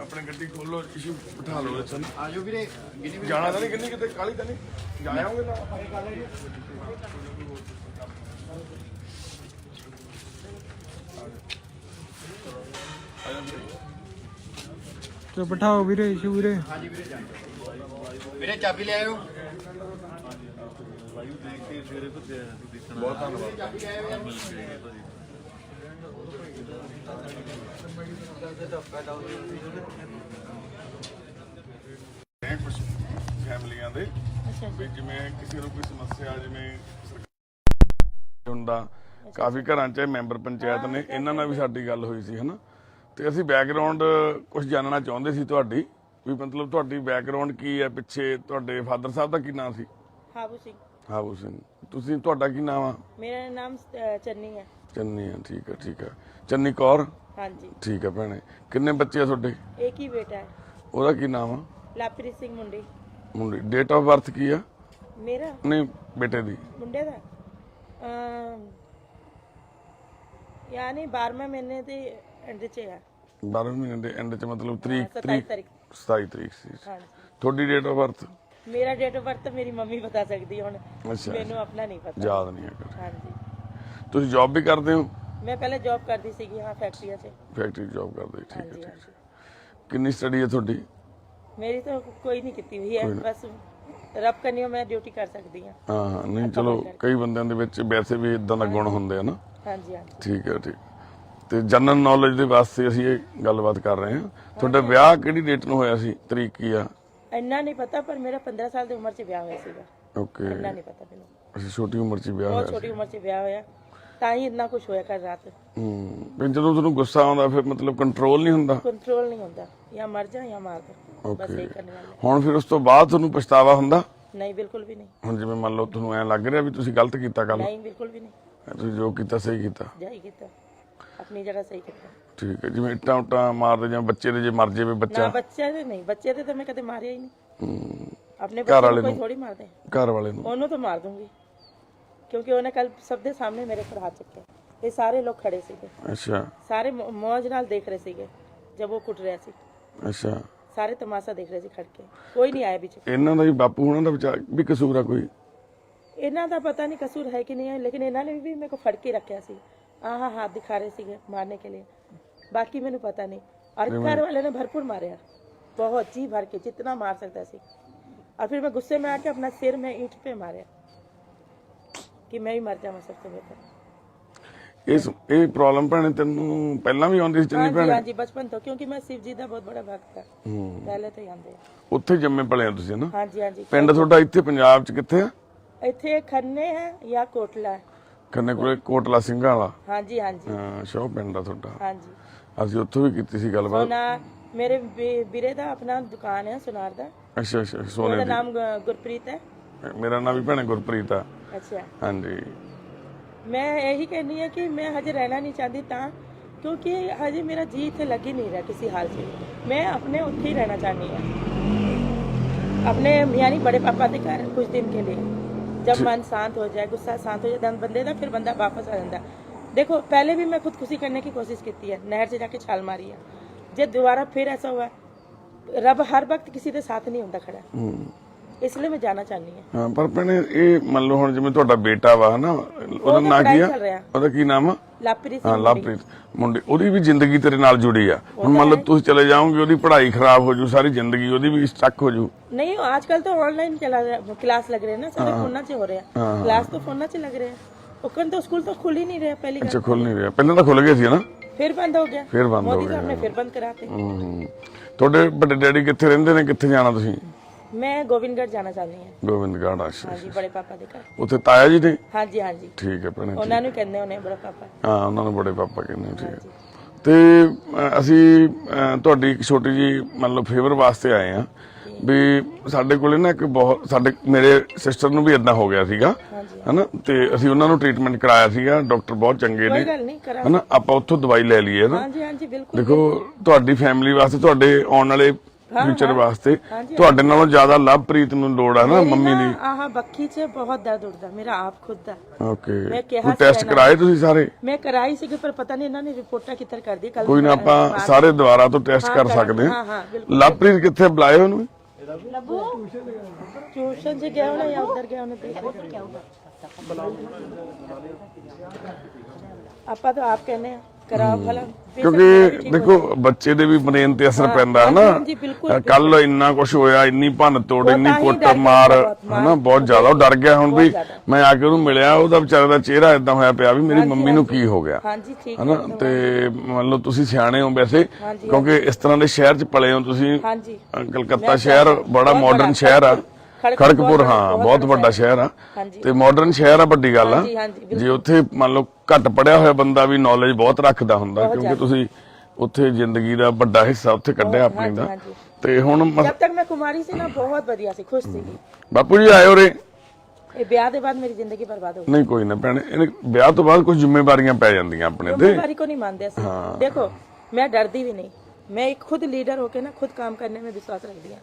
ਆਪਣੀ ਗੱਡੀ ਖੋਲੋ, ਇਸ਼ੂ ਬਿਠਾ ਲਓ। ਆਜੋ ਵੀਰੇ, ਜਾਣਾ ਤਾਂ ਨਹੀਂ ਕਿੰਨੀ, ਕਿਤੇ ਕਾਲੀ ਤਾਂ ਨਹੀਂ ਜਾ ਆਉਂਗੇ ਨਾ? ਤੇ ਬਿਠਾਓ ਵੀਰੇ, ਇਸ਼ੂ ਵੀਰੇ। ਵੀਰੇ ਚਾਬੀ ਲੈ ਆਇਓ। ਬਹੁਤ ਧੰਨਵਾਦ। ਕੁਝ ਫੈਮਲੀਆਂ ਦੇ ਵੀ ਜਿਵੇਂ ਕਿਸੇ ਨੂੰ ਕੋਈ ਸਮੱਸਿਆ, ਜਿਵੇਂ ਹੁੰਦਾ ਕਾਫੀ ਘਰਾਂ 'ਚ ਮੈਂਬਰ ਪੰਚਾਇਤ ਨੇ, ਇਹਨਾਂ ਨਾਲ ਵੀ ਸਾਡੀ ਗੱਲ ਹੋਈ ਸੀ ਹਨਾ। ਤੇ ਅਸੀਂ ਬੈਕਗਰਾਉਂਡ ਕੁਝ ਜਾਣਨਾ ਚਾਹੁੰਦੇ ਸੀ ਤੁਹਾਡੀ, ਵੀ ਮਤਲਬ ਤੁਹਾਡੀ ਬੈਕਗ੍ਰਾਉਂਡ ਕੀ ਹੈ ਪਿੱਛੇ? ਤੁਹਾਡੇ ਫਾਦਰ ਸਾਹਿਬ ਦਾ ਕੀ ਨਾਮ ਸੀ? ਹਾਬੂ ਸਿੰਘ। ਹਾਬੂ ਸਿੰਘ। ਤੁਸੀਂ, ਤੁਹਾਡਾ ਕੀ ਨਾਮ ਆ? ਮੇਰਾ ਨਾਮ ਚੰਨੀ ਹੈ। ਚੰਨੀ ਆ, ਠੀਕ ਆ ਠੀਕ ਆ। ਚੰਨੀ ਕੌਰ, ਹਾਂਜੀ। ਠੀਕ ਆ ਭੈਣੇ। ਕਿੰਨੇ ਬੱਚੇ ਆ ਤੁਹਾਡੇ? ਇੱਕ ਹੀ ਬੇਟਾ ਹੈ। ਉਹਦਾ ਕੀ ਨਾਮ ਆ? ਲਾਪਰੀ ਸਿੰਘ ਮੁੰਡੀ। ਮੁੰਡੇ। ਡੇਟ ਆਫ ਬਰਥ ਕੀ ਆ? ਮੇਰਾ ਨਹੀਂ, ਬੇਟੇ ਦੀ। ਮੁੰਡੇ ਦਾ ਯਾਨੀ 12ਵੇਂ ਮਹੀਨੇ ਦੇ ਐਂਡ 'ਚ ਹੈ। 12ਵੇਂ ਮਹੀਨੇ ਦੇ ਐਂਡ ਚ, ਮਤਲਬ ਤਰੀਕ 27 ਤਾਰੀਖ। 27 ਤਰੀਕ ਸੀ। ਹਾਂਜੀ। ਤੁਹਾਡੀ ਡੇਟ ਆਫ ਬਰਥ? ਮੇਰਾ ਡੇਟ ਆਫ ਬਰਥ ਮੇਰੀ ਮੰਮੀ ਬਤਾ ਸਕਦੀ ਹੁਣ, ਅੱਛਾ, ਮੈਨੂੰ ਆਪਣਾ ਨਹੀਂ ਪਤਾ। ਯਾਦ ਨਹੀਂ ਹੈਗਾ। ਹਾਂਜੀ। ਤੁਸੀਂ ਜੌਬ ਵੀ ਕਰਦੇ ਹੋ? ਮੈਂ ਪਹਿਲੇ ਜੌਬ ਕਰਦੀ ਸੀਗੀ ਹਾਂ ਫੈਕਟਰੀਆਂ 'ਚ। ਫੈਕਟਰੀ ਜੌਬ ਕਰਦੇ, ਠੀਕ ਹੈ ਹਾਂਜੀ, ਠੀਕ ਹੈ। ਹਾਂਜੀ। ਕਿੰਨੀ ਸਟੱਡੀ ਹੈ ਤੁਹਾਡੀ? ਮੇਰੀ ਤਾਂ ਕੋਈ ਨਹੀਂ ਕੀਤੀ ਹੋਈ ਹੈ, ਬਸ ਰੱਬ ਕਰਨੀ ਮੈਂ ਡਿਊਟੀ ਕਰ ਸਕਦੀ ਹਾਂ। ਹਾਂ ਨਹੀਂ, ਚਲੋ ਕਈ ਬੰਦਿਆਂ ਦੇ ਵਿੱਚ ਵੈਸੇ ਵੀ ਇਦਾਂ ਦਾ ਗੁਣ ਹੁੰਦੇ ਆ ਨਾ। ਹਾਂਜੀ ਹਾਂਜੀ। ਠੀਕ ਹੈ ਠੀਕ। ਤੇ ਜਨਰਲ ਨੌਲੇਜ ਦੇ ਵਾਸਤੇ ਅਸੀਂ ਇਹ ਗੱਲਬਾਤ ਕਰ ਰਹੇ ਹਾਂ। ਤੁਹਾਡਾ ਵਿਆਹ ਕਿਹੜੀ ਡੇਟ ਨੂੰ ਹੋਇਆ ਸੀ? ਤਰੀਕ ਕੀ ਆ? ਇੰਨਾ ਨਹੀਂ ਪਤਾ, ਪਰ ਮੇਰਾ 15 ਸਾਲ ਦੀ ਉਮਰ 'ਚ ਵਿਆਹ ਹੋਇਆ ਸੀਗਾ। ਓਕੇ। ਇੰਨਾ ਨਹੀਂ ਪਤਾ ਮੈਨੂੰ। ਅਸੀਂ ਛੋਟੀ ਉਮਰ 'ਚ ਵਿਆਹ ਹੋਇਆ ਬਹੁਤ ਛੋਟੀ ਉਮਰ 'ਚ ਵਿਆਹ ਹੋਇਆ, ਤਾਂ ਹੀ ਇੰਨਾ ਕੁਝ ਹੋਇਆ ਕਰ ਰਾਤ। ਫਿਰ ਜਦੋਂ ਤੁਹਾਨੂੰ ਗੁੱਸਾ ਆਉਂਦਾ ਫਿਰ ਮਤਲਬ ਕੰਟਰੋਲ ਨਹੀਂ ਹੁੰਦਾ? ਕੰਟਰੋਲ ਨਹੀਂ ਹੁੰਦਾ, ਜਾਂ ਮਰ ਜਾ ਜਾਂ ਮਾਰ ਦੋ, ਬਸ ਇਹ ਕਰਨੇ ਵਾਲਾ। ਹੁਣ ਫਿਰ ਉਸ ਤੋਂ ਬਾਅਦ ਤੁਹਾਨੂੰ ਪਛਤਾਵਾ ਹੁੰਦਾ? ਨਹੀਂ, ਬਿਲਕੁਲ ਵੀ ਨਹੀਂ। ਹੁਣ ਜਿਵੇਂ ਮੰਨ ਲਓ ਤੁਹਾਨੂੰ ਐਂ ਲੱਗ ਰਿਹਾ ਵੀ ਤੁਸੀਂ ਗਲਤ ਕੀਤਾ ਕੱਲ? ਨਹੀਂ, ਬਿਲਕੁਲ ਵੀ ਨਹੀਂ। ਤੁਸੀਂ ਜੋ ਕੀਤਾ ਸਹੀ ਕੀਤਾ? ਜਾਈ ਕੀਤਾ, ਆਪਣੀ ਜਗ੍ਹਾ ਸਹੀ ਕੀਤਾ। ਠੀਕ ਹੈ। ਜਿਵੇਂ ਇੱਟਾਂ ਉੱਟਾਂ ਮਾਰਦੇ ਜਾਂ ਬੱਚੇ ਦੇ ਜੇ ਮਰ ਜਾਵੇ ਬੱਚਾ? ਨਾ, ਬੱਚੇ ਦੇ ਨਹੀਂ, ਬੱਚੇ ਦੇ ਤਾਂ ਮੈਂ ਕਦੇ ਮਾਰਿਆ ਹੀ ਨਹੀਂ। ਆਪਣੇ ਘਰ ਬੱਚੇ ਵਾਲੇ ਨੂੰ ਕੋਈ ਨੂੰ? ਥੋੜੀ ਮਾਰਦੇ। ਘਰ ਵਾਲੇ ਨੂੰ? ਉਹਨੂੰ ਤਾਂ ਮਾਰ ਦੂੰਗੀ, ਕਿਉਂਕਿ ਉਹਨੇ ਕੱਲ ਸਭ ਦੇ ਸਾਹਮਣੇ ਮੇਰੇ ਪਰ ਹੱਥ ਚੱਕਿਆ। ਇਹ ਸਾਰੇ ਲੋਕ ਖੜੇ ਸੀਗੇ, ਅੱਛਾ ਸਾਰੇ ਮੌਜ ਨਾਲ ਦੇਖ ਰਹੇ ਸੀਗੇ ਜਦ ਉਹ ਕੁੱਟ ਰਿਹਾ ਸੀ। ਅੱਛਾ। ਸਾਰੇ ਤਮਾਸ਼ਾ ਦੇਖ ਰਹੇ ਸੀ ਖੜ ਕੇ, ਕੋਈ ਨਹੀਂ ਆਇਆ ਵਿੱਚ। ਇਹਨਾਂ ਦਾ ਵੀ ਬਾਪੂ ਉਹਨਾਂ ਦਾ ਵਿਚਾਰ ਵੀ ਕਸੂਰ ਆ ਕੋਈ? ਇਹਨਾਂ ਦਾ ਪਤਾ ਨਹੀਂ ਕਸੂਰ ਹੈ ਕਿ ਨਹੀਂ ਹੈ, ਲੇਕਿਨ ਇਹਨਾਂ ਨੇ ਵੀ ਮੇਰੇ को ਫੜ ਕੇ ਰੱਖਿਆ ਸੀ। ਆਹ हाथ दिखा रहे ਸੀਗੇ मारने के लिए, बाकी ਮੈਨੂੰ पता नहीं। और घर वाले ने भरपूर मारे, बहुत जी भर के, जितना मार सकता सी। और फिर मैं गुस्से में आके अपना सिर में ईंट पे मारे कि मैं ही मर जाऊं सबसे बेहतर। ਇਹ ਪ੍ਰੋਬਲਮ ਭੈਣੇ ਤੈਨੂੰ ਪਹਿਲਾਂ ਵੀ ਆਉਂਦੀ ਸੀ ਚੰਨੀ हाँ जी, ਭੈਣੇ? हाँ जी, बचपन तो, क्योंकि मैं शिव जी का बहुत बड़ा भक्त था पहले तो ही आंदे। ਉੱਥੇ ਜੰਮੇ ਪਲੇ ਆ ਤੁਸੀਂ ਨਾ? हाँ जी, हाँ जी। ਪਿੰਡ ਤੁਹਾਡਾ ਇੱਥੇ ਪੰਜਾਬ 'ਚ ਕਿੱਥੇ ਆ? ਇੱਥੇ ਖੰਨੇ ਹੈ ਜਾਂ ਕੋਟਲਾ ਹੈ? ਖੰਨੇ ਕੋਲੇ ਕੋਟਲਾ ਸਿੰਘਾਂ ਵਾਲਾ। हाँ जी, हाँ जी, ਹਾਂ, ਸ਼ੋ ਪਿੰਡ ਆ ਤੁਹਾਡਾ। हाँ जी। ਅਸੀਂ ਉੱਥੋਂ ਵੀ ਕੀਤੀ ਸੀ ਗੱਲਬਾਤ। सोना मेरे ਵੀਰੇ ਦਾ ਆਪਣਾ ਦੁਕਾਨ ਹੈ ਸੁਨਾਰ ਦਾ। ਅੱਛਾ ਅੱਛਾ। ਉਹਦਾ ਸੋਨੇ ਨਾਮ ਗੁਰਪ੍ਰੀਤ ਹੈ। ਦੀ। ਮੇਰਾ ਨਾਮ ਵੀ ਭੈਣੇ ਗੁਰਪ੍ਰੀਤ ਆ। ਅੱਛਾ। ਹਾਂਜੀ। ਮੈਂ ਇਹੀ ਕਹਿੰਦੀ ਹਾਂ ਕਿ ਮੈਂ ਹਜੇ ਰਹਿਣਾ ਨਹੀਂ ਚਾਹਦੀ, ਤਾਂ ਕਿਉਂਕਿ ਹਜੇ ਮੇਰਾ ਜੀ ਇੱਥੇ ਲੱਗ ਹੀ ਨਹੀਂ ਰਿਹਾ ਕਿਸੇ ਹਾਲ 'ਚ। ਮੈਂ ਆਪਣੇ ਉੱਥੇ ਹੀ ਰਹਿਣਾ ਚਾਹਨੀ ਹਾਂ, अपने यानी बड़े पापा के घर कुछ दिन के लिए। जब मन शांत हो जाए, गुस्सा शांत हो जाए बंदे का, फिर बंदा वापस आ जाता। देखो पहले भी मैं खुदकुशी करने की कोशिश की है, नहर से जाके छाल मारी है। जब दोबारा फिर ऐसा हुआ, रब हर वक्त किसी के साथ नहीं होता खड़ा, इसलिए मैं जाना चाहनी है। ਹਾਂ ਪਰ ਭੈਣੇ ਇਹ ਮੰਨ ਲਓ ਹੁਣ ਜਿਵੇਂ ਤੁਹਾਡਾ ਬੇਟਾ ਵਾ ਹਨਾ, ਉਹਦਾ ਨਾਂ ਕੀ ਆ? ਚੱਲ ਰਿਹਾ। ਉਹਦਾ ਕੀ ਨਾਮ ਆ? लापरी ਹਾਂ, ਲਵਪ੍ਰੀਤ ਮੁੰਡੇ। ਉਹਦੀ ਵੀ ਜ਼ਿੰਦਗੀ ਤੇਰੇ ਨਾਲ ਜੁੜੀ ਆ। ਹੁਣ ਮੰਨ ਲਓ ਤੁਸੀਂ ਚਲੇ ਜਾਓਗੇ, ਉਹਦੀ ਪੜ੍ਹਾਈ ਖਰਾਬ ਹੋ ਜੂ, ਸਾਰੀ ਜ਼ਿੰਦਗੀ ਉਹਦੀ ਵੀ ਸਟਕ ਹੋ जू। नहीं, आजकल तो ऑनलाइन चला क्लास लग रहे हैं ना, सारे फोन से हो रहे हैं, क्लास तो फोन से लग रहे हैं। उकन तो स्कूल तो खुल ही नहीं रहा पहली ਅੱਛਾ, ਖੁੱਲ ਨਹੀਂ ਰਿਹਾ। ਪਹਿਲਾਂ ਤਾਂ ਖੁੱਲ ਗਏ ਸੀ ਨਾ, फिर बंद हो गया। फिर बंद हो मोदी गया। साहब ने फिर बंद कराते। ਤੁਹਾਡੇ ਵੱਡੇ ਡੈਡੀ ਕਿੱਥੇ ਰਹਿੰਦੇ ਨੇ? ਕਿੱਥੇ ਜਾਣਾ ਤੁਸੀਂ? मैं गोविंदगढ़ जाना चाहती हूँ। ਗੋਬਿੰਦਗੜ੍ਹ। ਅੱਛਾ। हाँ जी, बड़े पापा के घर। ਉੱਥੇ ਤਾਇਆ ਜੀ ਨੇ? हाँ जी, हाँ जी। ਠੀਕ ਹੈ ਭੈਣੇ। उन्होंने कहने उन्हें बड़े पापा। ਹਾਂ, ਉਹਨਾਂ ਨੂੰ ਬੜੇ ਪਾਪਾ ਕਹਿੰਦੇ। ਠੀਕ ਹੈ। ਤੇ ਅਸੀਂ ਤੁਹਾਡੀ ਇੱਕ ਛੋਟੀ ਜੀ ਮੰਨ ਲਓ ਫੇਵਰ ਵਾਸਤੇ ਆਏ ਆ ਵੀ ਸਾਡੇ ਕੋਲੇ ਨਾ ਇੱਕ ਬਹੁਤ ਮੇਰੇ ਸਿਸਟਰ ਨੂੰ ਵੀ ਇਦਾਂ ਹੋ ਗਿਆ ਸੀਗਾ ਹਨਾ, ਤੇ ਅਸੀਂ ਉਹਨਾਂ ਨੂੰ ਟ੍ਰੀਟਮੈਂਟ ਕਰਾਇਆ ਸੀਗਾ, ਡਾਕਟਰ ਬਹੁਤ ਚੰਗੇ ਨੇ कोई गल नहीं करा। ਹਨਾ, ਆਪਾਂ ਉੱਥੋਂ ਦਵਾਈ ਲੈ ਲਈਏ ਨਾ। हाँ जी, हाँ जी, बिल्कुल। ਦੇਖੋ ਤੁਹਾਡੀ ਫੈਮਿਲੀ ਵਾਸਤੇ, ਤੁਹਾਡੇ ਆਉਣ ਵਾਲੇ ਫਿਊਚਰ ਵਾਸਤੇ ਤੁਹਾਡੇ ਨਾਲੋਂ ਜ਼ਿਆਦਾ ਲਵਪ੍ਰੀਤ ਨੂੰ ਲੋੜ ਆ ਨਾ ਮੰਮੀ ਦੀ। आह बखी से बहुत दर्द उठता मेरा आप खुद दा। ਓਕੇ। मैं ਕੋਈ कहा ਟੈਸਟ ਕਰਾਏ ਤੁਸੀਂ ਸਾਰੇ? मैं कराई सी, पर पता नहीं इन्होंने रिपोर्टा किधर कर दी। कल ਕੋਈ ਨਾ, ਆਪਾਂ ਸਾਰੇ ਦੁਬਾਰਾ ਤੋਂ ਟੈਸਟ ਕਰ ਸਕਦੇ हाँ ਹਾਂ। हाँ बिल्कुल। ਲਵਪ੍ਰੀਤ ਕਿੱਥੇ? ਬੁਲਾਏ ਉਹਨੂੰ। ट्यूशन से गया होना या उधर गया होना, देख आपा तो आप कहने हैं कराओ भला। ਕਿਉਂਕਿ ਦੇਖੋ ਬੱਚੇ ਦੇ ਵੀ ਬ੍ਰੇਨ ਤੇ ਅਸਰ ਪੈਂਦਾ ਹੈ ਨਾ। ਕੱਲ ਇੰਨਾ ਕੁਝ ਹੋਇਆ, ਇੰਨੀ ਭੰਨ ਤੋੜ, ਇੰਨੀ ਕੁੱਟ ਮਾਰ ਹਨਾ, ਬਹੁਤ ਜ਼ਿਆਦਾ। ਉਹ ਡਰ ਗਿਆ ਹੁਣ ਵੀ। ਮੈਂ ਆ ਕੇ ਉਹਨੂੰ ਮਿਲਿਆ, ਉਹਦਾ ਵਿਚਾਰੇ ਦਾ ਚਿਹਰਾ ਇਦਾਂ ਹੋਇਆ ਪਿਆ ਵੀ ਮੇਰੀ ਮੰਮੀ ਨੂੰ ਕੀ ਹੋ ਗਿਆ हाँ जी, ठीक ਹਨਾ। ਤੇ ਮੰਨ ਲਓ ਤੁਸੀਂ ਸਿਆਣੇ ਹੋ ਵੈਸੇ, ਕਿਉਂਕਿ ਇਸ ਤਰ੍ਹਾਂ ਦੇ ਸ਼ਹਿਰ 'ਚ ਪਲੇ ਹੋ ਤੁਸੀਂ। हाँ जी। ਕਲਕੱਤਾ ਸ਼ਹਿਰ ਬੜਾ ਮਾਡਰਨ ਸ਼ਹਿਰ ਆ। ਖੜਗਪੁਰ ਹਾਂ, ਬਹੁਤ ਵੱਡਾ ਸ਼ਹਿਰ ਆ ਤੇ ਮਾਡਰਨ ਸ਼ਹਿਰ ਆ, ਵੱਡੀ ਗੱਲ ਆ। ਜੇ ਉੱਥੇ ਮੰਨ ਲਓ ਘੱਟ ਪੜਿਆ ਹੋਇਆ ਬੰਦਾ ਵੀ ਨੌਲੇਜ ਬਹੁਤ ਰੱਖਦਾ ਹੁੰਦਾ, ਕਿਉਂਕਿ ਤੁਸੀਂ ਉੱਥੇ ਜ਼ਿੰਦਗੀ ਦਾ ਵੱਡਾ ਹਿੱਸਾ ਉੱਥੇ ਕੱਢਿਆ ਆਪਣੀ ਦਾ ਹਾਂਜੀ। ਤੇ ਹੁਣ जब तक मैं कुमारी सी ना बहुत बढ़िया सी खुश सी। ਬਾਪੂ ਜੀ ਆਇਓ ਰੇ ये ब्याह के बाद मेरी जिंदगी बर्बाद हो गई। ਨਹੀਂ ਕੋਈ ਨਾ ਭੈਣੇ ਇਹਨੇ ਵਿਆਹ ਤੋਂ ਬਾਅਦ ਕੁਝ ਜ਼ਿੰਮੇਵਾਰੀਆਂ ਪੈ ਜਾਂਦੀਆਂ ਆਪਣੇ ਤੇ जिम्मेदारी को नहीं मानते ऐसे। देखो मैं डरती भी नहीं, मैं एक खुद लीडर होके ना खुद काम करने में विश्वास रख दिया।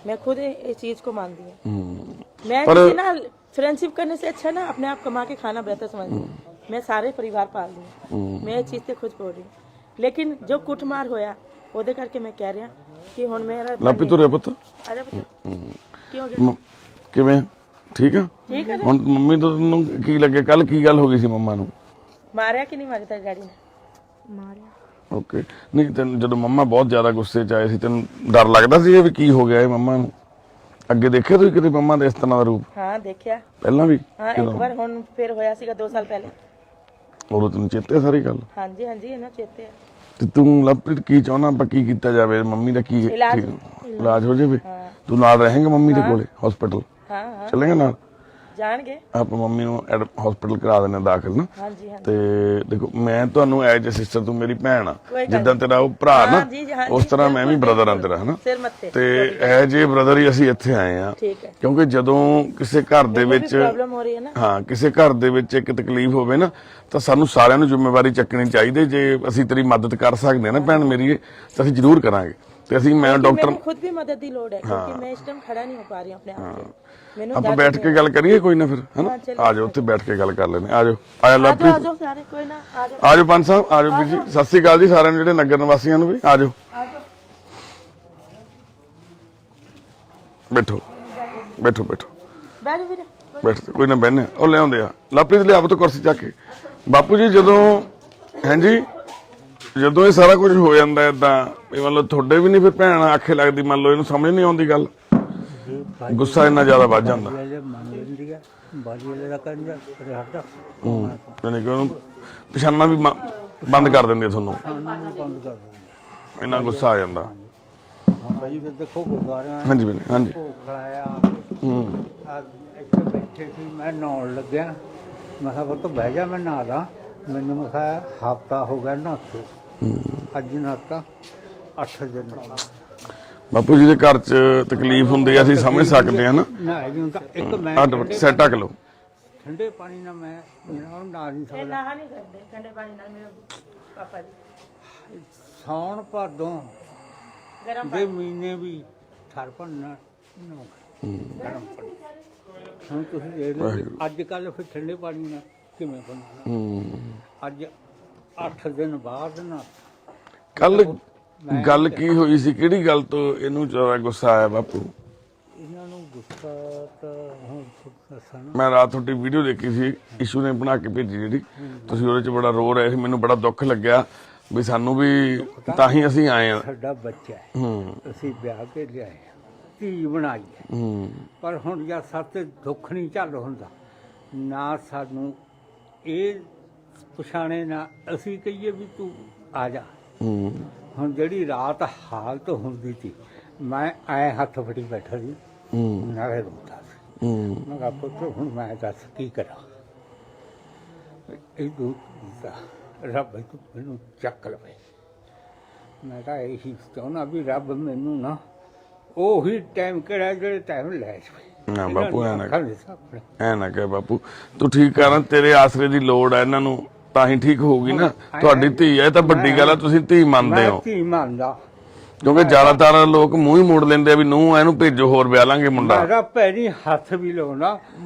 मैं खुद इस चीज को मानती हूँ। मैं किसी ना फ्रेंडशिप करने से अच्छा ना अपने आप कमा के खाना बेहतर समझती हूँ। मैं सारे परिवार पाल रही हूँ, मैं ये चीज से खुद बोल रही हूँ। लेकिन जो कुटमार होया ਉਹਦੇ ਕਰਕੇ ਮੈਂ ਕਹਿ ਰਿਹਾ ਕਿ ਹੁਣ ਮੇਰਾ ਲਾਪੀ ਤੁਰੇ ਪੁੱਤ ਅਰੇ ਕੀ ਹੋ ਗਿਆ? ਕਿਵੇਂ ਠੀਕ ਆ ਠੀਕ ਹੈ। ਹੁਣ ਮੰਮੀ ਨੂੰ ਕੀ ਲੱਗੇ ਕੱਲ ਕੀ ਗੱਲ ਹੋ ਗਈ ਸੀ ਮੰਮਾ ਨੂੰ? ਮਾਰਿਆ ਕਿ ਨਹੀਂ ਮਾਰਿਆ ਤੇਰੇ ਡੈਡੀ ਨੇ? ਮਾਰਿਆ। ਓਕੇ ਨਹੀਂ ਤੈਨੂੰ ਜਦੋਂ ਮੰਮਾ ਬਹੁਤ ਜ਼ਿਆਦਾ ਗੁੱਸੇ 'ਚ ਆਏ ਸੀ ਤੈਨੂੰ ਡਰ ਲੱਗਦਾ ਸੀ ਵੀ ਕੀ ਹੋ ਗਿਆ ਇਹ ਮੰਮਾ ਨੂੰ? ਅੱਗੇ ਦੇਖਿਆ ਤੁਸੀਂ ਕਿਤੇ ਮੰਮਾ ਦੇ ਇਸ ਤਰ੍ਹਾਂ ਦਾ ਰੂਪ? ਹਾਂ ਦੇਖਿਆ। ਪਹਿਲਾਂ ਵੀ? ਹਾਂ ਇੱਕ ਵਾਰ ਹੁਣ ਫਿਰ ਹੋਇਆ ਸੀਗਾ 2 ਸਾਲ ਪਹਿਲੇ। ਉਦੋਂ ਤੈਨੂੰ ਚੇਤੇ ਸਾਰੀ ਗੱਲ? ਹਾਂਜੀ ਹਾਂਜੀ ਇਹਨਾਂ ਚੇਤੇ ਆ। ਤੇ ਤੂੰ ਲਵਪ੍ਰੀਤ ਕੀ ਚਾਹੁੰਦਾ ਆਪਾਂ ਕੀ ਕੀਤਾ ਜਾਵੇ ਮੰਮੀ ਦਾ ਕੀ ਇਲਾਜ ਹੋ ਜਾਵੇ? ਤੂੰ ਨਾਲ ਰਹੇਂਗਾ ਮੰਮੀ ਦੇ ਕੋਲੇ ਹਸਪੀਟਲ? ਹਾਂ ਹਾਂ ਚੱਲੇਗਾ ਨਾਲ? ਜਾਣਗੇ। ਆਪਾਂ ਮੰਮੀ ਨੂੰ ਹਸਪੀਟਲ ਕਰਾ ਦਿੰਦੇ ਦਾਖਲ ਨਾ। ਹਾਂਜੀ ਹਾਂਜੀ। ਤੇ ਦੇਖੋ ਮੈਂ ਤੁਹਾਨੂੰ ਐਜ ਅ ਸਿਸਟਰ ਤੂੰ ਮੇਰੀ ਭੈਣ ਆ ਜਿੱਦਾਂ ਤੇਰਾ ਉਹ ਭਰਾ ਨਾ ਉਸ ਤਰ੍ਹਾਂ ਮੈਂ ਵੀ ਬ੍ਰਦਰ ਆ ਤੇਰਾ ਹਨਾ। ਸਿਰ ਮੱਥੇ ਤੇ ਐਜ ਏ ਬ੍ਰਦਰ ਹੀ ਅਸੀਂ ਇੱਥੇ ਆਏ ਆ ਠੀਕ ਹੈ। ਕਿਉਂਕਿ ਜਦੋਂ ਕਿਸੇ ਘਰ ਦੇ ਵਿੱਚ ਪ੍ਰੋਬਲਮ ਹੋ ਰਹੀ ਹੈ ਨਾ। ਹਾਂ ਕਿਸੇ ਘਰ ਦੇ ਵਿੱਚ ਇੱਕ ਤਕਲੀਫ ਹੋਵੇ ਨਾ ਤਾਂ ਸਾਨੂੰ ਸਾਰਿਆਂ ਨੂੰ ਜ਼ਿੰਮੇਵਾਰੀ ਚੱਕਣੀ ਚਾਹੀਦੀ। ਜੇ ਅਸੀਂ ਤੇਰੀ ਮਦਦ ਕਰ ਸਕਦੇ ਹਾਂ ਨਾ ਭੈਣ ਮੇਰੀ ਤਾਂ ਅਸੀਂ ਜ਼ਰੂਰ ਕਰਾਂਗੇ। ਤੇ ਅਸੀਂ ਮੈਂ ਡਾਕਟਰ ਮੈਨੂੰ ਖੁਦ ਵੀ ਮਦਦ ਦੀ ਲੋੜ ਹੈ ਕਿਉਂਕਿ ਮੈਂ ਇਸ ਟਾਈਮ ਖੜਾ ਨਹੀਂ ਹੋ ਪਾ ਰਹੀ ਆਪਣੇ ਆਪ ਤੇ। ਮੈਨੂੰ ਆਪਾਂ ਬੈਠ ਕੇ ਗੱਲ ਕਰੀਏ ਕੋਈ ਨਾ ਫਿਰ ਹਨਾ। ਆ ਜਾਓ ਉੱਥੇ ਬੈਠ ਕੇ ਗੱਲ ਕਰ ਲੈਣੇ। ਆ ਜਾਓ ਆਇਆ ਲਵਪ੍ਰੀਤ। ਆ ਜਾਓ ਸਾਰੇ ਕੋਈ ਨਾ ਆ ਜਾਓ। ਆ ਜਾਓ ਪੰਜ ਸਾਹਿਬ ਆ ਜਾਓ ਵੀਰ ਜੀ। ਸਤਿ ਸ੍ਰੀ ਅਕਾਲ ਜੀ ਸਾਰਿਆਂ ਨੂੰ ਜਿਹੜੇ ਨਗਰ ਨਿਵਾਸੀਆਂ ਨੂੰ ਵੀ ਆ ਜਾਓ। ਬੈਠੋ ਬੈਠੋ ਬੈਠੋ ਬੈਠ ਵੀਰੇ। ਬੈਠ ਕੋਈ ਨਾ ਬਹਿਨੇ ਉਹ ਲਿਆਉਂਦੇ ਆ ਲਵਪ੍ਰੀਤ ਲਿਆ ਪੁੱਤ ਕੁਰਸੀ ਚੱਕ ਕੇ। ਬਾਪੂ ਜੀ ਜਦੋਂ ਹਾਂਜੀ ਜਦੋਂ ਇਹ ਸਾਰਾ ਕੁਝ ਹੋ ਜਾਂਦਾ ਏਦਾਂ ਇਹ ਮੰਨ ਲਓ ਤੁਹਾਡੇ ਵੀ ਨਹੀਂ ਫਿਰ ਭੈਣ ਆਖੇ ਲੱਗਦੀ ਮੰਨ ਲਓ ਇਹਨੂੰ ਸਮਝ ਨਹੀਂ ਆਉਂਦੀ ਗੱਲ ਗੁੱਸਾ ਇੰਨਾ ਜ਼ਿਆਦਾ ਵੱਧ ਜਾਂਦਾ। ਮੰਨ ਲੈਂਦੀ ਆ ਬਾਜੀ ਵਾਲੇ ਦਾ ਕੰਜਾ ਹਟਦਾ ਯਾਨੀ ਕਿ ਉਹਨੂੰ ਪਛਾਣਨਾ ਵੀ ਬੰਦ ਕਰ ਦਿੰਦੀ ਆ ਤੁਹਾਨੂੰ ਬੰਦ ਕਰ ਦਿੰਦੇ। ਇੰਨਾ ਗੁੱਸਾ ਆ ਜਾਂਦਾ। ਹੁਣ ਭਾਈ ਫਿਰ ਦੇਖੋ ਗੁਰਦੁਆਰਿਆਂ ਹਾਂਜੀ ਬਣੇ ਹਾਂਜੀ ਖੜਾਇਆ ਇੱਥੇ ਬੈਠੇ ਸੀ ਮੈਂ ਨਹਾਉਣ ਲੱਗਿਆ ਮੈਂ ਕਿਹਾ ਪੁੱਤ ਬਹਿ ਜਾ ਮੈਂ ਨਹਾ ਲਾਂ। ਮੈਨੂੰ ਮੈਂ ਕਿਹਾ ਹਫ਼ਤਾ ਹੋ ਗਿਆ ਨਹਾਤੇ ਅੱਜ ਨਹਾਤਾ 8 ਦਿਨ ਬਾਪੂ ਜੀ ਦੇ ਘਰ 'ਚ ਤਕਲੀਫ ਹੁੰਦੀ ਆ ਅਸੀਂ ਸਮਝ ਸਕਦੇ ਆ ਨਾ। ਨਹਾਇਆ ਨਹੀਂ ਹੁੰਦਾ ਇੱਕ ਮੈਂ ਸੈਟ ਢੱਕ ਲਓ। ਠੰਡੇ ਪਾਣੀ ਨਾਲ ਮੈਂ ਨਹਾ ਨਹੀਂ ਸਕਦਾ। ਨਹਾ ਨਹੀਂ ਸਕਦੇ ਠੰਡੇ ਪਾਣੀ ਨਾਲ ਮੇਰੇ ਪਾਪਾ ਜੀ। ਸਾਉਣ ਭਾਦੋਂ ਗਰਮ ਦੇ ਮਹੀਨੇ ਵੀ ਠਰ ਭੰਨਾ ਗਰਮ ਪਾਣੀ। ਹੁਣ ਤੁਸੀਂ ਦੇਖ ਲਓ ਅੱਜ ਕੱਲ ਫਿਰ ਠੰਡੇ ਪਾਣੀ ਨਾਲ ਕਿਵੇਂ ਬਣਨਾ। ਅੱਜ 8 ਦਿਨ ਬਾਅਦ ਨਾ ਕੱਲ ਗੱਲ ਕੀ ਹੋਈ ਸੀ ਕਿਹੜੀ ਗੱਲ ਤੋਂ ਇਹਨੂੰ ਜ਼ਿਆਦਾ ਗੁੱਸਾ ਆਇਆ ਬਾਪੂ? ਇਹਨਾਂ ਨੂੰ ਗੁੱਸਾ ਤਾਂ ਹੁਣ ਦੱਸਣਾ। ਮੈਂ ਰਾਤ ਤੁਹਾਡੀ ਵੀਡੀਓ ਦੇਖੀ ਸੀ ਇਸ਼ੂ ਨੇ ਬਣਾ ਕੇ ਭੇਜੀ ਜਿਹੜੀ ਤੁਸੀਂ ਉਹਦੇ 'ਚ ਬੜਾ ਰੋ ਰਹੇ ਸੀ। ਮੈਨੂੰ ਬੜਾ ਦੁੱਖ ਲੱਗਿਆ ਵੀ ਸਾਨੂੰ ਵੀ ਤਾਂ ਹੀ ਅਸੀਂ ਆਏ ਆ। ਸਾਡਾ ਬੱਚਾ ਹੈ ਅਸੀਂ ਵਿਆਹ ਕੇ ਲਿਆਏ ਧੀ ਬਣਾਈ ਹੈ ਪਰ ਹੁਣ ਜਦ ਸਾਡੇ ਦੁੱਖ ਨਹੀਂ ਚੱਲ ਹੁੰਦਾ ਨਾ ਸਾਨੂੰ ਇਹ ਪਛਾਣੇ ਨਾ ਅਸੀਂ ਕਹੀਏ ਵੀ ਤੂੰ ਆ ਜਾ। ਹੁਣ ਜਿਹੜੀ ਰਾਤ ਹਾਲਤ ਹੁੰਦੀ ਸੀ ਮੈਂ ਐ ਹੱਥ ਫੜੀ ਬੈਠਾ ਸੀ ਨਾਲੇ ਰੋਂਦਾ ਸੀ। ਮੈਂ ਕਿਹਾ ਪੁੱਤ ਹੁਣ ਮੈਂ ਦੱਸ ਕੀ ਕਰਾਂ। ਇਹ ਦੁੱਖ ਰੱਬ ਤੂੰ ਮੈਨੂੰ ਚੱਕ ਲਵੇ। ਮੈਂ ਤਾਂ ਇਹੀ ਚਾਹੁੰਦਾ ਵੀ ਰੱਬ ਮੈਨੂੰ ਨਾ ਉਹੀ ਟਾਈਮ ਕਿਹੜਾ ਜਿਹੜੇ ਟਾਈਮ ਲੈ ਜਾਵੇ। ਨਾ ਬਾਪੂ ਐ ਨਾ ਕਹਿ ਬਾਪੂ ਤੂੰ ਠੀਕ ਕਰ ਤੇਰੇ ਆਸਰੇ ਦੀ ਲੋੜ ਹੈ ਇਹਨਾਂ ਨੂੰ ਤਾਂ ਹੀ ਠੀਕ ਹੋਊਗੀ ਨਾ। ਤੁਹਾਡੀ ਧੀ ਹੈ ਤਾਂ ਵੱਡੀ ਗੱਲ ਹੈ ਤੁਸੀਂ ਧੀ ਮੰਨਦੇ ਹੋ। ਧੀ ਮੰਨਦਾ ਕਿਉਂਕਿ ਜ਼ਿਆਦਾਤਰ ਲੋਕ ਮੂੰਹ ਹੀ ਮੋੜ ਲੈਂਦੇ ਆ ਵੀ ਨੂੰ ਇਹਨੂੰ ਭੇਜੋ ਹੋਰ ਵਿਆਹ ਲਾਂਗੇ ਮੁੰਡਾ। ਮੇਰਾ ਪੈਰੀ ਹੱਥ ਵੀ ਲਾਉਣਾ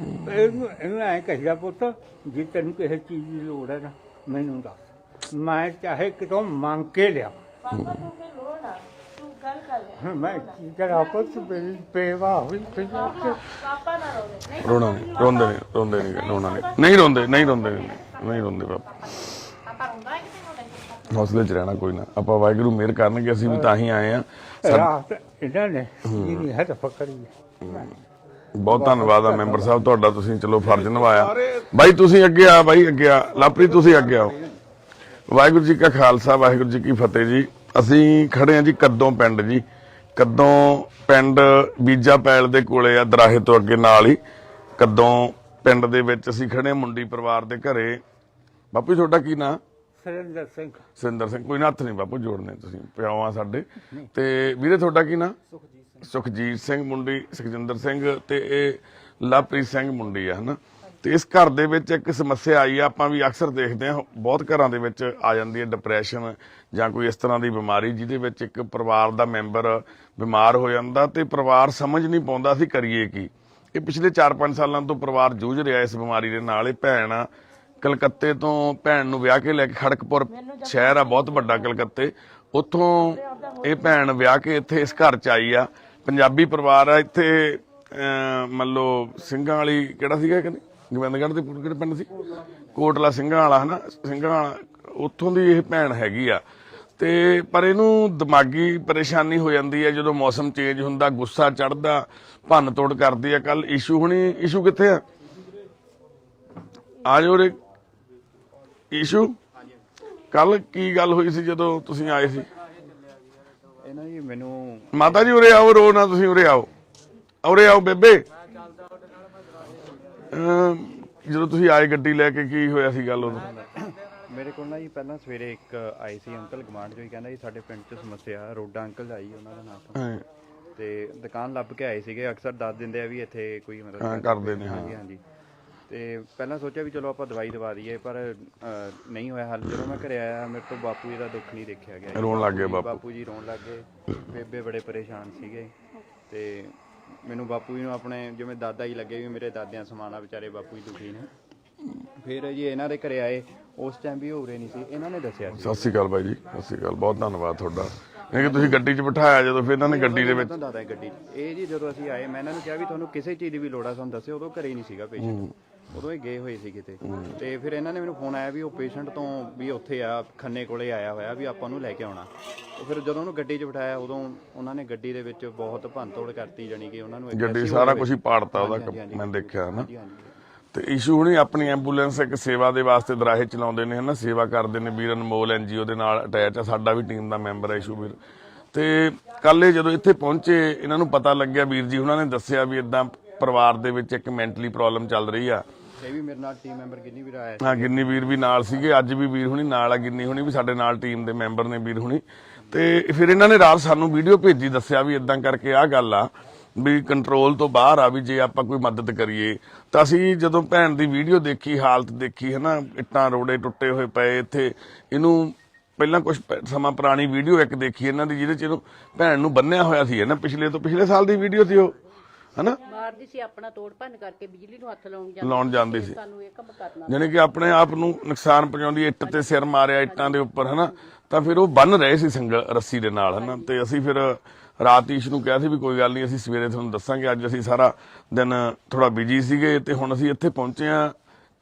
ਇਹਨੂੰ ਐ ਕਹੀਦਾ ਪੁੱਤ ਜੇ ਤੈਨੂੰ ਕਿਸੇ ਚੀਜ਼ ਦੀ ਲੋੜ ਹੈ ਨਾ ਮੈਨੂੰ ਦੱਸ ਮੈਂ ਚਾਹੇ ਕਿਤੋਂ ਮੰਗ ਕੇ ਲਿਆ। ਪਾਪਾ ਤੂੰ ਫਿਰ ਰੋ ਨਾ ਤੂੰ ਗੱਲ ਕਰ ਲੈ। ਮੈਂ ਕੀ ਕਰਾਂ ਪੁੱਤ ਮੇਰੀ ਪੇਵਾ ਹੋਈ ਪਈ। ਪਾਪਾ ਨਾ ਰੋਵੇ। ਰੋਣਾ ਨਹੀਂ ਰੋਂਦੇ ਨਹੀਂ ਰੋਂਦੇ ਨਹੀਂ ਰੋਣਾ ਨਹੀਂ ਰੋਂਦੇ ਨਹੀਂ ਰੋਂਦੇ ਨਹੀਂ ਰੋਂਦੇ ਬਾਪੂ ਹੌਸਲੇ 'ਚ ਰਹਿਣਾ ਕੋਈ ਨਾ ਆਪਾਂ ਵਾਹਿਗੁਰੂ ਮਿਹਰ ਕਰਨਗੇ ਅਸੀਂ ਵੀ ਤਾਂ ਹੀ ਆਏ ਆ। ਰਾਤ ਇਹਨਾਂ ਨੇ ਇਹਦੀ ਹੱਥ ਪਕੜੀ ਹੈ। ਬਹੁਤ ਧੰਨਵਾਦ ਆ ਮੈਂਬਰ ਸਾਹਿਬ ਤੁਹਾਡਾ ਤੁਸੀਂ ਚਲੋ ਫਰਜ਼ ਨਿਭਾਇਆ। ਬਾਈ ਤੁਸੀਂ ਅੱਗੇ ਆ ਬਾਈ ਅੱਗੇ ਆ ਲਵਪ੍ਰੀਤ ਤੁਸੀਂ ਅੱਗੇ ਆਓ। ਵਾਹਿਗੁਰੂ ਜੀ ਕਾ ਖਾਲਸਾ ਵਾਹਿਗੁਰੂ ਜੀ ਕੀ ਫਤਿਹ ਜੀ। ਅਸੀਂ ਖੜੇ ਆ ਜੀ ਕੱਦੋਂ ਪਿੰਡ ਜੀ ਕੱਦੋਂ ਪਿੰਡ ਬੀਜਾ ਪੈਲ ਦੇ ਕੋਲੇ ਆ ਦਰਾਹੇ ਤੋਂ ਅੱਗੇ ਨਾਲ ਹੀ ਕੱਦੋਂ ਪਿੰਡ ਦੇ ਵਿੱਚ ਅਸੀਂ ਖੜੇ ਮੁੰਡੀ ਪਰਿਵਾਰ ਦੇ ਘਰੇ। ਬਾਪੂ ਤੁਹਾਡਾ ਕੀ ਨਾਂ? ਸੁਰਿੰਦਰ ਸਿੰਘ ਸੁਰਿੰਦਰ ਸਿੰਘ। ਕੋਈ ਨਾ, ਹੱਥ ਨਹੀਂ ਬਾਪੂ ਜੋੜਨੇ, ਤੁਸੀਂ ਪਿਓ ਆ ਸਾਡੇ। ਤੇ ਵੀਰੇ ਤੁਹਾਡਾ ਕੀ ਨਾਂ? ਸੁਖਜੀਤ ਸਿੰਘ ਮੁੰਡੀ, ਸੁਖਜਿੰਦਰ ਸਿੰਘ ਤੇ ਇਹ ਲਵਪ੍ਰੀਤ ਸਿੰਘ ਮੁੰਡੀ ਆ, ਹਨਾ। ਤੇ ਇਸ ਘਰ ਦੇ ਵਿੱਚ ਇੱਕ ਸਮੱਸਿਆ ਆਈ ਆ, ਆਪਾਂ ਵੀ ਅਕਸਰ ਦੇਖਦੇ ਹਾਂ ਬਹੁਤ ਘਰਾਂ ਦੇ ਵਿੱਚ ਆ ਜਾਂਦੀ ਹੈ ਡਿਪਰੈਸ਼ਨ ਜਾਂ ਕੋਈ ਇਸ ਤਰ੍ਹਾਂ ਦੀ ਬਿਮਾਰੀ ਜਿਹਦੇ ਵਿੱਚ ਇੱਕ ਪਰਿਵਾਰ ਦਾ ਮੈਂਬਰ ਬਿਮਾਰ ਹੋ ਜਾਂਦਾ ਤੇ ਪਰਿਵਾਰ ਸਮਝ ਨਹੀਂ ਪਾਉਂਦਾ ਅਸੀਂ ਕਰੀਏ ਕੀ। ਇਹ ਪਿਛਲੇ 4-5 ਸਾਲਾਂ ਤੋਂ ਪਰਿਵਾਰ ਜੂਝ ਰਿਹਾ ਇਸ ਬਿਮਾਰੀ ਦੇ ਨਾਲ। ਇਹ ਭੈਣ ਆ ਕਲਕੱਤੇ ਤੋਂ, ਭੈਣ ਨੂੰ ਵਿਆਹ ਕੇ ਲੈ ਕੇ, ਖੜਕਪੁਰ ਸ਼ਹਿਰ ਆ ਬਹੁਤ ਵੱਡਾ ਕਲਕੱਤੇ, ਉੱਥੋਂ ਇਹ ਭੈਣ ਵਿਆਹ ਕੇ ਇੱਥੇ ਇਸ ਘਰ ਚ ਆਈ ਆ। ਪੰਜਾਬੀ ਪਰਿਵਾਰ ਆ ਇੱਥੇ। ਮੰਨ ਲਓ ਸਿੰਘਾਂ ਵਾਲੀ ਕਿਹੜਾ ਸੀਗਾ ਕਿ ਗੋਬਿੰਦਗੜ੍ਹ ਦੇ ਕਿਹੜੇ ਪਿੰਡ ਸੀ, ਕੋਟਲਾ ਸਿੰਘਾਂ ਵਾਲਾ, ਹਨਾ, ਸਿੰਘਾਂ ਵਾਲਾ, ਉੱਥੋਂ ਦੀ ਇਹ ਭੈਣ ਹੈਗੀ ਆ। ਤੇ ਪਰ ਇਹਨੂੰ ਦਿਮਾਗੀ ਪਰੇਸ਼ਾਨੀ ਹੋ ਜਾਂਦੀ ਹੈ ਜਦੋਂ ਮੌਸਮ ਚੇਂਜ ਹੁੰਦਾ, ਗੁੱਸਾ ਚੜਦਾ, ਭੰਨ ਤੋੜ ਕਰਦੀ ਆ। ਕੱਲ ਇਸ਼ੂ ਕਿੱਥੇ ਆ? ਆ ਜਾਓ ਰੇ ਇਸ਼ੂ। ਕੱਲ ਕੀ ਗੱਲ ਹੋਈ ਸੀ ਜਦੋਂ ਤੁਸੀਂ ਆਏ ਸੀ? ਇਹਨਾਂ ਜੀ ਮੈਨੂੰ ਮਾਤਾ ਜੀ ਉਰੇ ਆਓ, ਰੋ ਨਾ ਤੁਸੀਂ, ਉਰੇ ਆਓ, ਉਰੇ ਆਓ ਬੇਬੇ। ਜਦੋਂ ਤੁਸੀਂ ਆਏ ਗੱਡੀ ਲੈ ਕੇ, ਕੀ ਹੋਇਆ ਸੀ ਗੱਲ ਉਦੋਂ? ਮੇਰੇ ਕੋਲ ਨਾ ਜੀ ਪਹਿਲਾਂ ਸਵੇਰੇ ਇੱਕ ਆਏ ਸੀ ਅੰਕਲ ਗਵਾਂਢ ਜੋ, ਕਹਿੰਦਾ ਜੀ ਸਾਡੇ ਪਿੰਡ 'ਚ ਸਮੱਸਿਆ, ਰੋਡਾ ਅੰਕਲ ਆਈ ਉਹਨਾਂ ਦਾ ਨਾਮ ਤੇ ਦੁਕਾਨ ਲੱਭ ਕੇ ਆਏ ਸੀਗੇ। ਅਕਸਰ ਦੱਸ ਦਿੰਦੇ ਆ ਵੀ ਇੱਥੇ ਕੋਈ ਮਤਲਬ ਕਰਦੇ ਨੇ। ਹਾਂਜੀ ਹਾਂਜੀ। ਤੇ ਪਹਿਲਾਂ ਸੋਚਿਆ ਵੀ ਚਲੋ ਆਪਾਂ ਦਵਾਈ ਦਵਾ ਦਈਏ, ਪਰ ਨਹੀਂ ਹੋਇਆ ਹੱਲ। ਜਦੋਂ ਮੈਂ ਘਰੇ ਆਇਆ ਮੇਰੇ ਤੋਂ ਬਾਪੂ ਜੀ ਦਾ ਦੁੱਖ ਨਹੀਂ ਦੇਖਿਆ ਗਿਆ। ਰੋਣ ਲੱਗ ਗਏ ਬਾਪੂ ਜੀ ਰੋਣ ਲੱਗ ਗਏ, ਬੇਬੇ ਬੜੇ ਪਰੇਸ਼ਾਨ ਸੀਗੇ। ਤੇ ਮੈਨੂੰ ਬਾਪੂ ਜੀ ਨੂੰ ਆਪਣੇ ਜਿਵੇਂ ਦਾਦਾ ਜੀ ਲੱਗੇ ਵੀ ਮੇਰੇ ਦਾਦਿਆਂ ਸਮਾਨ ਆ, ਵਿਚਾਰੇ ਬਾਪੂ ਜੀ ਦੁਖੀ ਨੇ। ਫਿਰ ਜੀ ਇਹਨਾਂ ਦੇ ਘਰੇ ਆਏ, ਉਸ ਟਾਈਮ ਵੀ ਹੋ ਰਹੇ ਨਹੀਂ ਸੀ, ਇਹਨਾਂ ਨੇ ਦੱਸਿਆ ਸੀ। ਸਤਿ ਸ਼੍ਰੀ ਅਕਾਲ ਬਾਈ ਜੀ, ਸਤਿ ਸ਼੍ਰੀ ਅਕਾਲ, ਬਹੁਤ ਧੰਨਵਾਦ ਤੁਹਾਡਾ। ਕਿ ਤੁਸੀਂ ਗੱਡੀ 'ਚ ਬਿਠਾਇਆ ਜਦੋਂ, ਫਿਰ ਇਹਨਾਂ ਨੇ ਗੱਡੀ ਦੇ ਵਿੱਚ ਦਾਦਾ ਗੱਡੀ ਇਹ ਜੀ ਜਦੋਂ ਅਸੀਂ ਆਏ, ਮੈਂ ਇਹਨਾਂ ਨੂੰ ਕਿਹਾ ਵੀ ਤੁਹਾਨੂੰ ਕਿਸੇ ਚੀਜ਼ ਦੀ ਵੀ ਲੋੜ ਆ ਸਾਨੂੰ ਦੱਸਿਓ। ਉਦੋਂ ਘਰੇ ਨਹੀਂ ਸੀਗਾ ਪੇਸ਼ੈਂਟ, ਉਦੋਂ ਇਹ ਗਏ ਹੋਏ ਸੀ ਕਿਤੇ। ਤੇ ਫਿਰ ਇਹਨਾਂ ਨੇ ਮੈਨੂੰ ਫੋਨ ਆਇਆ ਵੀ ਉਹ ਪੇਸ਼ੈਂਟ ਤੋਂ ਵੀ ਉੱਥੇ ਆ ਖੰਨੇ ਕੋਲੇ ਆਇਆ ਹੋਇਆ ਵੀ ਆਪਾਂ ਨੂੰ ਲੈ ਕੇ ਆਉਣਾ। ਫਿਰ ਜਦੋਂ ਉਹਨੂੰ ਗੱਡੀ 'ਚ ਬਿਠਾਇਆ, ਉਦੋਂ ਉਹਨਾਂ ਨੇ ਗੱਡੀ ਦੇ ਵਿੱਚ ਬਹੁਤ ਭੰਨਤੋੜ ਕਰਤੀ, ਜਾਣੀ ਕਿ ਉਹਨਾਂ ਨੂੰ ਗੱਡੀ ਸਾਰਾ ਕੁਝ ਹੀ ਪਾੜਤਾ ਉਹਦਾ, ਮੈਂ ਦੇਖਿਆ ਨਾ। ਤੇ ਇਸ਼ੂ ਹੁਣੀ ਆਪਣੀ ਐਂਬੂਲੈਂਸ ਇੱਕ ਸੇਵਾ ਦੇ ਵਾਸਤੇ ਦਰਾਹੇ ਚਲਾਉਂਦੇ ਨੇ, ਹਨਾ, ਸੇਵਾ ਕਰਦੇ ਨੇ। ਵੀਰ ਅਨਮੋਲ NGO ਦੇ ਨਾਲ ਅਟੈਚ ਆ, ਸਾਡਾ ਵੀ ਟੀਮ ਦਾ ਮੈਂਬਰ ਹੈ ਇਸ਼ੂ ਵੀਰ। ਤੇ ਕੱਲ ਇਹ ਜਦੋਂ ਇੱਥੇ ਪਹੁੰਚੇ, ਇਹਨਾਂ ਨੂੰ ਪਤਾ ਲੱਗਿਆ, ਵੀਰ ਜੀ ਉਹਨਾਂ ਨੇ ਦੱਸਿਆ ਵੀ ਇਦਾਂ ਪਰਿਵਾਰ ਦੇ ਵਿੱਚ ਇੱਕ ਮੈਂਟਲੀ ਪ੍ਰੋਬਲਮ ਚੱਲ ਰਹੀ ਆ। ਇਹ ਵੀ ਮੇਰੇ ਨਾਲ ਟੀਮ ਮੈਂਬਰ ਗਿੰਨੀ ਵੀਰ ਆਇਆ। ਹਾਂ, ਗਿੰਨੀ ਵੀਰ ਵੀ ਨਾਲ ਸੀਗੇ, ਅੱਜ ਵੀ ਵੀਰ ਹੁਣੀ ਨਾਲ ਆ, ਗਿੰਨੀ ਹੁਣੀ ਵੀ ਸਾਡੇ ਨਾਲ ਟੀਮ ਦੇ ਮੈਂਬਰ ਨੇ, ਵੀਰ ਹੁਣੀ। ਤੇ ਫਿਰ ਇਹਨਾਂ ਨੇ ਰਾਤ ਸਾਨੂੰ ਵੀਡੀਓ ਭੇਜੀ, ਦੱਸਿਆ ਵੀ ਇਦਾਂ ਕਰਕੇ ਆਹ ਗੱਲ ਆ ਵੀ ਕੰਟਰੋਲ ਤੋਂ ਬਾਹਰ ਆ, ਵੀ ਜੇ ਆਪਾਂ ਕੋਈ ਮਦਦ ਕਰੀਏ। ਤਾਂ ਅਸੀਂ ਜਦੋਂ ਭੈਣ ਦੀ ਵੀਡੀਓ ਦੇਖੀ, ਹਾਲਤ ਦੇਖੀ, ਹਨਾ, ਇੱਟਾਂ ਰੋੜੇ ਟੁੱਟੇ ਹੋਏ ਪਏ ਇੱਥੇ। ਇਹਨੂੰ ਪਹਿਲਾਂ ਕੁਝ ਸਮਾਂ ਪੁਰਾਣੀ ਵੀਡੀਓ ਇੱਕ ਦੇਖੀ ਇਹਨਾਂ ਦੀ, ਜਿਹਦੇ ਚ ਇਹਨੂੰ ਭੈਣ ਨੂੰ ਬੰਨਿਆ ਹੋਇਆ ਸੀ, ਨਾ, ਪਿਛਲੇ ਸਾਲ ਦੀ ਵੀਡੀਓ ਸੀ ਉਹ, ਹਨਾ, ਮਾਰਦੀ ਸੀ ਆਪਣਾ ਤੋੜ ਭੰਨ ਕਰਕੇ, ਬਿਜਲੀ ਨੂੰ ਹੱਥ ਲਾਉਣ ਜਾਂਦੀ ਸੀ, ਸਾਨੂੰ ਇਹ ਕੰਮ ਕਰਨਾ, ਜਾਣੀ ਕਿ ਆਪਣੇ ਆਪ ਨੂੰ ਨੁਕਸਾਨ ਪਹੁੰਚਾਉਂਦੀ। ਇੱਟ ਤੇ ਸਿਰ ਮਾਰਿਆ ਇੱਟਾਂ ਦੇ ਉੱਪਰ, ਹਨਾ। ਤਾਂ ਫਿਰ ਉਹ ਬੰਨ ਰਹੇ ਸੀ ਸਿੰਗਲ ਰੱਸੀ ਦੇ ਨਾਲ, ਹਨਾ। ਤੇ ਅਸੀਂ ਫਿਰ ਰਾਤ ਈਸ਼ ਨੂੰ ਕਿਹਾ ਸੀ ਵੀ ਕੋਈ ਗੱਲ ਨਹੀਂ, ਅਸੀਂ ਸਵੇਰੇ ਤੁਹਾਨੂੰ ਦੱਸਾਂਗੇ। ਅੱਜ ਅਸੀਂ ਸਾਰਾ ਦਿਨ ਥੋੜਾ ਬਿਜੀ ਸੀਗੇ ਤੇ ਹੁਣ ਅਸੀਂ ਇੱਥੇ ਪਹੁੰਚੇ ਆ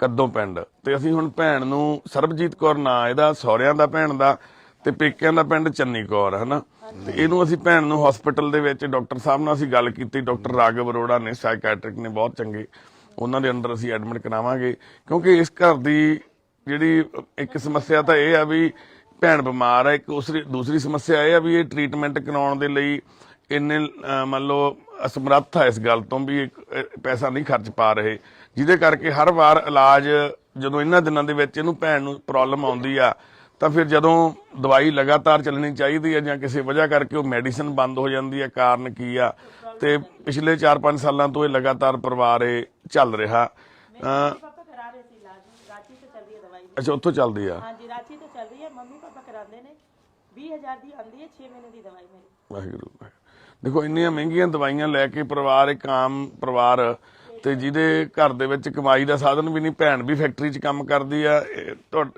ਕੱਦੋਂ ਪਿੰਡ। ਤੇ ਅਸੀਂ ਹੁਣ ਭੈਣ ਨੂੰ, ਸਰਬਜੀਤ ਕੌਰ ਨਾਂ ਇਹਦਾ, ਸਹੁਰਿਆਂ ਦਾ ਭੈਣ ਦਾ, ਤੇ ਪੇਕਿਆਂ ਦਾ ਪਿੰਡ ਚੰਨੀ ਕੌਰ, ਹਨਾ। ਤੇ ਇਹਨੂੰ ਅਸੀਂ ਭੈਣ ਨੂੰ ਹਸਪੀਟਲ ਦੇ ਵਿੱਚ ਡਾਕਟਰ ਸਾਹਿਬ ਨਾਲ ਅਸੀਂ ਗੱਲ ਕੀਤੀ, ਡਾਕਟਰ ਰਾਘਵ ਅਰੋੜਾ ਨੇ, ਸਾਈਕੈਟ੍ਰਿਕ ਨੇ, ਬਹੁਤ ਚੰਗੇ, ਉਹਨਾਂ ਦੇ ਅੰਡਰ ਅਸੀਂ ਐਡਮਿਟ ਕਰਾਵਾਂਗੇ। ਕਿਉਂਕਿ ਇਸ ਘਰ ਦੀ ਜਿਹੜੀ ਇੱਕ ਸਮੱਸਿਆ ਤਾਂ ਇਹ ਆ ਵੀ ਭੈਣ ਬਿਮਾਰ ਹੈ, ਇੱਕ ਦੂਸਰੀ ਸਮੱਸਿਆ ਇਹ ਆ ਵੀ ਇਹ ਟ੍ਰੀਟਮੈਂਟ ਕਰਾਉਣ ਦੇ ਲਈ ਇੰਨੇ ਮੰਨ ਲਓ ਅਸਮਰੱਥ ਆ ਇਸ ਗੱਲ ਤੋਂ ਵੀ ਪੈਸਾ ਨਹੀਂ ਖਰਚ ਪਾ ਰਹੇ, ਜਿਹਦੇ ਕਰਕੇ ਹਰ ਵਾਰ ਇਲਾਜ ਜਦੋਂ ਇਹਨਾਂ ਦਿਨਾਂ ਦੇ ਵਿੱਚ ਇਹਨੂੰ ਭੈਣ ਨੂੰ ਪ੍ਰੋਬਲਮ ਆਉਂਦੀ ਆ, ਤਾਂ ਫਿਰ ਜਦੋਂ ਦਵਾਈ ਲਗਾਤਾਰ ਚੱਲਣੀ ਚਾਹੀਦੀ ਹੈ ਜਾਂ ਕਿਸੇ ਵਜ੍ਹਾ ਕਰਕੇ ਉਹ ਮੈਡੀਸਨ ਬੰਦ ਹੋ ਜਾਂਦੀ ਹੈ। ਕਾਰਨ ਕੀ ਆ? ਤੇ ਪਿਛਲੇ 4-5 ਸਾਲਾਂ ਤੋਂ ਇਹ ਲਗਾਤਾਰ ਪਰਿਵਾਰ ਇਹ ਚੱਲ ਰਿਹਾ। ਅੱਛਾ, ਉੱਥੋਂ ਚੱਲਦੀ ਆ? ਹਾਂਜੀ, ਰਾਂਚੀ ਤੋਂ ਚੱਲ ਰਹੀ ਹੈ। ਮੰਮੀ ਪਾਪਾ ਕਰਾਉਂਦੇ ਨੇ, 20,000 ਦੀ ਆਉਂਦੀ ਹੈ 6 ਮਹੀਨੇ ਦੀ ਦਵਾਈ ਮੇਰੀ। ਵਾਹਿਗੁਰੂ, ਦੇਖੋ ਇੰਨੀਆਂ ਮਹਿੰਗੀਆਂ ਦਵਾਈਆਂ ਲੈ ਕੇ ਪਰਿਵਾਰ, ਇੱਕ ਆਮ ਪਰਿਵਾਰ, ਤੇ ਜਿਹਦੇ ਘਰ ਦੇ ਵਿੱਚ ਕਮਾਈ ਦਾ ਸਾਧਨ ਵੀ ਨਹੀਂ। ਭੈਣ ਵੀ ਫੈਕਟਰੀ 'ਚ ਕੰਮ ਕਰਦੀ ਆ।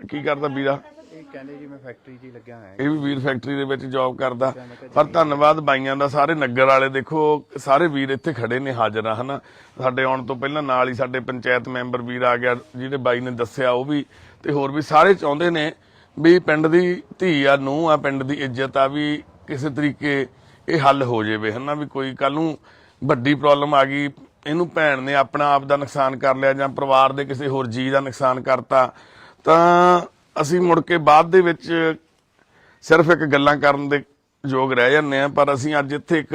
ਕੀ ਕਰਦਾ ਵੀਰਾ? ਇਹ ਕਹਿੰਦੇ ਜੀ ਮੈਂ ਫੈਕਟਰੀ 'ਚ ਹੀ ਲੱਗਿਆ ਹੋਇਆ। ਇਹ ਵੀ ਵੀਰ ਫੈਕਟਰੀ ਦੇ ਵਿੱਚ ਜੌਬ ਕਰਦਾ। ਪਰ ਧੰਨਵਾਦ ਬਾਈਆਂ ਦਾ, ਸਾਰੇ ਨਗਰ ਵਾਲੇ, ਦੇਖੋ ਸਾਰੇ ਵੀਰ ਇੱਥੇ ਖੜੇ ਨੇ, ਹਾਜ਼ਰ ਆ, ਹਨਾ। ਸਾਡੇ ਆਉਣ ਤੋਂ ਪਹਿਲਾਂ ਨਾਲ ਹੀ ਸਾਡੇ ਪੰਚਾਇਤ ਮੈਂਬਰ ਵੀਰ ਆ ਗਿਆ, ਜਿਹਦੇ ਬਾਈ ਨੇ ਦੱਸਿਆ, ਉਹ ਵੀ, ਤੇ ਹੋਰ ਵੀ ਸਾਰੇ ਚਾਹੁੰਦੇ ਨੇ ਵੀ ਪਿੰਡ ਦੀ ਧੀ ਆ, ਨੂੰਹ ਆ, ਪਿੰਡ ਦੀ ਇੱਜ਼ਤ ਆ, ਵੀ ਕਿਸੇ ਤਰੀਕੇ ਇਹ ਹੱਲ ਹੋ ਜਾਵੇ, ਹਨਾ। ਵੀ ਕੋਈ ਕੱਲ ਨੂੰ ਵੱਡੀ ਪ੍ਰੋਬਲਮ ਆ ਗਈ, ਇਹਨੂੰ ਭੈਣ ਨੇ ਆਪਣਾ ਆਪ ਦਾ ਨੁਕਸਾਨ ਕਰ ਲਿਆ ਜਾਂ ਪਰਿਵਾਰ ਦੇ ਕਿਸੇ ਹੋਰ ਜੀਅ ਦਾ ਨੁਕਸਾਨ ਕਰਤਾ, ਤਾਂ ਅਸੀਂ ਮੁੜ ਕੇ ਬਾਅਦ ਦੇ ਵਿੱਚ ਸਿਰਫ ਇੱਕ ਗੱਲਾਂ ਕਰਨ ਦੇ ਯੋਗ ਰਹਿ ਜਾਂਦੇ ਆ। ਪਰ ਅਸੀਂ ਅੱਜ ਇੱਥੇ ਇੱਕ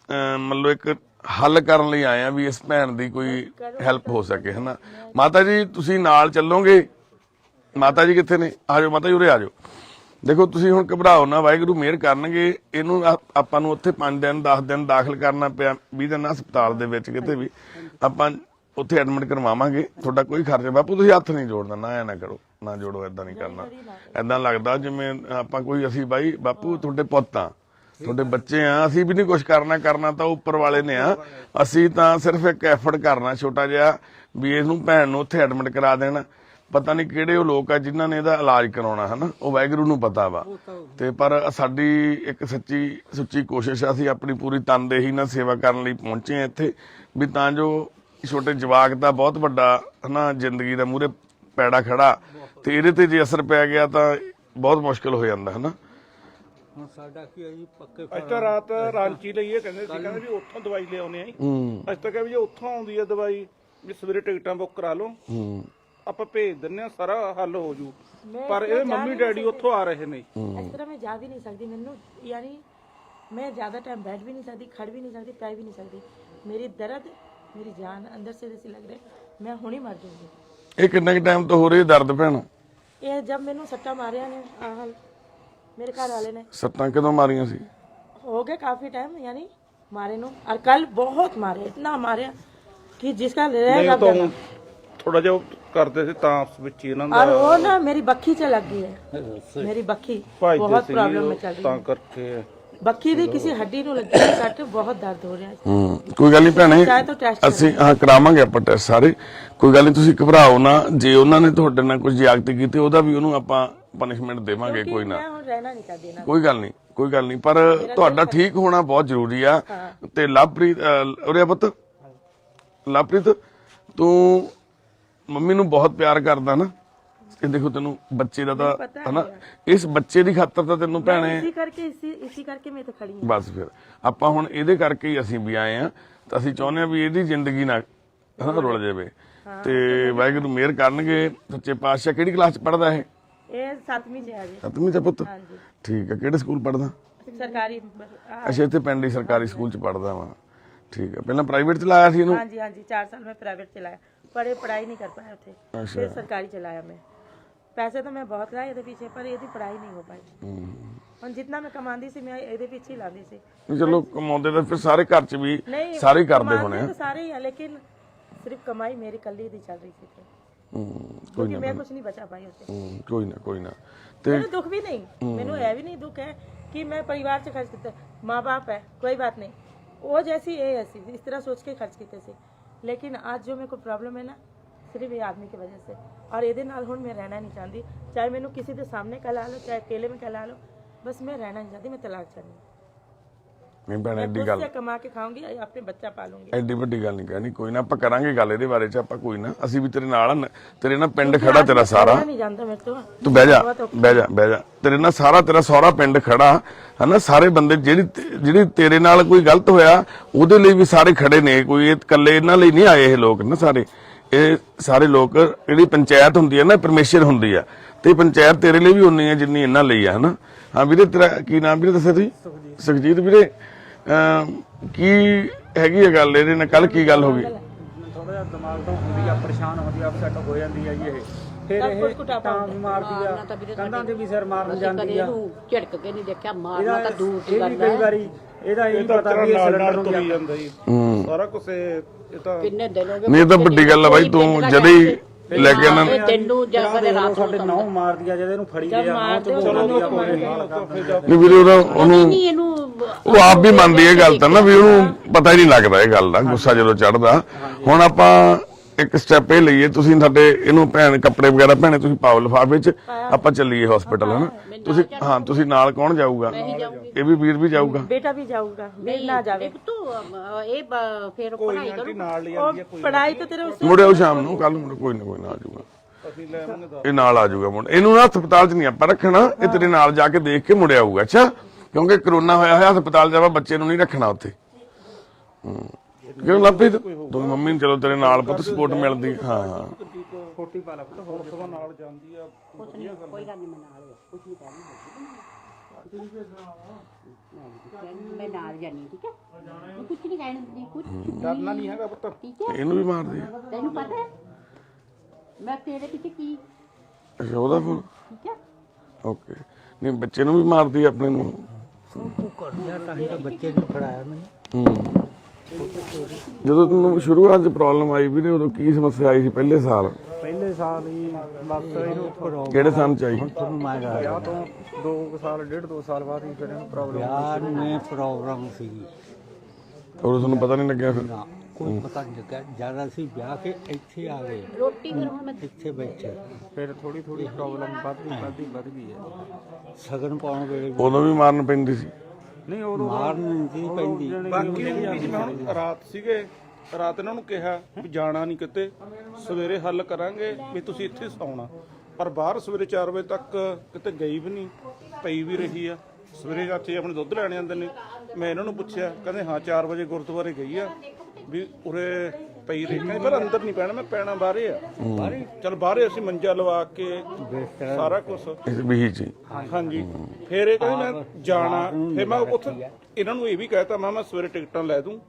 ਮੰਨ ਲਓ ਇੱਕ ਹੱਲ ਕਰਨ ਲਈ ਆਏ ਆ ਵੀ ਇਸ ਭੈਣ ਦੀ ਕੋਈ ਹੈਲਪ ਹੋ ਸਕੇ, ਹਨਾ। ਮਾਤਾ ਜੀ ਤੁਸੀਂ ਨਾਲ ਚੱਲੋਗੇ? ਮਾਤਾ ਜੀ ਕਿੱਥੇ ਨੇ? ਆ ਜਾਓ ਮਾਤਾ ਜੀ, ਉਰੇ ਆ ਜਾਓ। ਦੇਖੋ ਤੁਸੀਂ ਹੁਣ ਘਬਰਾਓ ਨਾ, ਵਾਹਿਗੁਰੂ ਮਿਹਰ ਕਰਨਗੇ। ਇਹਨੂੰ ਆਪਾਂ ਨੂੰ ਉੱਥੇ 5 ਦਿਨ 10 ਦਿਨ ਦਾਖਲ ਕਰਨਾ ਪਿਆ, 20 ਦਿਨ ਹਸਪਤਾਲ ਦੇ ਵਿੱਚ ਕਿਤੇ ਵੀ ਆਪਾਂ ਉੱਥੇ ਐਡਮਿਟ ਕਰਵਾਵਾਂਗੇ। ਤੁਹਾਡਾ ਕੋਈ ਖਰਚਾ, ਬਾਪੂ ਤੁਸੀਂ ਹੱਥ ਨਹੀਂ ਜੋੜਨਾ, ਨਾ ਐ ਨਾ ਕਰੋ, ਨਾ ਜੋੜੋ, ਏਦਾਂ ਨਹੀਂ ਕਰਨਾ। ਏਦਾਂ ਲੱਗਦਾ ਜਿਵੇਂ ਆਪਾਂ ਕੋਈ, ਅਸੀਂ ਬਾਈ ਬਾਪੂ ਤੁਹਾਡੇ ਪੁੱਤ ਆ, ਤੁਹਾਡੇ ਬੱਚੇ ਆ, ਅਸੀਂ ਵੀ ਨਹੀਂ ਕੁਝ ਕਰਨਾ ਤਾਂ ਉੱਪਰ ਵਾਲੇ ਨੇ ਆ। ਅਸੀਂ ਤਾਂ ਸਿਰਫ ਇੱਕ ਐਫਰਟ ਕਰਨਾ ਛੋਟਾ ਜਿਹਾ ਵੀ ਇਹਨੂੰ ਭੈਣ ਨੂੰ ਉੱਥੇ ਐਡਮਿਟ ਕਰਾ ਦੇਣ। ਪਤਾ ਨਹੀਂ ਕਿਹੜੇ ਉਹ ਲੋਕ ਆ ਜਿਨ੍ਹਾਂ ਨੇ ਇਹਦਾ ਇਲਾਜ ਕਰਾਉਣਾ, ਹਨਾ, ਉਹ ਵਾਹਿਗੁਰੂ ਨੂੰ ਪਤਾ ਵਾ। ਤੇ ਪਰ ਸਾਡੀ ਇੱਕ ਸੁੱਚੀ ਕੋਸ਼ਿਸ਼ ਆ, ਅਸੀਂ ਆਪਣੀ ਪੂਰੀ ਤਨਦੇਹੀ ਨਾਲ ਸੇਵਾ ਕਰਨ ਲਈ ਪਹੁੰਚੇ ਆ ਇੱਥੇ, ਵੀ ਤਾਂ ਜੋ ਛੋਟੇ ਜਵਾਕ ਦਾ ਬਹੁਤ ਵੱਡਾ ਹਨਾ ਜ਼ਿੰਦਗੀ ਦਾ ਮੂਹਰੇ ਪੈੜਾ ਖੜਾ, ਤੇ ਇਹਦੇ ਤੇ ਜੇ ਅਸਰ ਪੈ ਗਿਆ ਤਾਂ ਬਹੁਤ ਮੁਸ਼ਕਲ ਹੋ ਜਾਂਦਾ, ਹਨਾ। ਹੁਣ ਸਾਡਾ ਕੀ ਹੈ ਜੀ, ਪੱਕੇ ਅੱਜ ਤਾਂ ਰਾਤ ਰਾਂਚੀ ਲਈਏ ਕਹਿੰਦੇ ਵੀ ਉੱਥੋਂ ਦਵਾਈ ਲਿਆਉਣੇ ਆ। ਅੱਜ ਤੱਕ ਵੀ ਜੇ ਉੱਥੋਂ ਆਉਂਦੀ ਆ ਦਵਾਈ, ਵੀ ਸਵੇਰੇ ਟਿਕਟਾਂ ਬੁੱਕ ਕਰਾ ਲਓ, ਆਪਾਂ ਭੇਜ ਦਿੰਨੇ ਆ, ਸਾਰਾ ਹੱਲ ਹੋ ਜੂ। ਪਰ ਇਹ ਮੰਮੀ ਡੈਡੀ ਉੱਥੋਂ ਆ ਰਹੇ ਨੇ। ਇਸ ਤਰ੍ਹਾਂ ਮੈਂ ਜਾ ਵੀ ਨਹੀਂ ਸਕਦੀ, ਮੈਨੂੰ ਯਾਨੀ मैं ज़्यादा टाइम बैठ भी नहीं सकती, खड़ भी नहीं सकती, पै भी नहीं सकती। मेरी दर्द, मेरी जान अंदर से जैसी लग रही मैं हुणी मर जाऊंगी। ਇਹ ਕਿੰਨੇ ਕੁ ਟਾਈਮ ਤੋਂ ਹੋ ਰਹੀ ਹੈ ਦਰਦ ਭੈਣ? ये जब मैनू सट्टा मारिया ने हाल मेरे घर वाले ने, ਸੱਟਾਂ ਕਦੋਂ ਮਾਰੀਆਂ ਸੀ? हो गए काफ़ी टाइम यानी मारे नो, और कल बहुत मारे, इतना मारे कि जिसका रहेगा तो थोड़ा जो करते थे तांस ਵਿੱਚ ਇਹਨਾਂ ਦਾ, और वो ना मेरी बक्खी से लग गई है, मेरी बक्खी बहुत प्रॉब्लम में चल रही ਤਾਂ है। ਕਰਕੇ ਬੱਖੀ ਦੀ ਕਿਸੇ ਹੱਡੀ ਨੂੰ ਲੱਗੀ ਹੈ ਸੱਟ, ਬਹੁਤ ਦਰਦ ਹੋ ਰਿਹਾ ਹੈ। ਕੋਈ ਗੱਲ ਨਹੀਂ ਭੈਣੇ, ਚਾਹੇ ਤਾਂ ਟੈਸਟ ਅਸੀਂ ਹਾਂ ਕਰਾਵਾਂਗੇ ਆਪਾਂ ਟੈਸਟ ਸਾਰੇ, ਕੋਈ ਗੱਲ ਨਹੀਂ, ਤੁਸੀਂ ਘਬਰਾਓ ਨਾ। ਜੇ ਉਹਨਾਂ ਨੇ ਤੁਹਾਡੇ ਨਾਲ ਕੁਝ ਜ਼ਿਆਦਤੀ ਕੀਤੀ ਉਹਦਾ ਵੀ ਉਹਨੂੰ ਆਪਾਂ ਪਨਿਸ਼ਮੈਂਟ ਦੇਵਾਂਗੇ, ਕੋਈ ਨਾ, ਮੈਂ ਹੁਣ ਰਹਿਣਾ ਨਹੀਂ ਚਾਹਦੀ ਨਾ। ਕੋਈ ਗੱਲ ਨਹੀਂ, ਕੋਈ ਗੱਲ ਨਹੀਂ, ਪਰ ਤੁਹਾਡਾ ਠੀਕ ਹੋਣਾ ਬਹੁਤ ਜ਼ਰੂਰੀ ਆ। ਤੇ ਲਵਪ੍ਰੀਤ, ਉਰੇ ਆ ਪੁੱਤ, ਲਵਪ੍ਰੀਤ ਤੂੰ ਮੰਮੀ ਨੂੰ ਬਹੁਤ ਪਿਆਰ ਕਰਦਾ ਨਾ। ਇਹ ਦੇਖੋ ਤੈਨੂੰ ਬੱਚੇ ਦਾ ਤਾਂ ਹਨਾ, ਇਸ ਬੱਚੇ ਦੀ ਖਾਤਰ ਤਾਂ ਤੈਨੂੰ ਭੈਣੇ, ਇਸੇ ਕਰਕੇ ਮੈਂ ਤਾਂ ਖੜੀ ਹਾਂ। ਬਸ ਫਿਰ ਆਪਾਂ ਹੁਣ ਇਹਦੇ ਕਰਕੇ ਹੀ ਅਸੀਂ ਵੀ ਆਏ ਆ, ਤਾਂ ਅਸੀਂ ਚਾਹੁੰਦੇ ਆ ਵੀ ਇਹਦੀ ਜ਼ਿੰਦਗੀ ਨਾ ਰੁਲ ਜਾਵੇ। ਤੇ ਵਾਹਿਗੁਰੂ ਮਿਹਰ ਕਰਨਗੇ ਸੱਚੇ ਪਾਤਸ਼ਾਹ। ਕਿਹੜੀ ਕਲਾਸ ਚ ਪੜਦਾ ਇਹ? ਇਹ 7ਵੀਂ ਚ ਹੈ ਜੀ। 7ਵੀਂ ਚ ਪੁੱਤ? ਠੀਕ ਆ। ਕਿਹੜੇ ਸਕੂਲ ਪੜਦਾ? ਸਰਕਾਰੀ। ਅੱਛਾ, ਇੱਥੇ ਪਿੰਡ ਹੀ ਸਰਕਾਰੀ ਸਕੂਲ ਚ ਪੜਦਾ ਵਾ। ਠੀਕ ਆ। ਪਹਿਲਾਂ ਪ੍ਰਾਈਵੇਟ ਚ ਲਾਇਆ ਸੀ ਇਹਨੂੰ? हाँ जी, हाँ जी, 4 साल में प्राइवेट चलाया, पढ़ाई नहीं कर पाया थे, फिर सरकारी चलाया मैं। पैसे तो मैं बहुत लाए ਇਹਦੇ ਪਿੱਛੇ, ਪਰ ਇਹਦੀ ਪੜਾਈ ਨਹੀਂ ਹੋ ਪਾਈ। ਹੁਣ ਜਿੰਨਾ ਮੈਂ ਕਮਾਉਂਦੀ ਸੀ ਮੈਂ ਇਹਦੇ ਪਿੱਛੇ ਹੀ ਲਾਉਂਦੀ ਸੀ। ਚਲੋ ਕਮਾਉਂਦੇ ਤਾਂ ਫਿਰ ਸਾਰੇ ਘਰ ਚ ਵੀ ਸਾਰੇ ਕਰਦੇ ਹੋਣੇ ਆ, ਸਾਰੇ ਹੀ ਆ, लेकिन सिर्फ कमाई मेरी कल्ली दी चल रही थी, ਕੋਈ ਨਾ, मैं कुछ नहीं बचा पाई उससे। ਕੋਈ ਨਾ, ਕੋਈ ਨਾ। ਤੇ ਮੈਨੂੰ ਦੁੱਖ ਵੀ ਨਹੀਂ, ਮੈਨੂੰ ਇਹ ਵੀ ਨਹੀਂ ਦੁੱਖ ਹੈ ਕਿ मैं परिवार से खर्च किया, माँ बाप है, कोई बात नहीं, वो जैसी ये ऐसी, इस तरह सोच के खर्च किए थे। लेकिन आज जो मेरे को प्रॉब्लम है ना, सिर्फ ये आदमी की वजह से, और ਇਹਦੇ ਨਾਲ ਹੁਣ मैं रहना नहीं चाहती। चाहे मैनू किसी के सामने कहला लो, चाहे अकेले में कहला लो, बस मैं रहना नहीं चाहती, मैं तलाक चाहती हूँ। ਨਹੀਂ ਭੈਣ, ਐਡੀ खुद ਗੱਲ, से कमा के खाऊंगी, अपने बच्चा पालूंगी। ਐਡੀ ਵੱਡੀ ਗੱਲ ਨਹੀਂ ਕਹਿਣੀ। ਕੋਈ ਨਾ, ਆਪਾਂ ਕਰਾਂਗੇ ਗੱਲ ਇਹਦੇ ਬਾਰੇ ਚ, ਆਪਾਂ ਕੋਈ ਨਾ, ਅਸੀਂ ਵੀ ਤੇਰੇ ਨਾਲ ਆ, ਤੇਰੇ ਨਾਲ ਪਿੰਡ ਖੜਾ ਤੇਰਾ ਸਾਰਾ। नहीं जानता मेरे तो, ਤੂੰ ਬਹਿ ਜਾ, ਬਹਿ ਜਾ, ਬਹਿ ਜਾ। ਤੇਰੇ ਨਾਲ ਸਾਰਾ ਤੇਰਾ ਸਹੁਰਾ ਪਿੰਡ ਖੜਾ ਹਨਾ, ਸਾਰੇ ਬੰਦੇ ਜਿਹੜੀ ਤੇਰੇ ਨਾਲ ਕੋਈ ਗਲਤ ਹੋਇਆ ਉਹਦੇ ਲਈ ਵੀ ਸਾਰੇ ਖੜੇ ਨੇ। ਕੋਈ ਇਹ ਇਕੱਲੇ ਇਹਨਾਂ ਲਈ ਨਹੀਂ ਆਏ ਇਹ ਲੋਕ ਨਾ, ਸਾਰੇ ਇਹ ਸਾਰੇ ਲੋਕ, ਜਿਹੜੀ ਪੰਚਾਇਤ ਹੁੰਦੀ ਹੈ ਨਾ, ਪਰਮੇਸ਼ਰ ਹੁੰਦੀ ਆ, ਤੇ ਪੰਚਾਇਤ ਤੇਰੇ ਲਈ ਵੀ ਉਨੀ ਹੈ ਜਿੰਨੀ ਇਹਨਾਂ ਲਈ ਆ, ਹਨਾ। ਹਾਂ ਵੀਰੇ, ਤੇਰਾ ਕੀ ਨਾਮ ਵੀਰੇ ਦੱਸਿਆ ਤੁਸੀਂ? ਸੁਖਜੀਤ ਵੀਰੇ, ਕੀ ਹੈਗੀ ਆ ਗੱਲ ਇਹਦੇ ਨਾਲ? ਕੱਲ ਕੀ ਗੱਲ ਹੋ ਗਈ? ਥੋੜਾ ਜਿਹਾ ਦਿਮਾਗ ਤੋਂ ਹੁੰਦੀ ਆ, ਪਰੇਸ਼ਾਨ ਹੁੰਦੀ ਆ, ਅਪਸੈਟ ਹੋ ਜਾਂਦੀ ਆ ਜੀ ਇਹ। ਫਿਰ ਇਹ ਤਾਂ ਵੀ ਮਾਰਦੀ ਆ, ਕੰਧਾਂ ਤੇ ਵੀ ਸਿਰ ਮਾਰਨ ਜਾਂਦੀ ਆ। ਇਹਨੂੰ ਝੜਕ ਕੇ ਨਹੀਂ ਦੇਖਿਆ, ਮਾਰਨਾ ਤਾਂ ਦੂਰ ਦੀ ਇਹ ਗੱਲ ਵੀ ਕਈ ਵਾਰੀ ਇਹਦਾ ਇਹ ਨਹੀਂ ਪਤਾ ਵੀ ਇਹ ਸਿਲੰਡਰ ਨੂੰ ਤੁਰੀ ਜਾਂਦਾ ਜੀ ਸਾਰਾ ਕੁਝ। ਇਹ ਤਾਂ ਕਿੰਨੇ ਦਿਨ ਹੋ ਗਏ। ਨਹੀਂ, ਇਹ ਤਾਂ ਵੱਡੀ ਗੱਲ ਆ ਬਾਈ, ਤੂੰ ਜਦੇ ਹੀ ਲੈ ਕੇ ਇਹਨਾਂ ਇਹ ਤੈਨੂੰ ਜਾਂ ਕਦੇ ਰਾਤ ਨੂੰ ਸਾਡੇ ਨੌ ਮਾਰਦੀ ਆ, ਜਦ ਇਹਨੂੰ ਫੜੀ ਗਿਆ ਨੌ ਤੇ ਬੋਲਦੀ ਆ ਕੋਈ ਨਹੀਂ ਵੀਰੇ, ਉਹਨੂੰ ਨਹੀਂ, ਇਹਨੂੰ ਉਹ ਆਪ ਵੀ ਮੰਨਦੀ ਇਹ ਗੱਲ ਤਾਂ ਨਾ, ਵੀ ਉਹਨੂੰ ਪਤਾ ਹੀ ਨਹੀਂ ਲੱਗਦਾ ਇਹ ਗੱਲ ਦਾ, ਗੁੱਸਾ ਜਦੋਂ ਚੜਦਾ। ਹੁਣ ਆਪਾਂ ਇੱਕ ਸਟੈਪ ਇਹ ਲਈਏ, ਤੁਸੀਂ ਸਾਡੇ ਇਹਨੂੰ ਭੈਣ ਕੱਪੜੇ ਵਗੈਰਾ ਭੈਣੇ ਤੁਸੀਂ ਪਾਓ ਲਿਫਾਫੇ ਚ, ਆਪਾਂ ਚੱਲੀਏ ਹਸਪੀਟਲ, ਹਨਾ। ਤੁਸੀਂ ਹਾਂ, ਤੁਸੀਂ ਨਾਲ ਕੌਣ ਜਾਊਗਾ? ਇਹ ਵੀ ਵੀਰ ਵੀ ਜਾਊਗਾ? बेटा भी जाऊंगा, मैं ना जावे ਤੂੰ ਇਹ ਫਿਰ ਪੜਾਈ ਕਰੋ। ਨਾਲ ਹੀ ਆਉਂਦੀ ਆ। पढ़ाई तो तेरे उससे ਮੁੜਿਓ ਸ਼ਾਮ ਨੂੰ, ਕੱਲ ਨੂੰ ਕੋਈ ਨਾ ਕੋਈ ਨਾ ਆ ਜਾਊਗਾ, ਅਸੀਂ ਲੈ ਆਵਾਂਗੇ। ਇਹ ਨਾਲ ਆ ਜਾਊਗਾ ਮੁੰਡਾ। ਇਹਨੂੰ ਨਾ ਹਸਪਤਾਲ 'ਚ ਨਹੀਂ ਆਪਾਂ ਰੱਖਣਾ, ਇਹ ਤੇਰੇ ਨਾਲ ਜਾ ਕੇ ਦੇਖ ਕੇ ਮੁੜਿਆ ਆਊਗਾ। ਅੱਛਾ, ਕਿਉਂਕਿ ਕਰੋਨਾ ਹੋਇਆ ਹਸਪਤਾਲ ਜਾਵਾ, ਬੱਚੇ ਨੂੰ ਨਹੀਂ ਰੱਖਣਾ ਉੱਥੇ। ਕਿਉਂ ਲੱਭੀ ਤੂੰ ਮੰਮੀ ਨੂੰ, ਚਲੋ ਤੇਰੇ ਨਾਲ ਪੁੱਤ ਸਪੋਰਟ ਮਿਲਦੀ। ਹਾਂ ਫੋਟੀ ਪਾ ਲਾ ਪੁੱਤ, ਹੋਰ ਸਵਾ ਨਾਲ ਜਾਂਦੀ ਆ। ਕੋਈ ਗੱਲ ਨਹੀਂ, ਮੈਂ ਨਾਲ ਕੁਝ ਨਹੀਂ ਕਰਨਾ, ਮੈਂ ਨਾਲ ਜਾਣੀ, ਠੀਕ ਹੈ? ਕੁਝ ਨਹੀਂ ਕਹਿਣਾ, ਕੁਝ ਡਰਨਾ ਨਹੀਂ ਹੈਗਾ ਪੁੱਤ। ਠੀਕ ਹੈ? ਇਹਨੂੰ ਵੀ ਮਾਰਦੀ ਆ। ਤੈਨੂੰ ਪਤਾ ਹੈ ਮੈਂ ਤੇਰੇ ਪਿੱਛੇ ਅੱਛਾ ਉਹਦਾ ਫੋਨ ਓਕੇ ਨਹੀਂ ਬੱਚੇ ਨੂੰ ਵੀ ਮਾਰਦੀ ਆ ਆਪਣੇ ਨੂੰ ਉਹ ਕਰਦਾ ਤਾਂ ਹੀ ਤਾਂ ਬੱਚੇ ਨੂੰ ਫੜਾਇਆ ਮੈਨੂੰ। ਹੂੰ ਜਦੋਂ ਤੁਹਾਨੂੰ ਸ਼ੁਰੂਆਤ 'ਚ ਪ੍ਰੋਬਲਮ ਆਈ ਵੀਰੇ ਉਦੋਂ ਕੀ ਸਮੱਸਿਆ ਆਈ ਸੀ ਪਹਿਲੇ ਸਾਲ ਪਹਿਲੇ ਸਾਲ ਹੀ ਬਸ ਇਹਨੂੰ ਕਿਹੜੇ ਸਾਲ 'ਚ ਆਈ ਤੁਹਾਨੂੰ ਮੈਂ ਵਿਆਹ ਤੋਂ 2 ਸਾਲ 1.5-2 ਸਾਲ ਬਾਅਦ ਹੀ ਫਿਰ ਇਹਨੂੰ ਪ੍ਰੋਬਲਮ ਵਿਆਹ ਨੂੰ ਪ੍ਰੋਬਲਮ ਸੀਗੀ ਉਦੋਂ ਤੁਹਾਨੂੰ ਪਤਾ ਨਹੀਂ ਲੱਗਿਆ ਫਿਰ ਨਾ ਕੋਈ ਪਤਾ ਨਹੀਂ ਲੱਗਿਆ ਜਦ ਅਸੀਂ ਵਿਆਹ ਕੇ ਇੱਥੇ ਆ ਗਏ ਰੋਟੀ ਫਿਰ ਹੁਣ ਮੈਂ ਇੱਥੇ ਬੈਠੇ ਫਿਰ ਥੋੜੀ ਪ੍ਰੋਬਲਮ ਵੱਧ ਗਈ ਹੈ। ਸਗਨ ਪਾਉਣ ਵੇਲੇ ਉਦੋਂ ਵੀ ਮਾਰਨ ਪੈਂਦੀ ਸੀ ਨਹੀਂ ਉਦੋਂ ਮਾਰਨ ਨਹੀਂ ਸੀ ਪੈਂਦੀ। ਬਾਕੀ ਜਿਵੇਂ ਹੁਣ ਰਾਤ ਸੀਗੇ ਰਾਤ ਇਹਨਾਂ ਨੂੰ ਕਿਹਾ ਵੀ ਜਾਣਾ ਨਹੀਂ ਕਿਤੇ ਸਵੇਰੇ ਹੱਲ ਕਰਾਂਗੇ ਵੀ ਤੁਸੀਂ ਇੱਥੇ ਸੌਣਾ ਪਰ ਬਾਹਰ ਸਵੇਰੇ 4 ਵਜੇ ਤੱਕ ਕਿਤੇ ਗਈ ਵੀ ਨਹੀਂ ਪਈ ਵੀ ਰਹੀ ਆ। ਸਵੇਰੇ ਚਾਚੇ ਆਪਣੇ ਦੁੱਧ ਲੈਣ ਜਾਂਦੇ ਨੇ ਮੈਂ ਇਹਨਾਂ ਨੂੰ ਪੁੱਛਿਆ ਕਹਿੰਦੇ ਹਾਂ 4 ਵਜੇ ਗੁਰਦੁਆਰੇ ਗਈ ਆ ਵੀ ਉਰੇ ਪਈ ਰਹੀ ਕਹਿੰਦੇ ਪਰ ਅੰਦਰ ਨਹੀਂ ਪੈਣਾ ਮੈਂ ਪੈਣਾ ਬਾਹਰੇ ਆ ਬਾਹਰੇ ਚਲ ਬਾਹਰੇ ਅਸੀਂ ਮੰਜਾ ਲਵਾ ਕੇ ਸਾਰਾ ਕੁਝ ਇਸ ਵੀ ਜੀ ਹਾਂਜੀ ਫਿਰ ਇਹ ਕਹਿੰਦੇ ਮੈਂ ਜਾਣਾ ਫਿਰ ਮੈਂ ਉੱਥੇ ਇਹਨਾਂ ਨੂੰ ਇਹ ਵੀ ਕਹਿਤਾ ਮੈਂ ਸਵੇਰੇ ਟਿਕਟਾਂ ਲੈ ਦੂੰ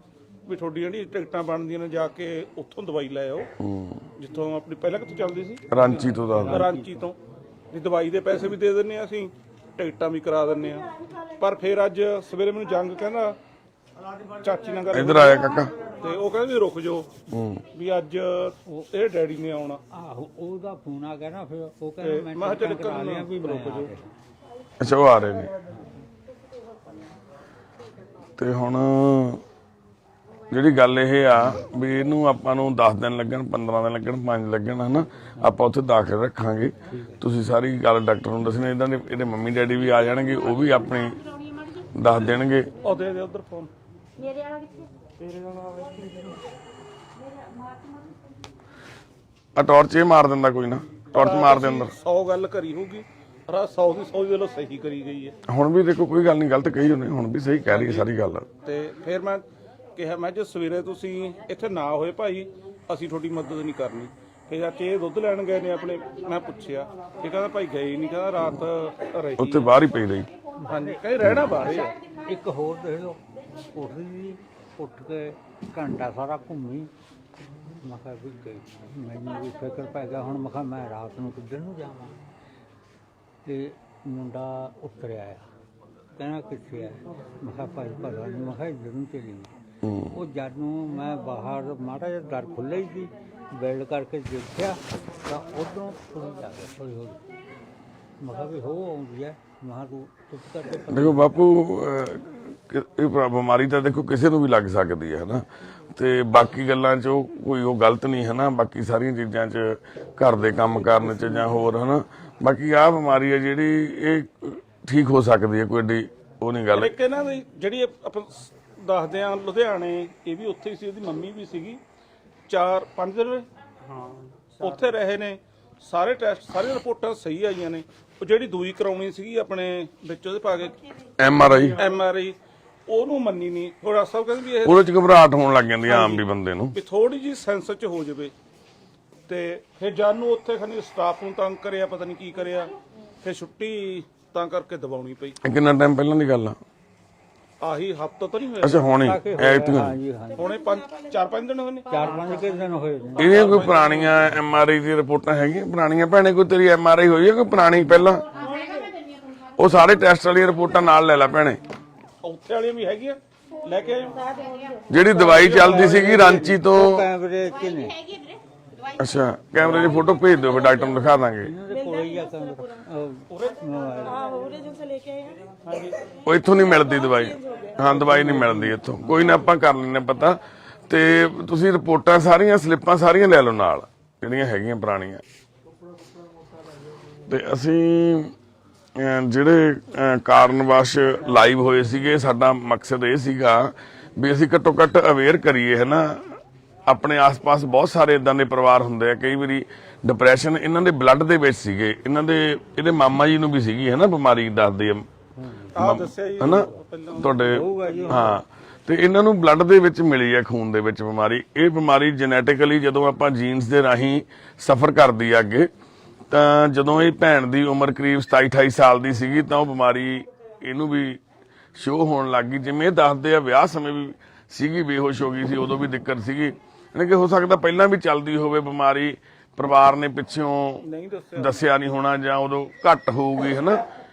ਵੀ ਤੁਹਾਡੀ ਜਿਹੜੀ ਟਿਕਟਾਂ ਬਣਦੀਆਂ ਨੇ ਜਾ ਕੇ ਉੱਥੋਂ ਦਵਾਈ ਲੈ ਆਓ ਜਿੱਥੋਂ ਆਪਣੀ ਪਹਿਲਾਂ ਕਿੱਥੋਂ ਚੱਲਦੀ ਸੀ ਰਾਂਚੀ ਤੋਂ ਦੱਸ ਰਾਂਚੀ ਤੋਂ ਵੀ ਦਵਾਈ ਦੇ ਪੈਸੇ ਵੀ ਦੇ ਦਿੰਨੇ ਆ ਅਸੀਂ ਟਿਕਟਾਂ ਵੀ ਕਰਾ ਦਿੰਨੇ ਆ ਪਰ ਫਿਰ ਅੱਜ ਸਵੇਰੇ ਮੈਨੂੰ ਜੰਗ ਕਹਿੰਦਾ ਚਾਚੀ ਨਾਲ ਗੱਲ ਇੱਧਰ ਆਇਆ ਕਾਕਾ ਤੇ ਉਹ ਕਹਿੰਦੇ ਵੀ ਰੁਕ ਜਾਓ ਵੀ ਅੱਜ ਇਹ ਡੈਡੀ ਨੇ ਆਉਣਾ ਆਹੋ ਉਹਦਾ ਫੋਨ ਆ ਗਿਆ ਨਾ ਫਿਰ ਉਹ ਕਹਿੰਦਾ ਮੈਂ ਕਿਹਾ ਚੱਲ ਕਰਾ ਲਿਆ ਵੀ ਰੁਕ ਜਾਓ ਅੱਛਾ ਉਹ ਆ ਰਹੇ ਨੇ ਤੇ ਹੁਣ ਜਿਹੜੀ ਗੱਲ ਇਹ ਆ ਵੀ ਇਹਨੂੰ ਆਪਾਂ ਨੂੰ 10 ਦਿਨ ਲੱਗਣ 15 ਦਿਨ ਲੱਗਣ 5 ਲੱਗਣ ਹਨਾ ਆਪਾਂ ਉੱਥੇ ਦਾਖਲ ਰੱਖਾਂਗੇ ਤੁਸੀਂ ਸਾਰੀ ਗੱਲ ਡਾਕਟਰ ਨੂੰ ਦੱਸਣੀ ਇਹਨਾਂ ਦੇ ਇਹਦੇ ਮੰਮੀ ਡੈਡੀ ਵੀ ਆ ਜਾਣਗੇ ਉਹ ਵੀ ਆਪਣੀ ਦੱਸ ਦੇਣਗੇ ਉਹ ਦੇ ਦੇ ਉਧਰ ਫੋਨ ਮੇਰੇ ਵਾਲਾ ਕਿੱਥੇ ਆ ਟਾਰਚ ਇਹ ਮਾਰ ਦਿੰਦਾ ਕੋਈ ਨਾ ਟਾਰਚ ਮਾਰ ਦੇ ਅੰਦਰ 100 ਗੱਲ ਕਰੀ ਹੋਊਗੀ ਪਰ 100 ਦੀ 100 ਦੇ ਲੋ ਸਹੀ ਕਰੀ ਗਈ ਹੈ ਹੁਣ ਵੀ ਦੇਖੋ ਕੋਈ ਗੱਲ ਨਹੀਂ ਗਲਤ ਕਹੀ ਉਹਨੇ ਹੁਣ ਵੀ ਸਹੀ ਕਹਿ ਰਹੀ ਹੈ ਸਾਰੀ ਗੱਲ ਤੇ ਫਿਰ ਮੈਂ ਕਿਹਾ ਮੈਂ ਜੇ ਸਵੇਰੇ ਤੁਸੀਂ ਇੱਥੇ ਨਾ ਹੋਏ ਭਾਈ ਅਸੀਂ ਤੁਹਾਡੀ ਮਦਦ ਨਹੀਂ ਕਰਨੀ ਫਿਰ ਚਾਚੇ ਇਹ ਦੁੱਧ ਲੈਣ ਗਏ ਨੇ ਆਪਣੇ ਮੈਂ ਪੁੱਛਿਆ ਇਹ ਕਹਿੰਦਾ ਭਾਈ ਗਏ ਨਹੀਂ ਕਹਿੰਦਾ ਰਾਤ ਰਹੀ ਉੱਥੇ ਬਾਹਰ ਹੀ ਪਈ ਰਹੀ ਹਾਂਜੀ ਕਹਿੰਦੇ ਰਹਿਣਾ ਬਾਹਰ ਆ ਇੱਕ ਹੋਰ ਦੇਖ ਲਓ ਉੱਠਦੀ ਸੀ, ਉੱਠ ਕੇ ਘੰਟਾ ਸਾਰਾ ਘੁੰਮੀ ਮੈਂ ਕਿਹਾ ਵੀ ਗਈ ਮੈਨੂੰ ਵੀ ਫਿਕਰ ਪੈ ਗਿਆ ਹੁਣ ਮੈਂ ਕਿਹਾ ਮੈਂ ਰਾਤ ਨੂੰ ਕਿੱਧਰ ਨੂੰ ਜਾਵਾਂ ਤੇ ਮੁੰਡਾ ਉਤਰਿਆ ਆ ਕਹਿੰਦਾ ਕਿੱਥੇ ਆ ਮੈਂ ਕਿਹਾ ਭਾਈ ਪਤਾ ਨਹੀਂ ਮੈਂ ਕਿਹਾ ਇੱਧਰ ਨੂੰ ਚਲੀ ਉਹ ਜਦ ਨੂੰ ਮੈਂ ਬਾਹਰ ਮਾੜਾ ਜਿਹਾ ਦਰ ਖੁੱਲ੍ਹਾ ਹੀ ਸੀ ਬੈਲਡ ਕਰਕੇ ਦੇਖਿਆ ਤਾਂ ਉਧਰੋਂ ਤੁਰੀ ਜਾ ਗਿਆ ਹੌਲੀ ਹੌਲੀ ਮੈਂ ਕਿਹਾ ਵੀ ਹੋ ਆਉਂਦੀ ਹੈ ਮੈਂ ਕਿਹਾ ਤੂੰ ਚੁੱਪ ਕਰਕੇ ਦੇਖੋ ਬਾਪੂ ਇਹ ਬਿਮਾਰੀ ਤਾਂ ਦੇਖੋ ਕਿਸੇ ਨੂੰ ਵੀ ਲੱਗ ਸਕਦੀ ਹੈ ਹਨਾ ਤੇ ਬਾਕੀ ਗੱਲਾਂ 'ਚ ਕੋਈ ਉਹ ਗਲਤ ਨਹੀਂ ਹੈ ਨਾ ਬਾਕੀ ਸਾਰੀਆਂ ਚੀਜ਼ਾਂ 'ਚ ਘਰ ਦੇ ਕੰਮ ਕਰਨ 'ਚ ਜਾਂ ਹੋਰ ਹਨਾ ਬਾਕੀ ਆਹ ਬਿਮਾਰੀ ਹੈ ਜਿਹੜੀ ਇਹ ਠੀਕ ਹੋ ਸਕਦੀ ਹੈ ਕੋਈ ਏਡੀ ਉਹ ਨਹੀਂ ਗੱਲ ਇੱਕ ਇਹਨਾਂ ਦੀ ਜਿਹੜੀ ਆਪਾਂ ਦੱਸਦੇ ਆ ਲੁਧਿਆਣੇ ਇਹ ਵੀ ਉੱਥੇ ਹੀ ਸੀ ਉਹਦੀ ਮੰਮੀ ਵੀ ਸੀਗੀ 4-5 ਦਿਨ ਹਾਂ ਉੱਥੇ ਰਹੇ ਨੇ ਸਾਰੇ ਟੈਸਟ ਸਾਰੀਆਂ ਰਿਪੋਰਟਾਂ ਸਹੀ ਆਈਆਂ ਨੇ ਉਹ ਜਿਹੜੀ ਦੂਈ ਕਰਾਉਣੀ ਸੀਗੀ ਆਪਣੇ ਵਿੱਚ ਉਹਦੇ ਪਾ ਕੇ MRI ਉਹਨੂੰ ਮੰਨੀ ਨਹੀਂ ਹੋਰ ਡਾਕਟਰ ਸਾਹਿਬ ਕਹਿੰਦੇ ਵੀ ਇਹ ਉਹਦੇ 'ਚ ਘਬਰਾਹਟ ਹੋਣ ਲੱਗ ਜਾਂਦੀ ਆਮ ਵੀ ਬੰਦੇ ਨੂੰ ਵੀ ਥੋੜੀ ਜੀ ਸੈਂਸ 'ਚ ਹੋ ਜਾਵੇ ਤੇ ਫਿਰ ਜਾਨੂੰ ਉੱਥੇ ਖਨੀ ਸਟਾਫ ਨੂੰ ਤੰਗ ਕਰਿਆ ਪਤਾ ਨਹੀਂ ਕੀ ਕਰਿਆ ਫਿਰ ਛੁੱਟੀ ਤਾਂ ਕਰਕੇ ਦਵਾਉਣੀ ਪਈ ਕਿੰਨਾ ਟਾਈਮ ਪਹਿਲਾਂ ਦੀ ਗੱਲ ਆ ਆਹੀ ਹਫ਼ਤਾ ਤਾਂ ਨਹੀਂ ਹੋਇਆ ਅੱਛਾ ਹੁਣੇ ਹਾਂਜੀ ਹਾਂਜੀ ਹੁਣੇ 4-5 ਦਿਨ ਹੋਏ ਨੇ 4-5 ਕੁ ਦਿਨ ਹੋਏ ਨੇ ਇਹਦੀਆਂ ਕੋਈ ਪੁਰਾਣੀਆਂ MRI ਦੀ ਰਿਪੋਰਟਾਂ ਹੈਗੀਆਂ ਪੁਰਾਣੀਆਂ ਭੈਣੇ ਕੋਈ ਤੇਰੀ MRI ਹੋਈ ਹੈ ਕੋਈ ਪੁਰਾਣੀ ਪਹਿਲਾਂ ਉਹ ਸਾਰੇ ਟੈਸਟ ਵਾਲੀਆਂ ਰਿਪੋਰਟਾਂ ਨਾਲ ਲੈ ਲੈ ਭੈਣੇ ਉੱਥੇ ਵਾਲੀਆਂ ਵੀ ਹੈਗੀਆਂ ਲੈ ਕੇ ਆਇਓ ਜਿਹੜੀ ਦਵਾਈ ਚੱਲਦੀ ਸੀਗੀ ਰਾਂਚੀ ਤੋਂ ਕੈਮਰੇ 'ਚ ਨੇ ਅੱਛਾ ਕੈਮਰੇ ਦੀ ਫੋਟੋ ਭੇਜ ਦਿਓ ਫਿਰ ਡਾਕਟਰ ਨੂੰ ਦਿਖਾ ਦਾਂਗੇ ਇਹਨਾਂ ਦੇ ਕੋਲ ਹੀ ਆ ਕੈਮਰਾ ਉਹਦੇ ਜਿਹਾ ਲੈ ਕੇ ਆਏ ਹਾਂ ਉਹ ਇੱਥੋਂ ਨਹੀਂ ਮਿਲਦੀ ਦਵਾਈ ਹਾਂ ਦਵਾਈ ਨਹੀਂ ਮਿਲਦੀ ਇੱਥੋਂ ਕੋਈ ਨਾ ਆਪਾਂ ਕਰ ਲੈਣੇ ਪਤਾ ਤੇ ਤੁਸੀਂ ਰਿਪੋਰਟਾਂ ਸਾਰੀਆਂ ਸਲਿੱਪਾਂ ਸਾਰੀਆਂ ਲੈ ਲਓ ਨਾਲ ਜਿਹੜੀਆਂ ਹੈਗੀਆਂ ਪੁਰਾਣੀਆਂ ਤੇ ਅਸੀਂ ਜਿਹੜੇ ਕਾਰਨਵਸ਼ ਲਾਈਵ ਹੋਏ ਸੀਗੇ ਸਾਡਾ ਮਕਸਦ ਇਹ ਸੀਗਾ ਵੀ ਅਸੀਂ ਘੱਟੋ ਘੱਟ ਅਵੇਅਰ ਕਰੀਏ ਹਨਾ ਆਪਣੇ ਆਸ-ਪਾਸ ਬਹੁਤ ਸਾਰੇ ਇਦਾਂ ਦੇ ਪਰਿਵਾਰ ਹੁੰਦੇ ਆ ਕਈ ਵਾਰੀ ਡਿਪਰੈਸ਼ਨ ਇਹਨਾਂ ਦੇ ਬਲੱਡ ਦੇ ਵਿੱਚ ਸੀਗੇ ਇਹਦੇ ਮਾਮਾ ਜੀ ਨੂੰ ਵੀ ਸੀਗੀ ਹਨਾ ਬਿਮਾਰੀ ਦੱਸਦੇ ਆ ਹਨਾ ਤੁਹਾਡੇ ਹਾਂ ਤੇ ਇਹਨਾਂ ਨੂੰ ਬਲੱਡ ਦੇ ਵਿੱਚ ਮਿਲੀ ਹੈ ਖੂਨ ਦੇ ਵਿੱਚ ਬਿਮਾਰੀ ਇਹ ਬਿਮਾਰੀ ਜੈਨੇਟਿਕਲੀ ਜਦੋਂ ਆਪਾਂ ਜੀਨਸ ਦੇ ਰਾਹੀਂ ਸਫਰ ਕਰਦੀ ਆ ਅੱਗੇ ਤਾਂ ਜਦੋਂ ਇਹ ਭੈਣ ਦੀ ਉਮਰ ਕਰੀਬ 27-28 ਸਾਲ ਦੀ ਸੀਗੀ ਤਾਂ ਉਹ ਬਿਮਾਰੀ ਇਹਨੂੰ ਵੀ ਸ਼ੋਅ ਹੋਣ ਲੱਗ ਗਈ ਜਿਵੇਂ ਇਹ ਦੱਸਦੇ ਆ ਵਿਆਹ ਸਮੇਂ ਵੀ ਸੀਗੀ ਬੇਹੋਸ਼ ਹੋ ਗਈ ਸੀ ਉਦੋਂ ਵੀ ਦਿੱਕਤ ਸੀਗੀ ਯਾਨੀ ਕਿ ਹੋ ਸਕਦਾ ਪਹਿਲਾਂ ਵੀ ਚੱਲਦੀ ਹੋਵੇ ਬਿਮਾਰੀ ਪਰਿਵਾਰ ਨੇ ਪਿੱਛੋਂ ਨਹੀਂ ਦੱਸਿਆ ਦੱਸਿਆ ਨਹੀਂ ਹੋਣਾ ਜਾਂ ਉਦੋਂ ਘੱਟ ਹੋਊਗੀ ਹਨਾ।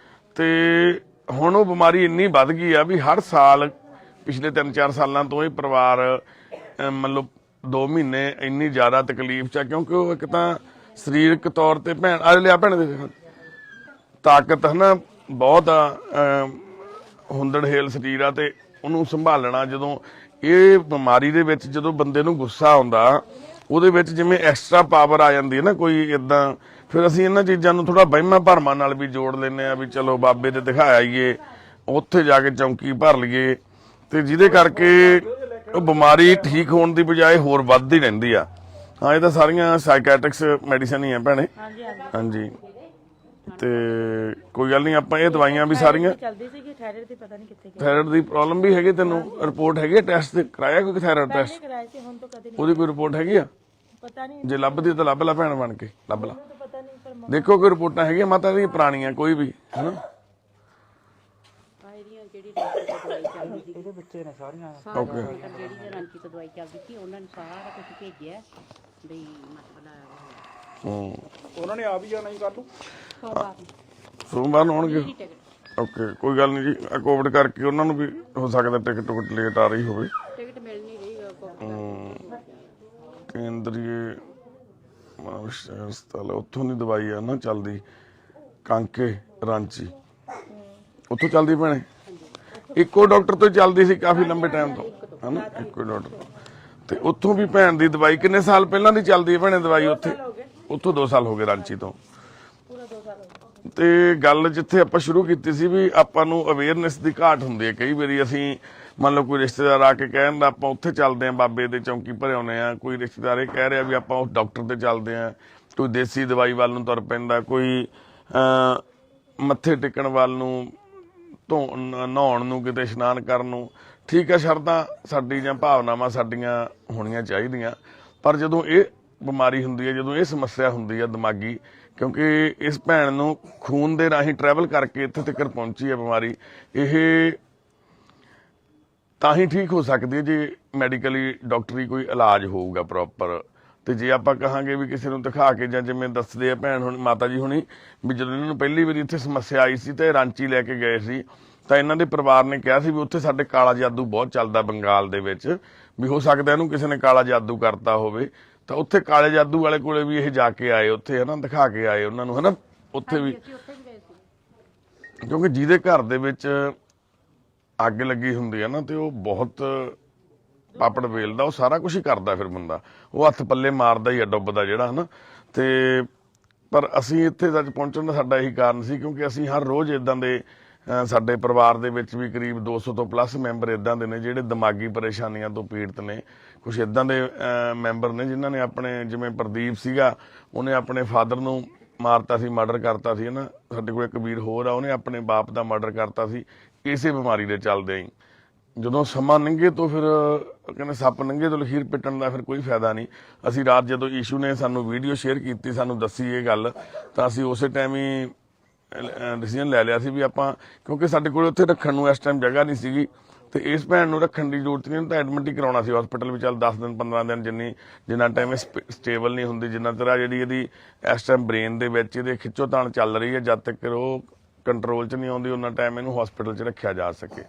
ਤੇ ਹੁਣ ਉਹ ਬਿਮਾਰੀ ਇੰਨੀ ਵੱਧ ਗਈ ਆ ਵੀ ਹਰ ਸਾਲ ਪਿਛਲੇ 3-4 ਸਾਲਾਂ ਤੋਂ ਇਹ ਪਰਿਵਾਰ ਮਤਲਬ 2 ਮਹੀਨੇ ਇੰਨੀ ਜ਼ਿਆਦਾ ਤਕਲੀਫ ਚ ਆ, ਕਿਉਂਕਿ ਉਹ ਇੱਕ ਤਾਂ ਸਰੀਰਕ ਤੌਰ ਤੇ ਭੈਣ ਆ ਲਿਆ ਭੈਣ ਦੇ ਤਾਕਤ ਹਨਾ ਬਹੁਤ ਹੁੰਦੜਹੇਲ ਸਰੀਰ ਆ, ਤੇ ਉਹਨੂੰ ਸੰਭਾਲਣਾ ਜਦੋਂ ਇਹ ਬਿਮਾਰੀ ਦੇ ਵਿੱਚ ਜਦੋਂ ਬੰਦੇ ਨੂੰ ਗੁੱਸਾ ਆਉਂਦਾ ਉਹਦੇ ਵਿੱਚ ਜਿਵੇਂ ਐਕਸਟਰਾ ਪਾਵਰ ਆ ਜਾਂਦੀ ਹੈ ਨਾ ਕੋਈ ਇਦਾਂ, ਫਿਰ ਅਸੀਂ ਇਹਨਾਂ ਚੀਜ਼ਾਂ ਨੂੰ ਥੋੜਾ ਵਹਿਮਾਂ ਭਰਮਾਂ ਨਾਲ ਵੀ ਜੋੜ ਲੈਂਦੇ ਆ ਵੀ ਚਲੋ ਬਾਬੇ ਤੇ ਦਿਖਾਇਆ ਆਈਏ, ਉੱਥੇ ਜਾ ਕੇ ਚੌਂਕੀ ਭਰ ਲਈਏ, ਤੇ ਜਿਹਦੇ ਕਰਕੇ ਉਹ ਬਿਮਾਰੀ ਠੀਕ ਹੋਣ ਦੀ ਬਜਾਏ ਹੋਰ ਵੱਧਦੀ ਰਹਿੰਦੀ ਆ। ਹਾਂ ਇਹ ਤਾਂ ਸਾਰੀਆਂ ਸਾਈਕੈਟ੍ਰਿਕਸ ਮੈਡੀਸਨ ਹੀ ਆ ਭੈਣੇ। ਹਾਂਜੀ ਤੇ ਕੋਈ ਗੱਲ ਨਹੀਂ, ਆਪਾਂ ਇਹ ਦਵਾਈਆਂ ਵੀ ਸਾਰੀਆਂ ਚਲਦੀ ਸੀ ਕਿ ਥਾਇਰਾਇਡ ਦੀ ਪਤਾ ਨਹੀਂ ਕਿੱਥੇ ਗਈ। ਥਾਇਰਾਇਡ ਦੀ ਪ੍ਰੋਬਲਮ ਵੀ ਹੈਗੀ ਤੈਨੂੰ? ਰਿਪੋਰਟ ਹੈਗੀ ਟੈਸਟ ਤੇ ਕਰਾਇਆ ਕੋਈ ਥਾਇਰਾਇਡ ਟੈਸਟ? ਕਰਾਇਆ ਸੀ, ਹੁਣ ਤਾਂ ਕਦੇ ਨਹੀਂ। ਉਹਦੀ ਕੋਈ ਰਿਪੋਰਟ ਹੈਗੀ ਆ? ਪਤਾ ਨਹੀਂ, ਜੇ ਲੱਭਦੀ ਤਾਂ ਲੱਭ ਲੈ ਭੈਣ ਬਣ ਕੇ, ਲੱਭ ਲਾ। ਪਤਾ ਨਹੀਂ ਪਰ ਦੇਖੋ ਕੋਈ ਰਿਪੋਰਟਾਂ ਹੈਗੀਆਂ ਮਾਤਾ ਦੀਆਂ ਪੁਰਾਣੀਆਂ ਕੋਈ ਵੀ ਹਨਾ? ਇਹਦੀਆਂ ਜਿਹੜੀ ਡਾਕਟਰ ਤੋਂ ਦਵਾਈ ਚੱਲਦੀ ਸੀ ਇਹਦੇ ਬੱਚੇ ਨੇ ਸਾਰੀਆਂ ਓਕੇ ਜਿਹੜੀ ਦੇ ਰਾਂਚੀ ਤੋਂ ਦਵਾਈ ਚੱਲਦੀ ਸੀ ਉਹਨਾਂ ਨੇ ਸਾਰਾ ਕੁਝ ਭੇਜਿਆ ਬਈ ਮਤਲਬ ਉਹਨਾਂ ਨੇ ਆ ਵੀ ਜਾਣਾ ਜੀ ਕੱਲ ਨੂੰ। ਸੋਮਵਾਰ ਨੂੰ ਆਉਣਗੇ? ਓਕੇ ਕੋਈ ਗੱਲ ਨਹੀਂ ਜੀ, ਕੋਵਿਡ ਕਰਕੇ ਉਹਨਾਂ ਨੂੰ ਵੀ ਹੋ ਸਕਦਾ ਟਿਕਟ ਟੁਕਟ ਲੇਟ ਆ ਰਹੀ ਹੋਵੇ। ਟਿਕਟ ਮਿਲ ਨਹੀਂ ਰਹੀ ਕੇਂਦਰੀ ਹਸਪਤਾਲ ਉੱਥੋਂ ਦੀ ਦਵਾਈ ਆ ਨਾ ਚੱਲਦੀ, ਕਾਂਕੇ ਰਾਂਚੀ ਉੱਥੋਂ ਚੱਲਦੀ ਭੈਣੇ? ਇੱਕੋ ਡਾਕਟਰ ਤੋਂ ਚੱਲਦੀ ਸੀ ਕਾਫੀ ਲੰਬੇ ਟਾਈਮ ਤੋਂ ਹਨਾ, ਇੱਕੋ ਡਾਕਟਰ ਤੋਂ। ਤੇ ਉੱਥੋਂ ਵੀ ਭੈਣ ਦੀ ਦਵਾਈ ਕਿੰਨੇ ਸਾਲ ਪਹਿਲਾਂ ਦੀ ਚੱਲਦੀ ਹੈ ਭੈਣੇ ਦਵਾਈ ਉੱਥੇ? ਉੱਥੋਂ 2 ਸਾਲ ਹੋ ਗਏ ਰਾਂਚੀ ਤੋਂ। ਤੇ ਗੱਲ ਜਿੱਥੇ ਆਪਾਂ ਸ਼ੁਰੂ ਕੀਤੀ ਸੀ ਵੀ ਆਪਾਂ ਨੂੰ ਅਵੇਅਰਨੈਸ ਦੀ ਘਾਟ ਹੁੰਦੀ ਹੈ ਕਈ ਵਾਰੀ। ਅਸੀਂ ਮੰਨ ਲਓ ਕੋਈ ਰਿਸ਼ਤੇਦਾਰ ਆ ਕੇ ਕਹਿੰਦਾ ਆਪਾਂ ਉੱਥੇ ਚੱਲਦੇ ਆਂ ਬਾਬੇ ਦੇ ਚੌਂਕੀ ਭਰੇ ਆਉਂਦੇ ਆ, ਕੋਈ ਰਿਸ਼ਤੇਦਾਰ ਇਹ ਕਹਿ ਰਿਹਾ ਵੀ ਆਪਾਂ ਉਸ ਡਾਕਟਰ ਤੇ ਚੱਲਦੇ ਆਂ, ਕੋਈ ਦੇਸੀ ਦਵਾਈ ਵੱਲ ਨੂੰ ਤੁਰ ਪੈਂਦਾ, ਕੋਈ ਮੱਥੇ ਟੇਕਣ ਵੱਲ ਨੂੰ, ਨਹਾਉਣ ਨੂੰ, ਕਿਤੇ ਇਸ਼ਨਾਨ ਕਰਨ ਨੂੰ। ਠੀਕ ਹੈ, ਸ਼ਰਤਾਂ ਸਾਡੀ ਜਾਂ ਭਾਵਨਾਵਾਂ ਸਾਡੀਆਂ ਹੋਣੀਆਂ ਚਾਹੀਦੀਆਂ, ਪਰ ਜਦੋਂ ਇਹ ਬਿਮਾਰੀ ਹੁੰਦੀ ਹੈ, ਜਦੋਂ ਇਹ ਸਮੱਸਿਆ ਹੁੰਦੀ ਹੈ ਦਿਮਾਗੀ, ਕਿਉਂਕਿ ਇਸ ਭੈਣ ਨੂੰ ਖੂਨ ਦੇ ਰਾਹੀਂ ਟਰੈਵਲ ਕਰਕੇ ਇੱਥੇ ਤੱਕ ਪਹੁੰਚੀ ਹੈ ਬਿਮਾਰੀ, ਇਹ ਤਾਂ ਹੀ ਠੀਕ ਹੋ ਸਕਦੀ ਹੈ ਜੇ ਮੈਡੀਕਲੀ ਡਾਕਟਰੀ ਕੋਈ ਇਲਾਜ ਹੋਊਗਾ ਪ੍ਰੋਪਰ। ਤੇ ਜੇ ਆਪਾਂ ਕਹਾਂਗੇ ਵੀ ਕਿਸੇ ਨੂੰ ਦਿਖਾ ਕੇ, ਜਾਂ ਜਿਵੇਂ ਦੱਸਦੇ ਆ ਭੈਣ ਹੁਣ ਮਾਤਾ ਜੀ ਹੁਣੀ ਵੀ ਜਦੋਂ ਇਹਨਾਂ ਨੂੰ ਪਹਿਲੀ ਵਾਰੀ ਇੱਥੇ ਸਮੱਸਿਆ ਆਈ ਸੀ ਤੇ ਰਾਂਚੀ ਲੈ ਕੇ ਗਏ ਸੀ, ਤਾਂ ਇਹਨਾਂ ਦੇ ਪਰਿਵਾਰ ਨੇ ਕਿਹਾ ਸੀ ਵੀ ਉੱਥੇ ਸਾਡੇ ਕਾਲਾ ਜਾਦੂ ਬਹੁਤ ਚੱਲਦਾ ਬੰਗਾਲ ਦੇ ਵਿੱਚ, ਵੀ ਹੋ ਸਕਦਾ ਇਹਨੂੰ ਕਿਸੇ ਨੇ ਕਾਲਾ ਜਾਦੂ ਕਰਤਾ ਹੋਵੇ। ਤਾਂ ਉੱਥੇ ਕਾਲੇ ਜਾਦੂ ਵਾਲੇ ਕੋਲੇ ਵੀ ਇਹ ਜਾ ਕੇ ਆਏ, ਉੱਥੇ ਹਨਾ ਦਿਖਾ ਕੇ ਆਏ ਉਹਨਾਂ ਨੂੰ ਹਨਾ, ਉੱਥੇ ਵੀ। ਕਿਉਂਕਿ ਜਿਹਦੇ ਘਰ ਦੇ ਵਿੱਚ ਅੱਗ ਲੱਗੀ ਹੁੰਦੀ ਹੈ ਨਾ, ਤੇ ਉਹ ਬਹੁਤ ਪਾਪੜ ਵੇਲਦਾ, ਉਹ ਸਾਰਾ ਕੁਝ ਹੀ ਕਰਦਾ ਫਿਰ ਬੰਦਾ, ਉਹ ਹੱਥ ਪੱਲੇ ਮਾਰਦਾ ਹੀ ਆ ਡੁੱਬਦਾ ਜਿਹੜਾ ਹਨਾ। ਤੇ ਪਰ ਅਸੀਂ ਇੱਥੇ ਤੱਕ ਪਹੁੰਚਣ ਦਾ ਸਾਡਾ ਇਹੀ ਕਾਰਨ ਸੀ, ਕਿਉਂਕਿ ਅਸੀਂ ਹਰ ਰੋਜ਼ ਇਦਾਂ ਦੇ ਸਾਡੇ ਪਰਿਵਾਰ ਦੇ ਵਿੱਚ ਵੀ ਕਰੀਬ 200 ਤੋਂ ਪਲੱਸ ਮੈਂਬਰ ਇਦਾਂ ਦੇ ਨੇ ਜਿਹੜੇ ਦਿਮਾਗੀ ਪਰੇਸ਼ਾਨੀਆਂ ਤੋਂ ਪੀੜਤ ਨੇ। ਕੁਝ ਇਦਾਂ ਦੇ ਮੈਂਬਰ ਨੇ ਜਿਨ੍ਹਾਂ ਨੇ ਆਪਣੇ, ਜਿਵੇਂ ਪ੍ਰਦੀਪ ਸੀਗਾ, ਉਹਨੇ ਆਪਣੇ ਫਾਦਰ ਨੂੰ ਮਾਰਤਾ ਸੀ, ਮਰਡਰ ਕਰਤਾ ਸੀ ਹਨਾ। ਸਾਡੇ ਕੋਲ ਇੱਕ ਵੀਰ ਹੋਰ ਆ, ਉਹਨੇ ਆਪਣੇ ਬਾਪ ਦਾ ਮਰਡਰ ਕਰਤਾ ਸੀ ਇਸੇ ਬਿਮਾਰੀ ਦੇ ਚੱਲਦੇ ਹੀ। ਜਦੋਂ ਸਮਾਂ ਲੰਘੇ ਤੋਂ ਫਿਰ ਕਹਿੰਦੇ ਸੱਪ ਲੰਘੇ ਤੋਂ ਲਖੀਰ ਪਿੱਟਣ ਦਾ ਫਿਰ ਕੋਈ ਫਾਇਦਾ ਨਹੀਂ। ਅਸੀਂ ਰਾਤ ਜਦੋਂ ਈਸ਼ੂ ਨੇ ਸਾਨੂੰ ਵੀਡੀਓ ਸ਼ੇਅਰ ਕੀਤੀ, ਸਾਨੂੰ ਦੱਸੀ ਇਹ ਗੱਲ, ਤਾਂ ਅਸੀਂ ਉਸੇ ਟਾਈਮ ਹੀ ਡਿਸੀਜਨ ਲੈ ਲਿਆ ਸੀ ਵੀ ਆਪਾਂ, ਕਿਉਂਕਿ ਸਾਡੇ ਕੋਲ ਉੱਥੇ ਰੱਖਣ ਨੂੰ ਇਸ ਟਾਈਮ ਜਗ੍ਹਾ ਨਹੀਂ ਸੀਗੀ, ਤੇ ਇਸ ਭੈਣ ਨੂੰ ਰੱਖਣ ਦੀ ਜ਼ਰੂਰਤ ਨਹੀਂ, ਤਾਂ ਐਡਮਿਟ ਹੀ ਕਰਾਉਣਾ ਸੀ ਹਸਪੀਟਲ ਵਿੱਚ। ਚੱਲ 10 ਦਿਨ 15 ਦਿਨ ਜਿੰਨਾ ਟਾਈਮ ਸਟੇਬਲ ਨਹੀਂ ਹੁੰਦੀ, ਜਿੰਨਾ ਤਰ੍ਹਾਂ ਜਿਹੜੀ ਇਹਦੀ ਇਸ ਟਾਈਮ ਬ੍ਰੇਨ ਦੇ ਵਿੱਚ ਇਹਦੇ ਖਿੱਚੋਤਾਣ ਚੱਲ ਰਹੀ ਹੈ, ਜਦ ਤੱਕ ਉਹ ਕੰਟਰੋਲ 'ਚ ਨਹੀਂ ਆਉਂਦੀ ਉਹਨਾਂ ਟਾਈਮ ਇਹਨੂੰ ਹਸਪੀਟਲ 'ਚ ਰੱਖਿਆ ਜਾ ਸਕੇ।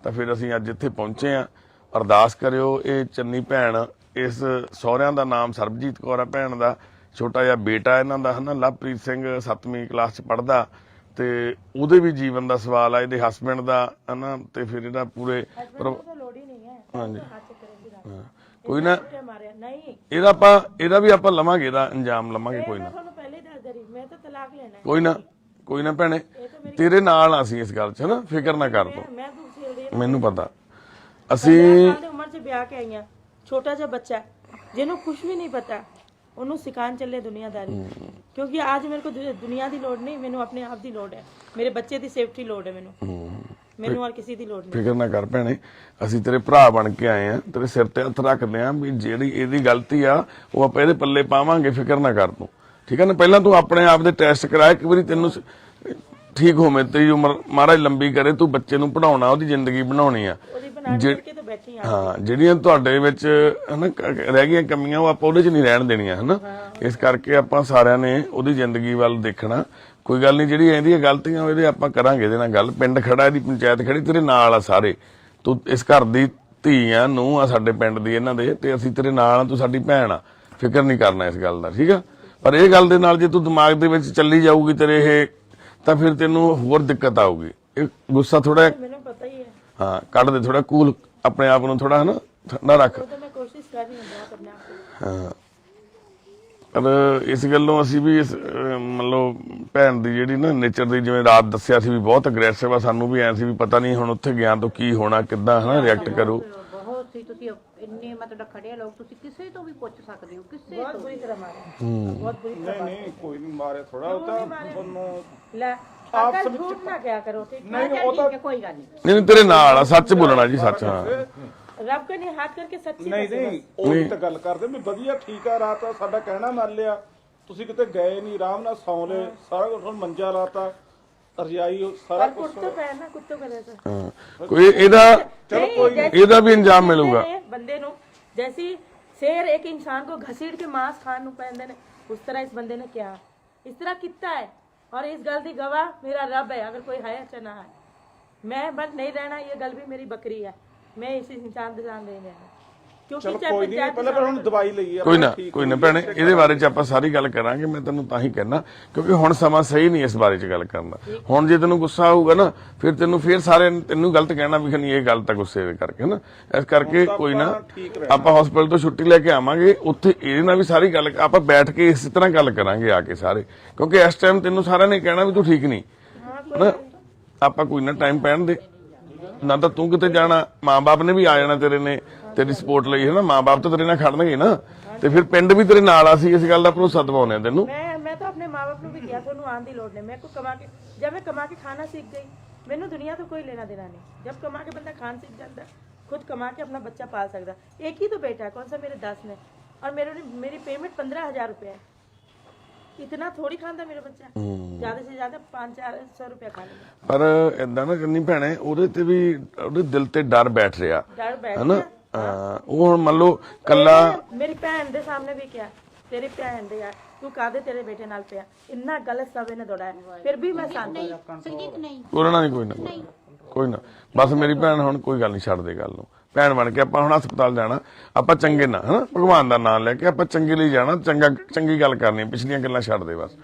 ਤਾਂ ਫਿਰ ਅਸੀਂ ਅੱਜ ਇੱਥੇ ਪਹੁੰਚੇ ਹਾਂ। ਅਰਦਾਸ ਕਰਿਓ, ਇਹ ਚੰਨੀ ਭੈਣ, ਇਸ ਸਹੁਰਿਆਂ ਦਾ ਨਾਮ ਸਰਬਜੀਤ ਕੌਰ ਆ ਭੈਣ ਦਾ, ਛੋਟਾ ਜਿਹਾ ਬੇਟਾ ਇਹਨਾਂ ਦਾ ਹਨਾ ਲਵਪ੍ਰੀਤ ਸਿੰਘ 7ਵੀਂ ਕਲਾਸ 'ਚ ਪੜ੍ਹਦਾ, ਤੇ ਉਹਦੇ ਵੀ ਜੀਵਨ ਦਾ ਸਵਾਲ ਆ, ਇਹਦੇ ਹਸਬੈਂਡ ਦਾ ਹਨਾ, ਤੇ ਫਿਰ ਇਹਦਾ ਪੂਰੇ ਲੋੜ ਹੀ ਨਹੀਂ ਹੈ। ਹਾਂਜੀ ਕੋਈ ਨਾ, ਨਹੀਂ ਇਹਦਾ ਵੀ ਆਪਾਂ ਲਵਾਂਗੇ, ਇਹਦਾ ਅੰਜਾਮ ਲਵਾਂਗੇ, ਕੋਈ ਨਾ। ਤੁਹਾਨੂੰ ਪਹਿਲੇ ਦੱਸ ਦਰੀ, ਮੈਂ ਤਾਂ ਤਲਾਕ ਲੈਣਾ ਕੋਈ ਨਾ ਭੈਣੇ, ਤੇਰੇ ਨਾਲ ਅਸੀਂ ਇਸ ਗੱਲ 'ਚ ਹਨਾ, ਫਿਕਰ ਨਾ ਕਰ ਤੂੰ, ਮੈਂ ਦੂਸਰੀ ਮੈਨੂੰ ਪਤਾ। ਅਸੀਂ ਉਮਰ 'ਚ ਵਿਆਹ ਕੇ ਆਈਆਂ, ਛੋਟਾ ਜਿਹਾ ਬੱਚਾ ਜਿਹਨੂੰ ਕੁਝ ਵੀ ਨਹੀਂ ਪਤਾ, ਉਹਨੂੰ ਸਿਖਾਉਣ ਚੱਲੇ ਦੁਨੀਆਦਾਰੀ। ਕਿਉਂਕਿ ਅੱਜ ਮੇਰੇ ਕੋਲ ਦੁਨੀਆ ਦੀ ਲੋੜ ਨਹੀਂ, ਮੈਨੂੰ ਆਪਣੇ ਆਪ ਦੀ ਲੋੜ ਹੈ, ਮੇਰੇ ਬੱਚੇ ਦੀ ਸੇਫਟੀ ਲੋੜ ਹੈ ਮੈਨੂੰ ਔਰ ਕਿਸੇ ਦੀ ਲੋੜ ਨਹੀਂ। ਫਿਕਰ ਨਾ ਕਰ ਭੈਣੇ, ਅਸੀਂ ਤੇਰੇ ਭਰਾ ਬਣ ਕੇ ਆਏ ਆ, ਤੇਰੇ ਸਿਰ ਤੇ ਹੱਥ ਰੱਖਦੇ ਆ ਵੀ ਜਿਹੜੀ ਇਹਦੀ ਗਲਤੀ ਆ ਉਹ ਆਪਾਂ ਇਹਦੇ ਪੱਲੇ ਪਾਵਾਂਗੇ, ਫਿਕਰ ਨਾ ਕਰ ਤੂੰ, ਠੀਕ ਹੈ ਨਾ। ਪਹਿਲਾਂ ਤੂੰ ਆਪਣੇ ਆਪ ਦੇ ਟੈਸਟ ਕਰਾ, ਇੱਕ ਵਾਰੀ ਤੈਨੂੰ ਠੀਕ ਹੋਵੇਂ, ਤੇਰੀ ਉਮਰ ਮਹਾਰਾਜ ਲੰਬੀ ਕਰੇ, ਤੂੰ ਬੱਚੇ ਨੂੰ ਪੜਾਉਣਾ, ਉਹਦੀ ਜ਼ਿੰਦਗੀ ਬਣਾਉਣੀ ਆ। ਉਹਦੀ ਬਣਾਉਣ ਕਰਕੇ ਤਾਂ ਬੈਠੀ ਆ। ਹਾਂ, ਜਿਹੜੀਆਂ ਤੁਹਾਡੇ ਵਿੱਚ ਹਨਾ ਰਹਿ ਗਈਆਂ ਕਮੀਆਂ, ਉਹ ਆਪਾਂ ਉਹਦੇ 'ਚ ਨਹੀਂ ਰਹਿਣ ਦੇਣੀਆਂ ਹਨਾ। ਇਸ ਕਰਕੇ ਆਪਾਂ ਸਾਰਿਆਂ ਨੇ ਉਹਦੀ ਜ਼ਿੰਦਗੀ ਵੱਲ ਦੇਖਣਾ। ਕੋਈ ਗੱਲ ਨਹੀਂ, ਜਿਹੜੀ ਇਹਦੀਆਂ ਗਲਤੀਆਂ ਉਹਦੇ ਆਪਾਂ ਕਰਾਂਗੇ, ਇਹਦੇ ਨਾਲ ਗੱਲ। ਪਿੰਡ ਖੜਾ, ਇਹਦੀ ਪੰਚਾਇਤ ਖੜੀ, ਤੇਰੇ ਨਾਲ ਆ ਸਾਰੇ। ਤੂੰ ਇਸ ਘਰ ਦੀ ਧੀ ਆ, ਨੂੰਹ ਆ ਸਾਡੇ ਪਿੰਡ ਦੀ ਇਹਨਾਂ ਦੇ, ਤੇ ਅਸੀਂ ਤੇਰੇ ਨਾਲ ਆ, ਤੂੰ ਸਾਡੀ ਭੈਣ ਆ। ਫਿਕਰ ਨਹੀਂ ਕਰਨਾ ਇਸ ਗੱਲ ਦਾ, ਠੀਕ ਆ। ਪਰ ਇਹ ਗੱਲ ਦੇ ਨਾਲ ਜੇ ਤੂੰ ਦਿਮਾਗ ਦੇ ਵਿੱਚ ਚੱਲੀ ਜਾਊਗੀ ਤੇਰੇ ਇਹ, ਤਾਂ ਫਿਰ ਤੈਨੂੰ ਹੋਰ ਦਿੱਕਤ ਆਊਗੀ। ਇਹ ਗੁੱਸਾ ਥੋੜਾ ਮੈਨੂੰ ਪਤਾ ਹੀ ਹੈ। ਹਾਂ, ਕੱਢ ਦੇ ਥੋੜਾ, ਕੂਲ ਆਪਣੇ ਆਪ ਨੂੰ ਥੋੜਾ ਹਨਾ ਠੰਡਾ ਰੱਖ। ਉਹ ਤਾਂ ਮੈਂ ਕੋਸ਼ਿਸ਼ ਕਰ ਰਹੀ ਹਾਂ ਬਹੁਤ ਆਪਣੇ ਆਪ ਨੂੰ। ਹਾਂ, ਪਰ ਇਸ ਗੱਲੋਂ ਅਸੀਂ ਵੀ ਇਸ ਮਤਲਬ ਭੈਣ ਦੀ ਜਿਹੜੀ ਨਾ ਨੇਚਰ ਦੀ, ਜਿਵੇਂ ਰਾਤ ਦੱਸਿਆ ਸੀ ਵੀ ਬਹੁਤ ਅਗਰੈਸਿਵ ਆ, ਸਾਨੂੰ ਵੀ ਐ ਸੀ ਵੀ ਪਤਾ ਨਹੀਂ ਹੁਣ ਉੱਥੇ ਗਿਆ ਤਾਂ ਕੀ ਹੋਣਾ, ਕਿੱਦਾਂ ਹਨਾ ਰਿਐਕਟ ਕਰੂ। ਬਹੁਤ ਸੀ, ਤੁਸੀਂ ਇੰਨੇ ਮਤਲਬ ਖੜੇ ਲੋਕ, ਤੁਸੀਂ ਕਿਸੇ ਤੋਂ ਵੀ ਪੁੱਛ ਸਕਦੇ ਹੋ, ਕਿਸੇ ਬਹੁਤ ਤੋਂ। ਬੁਰੀ ਤਰ੍ਹਾਂ ਮਾਰਿਆ, ਬਹੁਤ ਬੁਰੀ ਤਰ੍ਹਾਂ। ਨਹੀਂ ਕੋਈ ਨਹੀਂ ਮਾਰਿਆ, ਥੋੜਾ ਉਹ ਤਾਂ ਤੁਹਾਨੂੰ ਲੈ ਆਪ ਝੂਠ ਨਾ ਕਿਆ ਕਰੋ, ਠੀਕ ਹੈ? ਨਹੀਂ ਉਹ ਤਾਂ ਕੋਈ ਗੱਲ ਨਹੀਂ। ਨਹੀਂ ਨਹੀਂ, ਤੇਰੇ ਨਾਲ ਆ, ਸੱਚ ਬੋਲਣਾ ਜੀ, ਸੱਚ। ਹਾਂ, ਰੱਬ ਕੇ ਨਹੀਂ ਹੱਥ ਕਰਕੇ ਸੱਚੀ ਨਹੀਂ ਉਹ ਤਾਂ ਗੱਲ ਕਰਦੇ ਵੀ ਵਧੀਆ ਠੀਕ ਆ। ਰਾਤ ਸਾਡਾ ਕਹਿਣਾ ਮੰਨ ਲਿਆ, ਤੁਸੀਂ ਕਿਤੇ ਗਏ ਨਹੀਂ, ਆਰਾਮ ਨਾਲ ਸੌਂ ਲਏ, ਸਾਰਾ ਕੁਝ ਹੁਣ ਮੰਜਾ ਲਾਤਾ, ਰਜਾਈ ਸਾਰਾ ਕੁਝ। ਕੁੱਤੋਂ ਪੈਣਾ ਕੁੱਤੋਂ ਕਰੇ ਸਰ। ਹਾਂ, ਕੋਈ ਇਹਦਾ ਵੀ ਇੰਜਾਮ ਮਿਲੂਗਾ ਬੰਦੇ ਨੂੰ। ਜੈਸੀ शेर एक इंसान को घसीट के मांस खान पैंदे ने, उस तरह इस बंदे ने किया, इस तरह कितना है। और इस गल दी गवाह मेरा रब है, अगर कोई है अच्छा ना है। मैं बस नहीं रहना, ये गल भी मेरी बकरी है, मैं इस इंसान के साथ नहीं रहना। क्योंकि ਕੋਈ ਨਹੀਂ, ਪਹਿਲਾਂ ਹੁਣ ਦਵਾਈ ਲਈ ਆ। ਕੋਈ ਨਾ ਭੈਣੇ, ਇਹਦੇ ਬਾਰੇ ਚ ਆਪਾਂ ਸਾਰੀ ਗੱਲ ਕਰਾਂਗੇ। ਮੈਂ ਤੈਨੂੰ ਤਾਂ ਹੀ ਕਹਿਣਾ ਕਿਉਂਕਿ ਹੁਣ ਸਮਾਂ ਸਹੀ ਨਹੀਂ ਇਸ ਬਾਰੇ ਚ ਗੱਲ ਕਰਨ ਦਾ। ਹੁਣ ਜੇ ਤੈਨੂੰ ਗੁੱਸਾ ਆਊਗਾ ਨਾ, ਫਿਰ ਤੈਨੂੰ ਸਾਰੇ ਤੈਨੂੰ ਗਲਤ ਕਹਿਣਾ ਵੀ ਨਹੀਂ, ਇਹ ਗੱਲ ਤਾਂ ਗੁੱਸੇ ਦੇ ਕਰਕੇ ਨਾ। ਇਸ ਕਰਕੇ ਕੋਈ ਨਾ, ਆਪਾਂ ਹਸਪੀਟਲ ਤੋਂ ਛੁੱਟੀ ਲੈ ਕੇ ਆਵਾਂਗੇ, ਉੱਥੇ ਇਹਦੇ ਨਾਲ ਵੀ ਸਾਰੀ ਗੱਲ ਆਪਾਂ ਬੈਠ ਕੇ ਇਸੇ ਤਰ੍ਹਾਂ ਗੱਲ ਕਰਾਂਗੇ ਆ ਕੇ ਸਾਰੇ। ਕਿਉਂਕਿ ਇਸ ਟਾਈਮ ਤੈਨੂੰ ਸਾਰਿਆਂ ਨੇ ਕਹਿਣਾ ਵੀ ਤੂੰ ਠੀਕ ਨਹੀਂ ਨਾ। ਆਪਾਂ ਕੋਈ ਨਾ ਟਾਈਮ ਪੈਣ ਦੇ, ਨਾ ਤਾਂ ਤੂੰ ਕਿਤੇ ਜਾਣਾ, ਮਾਂ-ਬਾਪ ਨੇ ਵੀ ਆ ਜਾਣਾ ਤੇਰੇ ਨੇ, ਤੇਰੀ ਸਪੋਰਟ ਲਈ ਹੈ ਨਾ। ਮਾਂ-ਬਾਪ ਤਾਂ ਤੇਰੇ ਨਾਲ ਖੜਨਗੇ ਨਾ, ਤੇ ਫਿਰ ਪਿੰਡ ਵੀ ਤੇਰੇ ਨਾਲ ਆ। ਸੀ ਇਸ ਗੱਲ ਦਾ ਭਰੋਸਾ ਦਿਵਾਉਂਦੇ ਆ ਤੈਨੂੰ। मैं तो अपने माँ बाप को भी किया, ਤੁਹਾਨੂੰ ਆਣ ਦੀ ਲੋੜ ਨਹੀਂ। मैं को कमा के, जब मैं कमा के खाना सीख गई, ਮੈਨੂੰ दुनिया तो कोई लेना देना नहीं। जब कमा के बंदा खान सीख जाता, खुद कमा के अपना बच्चा पाल सकता। एक ही तो बेटा है, कौन सा मेरे 10 ने, और मेरी पेमेंट 15,000 रुपये है। इतना थोड़ी खाता मेरा बच्चा, ज्यादा से ज्यादा 500-400 रुपया खा लेगा। ਪਰ ਏਦਾਂ ਨਾ ਕਰਨੀ ਭੈਣੇ, ਉਹਦੇ ਤੇ ਵੀ ਉਹਦੇ ਦਿਲ ਤੇ ਡਰ ਬੈਠ ਰਿਹਾ डर बैठ ਹਨਾ। ਉਹ ਹੁਣ ਮੰਨ ਲਓ ਕੱਲਾ मेरी भैन दे सामने भी क्या, तेरी भैन दे यार तू कादे तेरे बेटे नाल पिया, इन्ना गलत सब इन्हें दौड़ाया, फिर भी मैं शांत हो। ਸੰਗੀਤ ਨਹੀਂ ਕੋਰਣਾ ਨਹੀਂ, ਕੋਈ ਨਾ ਬਸ ਮੇਰੀ ਭੈਣ, ਹੁਣ ਕੋਈ ਗੱਲ ਨਹੀਂ, ਛੱਡ ਦੇ ਗੱਲ ਨੂੰ। ਭੈਣ ਬਣ ਕੇ ਆਪਾਂ ਹੁਣ ਹਸਪਤਾਲ ਜਾਣਾ, ਆਪਾਂ ਚੰਗੇ ਨਾ ਹਨਾ, ਭਗਵਾਨ ਦਾ ਨਾਮ ਲੈ ਕੇ ਆਪਾਂ ਚੰਗੇ ਲਈ ਜਾਣਾ, ਚੰਗੀ ਗੱਲ ਕਰਨੀ, ਪਿਛਲੀਆਂ ਗੱਲਾਂ ਛੱਡ ਦੇ ਬਸ।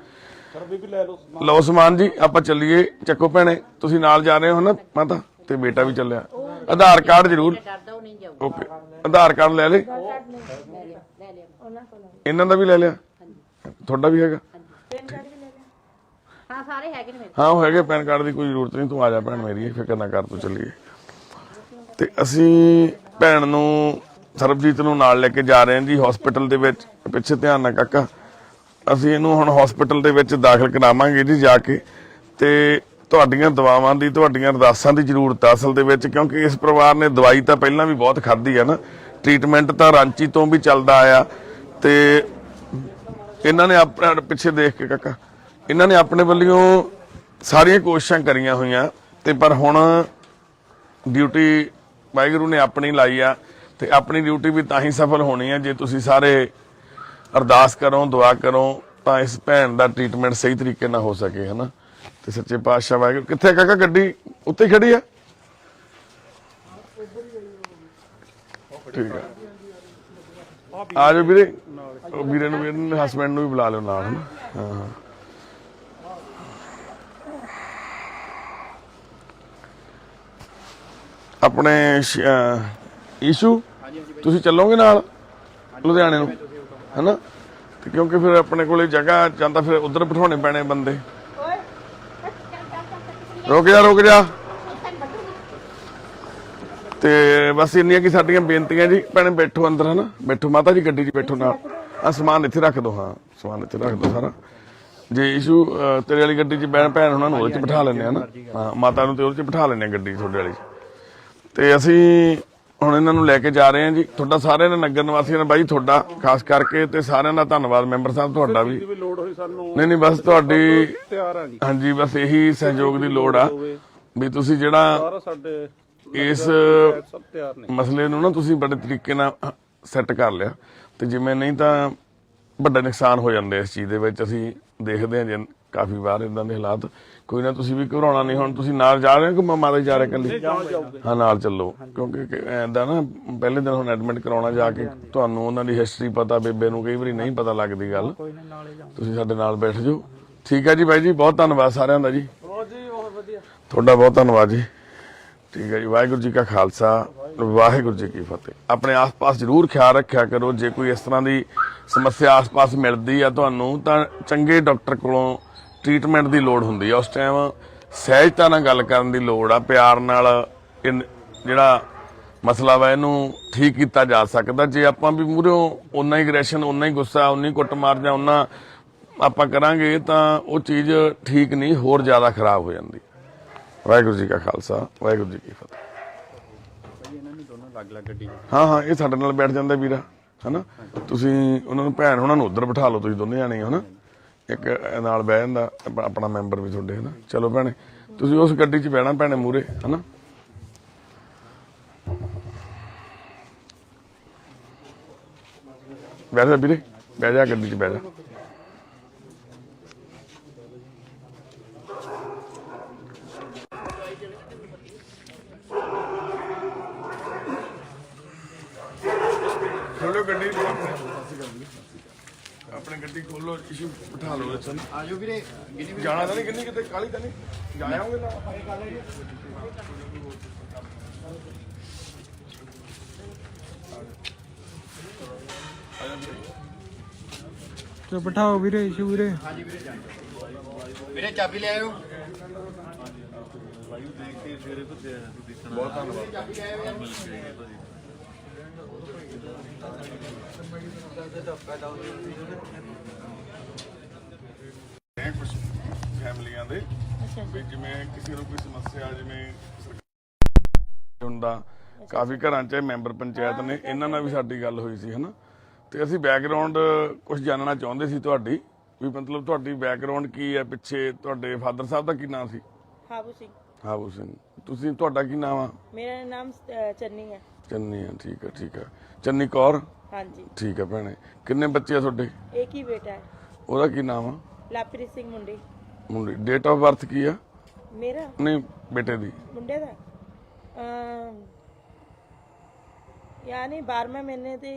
ਲਓ ਸਮਾਨ ਜੀ, ਆਪਾਂ ਚੱਲੀਏ। ਚੱਕੋ ਭੈਣੇ, ਤੁਸੀਂ ਨਾਲ ਜਾ ਰਹੇ ਹੋ ਨਾ ਮਾਤਾ, ਤੇ ਬੇਟਾ ਵੀ ਚੱਲਿਆ। ਆਧਾਰ ਕਾਰਡ ਜ਼ਰੂਰ, ਡਰਦਾ ਉਹ ਨਹੀਂ ਜਾਊ। ਓਕੇ, ਆਧਾਰ ਕਾਰਡ ਲੈ ਲੈ, ਲੈ ਲਿਆ ਇਹਨਾਂ ਦਾ ਵੀ ਲੈ ਲਿਆ, ਤੁਹਾਡਾ ਵੀ ਹੈਗਾ। ਹਾਂ ਸਾਰੇ ਹੈਗੇ ਨੇ ਮੇਰੇ। ਹਾਂ ਉਹ ਹੈਗੇ, ਪੈਨ ਕਾਰਡ ਦੀ ਕੋਈ ਜ਼ਰੂਰਤ ਨਹੀਂ। ਤੂੰ ਆ ਜਾ ਭੈਣ ਮੇਰੀ, ਫਿਕਰ ਨਾ ਕਰ, ਤੂੰ ਚੱਲੀਏ। ਤੇ ਅਸੀਂ ਭੈਣ ਨੂੰ, ਸਰਬਜੀਤ ਨੂੰ ਨਾਲ ਲੈ ਕੇ ਜਾ ਰਹੇ ਹਾਂ ਜੀ ਹਸਪੀਟਲ ਦੇ ਵਿੱਚ। ਪਿੱਛੇ ਧਿਆਨ ਨਾਲ ਕਾਕਾ, ਅਸੀਂ ਇਹਨੂੰ ਹੁਣ ਹਸਪੀਟਲ ਦੇ ਵਿੱਚ ਦਾਖਲ ਕਰਾਵਾਂਗੇ ਜੀ ਜਾ ਕੇ। ਤੇ ਤੁਹਾਡੀਆਂ ਦੁਆਵਾਂ ਦੀ, ਤੁਹਾਡੀਆਂ ਅਰਦਾਸਾਂ ਦੀ ਜ਼ਰੂਰਤ ਆ ਅਸਲ ਦੇ ਵਿੱਚ, ਕਿਉਂਕਿ ਇਸ ਪਰਿਵਾਰ ਨੇ ਦਵਾਈ ਤਾਂ ਪਹਿਲਾਂ ਵੀ ਬਹੁਤ ਖਾਧੀ ਆ ਨਾ, ਟ੍ਰੀਟਮੈਂਟ ਤਾਂ ਰਾਂਚੀ ਤੋਂ ਵੀ ਚੱਲਦਾ ਆਇਆ। ਤੇ ਇਹਨਾਂ ਨੇ ਆਪਣੇ ਪਿੱਛੇ ਦੇਖ ਕੇ ਕਾਕਾ, ਇਹਨਾਂ ਨੇ ਆਪਣੇ ਵੱਲੋਂ ਸਾਰੀਆਂ ਕੋਸ਼ਿਸ਼ਾਂ ਕਰੀਆਂ ਹੋਈਆਂ, ਤੇ ਪਰ ਹੁਣ ਡਿਊਟੀ ਵਾਹਿਗੁਰੂ ਨੇ ਆਪਣੀ ਲਾਈ ਆ। ਤੇ ਆਪਣੀ ਡਿਊਟੀ ਵੀ ਤਾਂ ਹੀ ਸਫਲ ਹੋਣੀ ਹੈ ਜੇ ਤੁਸੀਂ ਸਾਰੇ ਅਰਦਾਸ ਕਰੋ, ਦੁਆ ਕਰੋ, ਤਾਂ ਇਸ ਭੈਣ ਦਾ ਟ੍ਰੀਟਮੈਂਟ ਸਹੀ ਤਰੀਕੇ ਨਾਲ ਹੋ ਸਕੇ ਹਨਾ। ਤੇ ਸੱਚੇ ਪਾਤਸ਼ਾਹ ਵਾਹਿਗੁਰੂ। ਕਿੱਥੇ ਕਾਕਾ ਗੱਡੀ? ਉੱਤੇ ਖੜੀ ਆ, ਠੀਕ ਆ, ਆ ਜਾਓ ਵੀਰੇ। ਉਹ ਵੀਰੇ ਨੂੰ, ਹਸਬੈਂਡ ਨੂੰ ਵੀ ਬੁਲਾ ਲਿਓ ਨਾਲ ਹਨਾ। ਹਾਂ ਆਪਣੇ ਈਸ਼ੂ, ਤੁਸੀਂ ਚੱਲੋਗੇ ਨਾਲ ਲੁਧਿਆਣੇ ਨੂੰ ਹਨਾ? ਤੇ ਕਿਉਂਕਿ ਫਿਰ ਆਪਣੇ ਕੋਲੇ ਜਗ੍ਹਾ ਜਾਂਦਾ, ਫਿਰ ਉਧਰ ਬਿਠਾਉਣੇ ਪੈਣੇ ਬੰਦੇ। ਰੁਕ ਜਾ। ਤੇ ਬਸ ਇੰਨੀਆਂ ਕੀ ਸਾਡੀਆਂ ਬੇਨਤੀਆਂ ਜੀ। ਭੈਣੇ ਬੈਠੋ ਅੰਦਰ ਹਨਾ, ਬੈਠੋ ਮਾਤਾ ਜੀ, ਗੱਡੀ 'ਚ ਬੈਠੋ ਨਾਲ। ਆ ਸਮਾਨ ਇੱਥੇ ਰੱਖ ਦੋ, ਹਾਂ ਸਮਾਨ ਇੱਥੇ ਰੱਖ ਦੋ ਸਾਰਾ। ਜੇ ਈਸ਼ੂ ਤੇਰੇ ਵਾਲੀ ਗੱਡੀ 'ਚ ਭੈਣ ਉਹਨਾਂ ਨੂੰ ਉਹਦੇ 'ਚ ਬਿਠਾ ਲੈਂਦੇ ਆ ਨਾ। ਹਾਂ, ਮਾਤਾ ਨੂੰ ਤੇ ਉਹਦੇ 'ਚ ਬਿਠਾ ਲੈਂਦੇ ਆ ਗੱਡੀ ਤੁਹਾਡੇ ਵਾਲੀ 'ਚ। ਤੇ ਅਸੀਂ ਹੁਣ ਇਹਨਾਂ ਨੂੰ ਲੈ ਕੇ ਜਾ ਰਹੇ ਹਾਂ ਜੀ। ਤੁਹਾਡਾ ਸਾਰਿਆਂ ਦੇ ਨਗਰ ਨਿਵਾਸੀਆਂ ਦਾ ਬਾਈ, ਤੁਹਾਡਾ ਖਾਸ ਕਰਕੇ ਤੇ ਸਾਰਿਆਂ ਦਾ ਧੰਨਵਾਦ। ਮੈਂਬਰ ਸਾਹਿਬ ਤੁਹਾਡਾ ਵੀ। ਵੀ ਲੋੜ ਹੋਈ ਸਾਨੂੰ ਨਹੀਂ ਬਸ ਤੁਹਾਡੀ ਤਿਆਰ ਆ ਜੀ, ਹਾਂਜੀ ਬਸ ਇਹੀ ਸਹਿਯੋਗ ਦੀ ਲੋੜ ਆ ਵੀ ਤੁਸੀਂ ਜਿਹੜਾ ਸਾਰਾ ਸਾਡੇ ਇਸ ਸਭ ਤਿਆਰ ਨੇ। ਮਸਲੇ ਨੂੰ ਨਾ ਤੁਸੀਂ ਬੜੇ ਤਰੀਕੇ ਨਾਲ ਸੈੱਟ ਕਰ ਲਿਆ, ਤੇ ਜਿਵੇਂ ਨਹੀਂ ਤਾਂ ਵੱਡਾ ਨੁਕਸਾਨ ਹੋ ਜਾਂਦਾ ਇਸ ਚੀਜ਼ ਦੇ ਵਿੱਚ। ਅਸੀਂ ਦੇਖਦੇ ਹਾਂ ਜੀ ਕਾਫੀ ਵਾਰ ਇਦਾਂ ਦੇ ਹਾਲਾਤ। ਕੋਈ ਨਾ ਤੁਸੀਂ ਵੀ ਘਬਰਾਉਣਾ ਨਹੀਂ। ਹੁਣ ਤੁਸੀਂ ਨਾਲ ਜਾ ਰਹੇ ਹੋ ਕਿ ਮਾਤਾ ਜੀ ਜਾ ਰਹੇ ਇਕੱਲੀ? ਹਾਂ ਨਾਲ ਚੱਲੋ, ਕਿਉਂਕਿ ਐਦਾਂ ਨਾ ਪਹਿਲੇ ਦਿਨ ਹੁਣ ਐਡਮਿਟ ਕਰਾਉਣਾ ਜਾ ਕੇ ਤੁਹਾਨੂੰ ਉਹਨਾਂ ਦੀ ਹਿਸਟਰੀ ਪਤਾ, ਬੇਬੇ ਨੂੰ ਕਈ ਵਾਰੀ ਨਹੀਂ ਪਤਾ ਲੱਗਦੀ ਗੱਲ। ਤੁਸੀਂ ਸਾਡੇ ਨਾਲ ਬੈਠ ਜਾਓ। ਠੀਕ ਹੈ ਜੀ ਬਾਈ ਜੀ, ਬਹੁਤ ਧੰਨਵਾਦ ਸਾਰਿਆਂ ਦਾ ਜੀ। ਤੁਹਾਡਾ ਬਹੁਤ ਧੰਨਵਾਦ ਜੀ। ਠੀਕ ਹੈ ਜੀ। ਵਾਹਿਗੁਰੂ ਜੀ ਕਾ ਖਾਲਸਾ, ਵਾਹਿਗੁਰੂ ਜੀ ਕੀ ਫਤਿਹ। ਆਪਣੇ ਆਸ-ਪਾਸ ਜ਼ਰੂਰ ਖਿਆਲ ਰੱਖਿਆ ਕਰੋ। ਜੇ ਕੋਈ ਇਸ ਤਰ੍ਹਾਂ ਦੀ ਸਮੱਸਿਆ ਆਸ-ਪਾਸ ਮਿਲਦੀ ਆ ਤੁਹਾਨੂੰ, ਤਾਂ ਚੰਗੇ ਡਾਕਟਰ ਕੋਲੋਂ ਟ੍ਰੀਟਮੈਂਟ ਦੀ ਲੋੜ ਹੁੰਦੀ ਆ। ਉਸ ਟਾਈਮ ਸਹਿਜਤਾ ਨਾਲ ਗੱਲ ਕਰਨ ਦੀ ਲੋੜ ਆ। ਪਿਆਰ ਨਾਲ ਜਿਹੜਾ ਮਸਲਾ ਵਾ ਇਹਨੂੰ ਠੀਕ ਕੀਤਾ ਜਾ ਸਕਦਾ। ਜੇ ਆਪਾਂ ਵੀ ਮੂਹਰਿਓਂ ਓਨਾ ਹੀ ਐਗਰੈਸ਼ਨ, ਓਨਾ ਹੀ ਗੁੱਸਾ, ਓਨੀ ਹੀ ਕੁੱਟਮਾਰ ਜਾਂ ਓਨਾ ਆਪਾਂ ਕਰਾਂਗੇ ਤਾਂ ਉਹ ਚੀਜ਼ ਠੀਕ ਨਹੀਂ, ਹੋਰ ਜ਼ਿਆਦਾ ਖਰਾਬ ਹੋ ਜਾਂਦੀ। ਵਾਹਿਗੁਰੂ ਜੀ ਕਾ ਖਾਲਸਾ, ਵਾਹਿਗੁਰੂ ਜੀ ਕੀ ਫਤਿਹ। ਇਹਨਾਂ ਨੂੰ ਦੋਨੋਂ ਅਲੱਗ-ਅਲੱਗ ਗੱਡੀ ਹਾਂ ਇਹ ਸਾਡੇ ਨਾਲ ਬੈਠ ਜਾਂਦਾ ਵੀਰਾ, ਹਨਾ। ਤੁਸੀਂ ਉਹਨਾਂ ਨੂੰ ਭੈਣ ਉਹਨਾਂ ਨੂੰ ਉੱਧਰ ਬਿਠਾ ਲਓ, ਤੁਸੀਂ ਦੋਨੇ ਜਾਣੇ ਹਨਾ। ਇੱਕ ਨਾਲ ਬਹਿ ਜਾਂਦਾ ਆਪਣਾ ਮੈਂਬਰ ਵੀ ਤੁਹਾਡੇ, ਹਨਾ। ਚਲੋ ਭੈਣੇ ਤੁਸੀਂ ਉਸ ਗੱਡੀ 'ਚ ਬਹਿਣਾ ਭੈਣੇ ਮੂਹਰੇ, ਹਨਾ। ਬਹਿ ਜਾ ਵੀਰੇ, ਬਹਿ ਜਾ ਗੱਡੀ 'ਚ ਬਹਿ ਜਾ। ਖੋਲੋ ਗੱਡੀ ਆਪਣੀ ਗੱਡੀ ਖੋਲੋ, ਇਸ਼ੂ ਬਿਠਾ ਲਓ ਵਿੱਚ। ਆਜੋ ਵੀਰੇ, ਜਾਣਾ ਤਾਂ ਨਹੀਂ ਕਿੰਨੀ, ਕਿਤੇ ਕਾਲੀ ਤਾਂ ਨਹੀਂ ਜਾ ਆਉਂਗੇ ਨਾ। ਤੇ ਬਿਠਾਓ ਵੀਰੇ, ਇਸ਼ੂ ਵੀਰੇ। ਵੀਰੇ ਚਾਬੀ ਲੈ ਆਇਓ। ਬਹੁਤ ਧੰਨਵਾਦ। ਕੁਝ ਫੈਮਲੀਆਂ ਦੇ ਵੀ ਜਿਵੇਂ ਕਿਸੇ ਨੂੰ ਕੋਈ ਸਮੱਸਿਆ, ਜਿਵੇਂ ਹੁੰਦਾ ਕਾਫੀ ਘਰਾਂ 'ਚ ਮੈਂਬਰ ਪੰਚਾਇਤ ਨੇ, ਇਹਨਾਂ ਨਾਲ ਵੀ ਸਾਡੀ ਗੱਲ ਹੋਈ ਸੀ, ਹਨਾ। ਤੇ ਅਸੀਂ ਬੈਕਗ੍ਰਾਉਂਡ ਕੁਝ ਜਾਣਨਾ ਚਾਹੁੰਦੇ ਸੀ ਤੁਹਾਡੀ, ਵੀ ਮਤਲਬ ਤੁਹਾਡੀ ਬੈਕਗ੍ਰਾਉਂਡ ਕੀ ਹੈ ਪਿੱਛੇ। ਤੁਹਾਡੇ ਫਾਦਰ ਸਾਹਿਬ ਦਾ ਕੀ ਨਾਮ ਸੀ? ਹਾਬੂ ਸਿੰਘ। ਹਾਬੂ ਸਿੰਘ। ਤੁਸੀਂ, ਤੁਹਾਡਾ ਕੀ ਨਾਮ ਆ? ਮੇਰਾ ਨਾਮ ਚੰਨੀ ਹੈ। ਚੰਨੀ ਆ, ਠੀਕ ਹੈ ਠੀਕ ਹੈ। ਚੰਨੀ ਕੌਰ, ਹਾਂਜੀ। ਠੀਕ ਹੈ ਭੈਣੇ। ਕਿੰਨੇ ਬੱਚੇ ਆ ਤੁਹਾਡੇ? ਇੱਕ ਹੀ ਬੇਟਾ ਹੈ। ਉਹਦਾ ਕੀ ਨਾਮ ਆ? ਲਾਪ੍ਰੀਤ ਸਿੰਘ ਮੁੰਡੀ। ਮੁੰਡੇ। ਡੇਟ ਆਫ ਬਰਥ ਕੀ ਆ? ਮੇਰਾ ਨਹੀਂ ਬੇਟੇ ਦੀ। ਮੁੰਡੇ ਦਾ ਯਾਨੀ 12ਵੇਂ ਮਹੀਨੇ ਦੇ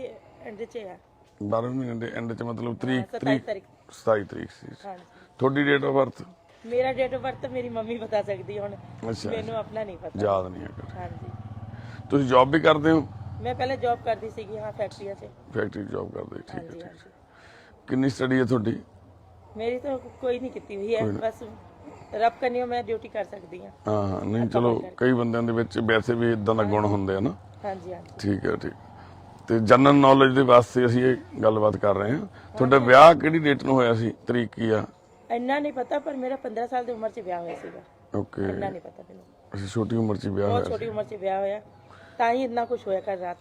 ਐਂਡ 'ਚ ਹੈ। 12ਵੇਂ ਮਹੀਨੇ ਦੇ ਐਂਡ 'ਚ, ਮਤਲਬ ਤਰੀਕ 27 ਤਾਰੀਖ। 27 ਤਰੀਕ ਸੀ। ਹਾਂਜੀ। ਤੁਹਾਡੀ ਡੇਟ ਆਫ ਬਰਥ? ਮੇਰਾ ਡੇਟ ਆਫ ਬਰਥ ਮੇਰੀ ਮੰਮੀ ਬਤਾ ਸਕਦੀ ਹੁਣ, ਅੱਛਾ, ਮੈਨੂੰ ਆਪਣਾ ਨਹੀਂ ਪਤਾ, ਯਾਦ ਨਹੀਂ ਹੈਗਾ। ਹਾਂਜੀ। ਤੁਸੀਂ ਜੌਬ ਵੀ ਕਰਦੇ ਹੋ? ਮੈਂ ਪਹਿਲੇ ਜੌਬ ਕਰਦੀ ਸੀਗੀ, ਹਾਂ, ਫੈਕਟਰੀਆਂ 'ਚ। ਫੈਕਟਰੀ ਜੌਬ ਕਰਦੇ, ਠੀਕ ਹੈ ਹਾਂਜੀ ਠੀਕ ਹੈ। ਹਾਂਜੀ। ਕਿੰਨੀ ਸਟੱਡੀ ਹੈ ਤੁਹਾਡੀ? ਮੇਰੀ ਤਾਂ ਕੋਈ ਨਹੀਂ ਕੀਤੀ ਹੋਈ ਹੈ, ਬਸ ਰੱਬ ਕਰਨੀ ਮੈਂ ਡਿਊਟੀ ਕਰ ਸਕਦੀ ਹਾਂ। ਹਾਂ ਨਹੀਂ ਚਲੋ, ਕਈ ਬੰਦਿਆਂ ਦੇ ਵਿੱਚ ਵੈਸੇ ਵੀ ਇਦਾਂ ਦਾ ਗੁਣ ਹੁੰਦੇ ਆ ਨਾ। ਹਾਂਜੀ ਹਾਂਜੀ। ਠੀਕ ਹੈ ਠੀਕ। ਤੇ ਜਨਰਲ ਨੌਲੇਜ ਦੇ ਵਾਸਤੇ ਅਸੀਂ ਇਹ ਗੱਲਬਾਤ ਕਰ ਰਹੇ ਹਾਂ। ਤੁਹਾਡਾ ਵਿਆਹ ਕਿਹੜੀ ਡੇਟ ਨੂੰ ਹੋਇਆ ਸੀ? ਤਰੀਕ ਕੀ ਆ? ਇੰਨਾ ਨਹੀਂ ਪਤਾ, ਪਰ ਮੇਰਾ 15 ਸਾਲ ਦੀ ਉਮਰ 'ਚ ਵਿਆਹ ਹੋਇਆ ਸੀਗਾ। ਓਕੇ। ਇੰਨਾ ਨਹੀਂ ਪਤਾ ਮੈਨੂੰ। ਅਸੀਂ ਛੋਟੀ ਉਮਰ 'ਚ ਵਿਆਹ ਬਹੁਤ ਹੋਇਆ ਛੋਟੀ ਉਮਰ 'ਚ ਵਿਆਹ ਹੋਇਆ, ਤਾਂ ਹੀ ਇੰਨਾ ਕੁਝ ਹੋਇਆ ਕਰ ਰਾਤ।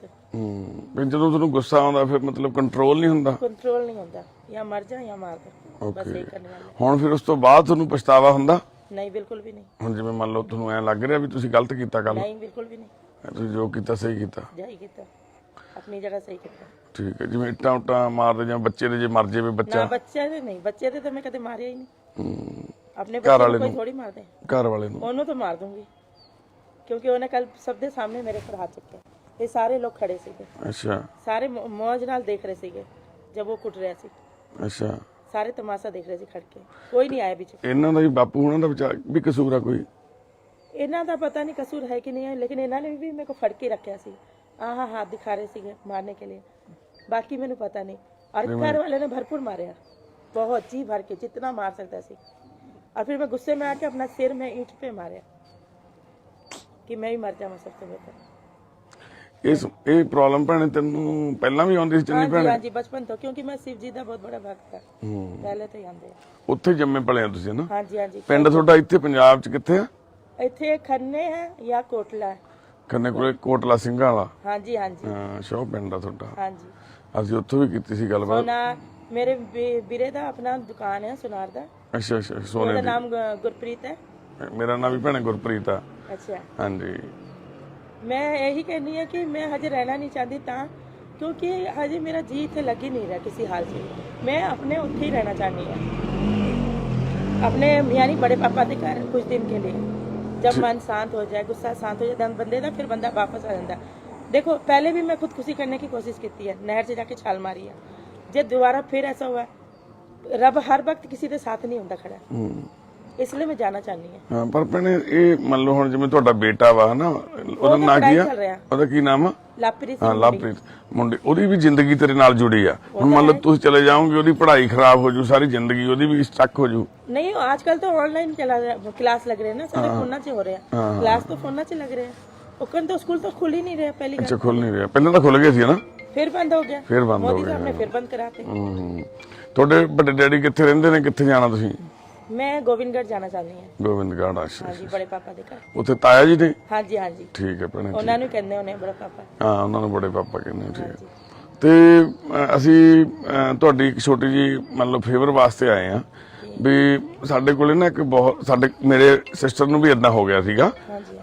ਫਿਰ ਜਦੋਂ ਤੁਹਾਨੂੰ ਗੁੱਸਾ ਆਉਂਦਾ ਫਿਰ ਮਤਲਬ ਕੰਟਰੋਲ ਨਹੀਂ ਹੁੰਦਾ? ਕੰਟਰੋਲ ਨਹੀਂ ਹੁੰਦਾ, ਜਾਂ ਮਰ ਜਾ ਜਾਂ ਮਾਰ ਦੋ, ਬਸ ਇਹ ਕਰਨ ਵਾਲਾ। ਹੁਣ ਫਿਰ ਉਸ ਤੋਂ ਬਾਅਦ ਤੁਹਾਨੂੰ ਪਛਤਾਵਾ ਹੁੰਦਾ? ਨਹੀਂ, ਬਿਲਕੁਲ ਵੀ ਨਹੀਂ। ਹੁਣ ਜਿਵੇਂ ਮੰਨ ਲਓ ਤੁਹਾਨੂੰ ਐ ਲੱਗ ਰਿਹਾ ਵੀ ਤੁਸੀਂ ਗਲਤ ਕੀਤਾ ਕੱਲ? ਨਹੀਂ, ਬਿਲਕੁਲ ਵੀ ਨਹੀਂ। ਤੁਸੀਂ ਜੋ ਕੀਤਾ ਸਹੀ ਕੀਤਾ? ਜਾਈ ਕੀਤਾ, ਆਪਣੀ ਜਗ੍ਹਾ ਸਹੀ ਕੀਤਾ। ਠੀਕ ਹੈ। ਜਿਵੇਂ ਇੱਟਾਂ ਉੱਟਾਂ ਮਾਰਦੇ ਜਾਂ ਬੱਚੇ ਦੇ ਜੇ ਮਰ ਜਾਵੇ ਬੱਚਾ? ਨਾ, ਬੱਚੇ ਦੇ ਨਹੀਂ, ਬੱਚੇ ਦੇ ਤਾਂ ਮੈਂ ਕਦੇ ਮਾਰਿਆ ਹੀ ਨਹੀਂ। ਆਪਣੇ ਬੱਚੇ ਨੂੰ ਕੋਈ ਥੋੜੀ ਮਾਰਦੇ, ਘਰ ਵਾਲੇ ਨੂੰ। ਉਹਨੂੰ ਤਾਂ ਮਾਰ ਦੂੰਗੀ, ਕਿਉਂਕਿ ਉਹਨੇ ਕੱਲ ਸਭ ਦੇ ਸਾਹਮਣੇ ਮੇਰੇ ਪਰ ਹੱਥ ਚੱਕਿਆ। ਇਹ ਸਾਰੇ ਲੋਕ ਖੜੇ ਸੀਗੇ। ਅੱਛਾ। ਸਾਰੇ ਮੌਜ ਨਾਲ ਦੇਖ ਰਹੇ ਸੀਗੇ ਜਦ ਉਹ ਕੁੱਟ ਰਿਹਾ ਸੀ। ਅੱਛਾ। ਸਾਰੇ ਤਮਾਸ਼ਾ ਦੇਖ ਰਹੇ ਸੀ ਖੜ ਕੇ, ਕੋਈ ਨਹੀਂ ਆਇਆ ਵਿੱਚ। ਇਹਨਾਂ ਦਾ ਵੀ ਬਾਪੂ ਉਹਨਾਂ ਦਾ ਵਿਚਾਰ ਵੀ ਕਸੂਰ ਆ ਕੋਈ? ਇਹਨਾਂ ਦਾ ਪਤਾ ਨਹੀਂ ਕਸੂਰ ਹੈ ਕਿ ਨਹੀਂ ਹੈ, ਲੇਕਿਨ ਇਹਨਾਂ ਨੇ ਵੀ ਮੇਰੇ को ਫੜ ਕੇ ਰੱਖਿਆ ਸੀ। ਆਹ हाथ दिखा रहे ਸੀਗੇ मारने के लिए, बाकी ਮੈਨੂੰ पता नहीं। और घर वाले ने भरपूर मारे, बहुत जी भर के, जितना मार सकता सी। और फिर मैं गुस्से में आके अपना सिर में ईंट पे मारे कि मैं भी मर जाऊं सबसे बेहतर। ਇਹ ਪ੍ਰੋਬਲਮ ਭੈਣੇ ਤੈਨੂੰ ਪਹਿਲਾਂ ਵੀ ਆਉਂਦੀ ਸੀ ਚੰਨੀ ਭੈਣੇ? हाँ जी, बचपन तो, क्योंकि मैं शिव जी का बहुत बड़ा भक्त था, पहले तो ही आंदे। ਉੱਥੇ ਜੰਮੇ ਪਲੇ ਹੋ ਤੁਸੀਂ ਨਾ? हाँ जी हाँ जी। ਪਿੰਡ ਤੁਹਾਡਾ ਇੱਥੇ ਪੰਜਾਬ 'ਚ ਕਿੱਥੇ ਆ? ਇੱਥੇ ਖੰਨੇ ਹੈ ਜਾਂ ਕੋਟਲਾ ਹੈ। ਕੰਨੇ ਕੋਲੇ ਕੋਟਲਾ ਸਿੰਘਾਂ ਵਾਲਾ ਹਾਂਜੀ ਹਾਂਜੀ ਹਾਂ ਸ਼ੋਅ ਪਿੰਡ ਆ ਤੁਹਾਡਾ। ਹਾਂਜੀ ਅਸੀਂ ਉੱਥੋਂ ਵੀ ਕੀਤੀ ਸੀ ਗੱਲਬਾਤ। ਸੋਨਾ ਮੇਰੇ ਵੀਰੇ ਦਾ ਆਪਣਾ ਦੁਕਾਨ ਹੈ ਸੁਨਾਰ ਦਾ। ਅੱਛਾ ਅੱਛਾ ਸੋਨੇ ਉਹਦਾ ਦੀ। ਨਾਮ ਗੁਰਪ੍ਰੀਤ ਹੈ। ਮੇਰਾ ਨਾਮ ਵੀ ਭੈਣੇ ਗੁਰਪ੍ਰੀਤ ਆ। ਅੱਛਾ ਹਾਂਜੀ ਮੈਂ ਇਹੀ ਕਹਿੰਦੀ ਹਾਂ ਕਿ ਮੈਂ ਹਜੇ ਰਹਿਣਾ ਨਹੀਂ ਚਾਹਦੀ ਤਾਂ ਕਿਉਂਕਿ ਹਜੇ ਮੇਰਾ ਜੀ ਇੱਥੇ ਲੱਗ ਹੀ ਨਹੀਂ ਰਿਹਾ ਕਿਸੇ ਹਾਲ 'ਚ। ਮੈਂ ਆਪਣੇ ਉੱਥੇ ਹੀ ਰਹਿਣਾ ਚਾहती ਹਾਂ अपने यानी बड़े पापा के घर कुछ दिन के लिए। जब मन शांत हो जाए गुस्सा शांत हो जाए बंदे का फिर बंदा वापस आ जाता। देखो पहले भी मैं खुदकुशी करने की कोशिश की है, नहर से जाके छाल मारी है। जब दोबारा फिर ऐसा हुआ, रब हर वक्त किसी के साथ नहीं होता खड़ा, इसलिए मैं जाना चाहनी है। ਹਾਂ ਪਰ ਭੈਣੇ ਇਹ ਮੰਨ ਲਓ ਹੁਣ ਜਿਵੇਂ ਤੁਹਾਡਾ ਬੇਟਾ ਵਾ ਹਨਾ, ਉਹਦਾ ਨਾਂ ਕੀ ਆ? ਚੱਲ ਰਿਹਾ। ਉਹਦਾ ਕੀ ਨਾਮ ਆ? लापरी ਹਾਂ ਲਵਪ੍ਰੀਤ ਮੁੰਡੇ, ਉਹਦੀ ਵੀ ਜ਼ਿੰਦਗੀ ਤੇਰੇ ਨਾਲ ਜੁੜੀ ਆ। ਹੁਣ ਮੰਨ ਲਓ ਤੁਸੀਂ ਚਲੇ ਜਾਓਗੇ, ਉਹਦੀ ਪੜ੍ਹਾਈ ਖਰਾਬ ਹੋ ਜੂ, ਸਾਰੀ ਜ਼ਿੰਦਗੀ ਉਹਦੀ ਵੀ ਸਟਕ ਹੋ ਜੂ। नहीं आजकल तो ऑनलाइन क्लास लग रहे हैं ना, सारे फोन से हो रहे हैं। क्लास तो फोन से लग रहे हैं। उकन तो स्कूल तो खुल ही नहीं रहे पहली ਅੱਛਾ ਖੁੱਲ ਨਹੀਂ ਰਿਹਾ, ਪਹਿਲਾਂ ਤਾਂ ਖੁੱਲ ਗਏ ਸੀ ਨਾ, फिर बंद हो गया। ਫਿਰ ਬੰਦ ਹੋ मोदी ਗਿਆ। साहब ने फिर बंद कराते। ਤੁਹਾਡੇ ਵੱਡੇ ਡੈਡੀ ਕਿੱਥੇ ਰਹਿੰਦੇ ਨੇ, ਕਿੱਥੇ ਜਾਣਾ ਤੁਸੀਂ? मैं गोविंदगढ़ जाना चाहती हूँ। ਗੋਬਿੰਦਗੜ੍ਹ। ਅੱਛਾ हाँ जी बड़े पापा के घर। ਉੱਥੇ ਤਾਇਆ ਜੀ ਨੇ? हाँ जी हाँ जी ਠੀਕ ਹੈ ਭੈਣੇ। उन्होंने कहने उन्हें बड़े पापा। ਹਾਂ ਉਹਨਾਂ ਨੂੰ ਬੜੇ ਪਾਪਾ ਕਹਿੰਦੇ ਆ, ਠੀਕ ਹੈ। ਤੇ ਅਸੀਂ ਤੁਹਾਡੀ ਇੱਕ ਛੋਟੀ ਜੀ ਮੰਨ ਲਓ ਫੇਵਰ ਵਾਸਤੇ ਆਏ ਆ ਵੀ ਸਾਡੇ ਕੋਲੇ ਨਾ ਇੱਕ ਬਹੁਤ ਮੇਰੇ ਸਿਸਟਰ ਨੂੰ ਵੀ ਇਦਾਂ ਹੋ ਗਿਆ ਸੀਗਾ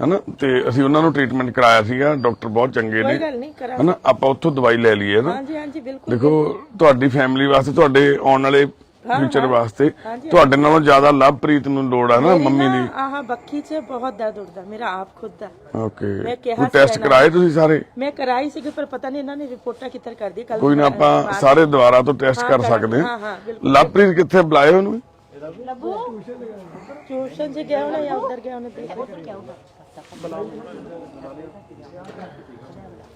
ਹਨਾ, ਤੇ ਅਸੀਂ ਉਹਨਾਂ ਨੂੰ ਟ੍ਰੀਟਮੈਂਟ ਕਰਾਇਆ ਸੀਗਾ, ਡਾਕਟਰ ਬਹੁਤ ਚੰਗੇ कोई ਨੇ गल नहीं करा। ਹਨਾ, ਆਪਾਂ ਉੱਥੋਂ ਦਵਾਈ ਲੈ ਲਈਏ ਨਾ। हाँ जी बिल्कुल। ਦੇਖੋ ਤੁਹਾਡੀ ਫੈਮਿਲੀ ਵਾਸਤੇ, ਤੁਹਾਡੇ ਆਉਣ ਵਾਲੇ ਫਿਊਚਰ ਵਾਸਤੇ ਤੁਹਾਡੇ ਨਾਲੋਂ ਜ਼ਿਆਦਾ ਲਵਪ੍ਰੀਤ ਨੂੰ ਲੋੜ ਆ ਨਾ ਮੰਮੀ ਦੀ। आह बक्खी से बहुत दर्द उठता मेरा आप खुद दा। ਓਕੇ मैं ਕੋਈ कहा ਟੈਸਟ ਕਰਾਏ ਤੁਸੀਂ ਸਾਰੇ? मैं कराई सी पर पता नहीं इन्होंने रिपोर्टा किधर कर दी कल। ਕੋਈ ਨਾ ਆਪਾਂ ਸਾਰੇ ਦੁਬਾਰਾ ਤੋਂ ਟੈਸਟ ਕਰ ਸਕਦੇ हाँ ਹਾਂ। हाँ बिल्कुल। ਲਵਪ੍ਰੀਤ ਕਿੱਥੇ ਬੁਲਾਏ ਉਹਨੂੰ? ट्यूशन से गया ना या उधर गया उन्हें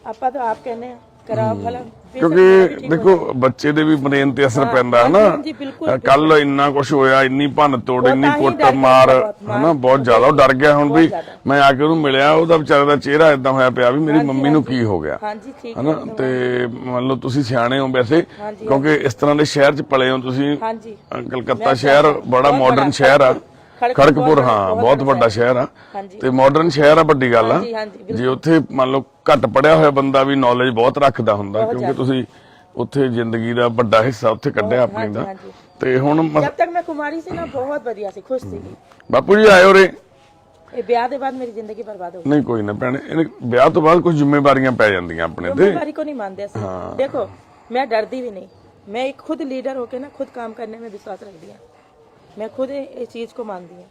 आपा तो आप कहने हैं, कराओ भला। ਕਿਉਂਕਿ ਦੇਖੋ ਬੱਚੇ ਦੇ ਵੀ ਬ੍ਰੇਨ ਤੇ ਅਸਰ ਪੈਂਦਾ ਹਨਾ। ਕੱਲ ਇੰਨਾ ਕੁਝ ਹੋਇਆ, ਇੰਨੀ ਭੰਨ ਤੋੜ, ਇੰਨੀ ਕੁੱਟ ਮਾਰ ਹਨਾ, ਬਹੁਤ ਜ਼ਿਆਦਾ ਉਹ ਡਰ ਗਿਆ। ਹੁਣ ਵੀ ਮੈਂ ਆ ਕੇ ਉਹਨੂੰ ਮਿਲਿਆ, ਉਹਦਾ ਵਿਚਾਰੇ ਦਾ ਚਿਹਰਾ ਇਦਾਂ ਹੋਇਆ ਪਿਆ ਵੀ ਮੇਰੀ ਮੰਮੀ ਨੂੰ ਕੀ ਹੋ ਗਿਆ हाँ जी ठीक ਹਨਾ। ਤੇ ਮੰਨ ਲਓ ਤੁਸੀਂ ਸਿਆਣੇ ਹੋ ਵੈਸੇ, ਕਿਉਂਕਿ ਇਸ ਤਰ੍ਹਾਂ ਦੇ ਸ਼ਹਿਰ 'ਚ ਪਲੇ ਹੋ ਤੁਸੀਂ। हाँ जी ਕਲਕੱਤਾ ਸ਼ਹਿਰ ਬੜਾ ਮਾਡਰਨ ਸ਼ਹਿਰ ਆ, ਖੜਗਪੁਰ ਹਾਂ ਬਹੁਤ ਵੱਡਾ ਸ਼ਹਿਰ ਆ, ਤੇ ਮਾਡਰਨ ਸ਼ਹਿਰ ਆ, ਵੱਡੀ ਗੱਲ ਆ। ਜੇ ਉੱਥੇ ਮੰਨ ਲਓ ਘੱਟ ਪੜਿਆ ਹੋਇਆ ਬੰਦਾ ਵੀ ਨੌਲੇਜ ਬਹੁਤ ਰੱਖਦਾ ਹੁੰਦਾ, ਕਿਉਂਕਿ ਤੁਸੀਂ ਉੱਥੇ ਜ਼ਿੰਦਗੀ ਦਾ ਵੱਡਾ ਹਿੱਸਾ ਉੱਥੇ ਕੱਢਿਆ ਆਪਣੀ ਦਾ। ਤੇ ਹੁਣ जब तक मैं कुमारी से ना बहुत बढ़िया सी खुश थी। ਬਾਪੂ ਜੀ ਆਇਓ ਰੇ। ये ब्याह के बाद मेरी जिंदगी बर्बाद हो गई। ਨਹੀਂ ਕੋਈ ਨਾ ਭੈਣੇ, ਇਹਨੇ ਵਿਆਹ ਤੋਂ ਬਾਅਦ ਕੁਝ ਜ਼ਿੰਮੇਵਾਰੀਆਂ ਪੈ ਜਾਂਦੀਆਂ ਆਪਣੇ ਤੇ। जिम्मेवारी को नहीं मानते ऐसे। देखो मैं डरती भी नहीं, मैं एक खुद लीडर होके ना खुद काम करने में विश्वास रख दिया। मैं खुद इस चीज को मानती हूँ।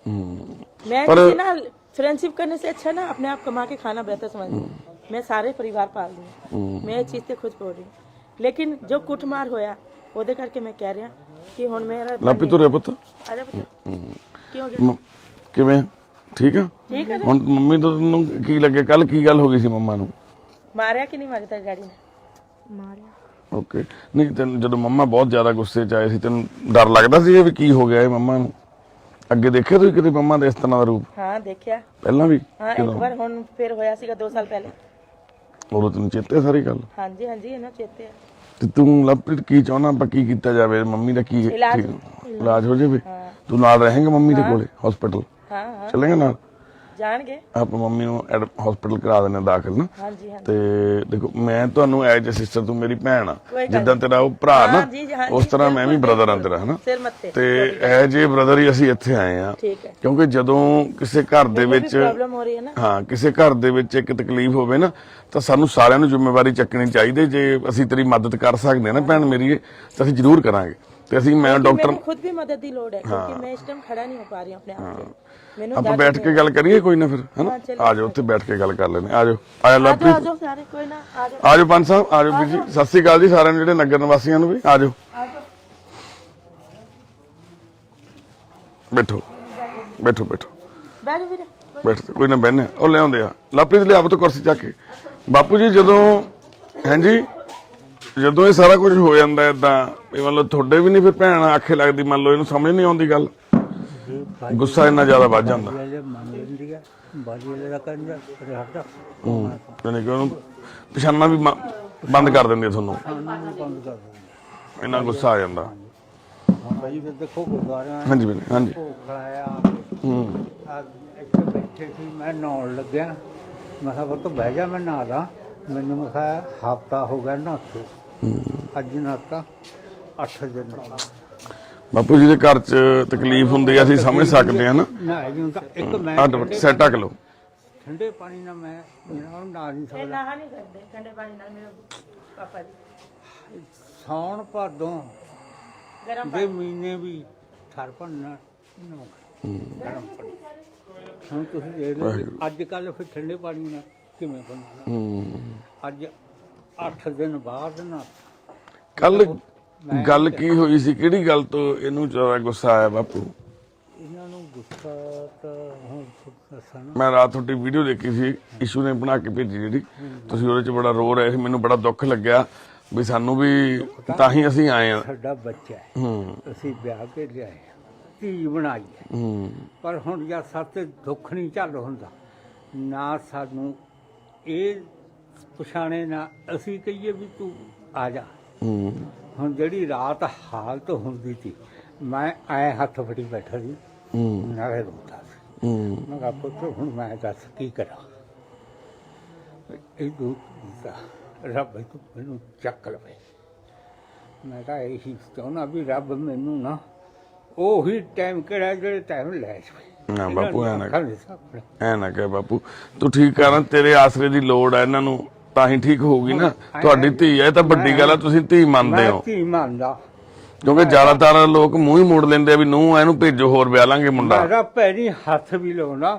मैं किसी ना फ्रेंडशिप करने से अच्छा ना अपने आप कमा के खाना बेहतर समझती हूँ। मैं सारे परिवार पाल रही हूँ, मैं ये चीज से खुद बोल रही हूँ। लेकिन जो कुटमार होया ਉਹਦੇ ਕਰਕੇ ਮੈਂ ਕਹਿ ਰਿਹਾ ਕਿ ਹੁਣ ਮੇਰਾ ਲਾਪੀ ਤੁਰੇ ਪੁੱਤ ਅਰੇ ਕੀ ਹੋ ਗਿਆ? ਕਿਵੇਂ ਠੀਕ ਆ? ਠੀਕ ਹੈ। ਹੁਣ ਮੰਮੀ ਨੂੰ ਕੀ ਲੱਗੇ, ਕੱਲ ਕੀ ਗੱਲ ਹੋ ਗਈ ਸੀ ਮੰਮਾ ਨੂੰ? ਮਾਰਿਆ ਕਿ ਨਹੀਂ ਮਾਰਿਆ ਤੇਰੇ ਡੈਡੀ ਨੇ? ਮਾਰਿਆ। ਓਕੇ। ਨਹੀਂ ਤੈਨੂੰ ਜਦੋਂ ਮੰਮਾ ਬਹੁਤ ਜ਼ਿਆਦਾ ਗੁੱਸੇ 'ਚ ਆਏ ਸੀ, ਤੈਨੂੰ ਡਰ ਲੱਗਦਾ ਸੀ ਵੀ ਕੀ ਹੋ ਗਿਆ ਇਹ ਮੰਮਾ ਨੂੰ? ਅੱਗੇ ਦੇਖਿਆ ਤੁਸੀਂ ਕਿਤੇ ਮੰਮਾ ਦੇ ਇਸ ਤਰ੍ਹਾਂ ਦਾ ਰੂਪ? ਹਾਂ ਦੇਖਿਆ। ਪਹਿਲਾਂ ਵੀ? ਹਾਂ ਇੱਕ ਵਾਰ ਹੁਣ ਫਿਰ ਹੋਇਆ ਸੀਗਾ 2 ਸਾਲ ਪਹਿਲੇ। ਉਦੋਂ ਤੈਨੂੰ ਚੇਤੇ ਸਾਰੀ ਗੱਲ? ਹਾਂਜੀ ਹਾਂਜੀ ਇਹਨਾਂ ਚੇਤੇ ਆ। ਤੇ ਤੂੰ ਲਵਪ੍ਰੀਤ ਕੀ ਚਾਹੁੰਦਾ ਆਪਾਂ ਕੀ ਕੀਤਾ ਜਾਵੇ? ਮੰਮੀ ਦਾ ਕੀ ਇਲਾਜ ਹੋ ਜਾਵੇ? ਤੂੰ ਨਾਲ ਰਹੇਂਗਾ ਮੰਮੀ ਦੇ ਕੋਲੇ ਹਸਪੀਟਲ? ਹਾਂ ਹਾਂ ਚੱਲੇਂਗਾ ਨਾਲ? ਜਾਣਗੇ। ਆਪਾਂ ਮੰਮੀ ਨੂੰ ਹਸਪੀਟਲ ਕਰਾ ਦਿੰਦੇ ਦਾਖਲ ਨਾ। ਹਾਂਜੀ ਹਾਂਜੀ। ਤੇ ਦੇਖੋ ਮੈਂ ਤੁਹਾਨੂੰ ਐਜ ਅ ਸਿਸਟਰ, ਤੂੰ ਮੇਰੀ ਭੈਣ ਆ, ਜਿੱਦਾਂ ਤੇਰਾ ਉਹ ਭਰਾ ਨਾ ਉਸ ਤਰ੍ਹਾਂ ਮੈਂ ਵੀ ਬ੍ਰਦਰ ਆ ਤੇਰਾ ਹਨਾ। ਤੇ ਐਜ ਏ ਬ੍ਰਦਰ ਹੀ ਅਸੀਂ ਇੱਥੇ ਆਏ ਆ, ਕਿਉਂਕਿ ਜਦੋਂ ਕਿਸੇ ਘਰ ਦੇ ਵਿੱਚ ਪ੍ਰੋਬਲਮ ਹੋ ਰਹੀ ਹੈ ਨਾ, ਹਾਂ ਕਿਸੇ ਘਰ ਦੇ ਵਿੱਚ ਇੱਕ ਤਕਲੀਫ ਹੋਵੇ ਨਾ, ਤਾਂ ਸਾਨੂੰ ਸਾਰਿਆਂ ਨੂੰ ਜ਼ਿੰਮੇਵਾਰੀ ਚੱਕਣੀ ਚਾਹੀਦੀ। ਜੇ ਅਸੀਂ ਤੇਰੀ ਮਦਦ ਕਰ ਸਕਦੇ ਆ ਨਾ ਭੈਣ ਮੇਰੀ, ਤਾਂ ਅਸੀਂ ਜ਼ਰੂਰ ਕਰਾਂਗੇ। ਤੇ ਅਸੀਂ ਮੈਂ ਡਾਕਟਰ ਖੁਦ ਵੀ ਮਦਦ ਦੀ ਲੋੜ ਹੈ, ਕਿਉਂਕਿ ਮੈਂ ਇਸ ਟਾਈਮ ਖੜਾ ਨਹੀਂ ਹੋ ਪਾ ਰਹੀ ਆਪਣੇ ਆਪ ਤੇ। ਮੈਨੂੰ ਆਪਾਂ ਬੈਠ ਕੇ ਗੱਲ ਕਰੀਏ ਕੋਈ ਨਾ ਫਿਰ ਹਨਾ। ਆ ਜਾਓ ਉੱਥੇ ਬੈਠ ਕੇ ਗੱਲ ਕਰ ਲੈਂਦੇ। ਆ ਜਾਓ ਆਇਆ ਲਵਪ੍ਰੀਤ, ਆ ਜਾਓ ਸਾਰੇ, ਕੋਈ ਨਾ ਆ ਜਾਓ। ਆ ਜਾਓ ਪੰਜ ਸਾਹਿਬ, ਆ ਜਾਓ ਵੀਰ ਜੀ। ਸਤਿ ਸ੍ਰੀ ਅਕਾਲ ਜੀ ਸਾਰਿਆਂ ਨੂੰ, ਜਿਹੜੇ ਨਗਰ ਨਿਵਾਸੀਆਂ ਨੂੰ ਵੀ ਆ ਜਾਓ। ਬੈਠੋ ਬੈਠੋ ਬੈਠੋ ਬੈਠੋ ਵੀਰੇ ਬੈਠੋ, ਕੋਈ ਨਾ ਬਹਿਨੇ। ਉਹ ਲਿਆਉਂਦੇ ਆ ਲਵਪ੍ਰੀਤ, ਲਿਆ ਤੋਂ ਕੁਰਸੀ ਚੱਕ ਕੇ। ਬਾਪੂ ਜੀ ਜਦੋਂ ਹਾਂਜੀ ਜਦੋਂ ਇਹ ਸਾਰਾ ਕੁਝ ਹੋ ਜਾਂਦਾ ਏਦਾਂ, ਇਹ ਮੰਨ ਲਓ ਤੁਹਾਡੇ ਵੀ ਨਹੀਂ ਫਿਰ ਭੈਣ ਆਖੇ ਲੱਗਦੀ, ਮੰਨ ਲਓ ਇਹਨੂੰ ਸਮਝ ਨਹੀਂ ਆਉਂਦੀ ਗੱਲ, ਗੁੱਸਾ ਇੰਨਾ ਜ਼ਿਆਦਾ ਵੱਧ ਜਾਂਦਾ। ਯਾਨੀ ਕਿ ਉਹਨੂੰ ਪਛਾਣਨਾ ਵੀ ਬੰਦ ਕਰ ਦਿੰਦੀ ਆ ਤੁਹਾਨੂੰ, ਇੰਨਾ ਗੁੱਸਾ ਆ ਜਾਂਦਾ। ਭਾਈ ਫਿਰ ਦੇਖੋ ਗੁਰਦੁਆਰਾ ਹਾਂਜੀ ਬਣੇ ਹਾਂਜੀ ਖੜਾਇਆ ਇੱਥੇ ਬੈਠੇ ਸੀ, ਮੈਂ ਨਹਾਉਣ ਲੱਗਿਆ ਮੈਂ ਕਿਹਾ ਪੁੱਤ ਬਹਿ ਜਾ, ਮੈਂ ਨਹਾ ਲਾਂ। ਮੈਨੂੰ ਮੈਂ ਕਿਹਾ ਹਫ਼ਤਾ ਹੋ ਗਿਆ ਨਹਾਤੇ, ਅੱਜ ਨਹਾਤਾ 8 ਦਿਨ। ਬਾਪੂ ਜੀ ਦੇ ਘਰ 'ਚ ਤਕਲੀਫ ਹੁੰਦੀ ਆ, ਅਸੀਂ ਸਮਝ ਸਕਦੇ ਹਾਂ ਨਾ। ਨਹਾਇਆ ਜੀ ਤਾਂ ਇੱਕ ਮੈਂ ਸੈਟ ਢੱਕ ਲਓ। ਠੰਡੇ ਪਾਣੀ ਨਾਲ ਮੈਂ ਨਹਾ ਨਹੀਂ ਇਹ ਸਕਦਾ। ਨਹਾ ਨਹੀਂ ਕਰਦੇ ਠੰਡੇ ਪਾਣੀ ਨਾਲ ਮੇਰੇ ਪਾਪਾ ਜੀ। ਸਾਉਣ ਭਾਦੋਂ ਗਰਮ ਦੇ ਮਹੀਨੇ ਵੀ ਠਰ ਭੰਨਾ ਗਰਮ ਪਾਣੀ। ਹੁਣ ਤੁਸੀਂ ਦੇਖ ਲਓ ਵੀ ਅੱਜ ਕੱਲ ਫਿਰ ਠੰਡੇ ਪਾਣੀ ਨਾਲ ਕਿਵੇਂ ਬਣਨਾ। ਅੱਜ 8 ਦਿਨ ਬਾਅਦ ਨਾ ਕੱਲ ਗੱਲ ਕੀ ਹੋਈ ਸੀ, ਕਿਹੜੀ ਗੱਲ ਤੋਂ ਇਹਨੂੰ ਜ਼ਿਆਦਾ ਗੁੱਸਾ ਆਇਆ ਬਾਪੂ? ਇਹਨਾਂ ਨੂੰ ਗੁੱਸਾ ਤਾਂ ਹੁਣ ਦੱਸਣਾ। ਮੈਂ ਰਾਤ ਤੁਹਾਡੀ ਵੀਡੀਓ ਦੇਖੀ ਸੀ, ਇਸ਼ੂ ਨੇ ਬਣਾ ਕੇ ਭੇਜੀ ਜਿਹੜੀ, ਤੁਸੀਂ ਉਹਦੇ 'ਚ ਬੜਾ ਰੋ ਰਹੇ ਸੀ, ਮੈਨੂੰ ਬੜਾ ਦੁੱਖ ਲੱਗਿਆ ਵੀ ਸਾਨੂੰ ਵੀ ਤਾਂ ਹੀ ਅਸੀਂ ਆਏ ਆ। ਸਾਡਾ ਬੱਚਾ ਹੈ, ਅਸੀਂ ਵਿਆਹ ਕੇ ਲਿਆਏ, ਧੀ ਬਣਾਈ ਹੈ। ਪਰ ਹੁਣ ਜਦ ਸਾਡੇ ਦੁੱਖ ਨਹੀਂ ਚੱਲ ਹੁੰਦਾ, ਨਾ ਸਾਨੂੰ ਇਹ ਪਛਾਣੇ ਨਾ ਅਸੀਂ ਕਹੀਏ ਵੀ ਤੂੰ ਆ ਜਾ। ਹੁਣ ਜਿਹੜੀ ਰਾਤ ਹਾਲਤ ਹੁੰਦੀ ਸੀ, ਮੈਂ ਐ ਹੱਥ ਫੜੀ ਬੈਠਾ ਸੀ, ਨਾਲੇ ਰੋਂਦਾ ਸੀ। ਮੈਂ ਕਿਹਾ ਪੁੱਤ ਹੁਣ ਮੈਂ ਦੱਸ ਕੀ ਕਰਾਂ। ਇਹ ਦੁੱਖ ਰੱਬ ਤੂੰ ਮੈਨੂੰ ਚੱਕ ਲਵੇ। ਮੈਂ ਕਿਹਾ ਇਹੀ ਚਾਹੁੰਦਾ ਵੀ ਰੱਬ ਮੈਨੂੰ ਨਾ ਉਹੀ ਟਾਈਮ ਕਿਹੜਾ ਜਿਹੜੇ ਟਾਈਮ ਲੈ ਜਾਵੇ। ਨਾ ਬਾਪੂ ਐ ਨਾ ਕਹਿ ਬਾਪੂ, ਤੂੰ ਠੀਕ ਕਰ, ਤੇਰੇ ਆਸਰੇ ਦੀ ਲੋੜ ਹੈ ਇਹਨਾਂ ਨੂੰ, ਤਾਂ ਹੀ ਠੀਕ ਹੋਊਗੀ ਨਾ। ਤੁਹਾਡੀ ਧੀ ਹੈ, ਇਹ ਤਾਂ ਵੱਡੀ ਗੱਲ ਹੈ, ਤੁਸੀਂ ਧੀ ਮੰਨਦੇ ਹੋ। ਧੀ ਮੰਨਦਾ, ਕਿਉਂਕਿ ਜ਼ਿਆਦਾਤਰ ਲੋਕ ਮੂੰਹ ਹੀ ਮੋੜ ਲੈਂਦੇ ਆ ਵੀ ਨੂੰ ਇਹਨੂੰ ਭੇਜੋ, ਹੋਰ ਵਿਆਹ ਲਾਂਗੇ ਮੁੰਡਾ। ਮੇਰਾ ਪੈਰੀ ਹੱਥ ਵੀ ਲਾਉਣਾ,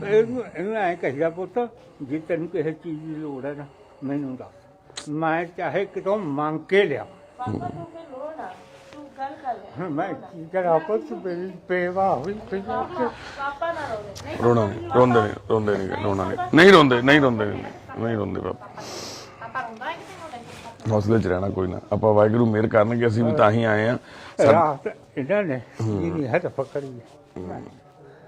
ਇਹਨੂੰ ਐਂ ਕਹੀਦਾ ਪੁੱਤ ਜੇ ਤੈਨੂੰ ਕਿਸੇ ਚੀਜ਼ ਦੀ ਲੋੜ ਹੈ ਨਾ ਮੈਨੂੰ ਦੱਸ, ਮੈਂ ਚਾਹੇ ਕਿਤੋਂ ਮੰਗ ਕੇ ਲਿਆ। ਪਾਪਾ ਤੂੰ ਕੇ ਲੋੜ ਆ, ਤੂੰ ਗੱਲ ਕਰ ਲੈ। ਮੈਂ ਕੀ ਕਰਾਂ ਪੁੱਤ, ਮੇਰੀ ਪੇਵਾ ਹੋਈ ਪਈ। ਪਾਪਾ ਨਾ ਰੋਵੇ। ਨਹੀਂ ਰੋਣਾ ਨਹੀਂ, ਰੋਂਦੇ ਨਹੀਂ, ਰੋਂਦੇ ਨਹੀਂ, ਰੋਣਾ ਨਹੀਂ, ਨਹੀਂ ਰੋਂਦੇ, ਨਹੀਂ ਰੋਂਦੇ, ਨਹੀਂ ਰੋਂਦੇ ਬਾਪੂ। ਪਾਪਾ ਰੋਂਦਾ ਹੈ ਕਿ ਨਹੀਂ? ਹੌਸਲੇ 'ਚ ਰਹਿਣਾ, ਕੋਈ ਨਾ, ਆਪਾਂ ਵਾਹਿਗੁਰੂ ਮਿਹਰ ਕਰਨਗੇ, ਅਸੀਂ ਵੀ ਤਾਂ ਹੀ ਆਏ ਆ। ਰਾਤ ਇਹਨਾਂ ਨੇ ਇਹਦੀ ਹੱਥ ਪਕੜੀ ਹੈ।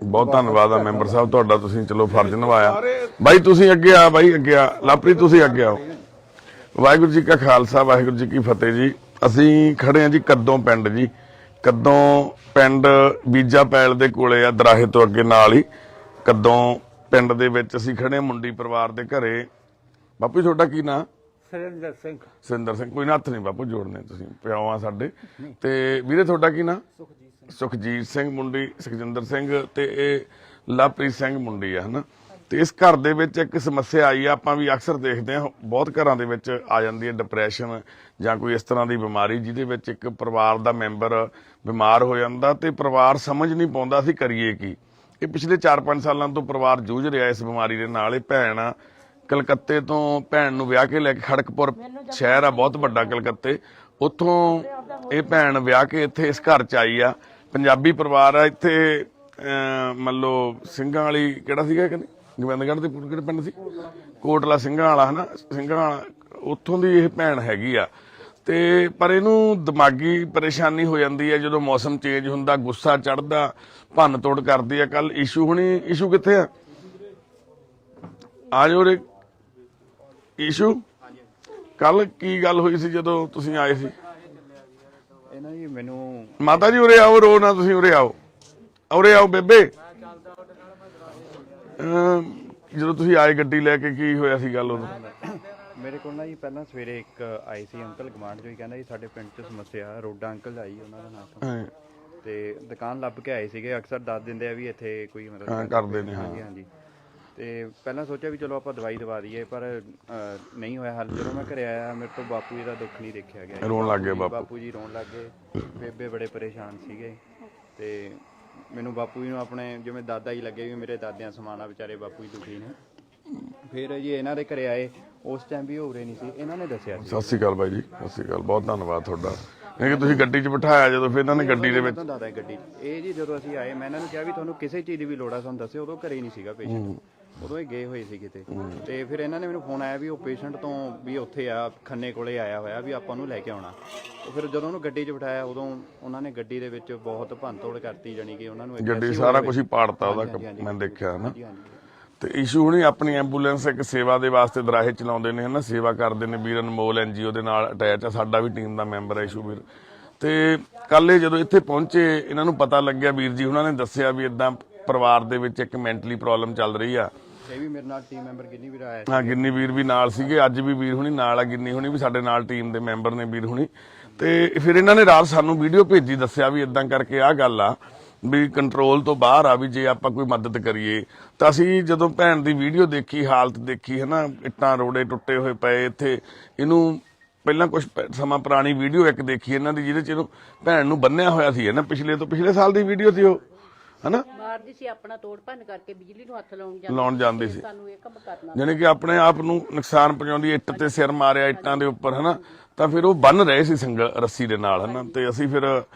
ਬਹੁਤ ਧੰਨਵਾਦ ਆ ਮੈਂਬਰ ਸਾਹਿਬ ਤੁਹਾਡਾ, ਤੁਸੀਂ ਚਲੋ ਫਰਜ਼ ਨਿਭਾਇਆ। ਬਾਈ ਤੁਸੀਂ ਅੱਗੇ ਆ, ਬਾਈ ਅੱਗੇ ਆ, ਲਾਪਰੀ ਤੁਸੀਂ ਅੱਗੇ ਆਓ। ਵਾਹਿਗੁਰੂ ਜੀ ਕਾ ਖਾਲਸਾ, ਵਾਹਿਗੁਰੂ ਜੀ ਕੀ ਫਤਿਹ ਜੀ। ਅਸੀਂ ਖੜੇ ਆ ਜੀ ਕੱਦੋਂ ਪਿੰਡ ਜੀ, ਕੱਦੋਂ ਪਿੰਡ ਬੀਜਾ ਪੈਲ ਦੇ ਕੋਲੇ ਆ, ਦਰਾਹੇ ਤੋਂ ਅੱਗੇ ਨਾਲ ਹੀ ਕੱਦੋਂ ਪਿੰਡ ਦੇ ਵਿੱਚ ਅਸੀਂ ਖੜੇ ਆ ਮੁੰਡੀ ਪਰਿਵਾਰ ਦੇ ਘਰੇ। ਬਾਪੂ ਜੀ ਤੁਹਾਡਾ ਕੀ ਨਾਂ? ਸੁਰਿੰਦਰ ਸਿੰਘ। ਸੁਰਿੰਦਰ ਸਿੰਘ। ਕੋਈ ਨਾ, ਹੱਥ ਨਹੀਂ ਬਾਪੂ ਜੋੜਨੇ, ਤੁਸੀਂ ਪਿਓ ਆ ਸਾਡੇ। ਤੇ ਵੀਰੇ ਤੁਹਾਡਾ ਕੀ ਨਾਂ? ਸੁਖਜੀਤ ਸਿੰਘ ਮੁੰਡੀ, ਸੁਖਜਿੰਦਰ ਸਿੰਘ ਤੇ ਇਹ ਲਵਪ੍ਰੀਤ ਸਿੰਘ ਮੁੰਡੀ ਆ, ਹਨਾ। ਤੇ ਇਸ ਘਰ ਦੇ ਵਿੱਚ ਇੱਕ ਸਮੱਸਿਆ ਆਈ ਆ, ਆਪਾਂ ਵੀ ਅਕਸਰ ਦੇਖਦੇ ਹਾਂ, ਬਹੁਤ ਘਰਾਂ ਦੇ ਵਿੱਚ ਆ ਜਾਂਦੀ ਹੈ ਡਿਪਰੈਸ਼ਨ ਜਾਂ ਕੋਈ ਇਸ ਤਰ੍ਹਾਂ ਦੀ ਬਿਮਾਰੀ, ਜਿਹਦੇ ਵਿੱਚ ਇੱਕ ਪਰਿਵਾਰ ਦਾ ਮੈਂਬਰ ਬਿਮਾਰ ਹੋ ਜਾਂਦਾ ਤੇ ਪਰਿਵਾਰ ਸਮਝ ਨਹੀਂ ਪਾਉਂਦਾ ਅਸੀਂ ਕਰੀਏ ਕੀ। ਇਹ ਪਿਛਲੇ 4-5 ਸਾਲਾਂ ਤੋਂ ਪਰਿਵਾਰ ਜੂਝ ਰਿਹਾ ਇਸ ਬਿਮਾਰੀ ਦੇ ਨਾਲ। ਇਹ ਭੈਣ ਆ ਕਲਕੱਤੇ ਤੋਂ, ਭੈਣ ਨੂੰ ਵਿਆਹ ਕੇ ਲੈ ਕੇ, ਖੜਕਪੁਰ ਸ਼ਹਿਰ ਆ ਬਹੁਤ ਵੱਡਾ ਕਲਕੱਤੇ, ਉੱਥੋਂ ਇਹ ਭੈਣ ਵਿਆਹ ਕੇ ਇੱਥੇ ਇਸ ਘਰ 'ਚ ਆਈ ਆ। ਪੰਜਾਬੀ ਪਰਿਵਾਰ ਆ ਇੱਥੇ, ਮੰਨ ਲਓ ਸਿੰਘਾਂ ਵਾਲੀ ਕਿਹੜਾ ਸੀਗਾ, ਕਹਿੰਦੇ ਗੋਬਿੰਦਗੜ੍ਹ ਦੇ ਕਿਹੜੇ ਪਿੰਡ ਸੀ, ਕੋਟਲਾ ਸਿੰਘਾਂ ਵਾਲਾ, ਹਨਾ, ਸਿੰਘਾਂ ਵਾਲਾ, ਉੱਥੋਂ ਦੀ ਇਹ ਭੈਣ ਹੈਗੀ ਆ। ਤੇ ਪਰ ਇਹਨੂੰ ਦਿਮਾਗੀ ਪਰੇਸ਼ਾਨੀ ਹੋ ਜਾਂਦੀ ਹੈ ਜਦੋਂ ਮੌਸਮ ਚੇਂਜ ਹੁੰਦਾ, ਗੁੱਸਾ ਚੜਦਾ, ਭੰਨ ਤੋੜ ਕਰਦੀ ਆ। ਕੱਲ ਇਸ਼ੂ ਹੁਣੀ, ਇਸ਼ੂ ਕਿੱਥੇ ਆ? ਆ ਜਾਓ ਰੇ ਇਸ਼ੂ। ਕੱਲ ਕੀ ਗੱਲ ਹੋਈ ਸੀ ਜਦੋਂ ਤੁਸੀਂ ਆਏ ਸੀ? ਇਹ ਨਾ ਜੀ ਮੈਨੂੰ ਮਾਤਾ ਜੀ ਉਰੇ ਆਓ, ਰੋ ਨਾ ਤੁਸੀਂ, ਉਰੇ ਆਓ, ਉਰੇ ਆਓ ਬੇਬੇ। ਜਦੋਂ ਤੁਸੀਂ ਆਏ ਗੱਡੀ ਲੈ ਕੇ, ਕੀ ਹੋਇਆ ਸੀ ਗੱਲ ਉਦੋਂ? ਮੇਰੇ ਕੋਲ ਨਾ ਜੀ ਪਹਿਲਾਂ ਸਵੇਰੇ ਇੱਕ ਆਏ ਸੀ ਅੰਕਲ ਗਵਾਂਢ ਚੋਂ ਹੀ, ਕਹਿੰਦਾ ਜੀ ਸਾਡੇ ਪਿੰਡ 'ਚ ਸਮੱਸਿਆ, ਰੋਡਾ ਅੰਕਲ ਆਈ ਉਹਨਾਂ ਦਾ ਨਾਮ, ਤੇ ਦੁਕਾਨ ਲੱਭ ਕੇ ਆਏ ਸੀਗੇ। ਅਕਸਰ ਦੱਸ ਦਿੰਦੇ ਆ ਵੀ ਇੱਥੇ ਕੋਈ ਮਤਲਬ ਕਰਦੇ ਨੇ। ਹਾਂਜੀ ਹਾਂਜੀ। ਤੇ ਪਹਿਲਾਂ ਸੋਚਿਆ ਵੀ ਚਲੋ ਆਪਾਂ ਦਵਾਈ ਦਵਾ ਦਈਏ, ਪਰ ਨਹੀਂ ਹੋਇਆ ਹੱਲ। ਜਦੋਂ ਮੈਂ ਘਰੇ ਆਇਆ, ਮੇਰੇ ਤੋਂ ਬਾਪੂ ਜੀ ਦਾ ਦੁੱਖ ਨਹੀਂ ਦੇਖਿਆ ਗਿਆ। ਰੋਣ ਲੱਗ ਗਏ ਬਾਪੂ ਜੀ ਰੋਣ ਲੱਗ ਗਏ, ਬੇਬੇ ਬੜੇ ਪਰੇਸ਼ਾਨ ਸੀਗੇ। ਤੇ ਮੈਨੂੰ ਬਾਪੂ ਜੀ ਨੂੰ ਆਪਣੇ ਜਿਵੇਂ ਦਾਦਾ ਹੀ ਲੱਗੇ ਵੀ ਮੇਰੇ ਦਾਦਿਆਂ ਸਮਾਨਾ, ਵਿਚਾਰੇ ਬਾਪੂ ਜੀ ਦੁਖੀ ਨੇ। ਫਿਰ ਜੀ ਇਹਨਾਂ ਦੇ ਘਰੇ ਆਏ, ਉਸ ਟਾਈਮ ਵੀ ਹੋ ਰਹੇ ਨਹੀਂ ਸੀ, ਇਹਨਾਂ ਨੇ ਦੱਸਿਆ ਸੀ। ਸਤਿ ਸ਼੍ਰੀ ਅਕਾਲ ਬਾਈ ਜੀ, ਸਤਿ ਸ਼੍ਰੀ ਅਕਾਲ, ਬਹੁਤ ਧੰਨਵਾਦ ਤੁਹਾਡਾ। ਕਿ ਤੁਸੀਂ ਗੱਡੀ 'ਚ ਬਿਠਾਇਆ ਜਦੋਂ, ਫਿਰ ਇਹਨਾਂ ਨੇ ਗੱਡੀ ਦੇ ਵਿੱਚ ਦਾਦਾ ਗੱਡੀ ਇਹ ਜੀ ਜਦੋਂ ਅਸੀਂ ਆਏ, ਮੈਂ ਇਹਨਾਂ ਨੂੰ ਕਿਹਾ ਵੀ ਤੁਹਾਨੂੰ ਕਿਸੇ ਚੀਜ਼ ਦੀ ਵੀ ਲੋੜ ਆ ਸਾਨੂੰ ਦੱਸਿਓ। ਉਦੋਂ ਘਰੇ ਨਹੀਂ ਸੀਗਾ ਪੇਸ਼ੈਂਟ, ਉਦੋਂ ਹੀ ਗਏ ਹੋਏ ਸੀ ਕਿਤੇ। ਤੇ ਫਿਰ ਇਹਨਾਂ ਨੇ ਮੈਨੂੰ ਫੋਨ ਆਇਆ ਵੀ ਉਹ ਪੇਸ਼ੈਂਟ ਤੋਂ ਵੀ ਉੱਥੇ ਆ ਖੰਨੇ ਕੋਲੇ ਆਇਆ ਹੋਇਆ, ਵੀ ਆਪਾਂ ਨੂੰ ਲੈ ਕੇ ਆਉਣਾ। ਫਿਰ ਜਦੋਂ ਉਹਨੂੰ ਗੱਡੀ 'ਚ ਬਿਠਾਇਆ, ਉਦੋਂ ਉਹਨਾਂ ਨੇ ਗੱਡੀ ਦੇ ਵਿੱਚ ਬਹੁਤ ਭੰਨਤੋੜ ਕਰਤੀ, ਜਾਣੀ ਕਿ ਉਹਨਾਂ ਨੂੰ ਗੱਡੀ ਸਾਰਾ ਕੁਝ ਹੀ ਪਾੜਤਾ ਉਹਦਾ, ਮੈਂ ਦੇਖਿਆ ਨਾ। ਤੇ ਇਸ਼ੂ ਹੁਣੀ ਆਪਣੀ ਐਂਬੂਲੈਂਸ ਇੱਕ ਸੇਵਾ ਦੇ ਵਾਸਤੇ ਦਰਾਹੇ ਚਲਾਉਂਦੇ ਨੇ, ਹਨਾ, ਸੇਵਾ ਕਰਦੇ ਨੇ। ਵੀਰ ਅਨਮੋਲ NGO ਦੇ ਨਾਲ ਅਟੈਚ ਆ, ਸਾਡਾ ਵੀ ਟੀਮ ਦਾ ਮੈਂਬਰ ਹੈ ਇਸ਼ੂ ਵੀਰ। ਤੇ ਕੱਲ ਇਹ ਜਦੋਂ ਇੱਥੇ ਪਹੁੰਚੇ, ਇਹਨਾਂ ਨੂੰ ਪਤਾ ਲੱਗਿਆ, ਵੀਰ ਜੀ ਉਹਨਾਂ ਨੇ ਦੱਸਿਆ ਵੀ ਇਦਾਂ ਪਰਿਵਾਰ ਦੇ ਵਿੱਚ ਇੱਕ ਮੈਂਟਲੀ ਪ੍ਰੋਬਲਮ ਚੱਲ ਰਹੀ ਆ। ਇਹ ਵੀ ਮੇਰੇ ਨਾਲ ਟੀਮ ਮੈਂਬਰ ਕਿੰਨੀ ਵੀ ਆਇਆ ਹਾਂ ਗਿੰਨੀ ਵੀਰ ਵੀ ਨਾਲ ਸੀਗੇ, ਅੱਜ ਵੀ ਵੀਰ ਹੁਣੀ ਨਾਲ ਆ, ਗਿੰਨੀ ਹੁਣੀ ਵੀ ਸਾਡੇ ਨਾਲ ਟੀਮ ਦੇ ਮੈਂਬਰ ਨੇ ਵੀਰ ਹੁਣੀ। ਤੇ ਫਿਰ ਇਹਨਾਂ ਨੇ ਰਾਤ ਸਾਨੂੰ ਵੀਡੀਓ ਭੇਜੀ, ਦੱਸਿਆ ਵੀ ਇਦਾਂ ਕਰਕੇ ਆਹ ਗੱਲ ਆ ਵੀ ਕੰਟਰੋਲ ਤੋਂ ਬਾਹਰ ਆ, ਵੀ ਜੇ ਆਪਾਂ ਕੋਈ ਮਦਦ ਕਰੀਏ ਤਾਂ ਅਸੀਂ ਜਦੋਂ ਭੈਣ ਦੀ ਵੀਡੀਓ ਦੇਖੀ, ਹਾਲਤ ਦੇਖੀ ਹੈ ਨਾ, ਇੱਟਾਂ ਰੋੜੇ ਟੁੱਟੇ ਹੋਏ ਪਏ ਇੱਥੇ, ਇਹਨੂੰ ਪਹਿਲਾਂ ਕੁਝ ਸਮਾਂ ਪੁਰਾਣੀ ਵੀਡੀਓ ਇੱਕ ਦੇਖੀ ਇਹਨਾਂ ਦੀ ਜਿਹਦੇ ਚ ਇਹਨੂੰ ਭੈਣ ਨੂੰ ਬੰਨਿਆ ਹੋਇਆ ਸੀ ਨਾ, ਪਿਛਲੇ ਸਾਲ ਦੀ ਵੀਡੀਓ ਸੀ ਉਹ ਹਨਾ, ਮਾਰਦੀ ਸੀ ਆਪਣਾ ਤੋੜ ਭੰਨ ਕਰਕੇ ਬਿਜਲੀ ਨੂੰ ਹੱਥ ਲਾਉਣ ਜਾਂਦੀ ਸੀ, ਸਾਨੂੰ ਇਹ ਕੰਮ ਕਰਨਾ ਜਾਣੀ ਕਿ ਆਪਣੇ ਆਪ ਨੂੰ ਨੁਕਸਾਨ ਪਹੁੰਚਾਉਂਦੀ, ਇੱਟ ਤੇ ਸਿਰ ਮਾਰਿਆ ਇੱਟਾਂ ਦੇ ਉੱਪਰ ਹਨਾ, ਤਾਂ ਫਿਰ ਉਹ ਬੰਨ ਰਹੇ ਸੀ ਰੱਸੀ ਦੇ ਨਾਲ ਹਨਾ। ਤੇ ਅਸੀਂ ਫਿਰ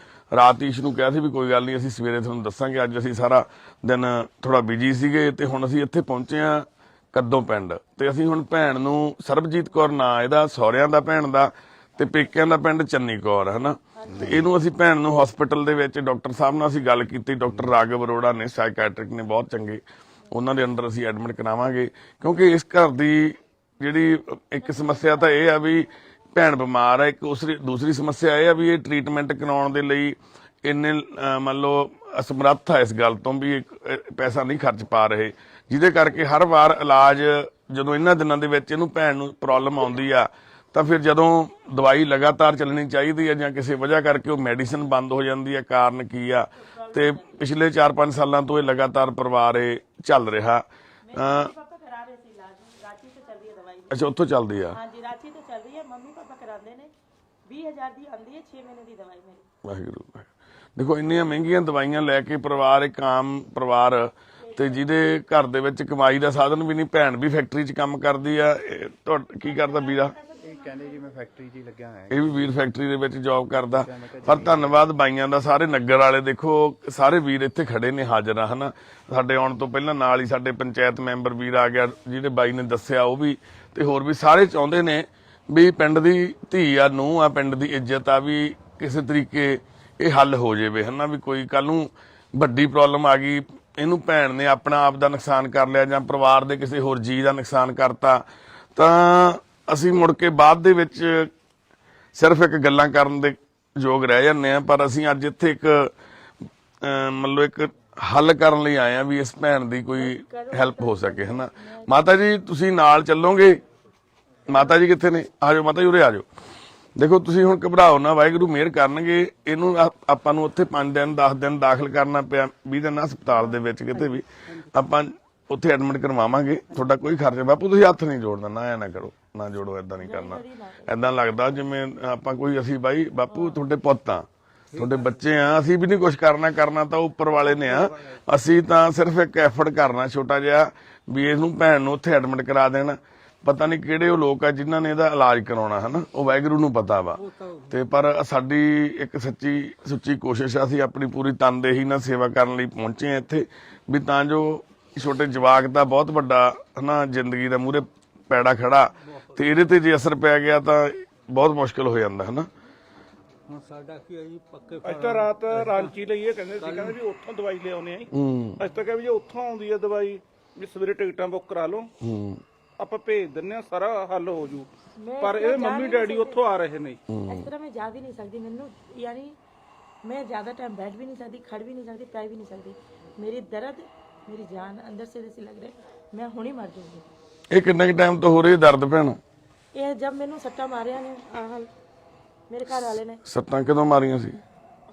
ਰਾਤ ਈਸ਼ ਨੂੰ ਕਿਹਾ ਸੀ ਵੀ ਕੋਈ ਗੱਲ ਨਹੀਂ, ਅਸੀਂ ਸਵੇਰੇ ਤੁਹਾਨੂੰ ਦੱਸਾਂਗੇ। ਅੱਜ ਅਸੀਂ ਸਾਰਾ ਦਿਨ ਥੋੜਾ ਬਿਜੀ ਸੀਗੇ ਤੇ ਹੁਣ ਅਸੀਂ ਇੱਥੇ ਪਹੁੰਚੇ ਆ ਕੱਦੋਂ ਪਿੰਡ, ਤੇ ਅਸੀਂ ਹੁਣ ਭੈਣ ਨੂੰ, ਸਰਬਜੀਤ ਕੌਰ ਨਾਂ ਇਹਦਾ, ਸਹੁਰਿਆਂ ਦਾ ਭੈਣ ਦਾ, ਤੇ ਪੇਕਿਆਂ ਦਾ ਪਿੰਡ ਚੰਨੀ ਕੌਰ ਹਨਾ। ਤੇ ਇਹਨੂੰ ਅਸੀਂ ਭੈਣ ਨੂੰ ਹਸਪੀਟਲ ਦੇ ਵਿੱਚ ਡਾਕਟਰ ਸਾਹਿਬ ਨਾਲ ਅਸੀਂ ਗੱਲ ਕੀਤੀ, ਡਾਕਟਰ ਰਾਘਵ ਅਰੋੜਾ ਨੇ, ਸਾਈਕੈਟ੍ਰਿਕ ਨੇ, ਬਹੁਤ ਚੰਗੇ, ਉਹਨਾਂ ਦੇ ਅੰਡਰ ਅਸੀਂ ਐਡਮਿਟ ਕਰਾਵਾਂਗੇ। ਕਿਉਂਕਿ ਇਸ ਘਰ ਦੀ ਜਿਹੜੀ ਇੱਕ ਸਮੱਸਿਆ ਤਾਂ ਇਹ ਆ ਵੀ ਭੈਣ ਬਿਮਾਰ ਹੈ, ਇੱਕ ਦੂਸਰੀ ਸਮੱਸਿਆ ਇਹ ਆ ਵੀ ਇਹ ਟ੍ਰੀਟਮੈਂਟ ਕਰਾਉਣ ਦੇ ਲਈ ਇੰਨੇ ਮੰਨ ਲਓ ਅਸਮਰੱਥ ਆ ਇਸ ਗੱਲ ਤੋਂ ਵੀ ਪੈਸਾ ਨਹੀਂ ਖਰਚ ਪਾ ਰਹੇ, ਜਿਹਦੇ ਕਰਕੇ ਹਰ ਵਾਰ ਇਲਾਜ ਜਦੋਂ ਇਹਨਾਂ ਦਿਨਾਂ ਦੇ ਵਿੱਚ ਇਹਨੂੰ ਭੈਣ ਨੂੰ ਪ੍ਰੋਬਲਮ ਆਉਂਦੀ ਆ ਤਾਂ ਫਿਰ ਜਦੋਂ ਦਵਾਈ ਲਗਾਤਾਰ ਚੱਲਣੀ ਚਾਹੀਦੀ ਹੈ ਜਾਂ ਕਿਸੇ ਵਜ੍ਹਾ ਕਰਕੇ ਉਹ ਮੈਡੀਸਿਨ ਬੰਦ ਹੋ ਜਾਂਦੀ ਹੈ, ਕਾਰਨ ਕੀ ਆ। ਤੇ ਪਿਛਲੇ 4-5 ਸਾਲਾਂ ਤੋਂ ਇਹ ਲਗਾਤਾਰ ਪਰਿਵਾਰ ਇਹ ਚੱਲ ਰਿਹਾ। ਅੱਛਾ ਉੱਥੋਂ ਚੱਲਦੀ ਆ? ਹਾਂਜੀ ਰਾਂਚੀ ਤੋਂ ਚੱਲ ਰਹੀ ਹੈ, ਮੰਮੀ ਪਾਪਾ ਕਰਾਉਂਦੇ ਨੇ, 20,000 ਦੀ ਆਉਂਦੀ ਹੈ 6 ਮਹੀਨੇ ਦੀ ਦਵਾਈ ਮੇਰੀ। ਵਾਹਿਗੁਰੂ। ਦੇਖੋ ਇੰਨੀਆਂ ਮਹਿੰਗੀਆਂ ਦਵਾਈਆਂ ਲੈ ਕੇ ਪਰਿਵਾਰ, ਇੱਕ ਆਮ ਪਰਿਵਾਰ ਤੇ ਜਿਹਦੇ ਘਰ ਦੇ ਵਿੱਚ ਕਮਾਈ ਦਾ ਸਾਧਨ ਵੀ ਨਹੀਂ, ਭੈਣ ਵੀ ਫੈਕਟਰੀ 'ਚ ਕੰਮ ਕਰਦੀ ਆ, ਕੀ ਕਰਦਾ ਵੀਰਾ? ਇਹ ਕਹਿੰਦੇ ਜੀ ਮੈਂ ਫੈਕਟਰੀ 'ਚ ਹੀ ਲੱਗਿਆ ਹੋਇਆ। ਇਹ ਵੀ ਵੀਰ ਫੈਕਟਰੀ ਦੇ ਵਿੱਚ ਜੌਬ ਕਰਦਾ। ਪਰ ਧੰਨਵਾਦ ਬਾਈਆਂ ਦਾ, ਸਾਰੇ ਨਗਰ ਵਾਲੇ, ਦੇਖੋ ਸਾਰੇ ਵੀਰ ਇੱਥੇ ਖੜੇ ਨੇ, ਹਾਜ਼ਰ ਆ ਹਨਾ। ਸਾਡੇ ਆਉਣ ਤੋਂ ਪਹਿਲਾਂ ਨਾਲ ਹੀ ਸਾਡੇ ਪੰਚਾਇਤ ਮੈਂਬਰ ਵੀਰ ਆ ਗਿਆ, ਜਿਹਦੇ ਬਾਈ ਨੇ ਦੱਸਿਆ, ਉਹ ਵੀ, ਤੇ ਹੋਰ ਵੀ ਸਾਰੇ ਚਾਹੁੰਦੇ ਨੇ ਵੀ ਪਿੰਡ ਦੀ ਧੀ ਆ, ਨੂੰਹ ਆ, ਪਿੰਡ ਦੀ ਇੱਜ਼ਤ ਆ, ਵੀ ਕਿਸੇ ਤਰੀਕੇ ਇਹ ਹੱਲ ਹੋ ਜਾਵੇ ਹਨਾ। ਵੀ ਕੋਈ ਕੱਲ ਨੂੰ ਵੱਡੀ ਪ੍ਰੋਬਲਮ ਆ ਗਈ, ਇਹਨੂੰ ਭੈਣ ਨੇ ਆਪਣਾ ਆਪ ਦਾ ਨੁਕਸਾਨ ਕਰ ਲਿਆ ਜਾਂ ਪਰਿਵਾਰ ਦੇ ਕਿਸੇ ਹੋਰ ਜੀਅ ਦਾ ਨੁਕਸਾਨ ਕਰਤਾ, ਤਾਂ ਅਸੀਂ ਮੁੜ ਕੇ ਬਾਅਦ ਦੇ ਵਿੱਚ ਸਿਰਫ ਇੱਕ ਗੱਲਾਂ ਕਰਨ ਦੇ ਯੋਗ ਰਹਿ ਜਾਂਦੇ ਆ। ਪਰ ਅਸੀਂ ਅੱਜ ਇੱਥੇ ਇੱਕ ਮਤਲਬ ਇੱਕ ਹੱਲ ਕਰਨ ਲਈ ਆਏ ਆ ਵੀ ਇਸ ਭੈਣ ਦੀ ਕੋਈ ਹੈਲਪ ਹੋ ਸਕੇ ਹਨਾ। ਮਾਤਾ ਜੀ ਤੁਸੀਂ ਨਾਲ ਚੱਲੋਗੇ? ਮਾਤਾ ਜੀ ਕਿੱਥੇ ਨੇ? ਆਜੋ ਮਾਤਾ ਜੀ, ਉਰੇ ਆਜੋ। ਦੇਖੋ ਤੁਸੀਂ ਹੁਣ ਘਬਰਾਓ ਨਾ, ਵਾਹਿਗੁਰੂ ਮਿਹਰ ਕਰਨਗੇ। ਇਹਨੂੰ ਆਪਾਂ ਨੂੰ ਉੱਥੇ 5 ਦਿਨ 10 ਦਿਨ ਦਾਖਲ ਕਰਨਾ ਪਿਆ, 20 ਦਿਨ ਹਸਪਤਾਲ ਦੇ ਵਿੱਚ ਕਿਤੇ ਵੀ, ਆਪਾਂ ਉੱਥੇ ਐਡਮਿਟ ਕਰਵਾਵਾਂਗੇ। ਤੁਹਾਡਾ ਕੋਈ ਖਰਚਾ, ਬਾਪੂ ਤੁਸੀਂ ਹੱਥ ਨਹੀਂ ਜੋੜਨਾ, ਨਾ ਐ ਨਾ ਕਰੋ, ਨਾ ਜੋੜੋ, ਏਦਾਂ ਨਹੀਂ ਕਰਨਾ। ਏਦਾਂ ਲੱਗਦਾ ਜਿਵੇਂ ਆਪਾਂ ਕੋਈ, ਅਸੀਂ ਬਾਈ ਬਾਪੂ ਤੁਹਾਡੇ ਪੁੱਤ ਆ, ਤੁਹਾਡੇ ਬੱਚੇ ਆ, ਅਸੀਂ ਵੀ ਨਹੀਂ ਕੁਝ ਕਰਨਾ ਤਾਂ ਉੱਪਰ ਵਾਲੇ ਨੇ ਆ। ਅਸੀਂ ਤਾਂ ਸਿਰਫ ਇੱਕ ਐਫਰਟ ਕਰਨਾ ਛੋਟਾ ਜਿਹਾ ਵੀ ਇਹਨੂੰ ਭੈਣ ਨੂੰ ਉੱਥੇ ਐਡਮਿਟ ਕਰਾ ਦੇਣ। ਪਤਾ ਨਹੀਂ ਕਿਹੜੇ ਉਹ ਲੋਕ ਆ ਜਿਨ੍ਹਾਂ ਨੇ ਇਹਦਾ ਇਲਾਜ ਕਰਾਉਣਾ ਹਨਾ, ਉਹ ਵਾਹਿਗੁਰੂ ਨੂੰ ਪਤਾ ਵਾ। ਤੇ ਪਰ ਸਾਡੀ ਇੱਕ ਸੁੱਚੀ ਕੋਸ਼ਿਸ਼ ਆ, ਅਸੀਂ ਆਪਣੀ ਪੂਰੀ ਤਨਦੇਹੀ ਨਾਲ ਸੇਵਾ ਕਰਨ ਲਈ ਪਹੁੰਚੇ ਆ ਇੱਥੇ, ਵੀ ਤਾਂ ਜੋ ਛੋਟੇ ਜਵਾਕ ਦਾ ਬਹੁਤ ਵੱਡਾ ਹਨਾ ਜ਼ਿੰਦਗੀ ਦਾ ਮੂਹਰੇ ਪੈੜਾ ਖੜਾ, ਤੇ ਇਹਦੇ ਤੇ ਜੇ ਅਸਰ ਪੈ ਗਿਆ ਤਾਂ ਬਹੁਤ ਮੁਸ਼ਕਿਲ ਹੋ ਜਾਂਦਾ ਹਨਾ। ਹੁਣ ਸਾਡਾ ਕੀ ਹੈ ਜੀ, ਪੱਕੇ ਅੱਜ ਤਾਂ ਰਾਤ ਰਾਂਚੀ ਲਈ ਇਹ ਕਹਿੰਦੇ ਵੀ ਉੱਥੋਂ ਦਵਾਈ ਲਿਆਉਣੇ ਆ। ਅੱਜ ਤਾਂ ਕਹਿੰਦੇ ਜੇ ਉੱਥੋਂ ਆਉਂਦੀ ਹੈ ਦਵਾਈ, ਵੀ ਸਵੇਰੇ ਟਿਕਟਾਂ ਬੁੱਕ ਕਰਾ ਲਓ, ਆਪਾਂ ਭੇਜ ਦਿੰਨੇ ਆ, ਸਾਰਾ ਹੱਲ ਹੋ ਜੂ। ਪਰ ਇਹ ਮੰਮੀ ਡੈਡੀ ਉੱਥੋਂ ਆ ਰਹੇ ਨੇ। ਇਸ ਤਰ੍ਹਾਂ ਮੈਂ ਜਾ ਵੀ ਨਹੀਂ ਸਕਦੀ, ਮੈਨੂੰ ਯਾਨੀ ਮੈਂ ਜ਼ਿਆਦਾ ਟਾਈਮ ਬੈਠ ਵੀ ਨਹੀਂ ਸਕਦੀ, ਖੜ ਵੀ ਨਹੀਂ ਸਕਦੀ, ਪੈ ਵੀ ਨਹੀਂ ਸਕਦੀ। ਮੇਰੀ ਦਰਦ, ਮੇਰੀ ਜਾਨ ਅੰਦਰ से ਲੱਗ ਰਿਹਾ ਮੈਂ ਹੁਣੇ ਮਰ ਜਾਊਂਗੀ। ਇਹ ਕਿੰਨੇ ਟਾਈਮ ਤੋਂ ਹੋ ਰਹੀ ਦਰਦ ਭੈਣ? ਇਹ ਜਦ ਮੈਨੂੰ ਸੱਟਾਂ ਮਾਰਿਆ ਨੇ, ਆਹ ਮੇਰੇ ਘਰ ਵਾਲੇ ਨੇ। ਸੱਟਾਂ ਕਦੋਂ ਮਾਰੀਆਂ ਸੀ?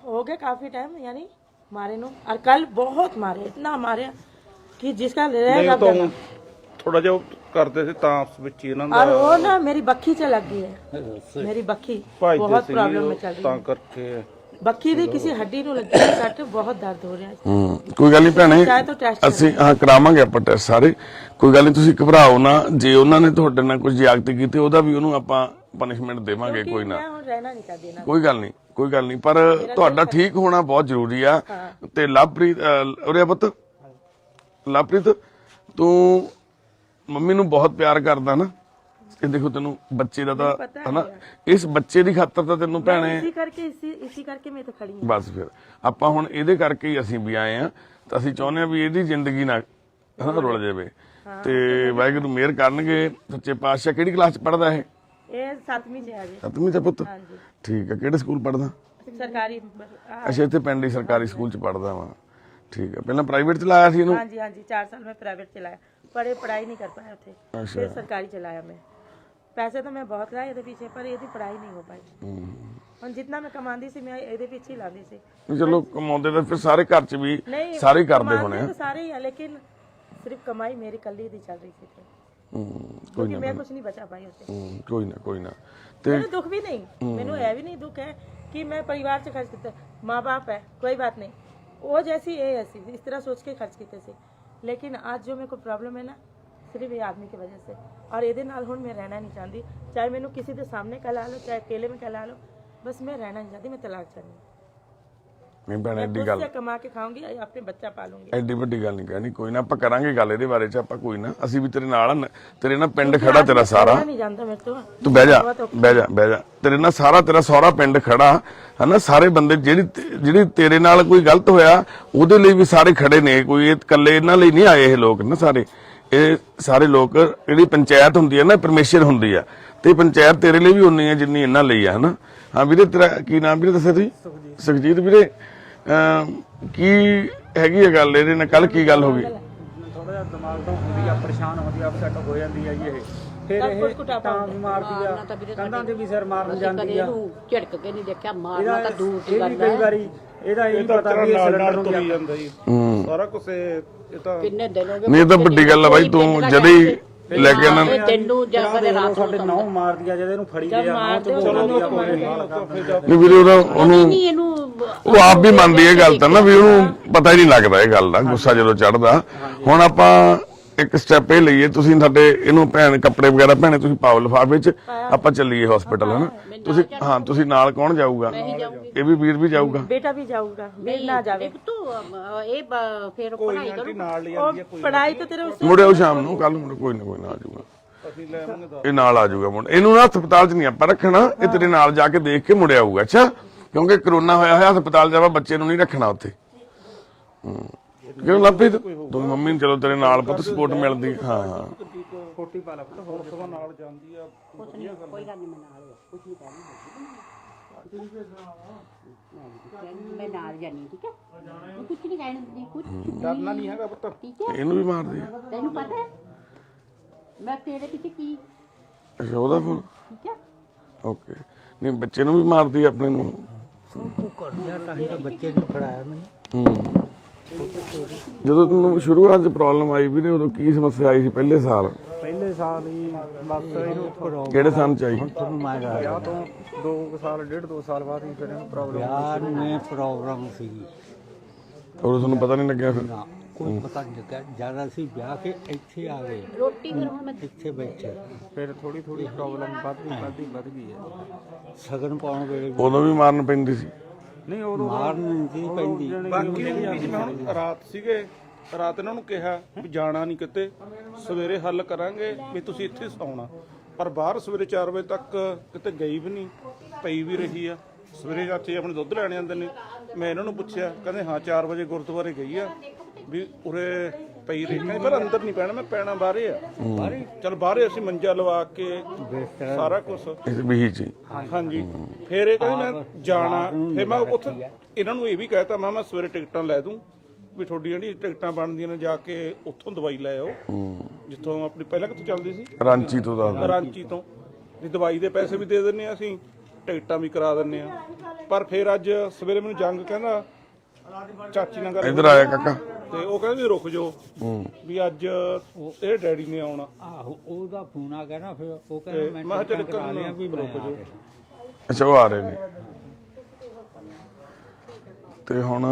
हो गया काफी टाइम, यानी मारे नो, और कल बहुत मारे, इतना मारे कि जिसका रहेगा तो थोड़ा जो करते थे तांस ਵਿੱਚ ਇਹਨਾਂ ਦਾ, और वो ना मेरी बक्खी से लग गई है, मेरी बक्खी बहुत प्रॉब्लम में चल रही ਤਾਂ है। ਕਰਕੇ बक्खी दी किसी हड्डी ਨੂੰ ਲੱਗੀ ਹੈ ਸੱਟ, ਬਹੁਤ ਦਰਦ ਹੋ ਰਿਹਾ ਹੈ। ਕੋਈ ਗੱਲ ਨਹੀਂ ਭੈਣੇ, ਚਾਹੇ ਤਾਂ ਟੈਸਟ ਅਸੀਂ ਕਰਾਵਾਂਗੇ ਆਪਾਂ ਟੈਸਟ ਸਾਰੇ, ਕੋਈ ਗੱਲ ਨਹੀਂ, ਤੁਸੀਂ ਘਬਰਾਓ ਨਾ। ਜੇ ਉਹਨਾਂ ਨੇ ਤੁਹਾਡੇ ਨਾਲ ਕੁਝ ਜ਼ਿਆਦਤੀ ਕੀਤੀ, ਉਹਦਾ ਵੀ ਉਹਨੂੰ ਆਪਾਂ ਪਨਿਸ਼ਮੈਂਟ ਦੇਵਾਂਗੇ, ਕੋਈ ਨਾ, ਮੈਂ ਹੁਣ ਰਹਿਣਾ ਨਹੀਂ ਚਾਹਦੀ ਨਾ। ਕੋਈ ਗੱਲ ਨਹੀਂ, ਕੋਈ ਗੱਲ ਨਹੀਂ। ਪਰ ਤੁਹਾਡਾ ਠੀਕ ਹੋਣਾ ਬਹੁਤ ਜ਼ਰੂਰੀ ਆ। ਤੇ ਲਵਪ੍ਰੀਤ, ਉਰੇ ਪੁੱਤ, ਲਵਪ੍ਰੀਤ ਤੂੰ ਮੰਮੀ ਨੂੰ ਬਹੁਤ ਪਿਆਰ ਕਰਦਾ ਨਾ। ਇਹ ਦੇਖੋ ਤੈਨੂੰ ਬੱਚੇ ਦਾ ਤਾਂ ਹਨਾ, ਇਸ ਬੱਚੇ ਦੀ ਖਾਤਰ ਤਾਂ ਤੈਨੂੰ ਭੈਣੇ, ਇਸੀ ਕਰਕੇ ਮੈਂ ਤਾਂ ਖੜੀ ਹਾਂ। ਬਸ ਫਿਰ ਆਪਾਂ ਹੁਣ ਇਹਦੇ ਕਰਕੇ ਹੀ ਅਸੀਂ ਵੀ ਆਏ ਆ, ਤਾਂ ਅਸੀਂ ਚਾਹੁੰਦੇ ਆ ਵੀ ਇਹਦੀ ਜ਼ਿੰਦਗੀ ਨਾ ਹਨਾ ਰੁਲ ਜਾਵੇ। ਤੇ ਵਾਹਿਗੁਰੂ ਮਿਹਰ ਕਰਨਗੇ ਸੱਚੇ ਪਾਤਸ਼ਾਹ। ਕਿਹੜੀ ਕਲਾਸ ਚ ਪੜਦਾ ਇਹ? ਇਹ 7ਵੀਂ ਚ ਹੈ ਜੀ। 7ਵੀਂ ਚ ਪੁੱਤ? ਠੀਕ ਆ। ਕਿਹੜੇ ਸਕੂਲ ਪੜਦਾ? ਸਰਕਾਰੀ। ਅੱਛਾ, ਇੱਥੇ ਪਿੰਡ ਹੀ ਸਰਕਾਰੀ ਸਕੂਲ ਚ ਪੜਦਾ ਵਾ। ਠੀਕ ਆ। ਪਹਿਲਾਂ ਪ੍ਰਾਈਵੇਟ ਚ ਲਾਇਆ ਸੀ ਇਹਨੂੰ? ਹਾਂਜੀ ਹਾਂਜੀ, 4 ਸਾਲ ਮੈਂ ਪ੍ਰਾइवेट चलाया, पढ़ाई नहीं कर पाया थे। फिर सरकारी चलाया मैं, पैसे तो मैं बहुत लाए ਇਹਦੇ ਪਿੱਛੇ, ਪਰ ਇਹਦੀ ਪੜ੍ਹਾਈ ਨਹੀਂ ਹੋ ਪਾਈ। ਹੁਣ ਜਿੰਨਾ ਮੈਂ ਕਮਾਉਂਦੀ ਸੀ ਮੈਂ ਇਹਦੇ ਪਿੱਛੇ ਹੀ ਲਾਉਂਦੀ ਸੀ। ਚਲੋ ਕਮਾਉਂਦੇ ਤਾਂ ਫਿਰ ਸਾਰੇ ਘਰ 'ਚ ਵੀ ਸਾਰੇ ਹੀ ਕਰਦੇ ਹੋਣੇ ਆ। ਸਾਰੇ ਹੀ ਆ, ਲੇਕਿਨ ਸਿਰਫ ਕਮਾਈ ਮੇਰੀ ਕੱਲੀ ਦੀ ਚੱਲ ਰਹੀ ਸੀ ਫਿਰ, ਕੋਈ ਕਿਉਂਕਿ ਮੈਂ ਕੁਝ ਨਹੀਂ ਬਚਾ ਪਾਈ ਉੱਥੇ। ਕੋਈ ਨਾ ਤੇ ਮੈਨੂੰ ਦੁੱਖ ਵੀ ਨਹੀਂ, ਮੈਨੂੰ ਇਹ ਵੀ ਨਹੀਂ ਦੁੱਖ ਹੈ कि मैं परिवार से खर्च किया, माँ बाप है कोई बात नहीं, वो जैसी ये ऐसी इस तरह सोच के खर्च किए थे। लेकिन आज जो मेरे को प्रॉब्लम है ना, सिर्फ ये आदमी की वजह से, और ये नाल हुण मैं रहना नहीं चाहती। चाहे मैनू किसी के सामने कहला लो, चाहे अकेले में कहला लो, बस मैं रहना नहीं चाहती, मैं तलाक चाहती। ਨਹੀਂ ਭੈਣ ਐਡੀ खुद ਗੱਲ से कमा के खाऊंगी, अपने बच्चा पालूंगी। ਐਡੀ ਵੱਡੀ ਗੱਲ ਨਹੀਂ ਕਹਿਣੀ, ਕੋਈ ਨਾ ਆਪਾਂ ਕਰਾਂਗੇ ਗੱਲ ਇਹਦੇ ਬਾਰੇ 'ਚ, ਆਪਾਂ ਕੋਈ ਨਾ, ਅਸੀਂ ਵੀ ਤੇਰੇ ਨਾਲ ਆ, ਤੇਰੇ ਨਾਲ ਪਿੰਡ ਖੜਾ ਤੇਰਾ ਸਾਰਾ। नहीं जानता मेरे तो, ਤੂੰ ਬਹਿ ਜਾ ਤੇਰੇ ਨਾਲ ਸਾਰਾ ਤੇਰਾ ਸਹੁਰਾ ਪਿੰਡ ਖੜਾ ਹਨਾ, ਸਾਰੇ ਬੰਦੇ ਜਿਹੜੀ ਤੇਰੇ ਨਾਲ ਕੋਈ ਗਲਤ ਹੋਇਆ ਉਹਦੇ ਲਈ ਵੀ ਸਾਰੇ ਖੜੇ ਨੇ, ਕੋਈ ਇਹ ਇਕੱਲੇ ਇਹਨਾਂ ਲਈ ਨਹੀਂ ਆਏ ਇਹ ਲੋਕ ਨਾ, ਸਾਰੇ ਇਹ ਸਾਰੇ ਲੋਕ, ਜਿਹੜੀ ਪੰਚਾਇਤ ਹੁੰਦੀ ਹੈ ਨਾ ਪਰਮੇਸ਼ਰ ਹੁੰਦੀ ਆ, ਤੇ ਪੰਚਾਇਤ ਤੇਰੇ ਲਈ ਵੀ ਉਨੀ ਹੈ ਜਿੰਨੀ ਇਹਨਾਂ ਲਈ ਆ ਹਨਾ। ਹਾਂ ਵੀਰੇ ਤੇਰਾ ਕੀ ਨਾਮ ਵੀਰੇ ਦੱਸਿਆ ਤੁਸੀਂ? ਸੁਖਜੀਤ ਵੀਰੇ, ਕੀ ਹੈਗੀ ਆ ਗੱਲ ਇਹਦੇ ਨਾਲ, ਕੱਲ ਕੀ ਗੱਲ ਹੋ ਗਈ? ਥੋੜਾ ਜਿਹਾ ਦਿਮਾਗ ਤੋਂ ਹੁੰਦੀ ਆ, ਪਰੇਸ਼ਾਨ ਹੁੰਦੀ ਆ, ਅਪਸੈਟ ਹੋ ਜਾਂਦੀ ਆ ਜੀ ਇਹ। ਫਿਰ ਇਹ ਤਾਂ ਵੀ ਮਾਰਦੀ ਆ, ਕੰਧਾਂ ਤੇ ਵੀ ਸਿਰ ਮਾਰਨ ਜਾਂਦੀ ਆ। ਇਹਨੂੰ ਝਿੜਕ ਕੇ ਨਹੀਂ ਦੇਖਿਆ, ਮਾਰਨਾ ਤਾਂ ਦੂਰ ਦੀ ਇਹ ਗੱਲ ਵੀ ਕਈ ਹੈ। ਵਾਰੀ ਇਹਦਾ ਇਹ ਪਤਾ ਵੀ ਇਹ ਸਿਲੰਡਰ ਨੂੰ ਤੁਰੀ ਜਾਂਦਾ ਜੀ ਸਾਰਾ ਕੁਝ। ਇਹ ਤਾਂ ਕਿੰਨੇ ਦਿਨ ਹੋ ਗਏ ਨਹੀਂ ਇਹ ਤਾਂ ਵੱਡੀ ਗੱਲ ਆ ਬਾਈ, ਤੂੰ ਜਦੇ ਹੀ ਲੈ ਕੇ ਇਹਨਾਂ ਨੂੰ ਤੈਨੂੰ ਜਾਂ ਕਦੇ ਰਾਤ ਨੂੰ ਸਾਡੇ ਨੌ ਮਾਰਦੀ ਆ, ਜਦ ਇਹਨੂੰ ਫੜੀ ਗਿਆ ਨੌ ਤੇ ਬੋਲਦੀ ਆ ਆਪਣੇ ਨਾਲ ਕਰਦਾ। ਨਹੀਂ ਵੀਰੇ ਉਹਨੂੰ ਨਹੀਂ ਇਹਨੂੰ ਉਹ ਆਪ ਵੀ ਮੰਨਦੀ ਇਹ ਗੱਲ ਤਾਂ ਨਾ, ਵੀ ਉਹਨੂੰ ਪਤਾ ਹੀ ਨਹੀਂ ਲੱਗਦਾ ਇਹ ਗੱਲ ਦਾ, ਗੁੱਸਾ ਜਦੋਂ ਚੜਦਾ। ਹੁਣ ਆਪਾਂ ਇੱਕ ਸਟੈਪ ਇਹ ਲਈਏ, ਤੁਸੀਂ ਸਾਡੇ ਇਹਨੂੰ ਭੈਣ ਕੱਪੜੇ ਵਗੈਰਾ ਭੈਣੇ ਤੁਸੀਂ ਪਾਓ ਲਿਫਾਫੇ 'ਚ, ਆਪਾਂ ਚੱਲੀਏ ਹਸਪੀਟਲ ਹਨਾ। ਤੁਸੀਂ ਹਾਂ ਤੁਸੀਂ ਨਾਲ ਕੌਣ ਜਾਊਗਾ? ਇਹ ਵੀ ਵੀਰ ਵੀ ਜਾਊਗਾ? बेटा भी जाऊंगा, मेरे ना जावे। ਤੂੰ ਇਹ ਫਿਰ ਪੜ੍ਹਾਈ ਕਰੋ। ਨਾਲ ਲੈ ਜਾਂਦੀ ਹੈ, पढ़ाई तो तेरे उससे ਮੁੜਿਓ ਸ਼ਾਮ ਨੂੰ, ਕੱਲ ਨੂੰ ਕੋਈ ਨਾ ਆ ਜਾਊਗਾ, ਅਸੀਂ ਲੈ ਆਵਾਂਗੇ। ਇਹ ਨਾਲ ਆ ਜਾਊਗਾ ਮੁੰਡਾ। ਇਹਨੂੰ ਨਾ ਹਸਪਤਾਲ 'ਚ ਨਹੀਂ ਆਪਾਂ ਰੱਖਣਾ, ਇਹ ਤੇਰੇ ਨਾਲ ਜਾ ਕੇ ਦੇਖ ਕੇ ਮੁੜਿਆ ਆਊਗਾ। ਅੱਛਾ, ਕਿਉਂਕਿ ਕਰੋਨਾ ਹੋਇਆ ਹੋਇਆ, ਹਸਪਤਾਲ ਜਾਵਾ ਬੱਚੇ ਨੂੰ ਨਹੀਂ ਰੱਖਣਾ ਉੱਥੇ। ਕਿਉਂ ਲੱਭੀ ਤੂੰ ਮੰਮੀ ਨੂੰ, ਚਲੋ ਤੇਰੇ ਨਾਲ ਪੁੱਤ ਸਪੋਰਟ ਮਿਲਦੀ। ਹਾਂ ਕੋਟੀ ਪਾ ਲਾ ਪੁੱਤ, ਹੋਰ ਸਗੋਂ ਨਾਲ ਜਾਂਦੀ ਆ। ਕੋਈ ਗੱਲ ਨਹੀਂ, ਮੈਂ ਨਾਲ ਕੁਝ ਨਹੀਂ ਕਹਿਣਾ, ਮੈਂ ਨਾਲ ਜਾਣੀ, ਠੀਕ ਹੈ? ਕੁਝ ਨਹੀਂ ਕਹਿਣਾ ਦੀ, ਕੁਝ ਡਰਨਾ ਨਹੀਂ ਹੈਗਾ ਪੁੱਤ। ਠੀਕ ਹੈ? ਇਹਨੂੰ ਵੀ ਮਾਰਦੀ ਆ। ਤੈਨੂੰ ਪਤਾ ਹੈ ਮੈਂ ਤੇਰੇ ਪਿੱਛੇ ਕੀ, ਅੱਛਾ ਉਹਦਾ ਫੋਨ, ਠੀਕ ਹੈ? ਓਕੇ। ਨਹੀਂ ਬੱਚੇ ਨੂੰ ਵੀ ਮਾਰਦੀ ਆ ਆਪਣੇ ਨੂੰ। ਤੂੰ ਕਰਦਾ ਤਾਂ ਹੀ ਤਾਂ ਬੱਚੇ ਨੂੰ ਫੜਾਇਆ ਮੈਨੂੰ। ਜਦੋਂ ਤੁਹਾਨੂੰ ਸ਼ੁਰੂਆਤ 'ਚ ਪ੍ਰੋਬਲਮ ਆਈ ਵੀਰੇ, ਉਦੋਂ ਕੀ ਸਮੱਸਿਆ ਆਈ ਸੀ ਪਹਿਲੇ ਸਾਲ? ਪਹਿਲੇ ਸਾਲ ਹੀ ਬਸ ਇਹਨੂੰ ਪ੍ਰੋਬਲਮ ਕਿਹੜੇ ਸਾਲ 'ਚ ਆਈ? ਤੁਹਾਨੂੰ ਮੈਂ ਵਿਆਹ ਤੋਂ 2 ਸਾਲ 1.5-2 ਸਾਲ ਬਾਅਦ ਹੀ ਫਿਰ ਇਹਨੂੰ ਪ੍ਰੋਬਲਮ ਯਾਰ ਮੈਂ ਪ੍ਰੋਗਰਾਮ ਸੀ ਉਦੋਂ ਤੁਹਾਨੂੰ ਪਤਾ ਨਹੀਂ ਲੱਗਿਆ ਫਿਰ? ਨਾ, ਕੋਈ ਪਤਾ ਨਹੀਂ ਲੱਗਾ। ਜਦ ਅਸੀਂ ਵਿਆਹ ਕੇ ਇੱਥੇ ਆ ਗਏ, ਰੋਟੀ ਫਿਰ ਹੁਣ ਮੈਂ ਇੱਥੇ ਬੈਠੇ, ਫਿਰ ਥੋੜੀ ਪ੍ਰੋਬਲਮ ਵੱਧ ਗਈ ਹੈ। ਸਗਨ ਪਾਉਣ ਵੇਲੇ ਉਦੋਂ ਵੀ ਮਾਰਨ ਪੈਂਦੀ ਸੀ? ਨਹੀਂ ਉਦੋਂ ਮਾਰਨ ਨਹੀਂ ਸੀ ਪੈਂਦੀ। ਬਾਕੀ ਜਿਵੇਂ ਹੁਣ ਰਾਤ ਸੀਗੇ, ਰਾਤ ਇਹਨਾਂ ਨੂੰ ਕਿਹਾ ਵੀ ਜਾਣਾ ਨਹੀਂ ਕਿਤੇ, ਸਵੇਰੇ ਹੱਲ ਕਰਾਂਗੇ ਵੀ ਤੁਸੀਂ ਇੱਥੇ ਸੌਣਾ, ਪਰ ਬਾਹਰ ਸਵੇਰੇ 4 ਵਜੇ ਤੱਕ ਕਿਤੇ ਗਈ ਵੀ ਨਹੀਂ, ਪਈ ਵੀ ਰਹੀ ਆ। ਸਵੇਰੇ ਚਾਚੇ ਆਪਣੇ ਦੁੱਧ ਲੈਣ ਜਾਂਦੇ ਨੇ, ਮੈਂ ਇਹਨਾਂ ਨੂੰ ਪੁੱਛਿਆ, ਕਹਿੰਦੇ ਹਾਂ 4 ਵਜੇ ਗੁਰਦੁਆਰੇ ਗਈ ਆ, ਵੀ ਉਰੇ ਪਈ ਰਹੀ। ਕਹਿੰਦੇ ਪਰ ਅੰਦਰ ਨਹੀਂ ਪੈਣਾ, ਮੈਂ ਪੈਣਾ ਬਾਹਰੇ ਆ। ਚਲ ਬਾਹਰੇ ਅਸੀਂ ਮੰਜਾ ਲਵਾ ਕੇ ਸਾਰਾ ਕੁਝ ਇਸ ਵੀ ਜੀ। ਹਾਂਜੀ। ਫਿਰ ਇਹ ਕਹਿੰਦੇ ਮੈਂ ਜਾਣਾ, ਫਿਰ ਮੈਂ ਉੱਥੇ ਇਹਨਾਂ ਨੂੰ ਇਹ ਵੀ ਕਹਿਤਾ, ਮੈਂ ਸਵੇਰੇ ਟਿਕਟਾਂ ਲੈ ਦੂੰ, ਵੀ ਤੁਹਾਡੀ ਜਿਹੜੀ ਟਿਕਟਾਂ ਬਣਦੀਆਂ ਨੇ ਜਾ ਕੇ ਉੱਥੋਂ ਦਵਾਈ ਲੈ ਆਓ, ਜਿੱਥੋਂ ਆਪਣੀ ਪਹਿਲਾਂ ਕਿੱਥੋਂ ਚੱਲਦੀ ਸੀ, ਰਾਂਚੀ ਤੋਂ ਦੱਸ। ਰਾਂਚੀ ਤੋਂ। ਦੀ ਦਵਾਈ ਦੇ ਪੈਸੇ ਵੀ ਦੇ ਦਿੰਨੇ ਆ ਅਸੀਂ, ਟਿਕਟਾਂ ਵੀ ਕਰਾ ਦਿੰਨੇ ਆ। ਪਰ ਫਿਰ ਅੱਜ ਸਵੇਰੇ ਮੈਨੂੰ ਜੰਗ ਕਹਿੰਦਾ ਚਾਚੀ ਨਾਲ ਗੱਲ, ਇੱਧਰ ਆਇਆ ਕਾਕਾ, ਤੇ ਉਹ ਕਹਿੰਦੇ ਵੀ ਰੁਕ ਜਾਓ, ਵੀ ਅੱਜ ਇਹ ਡੈਡੀ ਨੇ ਆਉਣਾ। ਆਹੋ ਉਹਦਾ ਫੋਨ ਆ ਗਿਆ ਨਾ, ਫਿਰ ਉਹ ਕਹਿੰਦਾ ਮੈਂ ਮੈਂ ਕਿਹਾ ਚੱਲ ਕਰਾ ਲਿਆ ਵੀ ਮੈਂ ਰੁਕ ਜਾਓ। ਅੱਛਾ ਉਹ ਆ ਰਹੇ ਨੇ। ਤੇ ਹੁਣ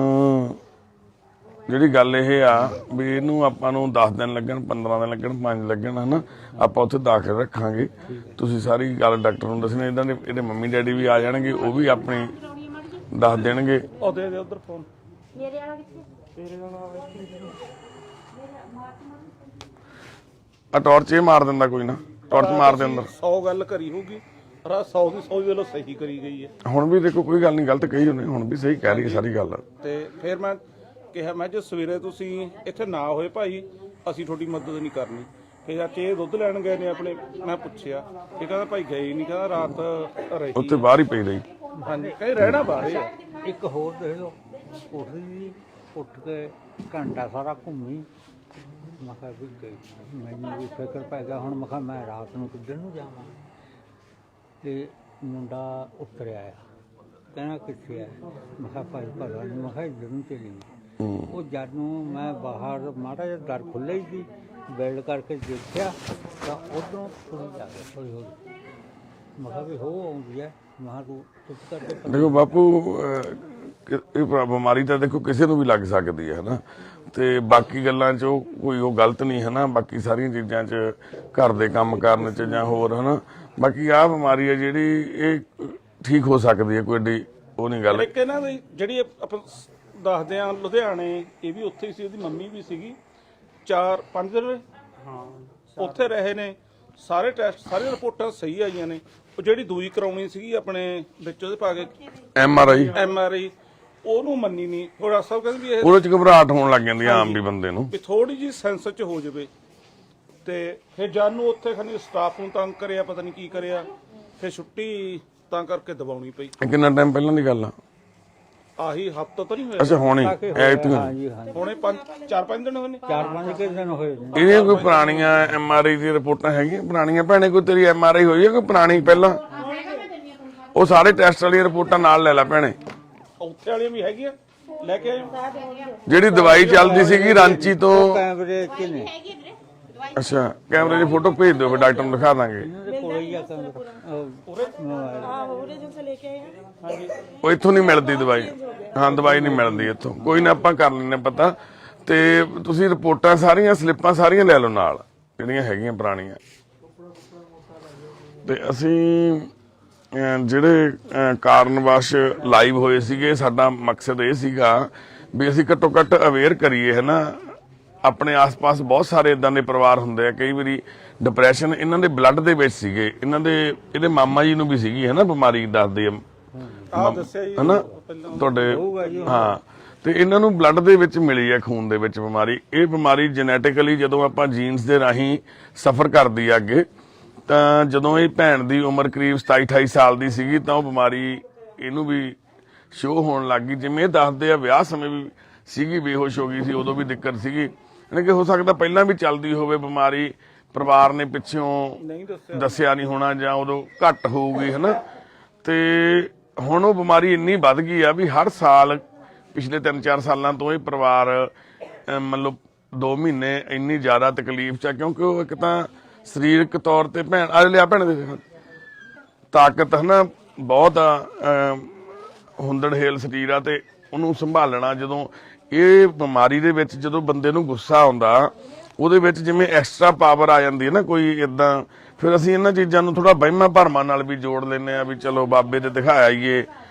ਜਿਹੜੀ ਗੱਲ ਇਹ ਆ ਵੀ ਇਹਨੂੰ ਆਪਾਂ ਨੂੰ 10 ਦਿਨ ਲੱਗਣ, 15 ਦਿਨ ਲੱਗਣ, 5 ਲੱਗਣ ਹਨਾ, ਆਪਾਂ ਉੱਥੇ ਦਾਖਲ ਰੱਖਾਂਗੇ। ਤੁਸੀਂ ਸਾਰੀ ਗੱਲ ਡਾਕਟਰ ਨੂੰ ਦੱਸਣੀ, ਇਦਾਂ ਦੇ ਇਹਦੇ ਮੰਮੀ ਡੈਡੀ ਵੀ ਆ ਜਾਣਗੇ, ਉਹ ਵੀ ਆਪਣੀ ਦੱਸ ਦੇਣਗੇ। ਉਹ ਦੇ ਉਧਰ ਫੋਨ, ਮੇਰੇ ਵਾਲਾ ਕਿੱਥੇ? ਆ ਟਾਰਚ ਇਹ ਮਾਰ ਦਿੰਦਾ, ਕੋਈ ਨਾ ਟਾਰਚ ਮਾਰ ਦੇ ਅੰਦਰ। 100 ਗੱਲ ਕਰੀ ਹੋਊਗੀ, ਰਾਤ 100 ਦੀ 100 ਵੱਲੋਂ ਸਹੀ ਕਰੀ ਗਈ ਹੈ। ਹੁਣ ਵੀ ਦੇਖੋ ਕੋਈ ਗੱਲ ਨਹੀਂ ਗਲਤ ਕਹੀ ਉਹਨੇ, ਹੁਣ ਵੀ ਸਹੀ ਕਹਿ ਰਹੀ ਹੈ ਸਾਰੀ ਗੱਲ। ਤੇ ਫਿਰ ਮੈਂ ਕਿਹਾ, ਮੈਂ ਜੇ ਸਵੇਰੇ ਤੁਸੀਂ ਇੱਥੇ ਨਾ ਹੋਏ ਭਾਈ, ਅਸੀਂ ਤੁਹਾਡੀ ਮਦਦ ਨਹੀਂ ਕਰਨੀ। ਫਿਰ ਚਾਚੇ ਇਹ ਦੁੱਧ ਲੈਣ ਗਏ ਨੇ ਆਪਣੇ, ਮੈਂ ਪੁੱਛਿਆ, ਇਹ ਕਹਿੰਦਾ ਭਾਈ ਗਏ ਨਹੀਂ, ਕਹਿੰਦਾ ਰਾਤ ਰਹੀ। ਉੱਥੇ ਬਾਹਰ ਹੀ ਪਈ ਰਹੀ। ਹਾਂਜੀ, ਕਹਿੰਦੇ ਰਹਿਣਾ ਬਾਹਰ ਆ। ਇੱਕ ਹੋਰ ਦੇਖ ਲਓ, ਉੱਠਦੀ ਉੱਠ ਕੇ ਘੰਟਾ ਸਾਰਾ ਘੁੰਮੀ, ਮੈਂ ਕਿਹਾ ਵੀ ਗਈ ਮੈਨੂੰ ਵੀ ਫਿਕਰ ਪੈ ਗਿਆ ਹੁਣ। ਮੈਂ ਕਿਹਾ ਮੈਂ ਰਾਤ ਨੂੰ ਕਿੱਧਰ ਨੂੰ ਜਾਵਾਂ। ਤੇ ਮੁੰਡਾ ਉਤਰਿਆ ਆ, ਕਹਿੰਦਾ ਕਿੱਥੇ ਆ? ਮੈਂ ਕਿਹਾ ਭਾਈ ਪਤਾ ਨਹੀਂ। ਮੈਂ ਕਿਹਾ ਇੱਧਰ ਨੂੰ ਚਲੀ ਗਈ। ਉਹ ਜਦ ਨੂੰ ਮੈਂ ਬਾਹਰ ਮਾੜਾ ਜਿਹਾ ਦਰ ਖੁੱਲ੍ਹਾ ਹੀ ਸੀ, ਬੈਲਡ ਕਰਕੇ ਦੇਖਿਆ ਤਾਂ ਉੱਧਰੋਂ ਤੁਰੀ ਜਾ ਕੇ ਹੌਲੀ ਹੌਲੀ। ਮੈਂ ਕਿਹਾ ਵੀ ਹੋ ਆਉਂਦੀ ਹੈ। ਮੈਂ ਕਿਹਾ ਤੂੰ ਚੁੱਪ ਕਰਕੇ ਦੇਖੋ ਬਾਪੂ, ਇਹ ਬਿਮਾਰੀ ਤਾਂ ਦੇਖੋ ਕਿਸੇ ਨੂੰ ਵੀ ਲੱਗ ਸਕਦੀ ਹੈ ਹਨਾ, ਤੇ ਬਾਕੀ ਗੱਲਾਂ 'ਚ ਕੋਈ ਉਹ ਗਲਤ ਨਹੀਂ ਹਨਾ। ਬਾਕੀ ਸਾਰੀਆਂ ਚੀਜ਼ਾਂ 'ਚ ਘਰ ਦੇ ਕੰਮ ਕਰਨ 'ਚ ਜਾਂ ਹੋਰ ਹਨਾ, ਬਾਕੀ ਆਹ ਬਿਮਾਰੀ ਹੈ ਜਿਹੜੀ ਇਹ ਠੀਕ ਹੋ ਸਕਦੀ ਹੈ, ਕੋਈ ਏਡੀ ਉਹ ਨਹੀਂ ਗੱਲ। ਇੱਕ ਇਹਨਾਂ ਦੀ ਜਿਹੜੀ ਆਪਾਂ ਦੱਸਦੇ ਆ ਲੁਧਿਆਣੇ, ਇਹ ਵੀ ਉੱਥੇ ਹੀ ਸੀ, ਉਹਦੀ ਮੰਮੀ ਵੀ ਸੀਗੀ। 4-5 ਦਿਨ ਉੱਥੇ ਰਹੇ ਨੇ, ਸਾਰੇ ਟੈਸਟ ਸਾਰੀਆਂ ਰਿਪੋਰਟਾਂ ਸਹੀ ਆਈਆਂ ਨੇ। ਉਹ ਜਿਹੜੀ ਦੂਈ ਕਰਾਉਣੀ ਸੀਗੀ ਆਪਣੇ ਵਿੱਚ ਉਹਦੇ ਪਾ ਕੇ MRI ਉਹਨੂੰ ਮੰਨੀ ਨਹੀਂ। ਉਹ ਡਾਕਟਰ ਸਾਹਿਬ ਕਹਿੰਦੇ ਵੀ ਇਹ ਉਹਦੇ 'ਚ ਘਬਰਾਹਟ ਹੋਣ ਲੱਗ ਜਾਂਦੀ ਆ ਆਮ ਵੀ ਬੰਦੇ ਨੂੰ, ਵੀ ਥੋੜੀ ਜੀ ਸੈਂਸ 'ਚ ਹੋ ਜਾਵੇ। ਤੇ ਫਿਰ ਜਾਨੂੰ ਉੱਥੇ ਖਣੀ ਸਟਾਫ ਨੂੰ ਤੰਗ ਕਰਿਆ, ਪਤਾ ਨਹੀਂ ਕੀ ਕਰਿਆ, ਫਿਰ ਛੁੱਟੀ ਤਾਂ ਕਰਕੇ ਦਬਾਉਣੀ ਪਈ। ਕਿੰਨਾ ਟਾਈਮ ਪਹਿਲਾਂ ਦੀ ਗੱਲ ਆ? ਆਹੀ ਹਫ਼ਤਾ ਤਾਂ ਨਹੀਂ ਹੋਇਆ, ਅੱਛਾ ਹੁਣੇ ਹਾਂਜੀ ਹਾਂਜੀ ਹੁਣੇ 4-5 ਦਿਨ ਹੋਏ ਨੇ। 4-5 ਦਿਨ ਹੋਏ ਨੇ। ਇਹਦੀਆਂ ਕੋਈ ਪੁਰਾਣੀਆਂ MRI ਦੀਆਂ ਰਿਪੋਰਟਾਂ ਹੈਗੀਆਂ ਪੁਰਾਣੀਆਂ? ਭੈਣੇ ਕੋਈ ਤੇਰੀ MRI ਹੋਈ ਹੈ ਕੋਈ ਪੁਰਾਣੀ ਪਹਿਲਾਂ? ਉਹ ਸਾਰੇ ਟੈਸਟ ਵਾਲੀਆਂ ਰਿਪੋਰਟਾਂ ਨਾਲ ਲੈ ਲੈ ਭੈਣੇ। ਉੱਥੇ ਵਾਲੀਆਂ ਵੀ ਹੈਗੀਆਂ, ਲੈ ਕੇ ਆਏ। ਜਿਹੜੀ ਦਵਾਈ ਚੱਲਦੀ ਸੀਗੀ ਰਾਂਚੀ ਤੋਂ, ਕੈਮਰੇ 'ਚ ਨੇ। ਅੱਛਾ ਕੈਮਰੇ ਦੀ ਫੋਟੋ ਭੇਜ ਦਿਓ, ਫਿਰ ਡਾਕਟਰ ਨੂੰ ਦਿਖਾ ਦਾਂਗੇ। ਇਹਨਾਂ ਦੇ ਕੋਲ ਹੀ ਆ ਕੈਮਰਾ। ਉਹਦੇ ਜਿਹਾ ਲੈ ਕੇ ਆਏ ਹਾਂ। ਉਹ ਇੱਥੋਂ ਨਹੀਂ ਮਿਲਦੀ ਦਵਾਈ, ਹਾਂ ਦਵਾਈ ਨਹੀਂ ਮਿਲਦੀ ਇੱਥੋਂ। ਕੋਈ ਨਾ ਆਪਾਂ ਕਰ ਲੈਂਦੇ ਪਤਾ। ਤੇ ਤੁਸੀਂ ਰਿਪੋਰਟਾਂ ਸਾਰੀਆਂ, ਸਲਿੱਪਾਂ ਸਾਰੀਆਂ ਲੈ ਲਓ ਨਾਲ ਜਿਹੜੀਆਂ ਹੈਗੀਆਂ ਪੁਰਾਣੀਆਂ। ਤੇ ਅਸੀਂ ਜਿਹੜੇ ਕਾਰਨਵਸ਼ ਲਾਈਵ ਹੋਏ ਸੀਗੇ, ਸਾਡਾ ਮਕਸਦ ਇਹ ਸੀਗਾ ਵੀ ਅਸੀਂ ਘੱਟੋ ਘੱਟ ਅਵੇਅਰ ਕਰੀਏ ਹਨਾ। ਆਪਣੇ ਆਸ-ਪਾਸ ਬਹੁਤ ਸਾਰੇ ਇਦਾਂ ਦੇ ਪਰਿਵਾਰ ਹੁੰਦੇ ਆ, ਕਈ ਵਾਰੀ ਡਿਪਰੈਸ਼ਨ ਇਹਨਾਂ ਦੇ ਬਲੱਡ ਦੇ ਵਿੱਚ ਸੀਗੇ। ਇਹਦੇ ਮਾਮਾ ਜੀ ਨੂੰ ਵੀ ਸੀਗੀ ਹਨਾ ਬਿਮਾਰੀ, ਦੱਸਦੇ ਆ ਹਨਾ ਤੁਹਾਡੇ। ਹਾਂ, ਤੇ ਇਹਨਾਂ ਨੂੰ ਬਲੱਡ ਦੇ ਵਿੱਚ ਮਿਲੀ ਹੈ, ਖੂਨ ਦੇ ਵਿੱਚ ਬਿਮਾਰੀ। ਇਹ ਬਿਮਾਰੀ ਜੈਨੇਟਿਕਲੀ ਜਦੋਂ ਆਪਾਂ ਜੀਨਸ ਦੇ ਰਾਹੀਂ ਸਫਰ ਕਰਦੀ ਆ ਅੱਗੇ, ਤਾਂ ਜਦੋਂ ਇਹ ਭੈਣ ਦੀ ਉਮਰ ਕਰੀਬ 27-28 ਸਾਲ ਦੀ ਸੀਗੀ ਤਾਂ ਉਹ ਬਿਮਾਰੀ ਇਹਨੂੰ ਵੀ ਸ਼ੋਅ ਹੋਣ ਲੱਗ ਗਈ। ਜਿਵੇਂ ਇਹ ਦੱਸਦੇ ਆ ਵਿਆਹ ਸਮੇਂ ਵੀ ਸੀਗੀ, ਬੇਹੋਸ਼ ਹੋ ਗਈ ਸੀ, ਉਦੋਂ ਵੀ ਦਿੱਕਤ ਸੀਗੀ। ਯਾਨੀ ਕਿ ਹੋ ਸਕਦਾ ਪਹਿਲਾਂ ਵੀ ਚੱਲਦੀ ਹੋਵੇ ਬਿਮਾਰੀ, ਪਰਿਵਾਰ ਨੇ ਪਿੱਛੋਂ ਦੱਸਿਆ ਨਹੀਂ ਹੋਣਾ ਜਾਂ ਉਦੋਂ ਘੱਟ ਹੋਊਗੀ ਹਨਾ। ਤੇ ਹੁਣ ਉਹ ਬਿਮਾਰੀ ਇੰਨੀ ਵੱਧ ਗਈ ਆ ਵੀ ਹਰ ਸਾਲ ਪਿਛਲੇ 3-4 ਸਾਲਾਂ ਤੋਂ ਇਹ ਪਰਿਵਾਰ ਮਤਲਬ 2 ਮਹੀਨੇ ਇੰਨੀ ਜ਼ਿਆਦਾ ਤਕਲੀਫ 'ਚ ਆ, ਕਿਉਂਕਿ ਉਹ ਇੱਕ ਤਾਂ ਸਰੀਰਕ ਤੌਰ ਤੇ ਭੈਣ ਆ ਲਿਆ ਭੈਣ ਦੇ ਤਾਕਤ ਹਨਾ ਬਹੁਤ ਹੁੰਦੜਹੇਲ ਸਰੀਰ ਆ, ਤੇ ਉਹਨੂੰ ਸੰਭਾਲਣਾ। ਜਦੋਂ ਇਹ ਬਿਮਾਰੀ ਦੇ ਵਿੱਚ ਜਦੋਂ ਬੰਦੇ ਨੂੰ ਗੁੱਸਾ ਆਉਂਦਾ, ਉਹਦੇ ਵਿੱਚ ਜਿਵੇਂ ਐਕਸਟਰਾ ਪਾਵਰ ਆ ਜਾਂਦੀ ਹੈ ਨਾ ਕੋਈ ਇਦਾਂ, ਫਿਰ ਅਸੀਂ ਇਹਨਾਂ ਚੀਜ਼ਾਂ ਨੂੰ ਥੋੜਾ ਵਹਿਮਾਂ ਭਰਮਾਂ ਨਾਲ ਵੀ ਜੋੜ ਲੈਂਦੇ ਆ ਵੀ ਚਲੋ ਬਾਬੇ ਤੇ ਦਿਖਾਇਆ ਹੀਏ,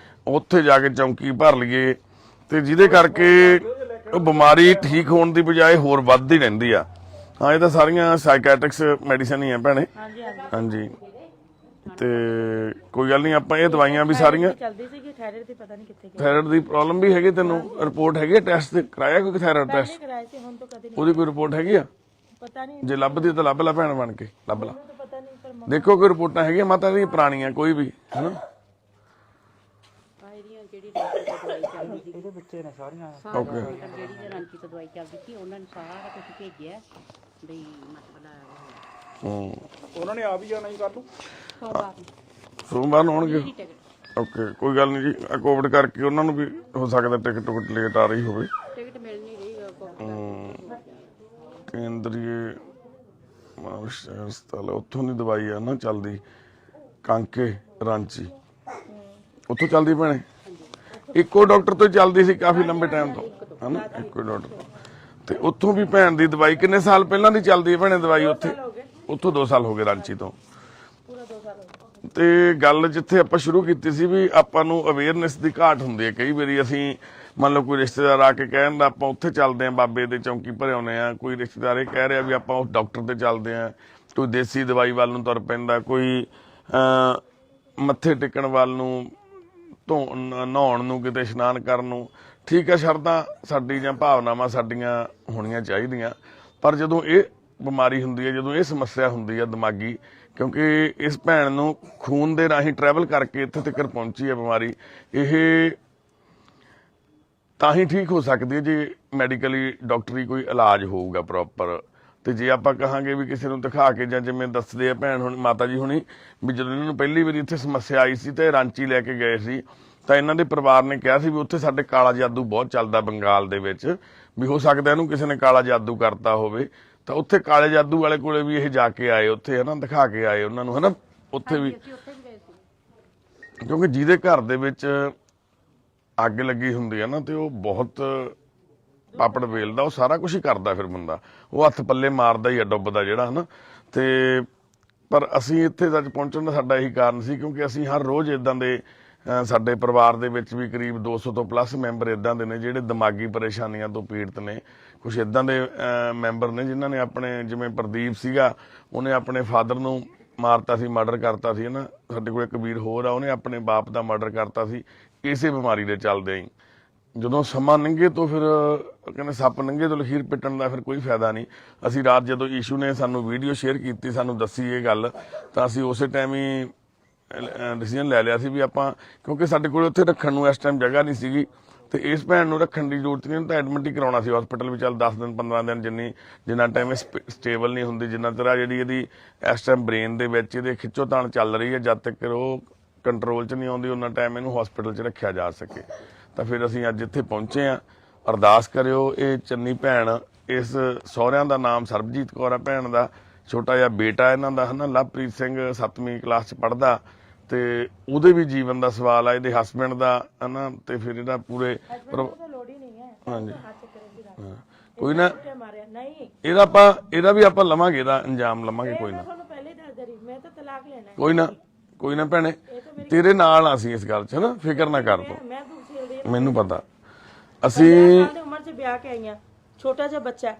ਉੱਥੇ ਜਾ ਕੇ ਚੌਂਕੀ ਭਰ ਲਈਏ, ਤੇ ਜਿਹਦੇ ਕਰਕੇ ਉਹ ਬਿਮਾਰੀ ਠੀਕ ਹੋਣ ਦੀ ਬਜਾਏ ਹੋਰ ਵੱਧਦੀ ਰਹਿੰਦੀ ਆ। ਹਾਂ, ਇਹ ਤਾਂ ਸਾਰੀਆਂ ਸਾਈਕੈਟ੍ਰਿਕਸ ਮੈਡੀਸਨ ਹੀ ਆ ਭੈਣੇ। ਹਾਂਜੀ, ਤੇ ਕੋਈ ਗੱਲ ਨਹੀਂ, ਆਪਾਂ ਇਹ ਦਵਾਈਆਂ ਵੀ ਸਾਰੀਆਂ ਚੱਲਦੀ ਸੀ ਕਿ ਥਾਇਰਾਇਡ ਦੀ ਪਤਾ ਨਹੀਂ ਕਿੱਥੇ ਗਈ। ਥਾਇਰਾਇਡ ਦੀ ਪ੍ਰੋਬਲਮ ਵੀ ਹੈਗੀ ਤੈਨੂੰ? ਰਿਪੋਰਟ ਹੈਗੀ ਟੈਸਟ ਤੇ ਕਰਾਇਆ ਕੋਈ ਥਾਇਰਾਇਡ ਟੈਸਟ? ਕਰਾਏ ਸੀ, ਹੁਣ ਤਾਂ ਕਦੇ ਨਹੀਂ। ਉਹਦੀ ਕੋਈ ਰਿਪੋਰਟ ਹੈਗੀ ਆ? ਪਤਾ ਨਹੀਂ, ਜੇ ਲੱਭਦੀ ਤਾਂ ਲੱਭ ਲੈ ਭੈਣ ਬਣ ਕੇ, ਲੱਭ ਲਾ। ਪਤਾ ਨਹੀਂ ਪਰ ਦੇਖੋ ਕੋਈ ਰਿਪੋਰਟਾਂ ਹੈਗੀਆਂ ਮਾਤਾ ਦੀਆਂ ਪੁਰਾਣੀਆਂ ਕੋਈ ਵੀ ਹਨਾ। ਇਹਦੀਆਂ ਜਿਹੜੀ ਡਾਕਟਰ ਦੀ ਦਵਾਈ ਚੱਲਦੀ ਸੀ, ਇਹਦੇ ਬੱਚੇ ਨੇ ਸਾਰੀਆਂ। ਓਕੇ, ਜਿਹੜੀ ਰਾਂਚੀ ਤੋਂ ਦਵਾਈ ਚੱਲਦੀ ਸੀ, ਉਹਨਾਂ ਨੇ ਸਾਰਾ ਕੁਝ ਭੇਜਿਆ ਬਈ ਮਤਲਬ ਉਹਨਾਂ ਨੇ ਆ ਵੀ ਜਾਣਾ ਹੀ ਕੱਲ ਨੂੰ, ਸੋਮਵਾਰ ਨੂੰ ਆਉਣਗੇ। ਓਕੇ, ਕੋਈ ਗੱਲ ਨਹੀਂ ਜੀ, ਕੋਵਿਡ ਕਰਕੇ ਉਹਨਾਂ ਨੂੰ ਵੀ ਹੋ ਸਕਦਾ ਟਿਕਟ ਟੁਕਟ ਲੇਟ ਆ ਰਹੀ ਹੋਵੇ। ਟਿਕਟ ਮਿਲ ਨਹੀਂ ਰਹੀ ਕੇਂਦਰੀ ਹਸਪਤਾਲ ਉੱਥੋਂ ਦੀ ਦਵਾਈ ਆ ਨਾ ਚੱਲਦੀ, ਕਾਂਕੇ ਰਾਂਚੀ, ਉੱਥੋਂ ਚੱਲਦੀ ਭੈਣੇ। ਇੱਕੋ ਡਾਕਟਰ ਤੋਂ ਚੱਲਦੀ ਸੀ ਕਾਫੀ ਲੰਬੇ ਟਾਈਮ ਤੋਂ ਹਨਾ, ਇੱਕੋ ਡਾਕਟਰ ਤੋਂ। ਤੇ ਉੱਥੋਂ ਵੀ ਭੈਣ ਦੀ ਦਵਾਈ ਕਿੰਨੇ ਸਾਲ ਪਹਿਲਾਂ ਦੀ ਚੱਲਦੀ ਹੈ ਭੈਣੇ ਦਵਾਈ ਉੱਥੇ? ਉੱਥੋਂ 2 ਸਾਲ ਹੋ ਗਏ ਰਾਂਚੀ ਤੋਂ। ਤੇ ਗੱਲ ਜਿੱਥੇ ਆਪਾਂ ਸ਼ੁਰੂ ਕੀਤੀ ਸੀ ਵੀ ਆਪਾਂ ਨੂੰ ਅਵੇਅਰਨੈਸ ਦੀ ਘਾਟ ਹੁੰਦੀ ਹੈ। ਕਈ ਵਾਰੀ ਅਸੀਂ ਮੰਨ ਲਓ ਕੋਈ ਰਿਸ਼ਤੇਦਾਰ ਆ ਕੇ ਕਹਿਣ ਦਾ ਆਪਾਂ ਉੱਥੇ ਚੱਲਦੇ ਆਂ, ਬਾਬੇ ਦੇ ਚੌਂਕੀ ਭਰੇ ਆਉਂਦੇ ਆ, ਕੋਈ ਰਿਸ਼ਤੇਦਾਰ ਇਹ ਕਹਿ ਰਿਹਾ ਵੀ ਆਪਾਂ ਉਸ ਡਾਕਟਰ ਤੇ ਚੱਲਦੇ ਆਂ, ਕੋਈ ਦੇਸੀ ਦਵਾਈ ਵੱਲ ਨੂੰ ਤੁਰ ਪੈਂਦਾ, ਕੋਈ ਮੱਥੇ ਟੇਕਣ ਵੱਲ ਨੂੰ, ਨਹਾਉਣ ਨੂੰ, ਕਿਤੇ ਇਸ਼ਨਾਨ ਕਰਨ ਨੂੰ। ਠੀਕ ਹੈ, ਸ਼ਰਧਾ ਸਾਡੀ ਜਾਂ ਭਾਵਨਾਵਾਂ ਸਾਡੀਆਂ ਹੋਣੀਆਂ ਚਾਹੀਦੀਆਂ, ਪਰ ਜਦੋਂ ਇਹ ਬਿਮਾਰੀ ਹੁੰਦੀ ਹੈ, ਜਦੋਂ ਇਹ ਸਮੱਸਿਆ ਹੁੰਦੀ ਹੈ ਦਿਮਾਗੀ, ਕਿਉਂਕਿ ਇਸ ਭੈਣ ਨੂੰ ਖੂਨ ਦੇ ਰਾਹੀਂ ਟਰੈਵਲ ਕਰਕੇ ਇੱਥੇ ਤੱਕ ਪਹੁੰਚੀ ਹੈ ਬਿਮਾਰੀ, ਇਹ ਤਾਂ ਹੀ ਠੀਕ ਹੋ ਸਕਦੀ ਹੈ ਜੇ ਮੈਡੀਕਲੀ ਡਾਕਟਰੀ ਕੋਈ ਇਲਾਜ ਹੋਊਗਾ ਪ੍ਰੋਪਰ ਤੇ ਜੇ ਆਪਾਂ ਕਹਾਂਗੇ ਵੀ ਕਿਸੇ ਨੂੰ ਦਿਖਾ ਕੇ ਜਾਂ ਜਿਵੇਂ ਦੱਸਦੇ ਆ ਭੈਣ ਹੁਣ ਮਾਤਾ ਜੀ ਹੁਣੀ ਵੀ ਜਦੋਂ ਇਹਨਾਂ ਨੂੰ ਪਹਿਲੀ ਵਾਰੀ ਇੱਥੇ ਸਮੱਸਿਆ ਆਈ ਸੀ ਤੇ ਰਾਂਚੀ ਲੈ ਕੇ ਗਏ ਸੀ ਤਾਂ ਇਹਨਾਂ ਦੇ ਪਰਿਵਾਰ ਨੇ ਕਿਹਾ ਸੀ ਵੀ ਉੱਥੇ ਸਾਡੇ ਕਾਲਾ ਜਾਦੂ ਬਹੁਤ ਚੱਲਦਾ ਬੰਗਾਲ ਦੇ ਵਿੱਚ, ਵੀ ਹੋ ਸਕਦਾ ਇਹਨੂੰ ਕਿਸੇ ਨੇ ਕਾਲਾ ਜਾਦੂ ਕਰਤਾ ਹੋਵੇ। ਤਾਂ ਉੱਥੇ ਕਾਲੇ ਜਾਦੂ ਵਾਲੇ ਕੋਲੇ ਵੀ ਇਹ ਜਾ ਕੇ ਆਏ ਉੱਥੇ ਹਨਾ, ਦਿਖਾ ਕੇ ਆਏ ਉਹਨਾਂ ਨੂੰ ਹਨਾ ਉੱਥੇ ਵੀ, ਕਿਉਂਕਿ ਜਿਹਦੇ ਘਰ ਦੇ ਵਿੱਚ ਅੱਗ ਲੱਗੀ ਹੁੰਦੀ ਹੈ ਨਾ ਤੇ ਉਹ ਬਹੁਤ ਪਾਪੜ ਵੇਲਦਾ, ਉਹ ਸਾਰਾ ਕੁਝ ਹੀ ਕਰਦਾ, ਫਿਰ ਬੰਦਾ ਉਹ ਹੱਥ ਪੱਲੇ ਮਾਰਦਾ ਹੀ ਆ, ਡੁੱਬਦਾ ਜਿਹੜਾ ਹਨਾ। ਤੇ ਪਰ ਅਸੀਂ ਇੱਥੇ ਅੱਜ ਪਹੁੰਚਣ ਦਾ ਸਾਡਾ ਇਹੀ ਕਾਰਨ ਸੀ ਕਿਉਂਕਿ ਅਸੀਂ ਹਰ ਰੋਜ਼ ਇਦਾਂ ਦੇ ਸਾਡੇ ਪਰਿਵਾਰ ਦੇ ਵਿੱਚ ਵੀ ਕਰੀਬ 200 ਤੋਂ ਪਲੱਸ ਮੈਂਬਰ ਇਦਾਂ ਦੇ ਨੇ ਜਿਹੜੇ ਦਿਮਾਗੀ ਪਰੇਸ਼ਾਨੀਆਂ ਤੋਂ ਪੀੜਤ ਨੇ। ਕੁਝ ਇਦਾਂ ਦੇ ਮੈਂਬਰ ਨੇ ਜਿਨ੍ਹਾਂ ਨੇ ਆਪਣੇ, ਜਿਵੇਂ ਪ੍ਰਦੀਪ ਸੀਗਾ ਉਹਨੇ ਆਪਣੇ ਫਾਦਰ ਨੂੰ ਮਾਰਤਾ ਸੀ, ਮਰਡਰ ਕਰਤਾ ਸੀ ਹਨਾ। ਸਾਡੇ ਕੋਲ ਇੱਕ ਵੀਰ ਹੋਰ ਆ, ਉਹਨੇ ਆਪਣੇ ਬਾਪ ਦਾ ਮਰਡਰ ਕਰਤਾ ਸੀ ਇਸੇ ਬਿਮਾਰੀ ਦੇ ਚੱਲਦੇ ਹੀ। ਜਦੋਂ ਸਮਾਂ ਲੰਘੇ ਤੋਂ ਫਿਰ ਕਹਿੰਦੇ ਸੱਪ ਲੰਘੇ ਤੋਂ ਲਖੀਰ ਪਿੱਟਣ ਦਾ ਫਿਰ ਕੋਈ ਫਾਇਦਾ ਨਹੀਂ। ਅਸੀਂ ਰਾਤ ਜਦੋਂ ਈਸ਼ੂ ਨੇ ਸਾਨੂੰ ਵੀਡੀਓ ਸ਼ੇਅਰ ਕੀਤੀ, ਸਾਨੂੰ ਦੱਸੀ ਇਹ ਗੱਲ, ਤਾਂ ਅਸੀਂ ਉਸੇ ਟਾਈਮ ਹੀ ਡਿਸੀਜਨ ਲੈ ਲਿਆ ਸੀ ਵੀ ਆਪਾਂ, ਕਿਉਂਕਿ ਸਾਡੇ ਕੋਲ ਉੱਥੇ ਰੱਖਣ ਨੂੰ ਇਸ ਟਾਈਮ ਜਗ੍ਹਾ ਨਹੀਂ ਸੀਗੀ ਤੇ ਇਸ ਭੈਣ ਨੂੰ ਰੱਖਣ ਦੀ ਜ਼ਰੂਰਤ ਨਹੀਂ, ਤਾਂ ਐਡਮਿਟ ਹੀ ਕਰਾਉਣਾ ਸੀ ਹਸਪੀਟਲ ਵੀ। ਚੱਲ 10 ਦਿਨ 15 ਦਿਨ ਜਿੰਨਾ ਟਾਈਮ ਇਹ ਸਟੇਬਲ ਨਹੀਂ ਹੁੰਦੀ, ਜਿੰਨਾ ਤਰ੍ਹਾਂ ਜਿਹੜੀ ਇਹਦੀ ਇਸ ਟਾਈਮ ਬ੍ਰੇਨ ਦੇ ਵਿੱਚ ਇਹਦੇ ਖਿੱਚੋਤਾਣ ਚੱਲ ਰਹੀ ਹੈ, ਜਦ ਤੱਕ ਉਹ ਕੰਟਰੋਲ 'ਚ ਨਹੀਂ ਆਉਂਦੀ ਉਹਨਾਂ ਟਾਈਮ ਇਹਨੂੰ ਹਸਪੀਟਲ 'ਚ ਰੱਖਿਆ ਜਾ ਸਕੇ। ਤਾਂ ਫਿਰ ਅਸੀਂ ਅੱਜ ਇੱਥੇ ਪਹੁੰਚੇ ਹਾਂ। ਅਰਦਾਸ ਕਰਿਓ। ਇਹ ਚੰਨੀ ਭੈਣ, ਇਸ ਸਹੁਰਿਆਂ ਦਾ ਨਾਮ ਸਰਬਜੀਤ ਕੌਰ ਆ ਭੈਣ ਦਾ, ਛੋਟਾ ਜਿਹਾ ਬੇਟਾ ਇਹਨਾਂ ਦਾ ਹਨਾ ਲਵਪ੍ਰੀਤ ਸਿੰਘ 7ਵੀਂ ਕਲਾਸ 'ਚ ਪੜ੍ਹਦਾ, ਤੇ ਉਹਦੇ ਵੀ ਜੀਵਨ ਦਾ ਸਵਾਲ ਆ, ਇਹਦੇ ਹਸਬੈਂਡ ਦਾ ਹਨਾ, ਤੇ ਫਿਰ ਇਹਦਾ ਪੂਰੇ ਹਾਂਜੀ ਕੋਈ ਨਾ ਇਹਦਾ ਵੀ ਆਪਾਂ ਲਵਾਂਗੇ, ਇਹਦਾ ਅੰਜਾਮ ਲਵਾਂਗੇ ਕੋਈ ਨਾ, ਕੋਈ ਨਾ ਭੈਣੇ ਤੇਰੇ ਨਾਲ ਆ ਅਸੀਂ ਇਸ ਗੱਲ 'ਚ ਹਨਾ, ਫਿਕਰ ਨਾ ਕਰ ਤੂੰ, ਮੈਨੂੰ ਪਤਾ। ਅਸੀਂ ਉਮਰ 'ਚ ਵਿਆਹ ਕੇ ਆਈਆਂ, ਛੋਟਾ ਜਿਹਾ ਬੱਚਾ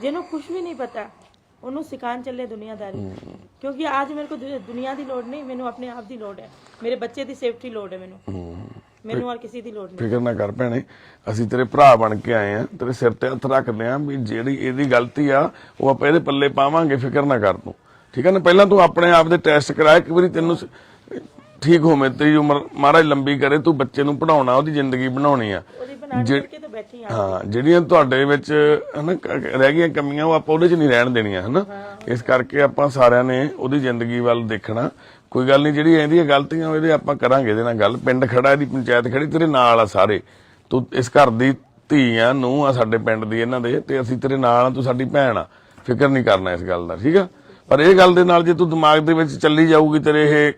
ਜਿਹਨੂੰ ਕੁਝ ਵੀ ਨਹੀਂ ਪਤਾ, ਉਹਨੂੰ ਸਿਖਾਉਣ ਚੱਲੇ ਦੁਨੀਆਦਾਰੀ, ਕਿਉਂਕਿ ਅੱਜ ਮੇਰੇ ਕੋਲ ਦੁਨੀਆ ਦੀ ਲੋੜ ਨਹੀਂ, ਮੈਨੂੰ ਆਪਣੇ ਆਪ ਦੀ ਲੋੜ ਹੈ, ਮੇਰੇ ਬੱਚੇ ਦੀ ਸੇਫਟੀ ਲੋੜ ਹੈ ਮੈਨੂੰ ਔਰ ਕਿਸੇ ਦੀ ਲੋੜ ਨਹੀਂ। ਫਿਕਰ ਨਾ ਕਰ ਭੈਣੇ, ਅਸੀਂ ਤੇਰੇ ਭਰਾ ਬਣ ਕੇ ਆਏ ਆ, ਤੇਰੇ ਸਿਰ ਤੇ ਹੱਥ ਰੱਖਦੇ ਆ ਵੀ ਜਿਹੜੀ ਇਹਦੀ ਗਲਤੀ ਆ ਉਹ ਆਪਾਂ ਇਹਦੇ ਪੱਲੇ ਪਾਵਾਂਗੇ, ਫਿਕਰ ਨਾ ਕਰ ਤੂੰ, ਠੀਕ ਹੈ ਨਾ। ਪਹਿਲਾਂ ਤੂੰ ਆਪਣੇ ਆਪ ਦੇ ਟੈਸਟ ਕਰਾ, ਇੱਕ ਵਾਰੀ ਤੈਨੂੰ ਠੀਕ ਹੋਵੇ, ਤੇਰੀ ਉਮਰ ਮਹਾਰਾਜ ਲੰਬੀ ਕਰੇ, ਤੂੰ ਬੱਚੇ ਨੂੰ ਪੜਾਉਣਾ, ਉਹਦੀ ਜ਼ਿੰਦਗੀ ਬਣਾਉਣੀ ਆ। ਹਾਂ, ਜਿਹੜੀਆਂ ਤੁਹਾਡੇ ਵਿੱਚ ਹਨਾ ਰਹਿ ਗਈਆਂ ਕਮੀਆਂ ਉਹ ਆਪਾਂ ਉਹਦੇ 'ਚ ਨਹੀਂ ਰਹਿਣ ਦੇਣੀਆਂ ਹਨਾ। ਇਸ ਕਰਕੇ ਆਪਾਂ ਸਾਰਿਆਂ ਨੇ ਉਹਦੀ ਜ਼ਿੰਦਗੀ ਵੱਲ ਦੇਖਣਾ। ਕੋਈ ਗੱਲ ਨਹੀਂ, ਜਿਹੜੀ ਇਹਦੀਆਂ ਗਲਤੀਆਂ ਇਹਦੇ ਆਪਾਂ ਕਰਾਂਗੇ, ਇਹਦੇ ਨਾਲ ਗੱਲ। ਪਿੰਡ ਖੜਾ, ਇਹਦੀ ਪੰਚਾਇਤ ਖੜੀ, ਤੇਰੇ ਨਾਲ ਆ ਸਾਰੇ, ਤੂੰ ਇਸ ਘਰ ਦੀ ਧੀ ਆ, ਨੂੰ ਆ ਸਾਡੇ ਪਿੰਡ ਦੀ ਇਹਨਾਂ ਦੇ, ਤੇ ਅਸੀਂ ਤੇਰੇ ਨਾਲ ਆ, ਤੂੰ ਸਾਡੀ ਭੈਣ ਆ, ਫਿਕਰ ਨਹੀਂ ਕਰਨਾ ਇਸ ਗੱਲ ਦਾ, ਠੀਕ ਆ। ਪਰ ਇਹ ਗੱਲ ਦੇ ਨਾਲ ਜੇ ਤੂੰ ਦਿਮਾਗ ਦੇ ਵਿੱਚ ਚੱਲੀ ਜਾਊਗੀ ਤੇਰੇ ਇਹ,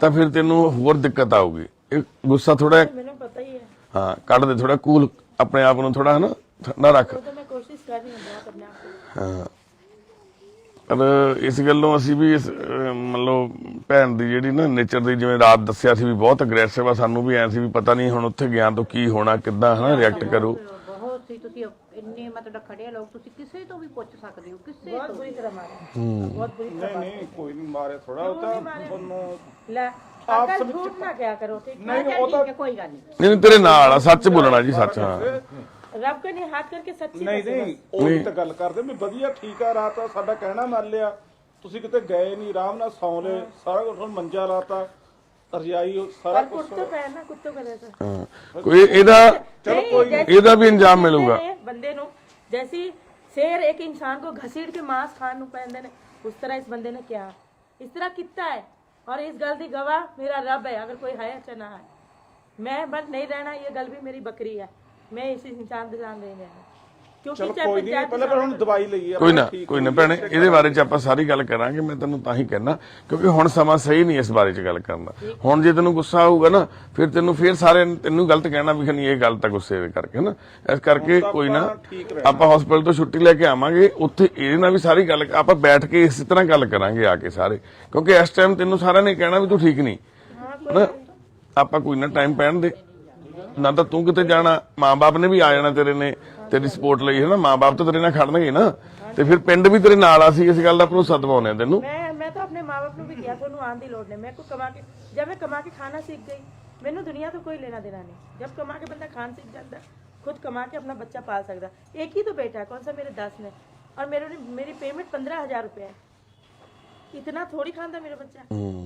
ਤਾਂ ਫਿਰ ਤੈਨੂੰ ਹੋਰ ਦਿੱਕਤ ਆਊਗੀ। ਇਹ ਗੁੱਸਾ ਥੋੜਾ ਮੈਨੂੰ ਪਤਾ ਹੀ ਹੈ, ਹਾਂ ਕੱਢ ਦੇ, ਥੋੜਾ ਕੂਲ ਆਪਣੇ ਆਪ ਨੂੰ ਥੋੜਾ ਹਨਾ ਠੰਡਾ ਰੱਖ। ਮੈਂ ਕੋਸ਼ਿਸ਼ ਕਰ ਰਹੀ ਹਾਂ ਬਹੁਤ ਆਪਣੇ ਆਪ ਨੂੰ। ਹਾਂ, ਪਰ ਇਸ ਗੱਲੋਂ ਅਸੀਂ ਵੀ ਇਸ ਮਤਲਬ ਭੈਣ ਦੀ ਜਿਹੜੀ ਨਾ ਨੇਚਰ ਦੀ, ਜਿਵੇਂ ਰਾਤ ਦੱਸਿਆ ਸੀ ਵੀ ਬਹੁਤ ਅਗਰੈਸਿਵ ਆ, ਸਾਨੂੰ ਵੀ ਐ ਸੀ ਵੀ ਪਤਾ ਨਹੀਂ ਹੁਣ ਉੱਥੇ ਗਿਆ ਤੋਂ ਕੀ ਹੋਣਾ, ਕਿੱਦਾਂ ਹਨਾ ਰਿਐਕਟ ਕਰੂ। ਬਹੁਤ ਸੀ, ਤੁਸੀਂ ਇੰਨੇ ਮਤਲਬ ਖੜੇ ਲੋਕ, ਤੁਸੀਂ ਕਿਸੇ ਤੋਂ ਵੀ ਪੁੱਛ ਸਕਦੇ ਹੋ, ਕਿਸੇ ਬਹੁਤ ਤੋਂ ਬੁਰੀ ਤਰ੍ਹਾਂ ਮਾਰਿਆ, ਬਹੁਤ ਬੁਰੀ ਤਰ੍ਹਾਂ। ਨਹੀਂ ਕੋਈ ਨਹੀਂ ਮਾਰਿਆ ਥੋੜਾ, ਉਹ ਤਾਂ ਤੁਹਾਨੂੰ ਲੈ ਆਪ ਝੂਠ ਨਾ ਕਿਆ ਕਰੋ, ਠੀਕ ਨਹੀਂ ਉਹ ਤਾਂ ਕੋਈ ਗੱਲ ਨਹੀਂ। ਨਹੀਂ ਤੇਰੇ ਨਾਲ ਆ, ਸੱਚ ਬੋਲਣਾ ਜੀ, ਸੱਚ। ਹਾਂ ਰੱਬ ਕੇ ਨਹੀਂ ਹੱਥ ਕਰਕੇ ਸੱਚੀ ਨਹੀਂ ਉਹ ਤਾਂ ਗੱਲ ਕਰਦੇ ਵੀ ਵਧੀਆ ਠੀਕ ਆ, ਰਾਤ ਸਾਡਾ ਕਹਿਣਾ ਮੰਨ ਲਿਆ, ਤੁਸੀਂ ਕਿਤੇ ਗਏ ਨਹੀਂ, ਆਰਾਮ ਨਾਲ ਸੌਂ ਲਏ, ਸਾਰਾ ਕੁਝ ਹੁਣ ਮੰਜਾ ਲਾਤਾ, ਰਜਾਈ ਸਾਰਾ ਕੁਝ। ਪੈਣਾ ਕੁੱਤੋਂ ਕਰੇ ਸਰ ਕੋਈ ਇਹਦਾ ਵੀ ਇੰਜਾਮ ਮਿਲੂਗਾ ਬੰਦੇ ਨੂੰ। ਜੈਸੀ शेर एक इंसान को घसीट के मांस खान ਨੂੰ ਪੈਂਦੇ ਨੇ, ਉਸ ਤਰ੍ਹਾਂ ਇਸ ਬੰਦੇ ਨੇ ਕਿਹਾ, ਇਸ ਤਰ੍ਹਾਂ ਕੀਤਾ ਹੈ। और इस गल की गवाह मेरा रब है, अगर कोई है अच्छा ना है, मैं बस नहीं रहना, ये गल भी मेरी बकरी है, मैं इस इंसान के साथ नहीं रहना, क्योंकि ਕੋਈ ਨਹੀਂ ਪਹਿਲਾਂ ਪਰ ਹੁਣ ਦਵਾਈ ਲਈ ਆ। ਕੋਈ ਨਾ ਭੈਣੇ, ਇਹਦੇ ਬਾਰੇ ਚ ਆਪਾਂ ਸਾਰੀ ਗੱਲ ਕਰਾਂਗੇ। ਮੈਂ ਤੈਨੂੰ ਤਾਂ ਹੀ ਕਹਿਣਾ ਕਿਉਂਕਿ ਹੁਣ ਸਮਾਂ ਸਹੀ ਨਹੀਂ ਇਸ ਬਾਰੇ ਚ ਗੱਲ ਕਰਨ ਦਾ। ਹੁਣ ਜੇ ਤੈਨੂੰ ਗੁੱਸਾ ਆਊਗਾ ਨਾ, ਫਿਰ ਤੈਨੂੰ ਸਾਰੇ ਤੈਨੂੰ ਗਲਤ ਕਹਿਣਾ ਵੀ ਨਹੀਂ, ਇਹ ਗਲਤ ਆ ਗੁੱਸੇ ਦੇ ਕਰਕੇ ਨਾ। ਇਸ ਕਰਕੇ ਕੋਈ ਨਾ, ਆਪਾਂ ਹਸਪੀਟਲ ਤੋਂ ਛੁੱਟੀ ਲੈ ਕੇ ਆਵਾਂਗੇ, ਉੱਥੇ ਇਹਦੇ ਨਾਲ ਵੀ ਸਾਰੀ ਗੱਲ ਆਪਾਂ ਬੈਠ ਕੇ ਇਸੇ ਤਰ੍ਹਾਂ ਗੱਲ ਕਰਾਂਗੇ ਆ ਕੇ ਸਾਰੇ, ਕਿਉਂਕਿ ਇਸ ਟਾਈਮ ਤੈਨੂੰ ਸਾਰਿਆਂ ਨੇ ਕਹਿਣਾ ਵੀ ਤੂੰ ਠੀਕ ਨਹੀਂ ਨਾ। ਆਪਾਂ ਕੋਈ ਨਾ ਟਾਈਮ ਪੈਣ ਦੇ, ਨਾ ਤਾਂ ਤੂੰ ਕਿਤੇ ਜਾਣਾ, ਮਾਂ-ਬਾਪ ਨੇ ਵੀ ਆ ਜਾਣਾ ਤੇਰੇ ਨੇ, ਤੇਰੀ ਸਪੋਰਟ ਲਈ ਹੈ ਨਾ, ਮਾਂ-ਬਾਪ ਤਾਂ ਤੇਰੇ ਨਾਲ ਖੜਨਗੇ ਨਾ, ਤੇ ਫਿਰ ਪਿੰਡ ਵੀ ਤੇਰੇ ਨਾਲ ਆ। ਸੀ ਇਸ ਗੱਲ ਦਾ ਭਰੋਸਾ ਦਿਵਾਉਂਦੇ ਆ ਤੈਨੂੰ। ਮੈਂ ਤਾਂ ਆਪਣੇ ਮਾਂ-ਬਾਪ ਨੂੰ ਵੀ ਕਿਹਾ ਤੁਹਾਨੂੰ ਆਉਣ ਦੀ ਲੋੜ ਨਹੀਂ, ਮੈਂ ਕੋ ਕਮਾ ਕੇ, ਜਦ ਮੈਂ ਕਮਾ ਕੇ ਖਾਣਾ सीख गई, ਮੈਨੂੰ ਦੁਨੀਆ ਤੋਂ ਕੋਈ लेना देना नहीं। जब कमा के बंदा खाना सीख जाता है, खुद कमा के अपना बच्चा पाल सकता है। एक ही तो बेटा है, कौन सा मेरे 10 ने, और मेरी पेमेंट 15,000 रुपये है, इतना थोड़ी खांदा मेरा बच्चा,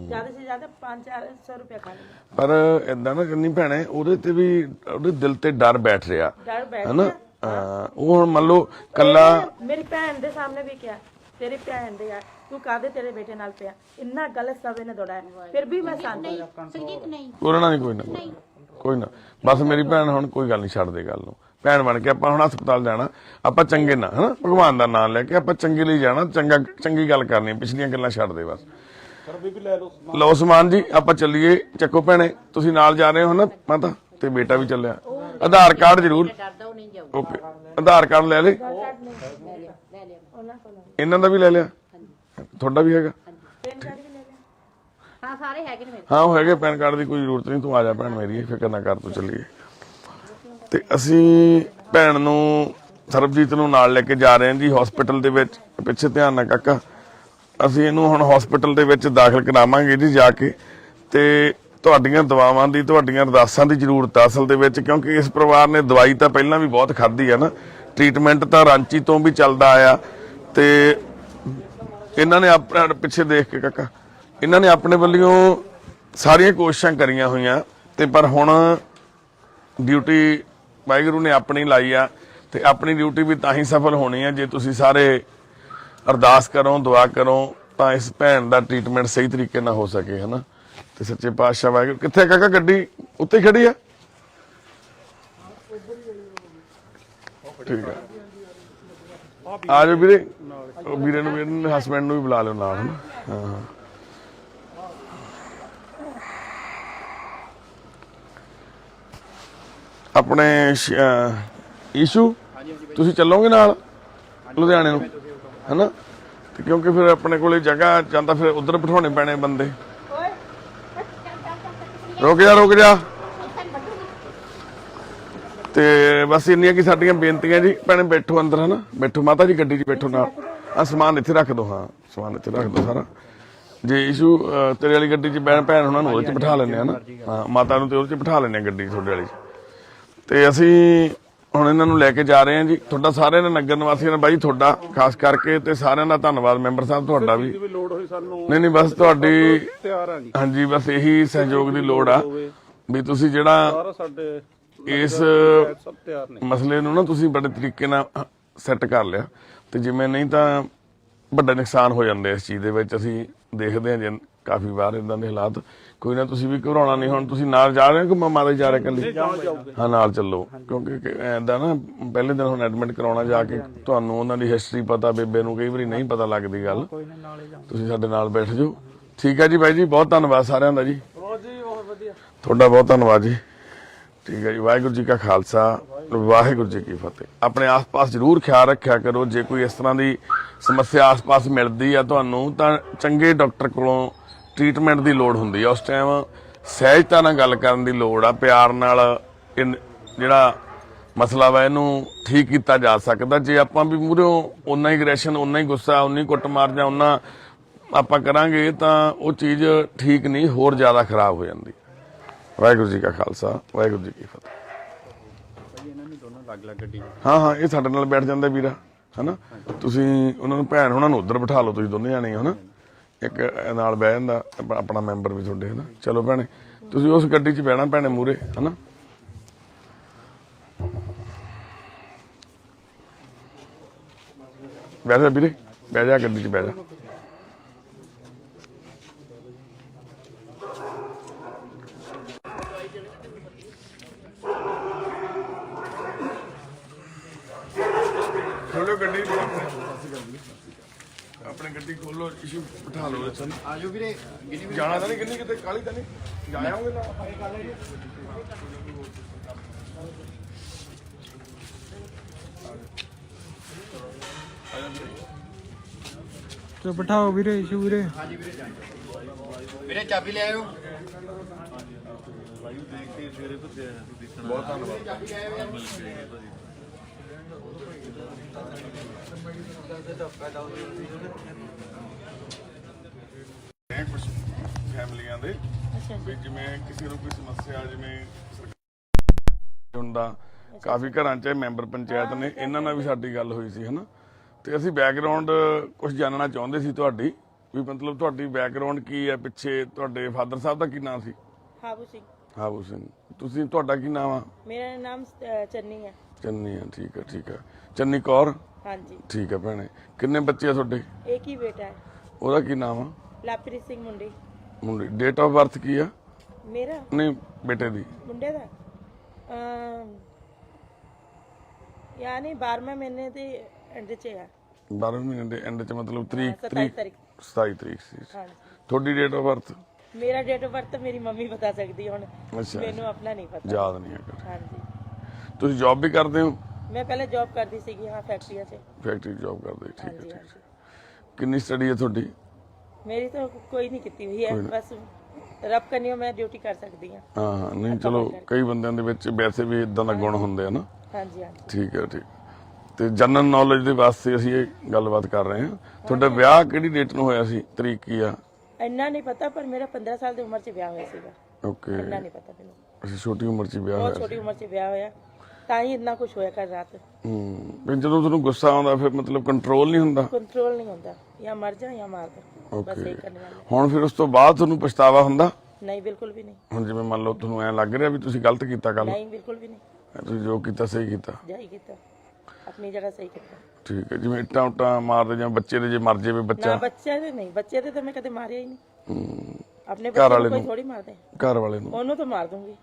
ज्यादा से ज्यादा 500-400 रुपया खा लेगा। ਪਰ ਏਦਾਂ ਨਾ ਕਰਨੀ ਭੈਣੇ, ਉਹਦੇ ਤੇ ਵੀ ਉਹਦੇ ਦਿਲ ਤੇ ਡਰ ਬੈਠ ਰਿਹਾ डर बैठ ਹਨਾ। ਉਹ ਹੁਣ ਮੰਨ ਲਓ ਕੱਲਾ ਮੇਰੀ ਭੈਣ ਦੇ ਸਾਹਮਣੇ ਵੀ ਕਿਹਾ ਤੇਰੀ ਭੈਣ ਦੇ ਆ ਤੂੰ ਕਾਹਦੇ ਤੇਰੇ ਬੇਟੇ ਨਾਲ ਪਿਆ ਇੰਨਾ ਗਲਤ ਸਭ ਇਹਨੇ ਦੌੜਾਇਆ ਫਿਰ ਵੀ ਮੈਂ ਸ਼ਾਂਤ ਹੋਇਆ ਸੰਗੀਤ ਨਹੀਂ ਕੋਰਣਾ ਨਹੀਂ ਕੋਈ ਨਾ ਬਸ ਮੇਰੀ ਭੈਣ ਹੁਣ ਕੋਈ ਗੱਲ ਨਹੀਂ ਛੱਡਦੇ ਗੱਲ ਨੂੰ ਭੈਣ ਬਣ ਕੇ ਆਪਾਂ ਹੁਣ ਹਸਪਤਾਲ ਜਾਣਾ ਆਪਾਂ ਚੰਗੇ ਨਾ ਹਨਾ ਭਗਵਾਨ ਦਾ ਨਾਮ ਲੈ ਕੇ ਆਪਾਂ ਚੰਗੇ ਲਈ ਜਾਣਾ ਚੰਗੀ ਗੱਲ ਕਰਨੀ ਪਿਛਲੀਆਂ ਗੱਲਾਂ ਛੱਡ ਦੇ ਬਸ ਲਓ ਸਮਾਨ ਜੀ ਆਪਾਂ ਚੱਲੀਏ ਚੱਕੋ ਭੈਣੇ ਤੁਸੀਂ ਨਾਲ ਜਾ ਰਹੇ ਹੋ ਨਾ ਮਾਤਾ ਤੇ ਬੇਟਾ ਵੀ ਚੱਲਿਆ ਆਧਾਰ ਕਾਰਡ ਜ਼ਰੂਰ ਡਰਦਾ ਉਹ ਨਹੀਂ ਜਾਊ ਓਕੇ ਆਧਾਰ ਕਾਰਡ ਲੈ ਲੈ ਇਹਨਾਂ ਦਾ ਵੀ ਲੈ ਲਿਆ ਤੁਹਾਡਾ ਵੀ ਹੈਗਾ ਹਾਂ ਸਾਰੇ ਹੈਗੇ ਨੇ ਮੇਰੇ ਹਾਂ ਉਹ ਹੈਗੇ ਪੈਨ ਕਾਰਡ ਦੀ ਕੋਈ ਜ਼ਰੂਰਤ ਨਹੀਂ ਤੂੰ ਆ ਜਾ ਭੈਣ ਮੇਰੀ ਫਿਕਰ ਨਾ ਕਰ ਤੂੰ ਚੱਲੀਏ ਤੇ ਅਸੀਂ ਭੈਣ ਨੂੰ ਸਰਬਜੀਤ ਨੂੰ ਨਾਲ ਲੈ ਕੇ ਜਾ ਰਹੇ ਹਾਂ ਜੀ ਹਸਪੀਟਲ ਦੇ ਵਿੱਚ ਪਿੱਛੇ ਧਿਆਨ ਨਾਲ ਕਾਕਾ ਅਸੀਂ ਇਹਨੂੰ ਹੁਣ ਹਸਪੀਟਲ ਦੇ ਵਿੱਚ ਦਾਖਲ ਕਰਾਵਾਂਗੇ ਜੀ ਜਾ ਕੇ ਤੇ ਤੁਹਾਡੀਆਂ ਦਵਾਵਾਂ ਦੀ ਤੁਹਾਡੀਆਂ ਅਰਦਾਸਾਂ ਦੀ ਜ਼ਰੂਰਤ ਆ ਅਸਲ ਦੇ ਵਿੱਚ ਕਿਉਂਕਿ ਇਸ ਪਰਿਵਾਰ ਨੇ ਦਵਾਈ ਤਾਂ ਪਹਿਲਾਂ ਵੀ ਬਹੁਤ ਖਾਧੀ ਆ ਨਾ ਟ੍ਰੀਟਮੈਂਟ ਤਾਂ ਰਾਂਚੀ ਤੋਂ ਵੀ ਚੱਲਦਾ ਆਇਆ ਤੇ ਇਹਨਾਂ ਨੇ ਆਪਣੇ ਪਿੱਛੇ ਦੇਖ ਕੇ ਕਾਕਾ ਇਹਨਾਂ ਨੇ ਆਪਣੇ ਵੱਲੋਂ ਸਾਰੀਆਂ ਕੋਸ਼ਿਸ਼ਾਂ ਕਰੀਆਂ ਹੋਈਆਂ ਤੇ ਪਰ ਹੁਣ ਡਿਊਟੀ ਵਾਹਿਗੁਰੂ ਨੇ ਆਪਣੀ ਲਾਈ ਆ ਤੇ ਆਪਣੀ ਡਿਊਟੀ ਵੀ ਤਾਂ ਹੀ ਸਫਲ ਹੋਣੀ ਆ ਜੇ ਤੁਸੀਂ ਸਾਰੇ ਅਰਦਾਸ ਕਰੋ ਦੁਆ ਕਰੋ ਤਾਂ ਇਸ ਭੈਣ ਦਾ ਟ੍ਰੀਟਮੈਂਟ ਸਹੀ ਤਰੀਕੇ ਨਾਲ ਹੋ ਸਕੇ ਹਨਾ ਤੇ ਸੱਚੇ ਪਾਤਸ਼ਾਹ ਵਾਹਿਗੁਰੂ ਕਿੱਥੇ ਕਾਕਾ ਗੱਡੀ ਉੱਤੇ ਖੜੀ ਆ ਠੀਕ ਆ ਆ ਜਾਓ ਵੀਰੇ ਉਹ ਵੀਰੇ ਨੂੰ ਮੇਰੇ ਹਸਬੈਂਡ ਨੂੰ ਵੀ ਬੁਲਾ ਲਿਓ ਨਾਲ ਹਨਾ ਹਾਂ ਆਪਣੇ ਈਸ਼ੂ ਤੁਸੀਂ ਚੱਲੋਗੇ ਨਾਲ ਲੁਧਿਆਣੇ ਨੂੰ ਹੈਨਾ ਤੇ ਕਿਉਂਕਿ ਫਿਰ ਆਪਣੇ ਕੋਲੇ ਜਗ੍ਹਾ ਜਾਂਦਾ ਫਿਰ ਉਧਰ ਬਿਠਾਉਣੇ ਪੈਣੇ ਬੰਦੇ ਰੁਕ ਜਾ ਤੇ ਬਸ ਇੰਨੀਆਂ ਕੀ ਸਾਡੀਆਂ ਬੇਨਤੀਆਂ ਜੀ ਭੈਣੇ ਬੈਠੋ ਅੰਦਰ ਹਨਾ ਬੈਠੋ ਮਾਤਾ ਜੀ ਗੱਡੀ 'ਚ ਬੈਠੋ ਨਾਲ ਆ ਸਮਾਨ ਇੱਥੇ ਰੱਖ ਦੋ ਹਾਂ ਸਮਾਨ ਇੱਥੇ ਰੱਖ ਦੋ ਸਾਰਾ ਜੇ ਈਸ਼ੂ ਤੇਰੇ ਵਾਲੀ ਗੱਡੀ 'ਚ ਭੈਣ ਉਹਨਾਂ ਨੂੰ ਉਹਦੇ 'ਚ ਬਿਠਾ ਲੈਂਦੇ ਆ ਨਾ ਹਾਂ ਮਾਤਾ ਨੂੰ ਤੇ ਉਹਦੇ 'ਚ ਬਿਠਾ ਲੈਂਦੇ ਆ ਗੱਡੀ ਤੁਹਾਡੇ ਵਾਲੀ 'ਚ ਤੇ ਅਸੀਂ ਹੁਣ ਇਹਨਾਂ ਨੂੰ ਲੈ ਕੇ ਜਾ ਰਹੇ ਹਾਂ ਜੀ ਤੁਹਾਡਾ ਸਾਰਿਆਂ ਦੇ ਨਗਰ ਨਿਵਾਸੀਆਂ ਦਾ ਬਾਈ ਤੁਹਾਡਾ ਖਾਸ ਕਰਕੇ ਤੇ ਸਾਰਿਆਂ ਦਾ ਧੰਨਵਾਦ ਮੈਂਬਰ ਸਾਹਿਬ ਤੁਹਾਡਾ ਵੀ ਲੋੜ ਹੋਈ ਸਾਨੂੰ ਨਹੀਂ ਬਸ ਤੁਹਾਡੀ ਤਿਆਰ ਆ ਜੀ ਹਾਂਜੀ ਬਸ ਇਹੀ ਸਹਿਯੋਗ ਦੀ ਲੋੜ ਆ ਵੀ ਤੁਸੀਂ ਜਿਹੜਾ ਸਾਰਾ ਸਾਡੇ ਇਸ ਸਭ ਤਿਆਰ ਨੇ ਮਸਲੇ ਨੂੰ ਨਾ ਤੁਸੀਂ ਬੜੇ ਤਰੀਕੇ ਨਾਲ ਸੈੱਟ ਕਰ ਲਿਆ ਤੇ ਜਿਵੇਂ ਨਹੀਂ ਤਾਂ ਵੱਡਾ ਨੁਕਸਾਨ ਹੋ ਜਾਂਦਾ ਇਸ ਚੀਜ਼ ਦੇ ਵਿੱਚ ਅਸੀਂ ਦੇਖਦੇ ਹਾਂ ਜੇ ਕਾਫੀ ਵਾਰ ਇਦਾਂ ਦੇ ਹਾਲਾਤ ਕੋਈ ਨਾ ਤੁਸੀਂ ਵੀ ਘਬਰਾਉਣਾ ਨਹੀਂ ਹੁਣ ਤੁਸੀਂ ਨਾਲ ਜਾ ਰਹੇ ਹੋ ਕਿ ਮਾਮਾ ਦੇ ਜਾ ਰਹੇ ਇਕੱਲੇ ਹਾਂ ਨਾਲ ਚੱਲੋ ਕਿਉਂਕਿ ਐਦਾਂ ਨਾ ਪਹਿਲੇ ਦਿਨ ਹੁਣ ਐਡਮਿਟ ਕਰਾਉਣਾ ਜਾ ਕੇ ਤੁਹਾਨੂੰ ਉਹਨਾਂ ਦੀ ਹਿਸਟਰੀ ਪਤਾ ਬੇਬੇ ਨੂੰ ਕਈ ਵਾਰੀ ਨਹੀਂ ਪਤਾ ਲੱਗਦੀ ਗੱਲ ਤੁਸੀਂ ਸਾਡੇ ਨਾਲ ਬੈਠ ਜਾਓ ਠੀਕ ਹੈ ਜੀ ਬਾਈ ਜੀ ਬਹੁਤ ਧੰਨਵਾਦ ਸਾਰਿਆਂ ਦਾ ਜੀ ਤੁਹਾਡਾ ਬਹੁਤ ਧੰਨਵਾਦ ਜੀ ਠੀਕ ਹੈ ਜੀ ਵਾਹਿਗੁਰੂ ਜੀ ਕਾ ਖਾਲਸਾ ਵਾਹਿਗੁਰੂ ਜੀ ਕੀ ਫਤਿਹ ਆਪਣੇ ਆਸ-ਪਾਸ ਜ਼ਰੂਰ ਖਿਆਲ ਰੱਖਿਆ ਕਰੋ ਜੇ ਕੋਈ ਇਸ ਤਰ੍ਹਾਂ ਦੀ ਸਮੱਸਿਆ ਆਸ-ਪਾਸ ਮਿਲਦੀ ਆ ਤੁਹਾਨੂੰ ਤਾਂ ਚੰਗੇ ਡਾਕਟਰ ਕੋਲੋਂ ਟ੍ਰੀਟਮੈਂਟ ਦੀ ਲੋੜ ਹੁੰਦੀ ਆ ਉਸ ਟਾਈਮ ਸਹਿਜਤਾ ਨਾਲ ਗੱਲ ਕਰਨ ਦੀ ਲੋੜ ਆ ਪਿਆਰ ਨਾਲ ਜਿਹੜਾ ਮਸਲਾ ਵਾ ਇਹਨੂੰ ਠੀਕ ਕੀਤਾ ਜਾ ਸਕਦਾ ਜੇ ਆਪਾਂ ਵੀ ਮੂਹਰੋਂ ਓਨਾ ਹੀ ਐਗਰੈਸ਼ਨ ਓਨਾ ਹੀ ਗੁੱਸਾ ਓਨੀ ਕੁੱਟਮਾਰ ਜਾਂ ਓਨਾ ਆਪਾਂ ਕਰਾਂਗੇ ਤਾਂ ਉਹ ਚੀਜ਼ ਠੀਕ ਨਹੀਂ ਹੋਰ ਜ਼ਿਆਦਾ ਖਰਾਬ ਹੋ ਜਾਂਦੀ ਵਾਹਿਗੁਰੂ ਜੀ ਕਾ ਖਾਲਸਾ ਵਾਹਿਗੁਰੂ ਜੀ ਕੀ ਫਤਿਹ ਇਹਨਾਂ ਨੂੰ ਦੋਨੋਂ ਅਲੱਗ-ਅਲੱਗ ਗੱਡੀ ਹਾਂ ਇਹ ਸਾਡੇ ਨਾਲ ਬੈਠ ਜਾਂਦਾ ਵੀਰਾ ਹਨਾ ਤੁਸੀਂ ਉਹਨਾਂ ਨੂੰ ਭੈਣ ਉਹਨਾਂ ਨੂੰ ਉੱਧਰ ਬਿਠਾ ਲਓ ਤੁਸੀਂ ਦੋਨੇ ਜਾਣੇ ਹਨਾ ਇੱਕ ਨਾਲ ਬਹਿ ਜਾਂਦਾ ਆਪਣਾ ਮੈਂਬਰ ਵੀ ਤੁਹਾਡੇ ਹਨਾ ਚਲੋ ਭੈਣੇ ਤੁਸੀਂ ਉਸ ਗੱਡੀ 'ਚ ਬਹਿਣਾ ਭੈਣੇ ਮੂਹਰੇ ਹਨਾ ਬਹਿ ਜਾ ਵੀਰੇ ਬਹਿ ਜਾ ਗੱਡੀ 'ਚ ਬਹਿ ਜਾ ਖੋਲੋ ਗੱਡੀ ਆਪਣੀ ਗੱਡੀ ਖੋਲੋ ਇਸ਼ੂ ਬਿਠਾ ਲਓ ਇੱਥੇ ਆਜੋ ਵੀਰੇ ਜਾਣਾ ਤਾਂ ਨਹੀਂ ਕਿੰਨੀ ਕਿਤੇ ਕਾਲੀ ਤਾਂ ਨਹੀਂ ਜਾਇਆਂਗੇ ਨਾ ਤੇ ਬਿਠਾਓ ਵੀਰੇ ਇਸ਼ੂ ਵੀਰੇ ਵੀਰੇ ਚਾਬੀ ਲੈ ਆਇਓ ਬਹੁਤ ਧੰਨਵਾਦ ਕੁਝ ਫੈਮਲੀਆਂ ਦੇ ਵੀ ਜਿਵੇਂ ਕਿਸੇ ਨੂੰ ਕੋਈ ਸਮੱਸਿਆ ਜਿਵੇਂ ਹੁੰਦਾ ਕਾਫੀ ਘਰਾਂ 'ਚ ਮੈਂਬਰ ਪੰਚਾਇਤ ਨੇ ਇਹਨਾਂ ਨਾਲ ਵੀ ਸਾਡੀ ਗੱਲ ਹੋਈ ਸੀ ਹਨਾ ਤੇ ਅਸੀਂ ਬੈਕਗ੍ਰਾਉਂਡ ਕੁਝ ਜਾਣਨਾ ਚਾਹੁੰਦੇ ਸੀ ਤੁਹਾਡੀ ਵੀ ਮਤਲਬ ਤੁਹਾਡੀ ਬੈਕਗ੍ਰਾਉਂਡ ਕੀ ਹੈ ਪਿੱਛੇ ਤੁਹਾਡੇ ਫਾਦਰ ਸਾਹਿਬ ਦਾ ਕੀ ਨਾਮ ਸੀ ਹਾਬੂ ਸਿੰਘ ਹਾਬੂ ਸਿੰਘ ਤੁਸੀਂ ਤੁਹਾਡਾ ਕੀ ਨਾਮ ਆ ਮੇਰਾ ਨਾਮ ਚੰਨੀ ਹੈ ਚੰਨੀ ਆ, ਠੀਕ ਆ ਠੀਕ ਆ। ਚੰਨੀ ਕੌਰ, हाँ जी, ਠੀਕ ਆ ਭੈਣੇ। ਕਿੰਨੇ ਬੱਚੇ ਆ ਤੁਹਾਡੇ? एक ही बेटा है, ਉਹਦਾ ਕੀ ਨਾਮ ਆ? लापरी सिंह मुंडी। ਮੁੰਡੇ ਡੇਟ ਆਫ ਬਰਥ ਕੀ ਆ? मेरा ਨਹੀਂ ਬੇਟੇ ਦੀ। मुंडे दा यानी 12वें महीने दे एंड च है। 12 ਮਹੀਨੇ ਦੇ ਐਂਡ ਚ ਮਤਲਬ ਤਰੀਕ 27 तारीख। 27 ਤਰੀਕ ਸੀ। हाँ जी, ਤੁਹਾਡੀ ਡੇਟ ਆਫ ਬਰਥ? मेरा डेट ऑफ बर्थ तो मेरी मम्मी बता सकती है हुण, ਅੱਛਾ मैनू अपना नहीं पता। ਯਾਦ ਨਹੀਂ ਹੈਗਾ। हाँ जी, ਤੁਸੀਂ ਜੌਬ ਵੀ ਕਰਦੇ ਹੋ? मैं पहले जॉब करती सी हाँ फैक्ट्रिया च। ਫੈਕਟਰੀ ਜੌਬ ਕਰਦੇ? हाँ ਠੀਕ जी, ਹੈ हाँ ਠੀਕ जी, ਹੈ। ਕਿੰਨੀ ਸਟੱਡੀ ਹੈ ਤੁਹਾਡੀ? मेरी तो कोई नहीं की हुई है, बस रब करनी हो मैं ड्यूटी कर सकती हाँ। ਹਾਂ ਹਾਂ ਨਹੀਂ ਚਲੋ ਕਈ ਬੰਦਿਆਂ ਦੇ ਵਿੱਚ ਵੈਸੇ ਵੀ ਇਦਾਂ ਦਾ ਗੁਣ ਹੁੰਦੇ ਆ ਨਾ। हाँ जी, हाँ जी, ਠੀਕ ਹੈ ਠੀਕ। ਤੇ ਜਨਰਲ ਨੌਲੇਜ ਦੇ ਵਾਸਤੇ ਅਸੀਂ ਇਹ ਗੱਲਬਾਤ ਕਰ ਰਹੇ ਹਾਂ। ਤੁਹਾਡਾ ਵਿਆਹ ਕਿਹੜੀ ਡੇਟ ਨੂੰ ਹੋਇਆ ਸੀ? ਤਰੀਕ ਕੀ ਆ? इन्ना नहीं पता पर मेरा 15 साल की उम्र च ब्याह होया सीगा। ਓਕੇ, इन्ना नहीं पता मैनू, ਅਸੀਂ ਛੋਟੀ ਉਮਰ 'ਚ ਹੀ ਵਿਆਹ बहुत ਹੋਇਆ छोटी उम्र च ब्याह होया, तां ही इतना कुछ होया कर रात। ਫਿਰ ਜਦੋਂ ਤੁਹਾਨੂੰ ਗੁੱਸਾ ਆਉਂਦਾ ਫਿਰ ਮਤਲਬ ਕੰਟਰੋਲ ਨਹੀਂ ਹੁੰਦਾ? कंट्रोल नहीं होता, या मर जा या मार दो, बस ਓਕੇ। यही करने वाले। ਹੁਣ ਫਿਰ ਉਸ ਤੋਂ ਬਾਅਦ ਤੁਹਾਨੂੰ ਪਛਤਾਵਾ ਹੁੰਦਾ? नहीं बिल्कुल भी नहीं, ਹੁਣ ਜਿਵੇਂ ਮੰਨ ਲਓ ਤੁਹਾਨੂੰ ਐ ਲੱਗ ਰਿਹਾ ਵੀ ਤੁਸੀਂ ਗਲਤ ਕੀਤਾ ਕੱਲ, नहीं बिल्कुल भी नहीं, ਤੁਸੀਂ ਜੋ ਕੀਤਾ ਸਹੀ ਕੀਤਾ? जाई किता अपनी जगह सही किता। ਠੀਕ ਹੈ। ਜਿਵੇਂ ਇੱਟਾਂ ਉੱਟਾਂ ਮਾਰਦੇ ਜਾਂ ਬੱਚੇ ਦੇ ਜੇ ਮਰ ਜਾਵੇ ना ਬੱਚਾ, बच्चे दे नहीं, बच्चे दे तो मैं कदे मारिया ही नहीं, अपने घर बच्चे वाले को कोई नूं? थोड़ी मार दे, ਘਰ ਵਾਲੇ ਨੂੰ? ओनू तो मार दूंगी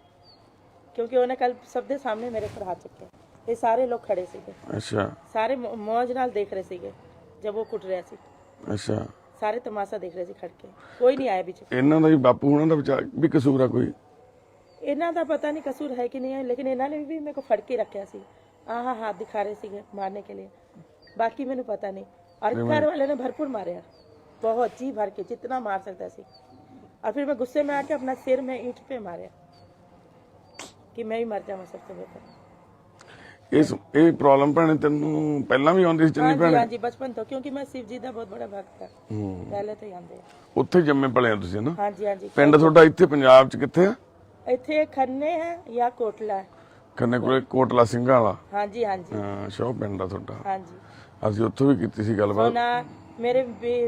क्योंकि उन्हें कल सब दे सामने मेरे पर हाथ चुके। ये सारे लोग खड़े सीगे, ਅੱਛਾ सारे मौज नाल देख रहे सीगे जब वो कुट रहा सी, ਅੱਛਾ। सारे तमाशा देख रहे सी खड़ के, कोई नहीं आया बीच। ਇਹਨਾਂ ਦਾ ਵੀ ਬਾਪੂ ਉਹਨਾਂ ਦਾ ਵਿਚਾਰ ਵੀ ਕਸੂਰ ਆ ਕੋਈ? इन्हों का पता नहीं कसूर है कि नहीं है, लेकिन इन्होंने भी मेरे को फड़ के रखा सी, आहा हाथ दिखा रहे सी मारने के लिए, बाकी मैंने पता नहीं। और घर वाले ने भरपूर मारे, बहुत जी भर के जितना मार सकता सी। और फिर मैं गुस्से में आके अपना सिर में ईंट पे मारे कि मैं भी मर जाऊँ सबसे बेहतर। ਇਹ ਪ੍ਰੋਬਲਮ ਭੈਣੇ ਤੈਨੂੰ ਪਹਿਲਾਂ ਵੀ ਆਉਂਦੀ ਸੀ हाँ ਚੰਨੀ जी, ਭੈਣੇ? हाँ जी, बचपन तो, क्योंकि मैं शिव जी का बहुत बड़ा भक्त था पहले तो ही आंदे। ਉੱਥੇ ਜੰਮੇ ਪਲੇ ਆ ਤੁਸੀਂ ਨਾ? हाँ जी, हाँ जी। ਪਿੰਡ ਤੁਹਾਡਾ ਇੱਥੇ ਪੰਜਾਬ 'ਚ ਕਿੱਥੇ ਆ? इथे खन्ने है या कोटला है? ਖੰਨੇ ਕੋਲੇ ਕੋਟਲਾ ਸਿੰਘਾਂ ਵਾਲਾ? हाँ जी, हाँ जी, ਹਾਂ, ਸ਼ੌ ਪਿੰਡ ਆ ਤੁਹਾਡਾ। हाँ जी। ਅਸੀਂ ਉੱਥੋਂ ਵੀ ਕੀਤੀ ਸੀ ਗੱਲਬਾਤ। सोना मेरे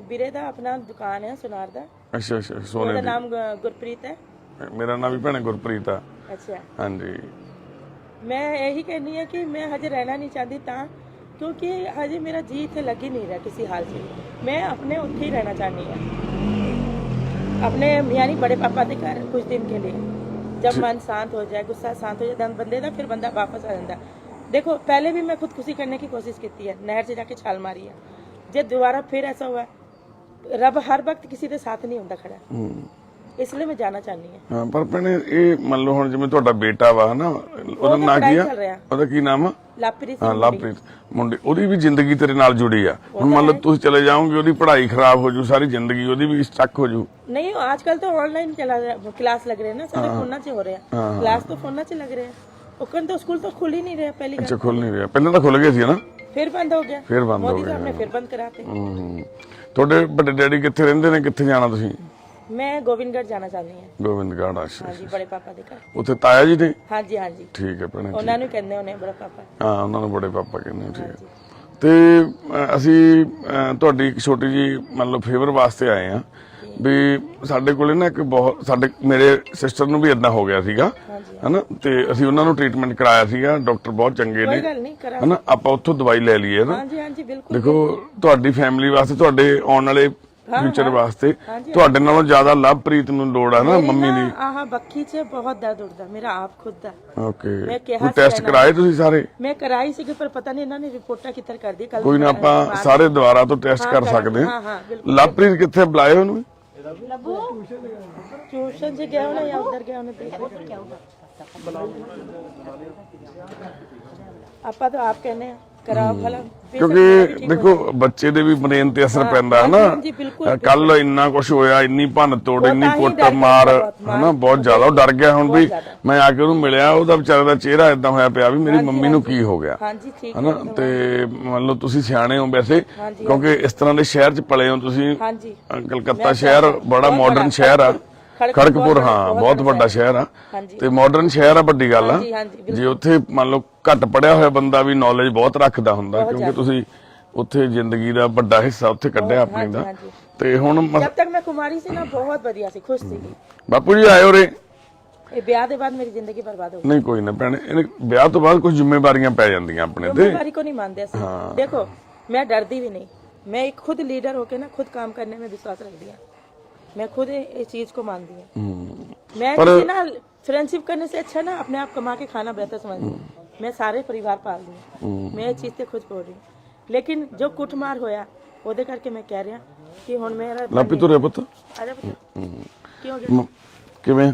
ਵੀਰੇ ਦਾ अपना दुकान है सुनार दा, ਅੱਛਾ ਅੱਛਾ, ਸੋਨੇ ਉਹਦਾ ਦੀ। ਨਾਮ ਗੁਰਪ੍ਰੀਤ ਹੈ। ਮੇਰਾ ਨਾਮ ਵੀ ਭੈਣੇ ਗੁਰਪ੍ਰੀਤ ਆ। ਅੱਛਾ, ਹਾਂਜੀ। ਮੈਂ ਇਹੀ ਕਹਿੰਦੀ ਆ ਕਿ ਮੈਂ ਹਜੇ ਰਹਿਣਾ ਨਹੀਂ ਚਾਹਦੀ ਤਾਂ, ਕਿਉਂਕਿ ਹਜੇ ਮੇਰਾ ਜੀ ਇੱਥੇ ਲੱਗ ਹੀ ਨਹੀਂ ਰਿਹਾ ਕਿਸੇ ਹਾਲ 'ਚ। ਮੈਂ ਆਪਣੇ ਉੱਥੇ ਹੀ ਰਹਿਣਾ ਚਾਹਨੀ ਆ, अपने यानी बड़े पापा के घर कुछ दिन के लिए। जब मन शांत हो जाए, गुस्सा शांत हो जाए बंदे का, फिर बंदा वापस आ जाता। देखो पहले भी मैं खुदकुशी करने की कोशिश की है, नहर से जाके छाल मारी है। जब दोबारा फिर ऐसा हुआ, रब हर वक्त किसी के साथ नहीं होता खड़ा, इसलिए मैं जाना चाहनी है। ਹਾਂ ਪਰ ਭੈਣੇ ਇਹ ਮੰਨ ਲਓ ਹੁਣ ਜਿਵੇਂ ਤੁਹਾਡਾ ਬੇਟਾ ਵਾ ਹਨਾ, ਉਹਦਾ ਨਾਂ ਕੀ ਆ? ਚੱਲ ਰਿਹਾ। ਉਹਦਾ ਕੀ ਨਾਮ ਆ? लापरी ਹਾਂ सिंह ਲਵਪ੍ਰੀਤ ਮੁੰਡੇ, ਉਹਦੀ ਵੀ ਜ਼ਿੰਦਗੀ ਤੇਰੇ ਨਾਲ ਜੁੜੀ ਆ। ਹੁਣ ਮੰਨ ਲਓ ਤੁਸੀਂ ਚਲੇ ਜਾਓਗੇ, ਉਹਦੀ ਪੜ੍ਹਾਈ ਖਰਾਬ ਹੋ ਜੂ, ਸਾਰੀ ਜ਼ਿੰਦਗੀ ਉਹਦੀ ਵੀ ਸਟਕ ਹੋ ਜੂ। नहीं आजकल तो ऑनलाइन क्लास लग रहे हैं ना, सारे फोन से हो रहे हैं, क्लास तो फोन से लग रहे हैं। उकन तो स्कूल तो खुल ही नहीं रहा पहली ਅੱਛਾ ਖੁੱਲ ਨਹੀਂ ਰਿਹਾ, ਪਹਿਲਾਂ ਤਾਂ ਖੁੱਲ ਗਏ ਸੀ ਨਾ, फिर बंद हो गया, फिर बंद हो मोदी गया। साहब ने फिर बंद कराते। ਤੁਹਾਡੇ ਵੱਡੇ ਡੈਡੀ ਕਿੱਥੇ ਰਹਿੰਦੇ ਨੇ? ਕਿੱਥੇ ਜਾਣਾ ਤੁਸੀਂ? मैं गोविंदगढ़ जाना चाहती हूँ। ਗੋਬਿੰਦਗੜ੍ਹ। ਅੱਛਾ हाँ जी, बड़े पापा के घर। ਉੱਥੇ ਤਾਇਆ ਜੀ ਨੇ? हाँ जी, हाँ जी, ਠੀਕ ਹੈ ਭੈਣੇ। उन्होंने कहने उन्हें बड़ा पापा। ਹਾਂ ਉਹਨਾਂ ਨੂੰ ਬੜੇ ਪਾਪਾ ਕਹਿੰਦੇ ਆ, ਠੀਕ ਹੈ। ਤੇ ਅਸੀਂ ਤੁਹਾਡੀ ਇੱਕ ਛੋਟੀ ਜੀ ਮੰਨ ਲਓ ਫੇਵਰ ਵਾਸਤੇ ਆਏ ਆ ਵੀ ਸਾਡੇ ਕੋਲੇ ਨਾ ਇੱਕ ਬਹੁਤ ਸਾਡੇ ਮੇਰੇ ਸਿਸਟਰ ਨੂੰ ਵੀ ਇਦਾਂ ਹੋ ਗਿਆ ਸੀਗਾ ਹਨਾ, ਤੇ ਅਸੀਂ ਉਹਨਾਂ ਨੂੰ ਟ੍ਰੀਟਮੈਂਟ ਕਰਾਇਆ ਸੀਗਾ, ਡਾਕਟਰ ਬਹੁਤ ਚੰਗੇ कोई ਨੇ गल नहीं करा। ਹਨਾ, ਆਪਾਂ ਉੱਥੋਂ ਦਵਾਈ ਲੈ ਲਈਏ ਨਾ। हाँ जी, हाँ जी, बिल्कुल। ਦੇਖੋ ਤੁਹਾਡੀ ਫੈਮਿਲੀ ਵਾਸਤੇ, ਤੁਹਾਡੇ ਆਉਣ ਵਾਲੇ ਫਿਊਚਰ ਵਾਸਤੇ ਤੁਹਾਡੇ ਨਾਲੋਂ ਜ਼ਿਆਦਾ ਲਵਪ੍ਰੀਤ ਨੂੰ ਲੋੜ ਆ ਨਾ ਮੰਮੀ ਦੀ। आहा बक्खी से बहुत दर्द उठता मेरा आप खुद दा। ਓਕੇ, मैं ਕੋਈ कहा ਟੈਸਟ ਕਰਾਏ ਤੁਸੀਂ ਸਾਰੇ? मैं कराई सी पर पता नहीं इन्होंने रिपोर्टा किधर कर दी कल। ਕੋਈ ਨਾ, ਆਪਾਂ ਸਾਰੇ ਦੁਬਾਰਾ ਤੋਂ ਟੈਸਟ ਕਰ ਸਕਦੇ हाँ ਹਾਂ। हाँ बिल्कुल। ਲਵਪ੍ਰੀਤ ਕਿੱਥੇ? ਬੁਲਾਏ ਉਹਨੂੰ? ट्यूशन से गया होना या उधर गया होना, देख आपा तो आप कहने कराओ भला। ਕਿਉਂਕਿ ਦੇਖੋ ਬੱਚੇ ਦੇ ਵੀ ਬ੍ਰੇਨ ਤੇ ਅਸਰ ਪੈਂਦਾ ਹੈ ਨਾ। जी बिल्कुल। ਕੱਲ ਇੰਨਾ ਕੁਝ ਹੋਇਆ, ਇੰਨੀ ਭੰਨ ਤੋੜ, ਇੰਨੀ ਕੁੱਟ ਮਾਰ ਹਨਾ, ਬਹੁਤ ਜ਼ਿਆਦਾ। ਉਹ ਡਰ ਗਿਆ ਹੁਣ ਵੀ। ਮੈਂ ਆ ਕੇ ਉਹਨੂੰ ਮਿਲਿਆ, ਉਹਦਾ ਵਿਚਾਰੇ ਦਾ ਚਿਹਰਾ ਇਦਾਂ ਹੋਇਆ ਪਿਆ ਵੀ ਮੇਰੀ ਮੰਮੀ ਨੂੰ ਕੀ ਹੋ ਗਿਆ हाँ जी, ठीक ਹਨਾ। ਤੇ ਮੰਨ ਲਓ ਤੁਸੀਂ ਸਿਆਣੇ ਹੋ ਵੈਸੇ, ਕਿਉਂਕਿ ਇਸ ਤਰ੍ਹਾਂ ਦੇ ਸ਼ਹਿਰ 'ਚ ਪਲੇ ਹੋ ਤੁਸੀਂ। हाँ जी, ਕਲਕੱਤਾ ਸ਼ਹਿਰ ਬੜਾ ਮਾਡਰਨ ਸ਼ਹਿਰ ਆ, ਖੜਗਪੁਰ ਹਾਂ ਬਹੁਤ ਵੱਡਾ ਸ਼ਹਿਰ ਆ, ਤੇ ਮਾਡਰਨ ਸ਼ਹਿਰ ਆ, ਵੱਡੀ ਗੱਲ ਆ। ਜੇ ਉੱਥੇ ਮੰਨ ਲਓ ਘੱਟ ਪੜਿਆ ਹੋਇਆ ਬੰਦਾ ਵੀ ਨੌਲੇਜ ਬਹੁਤ ਰੱਖਦਾ ਹੁੰਦਾ, ਕਿਉਂਕਿ ਤੁਸੀਂ ਉੱਥੇ ਜ਼ਿੰਦਗੀ ਦਾ ਵੱਡਾ ਹਿੱਸਾ ਉੱਥੇ ਕੱਢਿਆ ਆਪਣੀ ਦਾ। ਤੇ ਹੁਣ जब तक मैं कुमारी सी ना बहुत बढ़िया सी, खुश थी। ਬਾਪੂ ਜੀ ਆਇਓ ਰੇ, ਇਹ ਵਿਆਹ ਦੇ ਬਾਅਦ ਮੇਰੀ ਜ਼ਿੰਦਗੀ ਬਰਬਾਦ ਹੋ ਗਈ। ਨਹੀਂ ਕੋਈ ਨਾ ਭੈਣੇ, ਇਹਨੇ ਵਿਆਹ ਤੋਂ ਬਾਅਦ ਕੁਝ ਜ਼ਿੰਮੇਵਾਰੀਆਂ ਪੈ ਜਾਂਦੀਆਂ ਆਪਣੇ ਤੇ। जिम्मेवारी को नहीं मानते ऐसे। देखो मैं डरती भी नहीं, मैं एक खुद लीडर होके ना खुद काम करने में विश्वास रख दिया, मैं खुद इस चीज को मानती हूँ। मैं किसी ना फ्रेंडशिप करने से अच्छा ना अपने आप कमा के खाना बेहतर समझती हूँ। मैं सारे परिवार पाल रही हूँ, मैं ये चीज से खुद बोल रही हूँ। लेकिन जो कुटमार होया ਉਹਦੇ ਕਰਕੇ मैं कह रहा कि ਹੁਣ मेरा ਲਾਪੀ ਤੁਰੇ ਪੁੱਤ आजा पुत्र क्यों हो गया? ਕਿਵੇਂ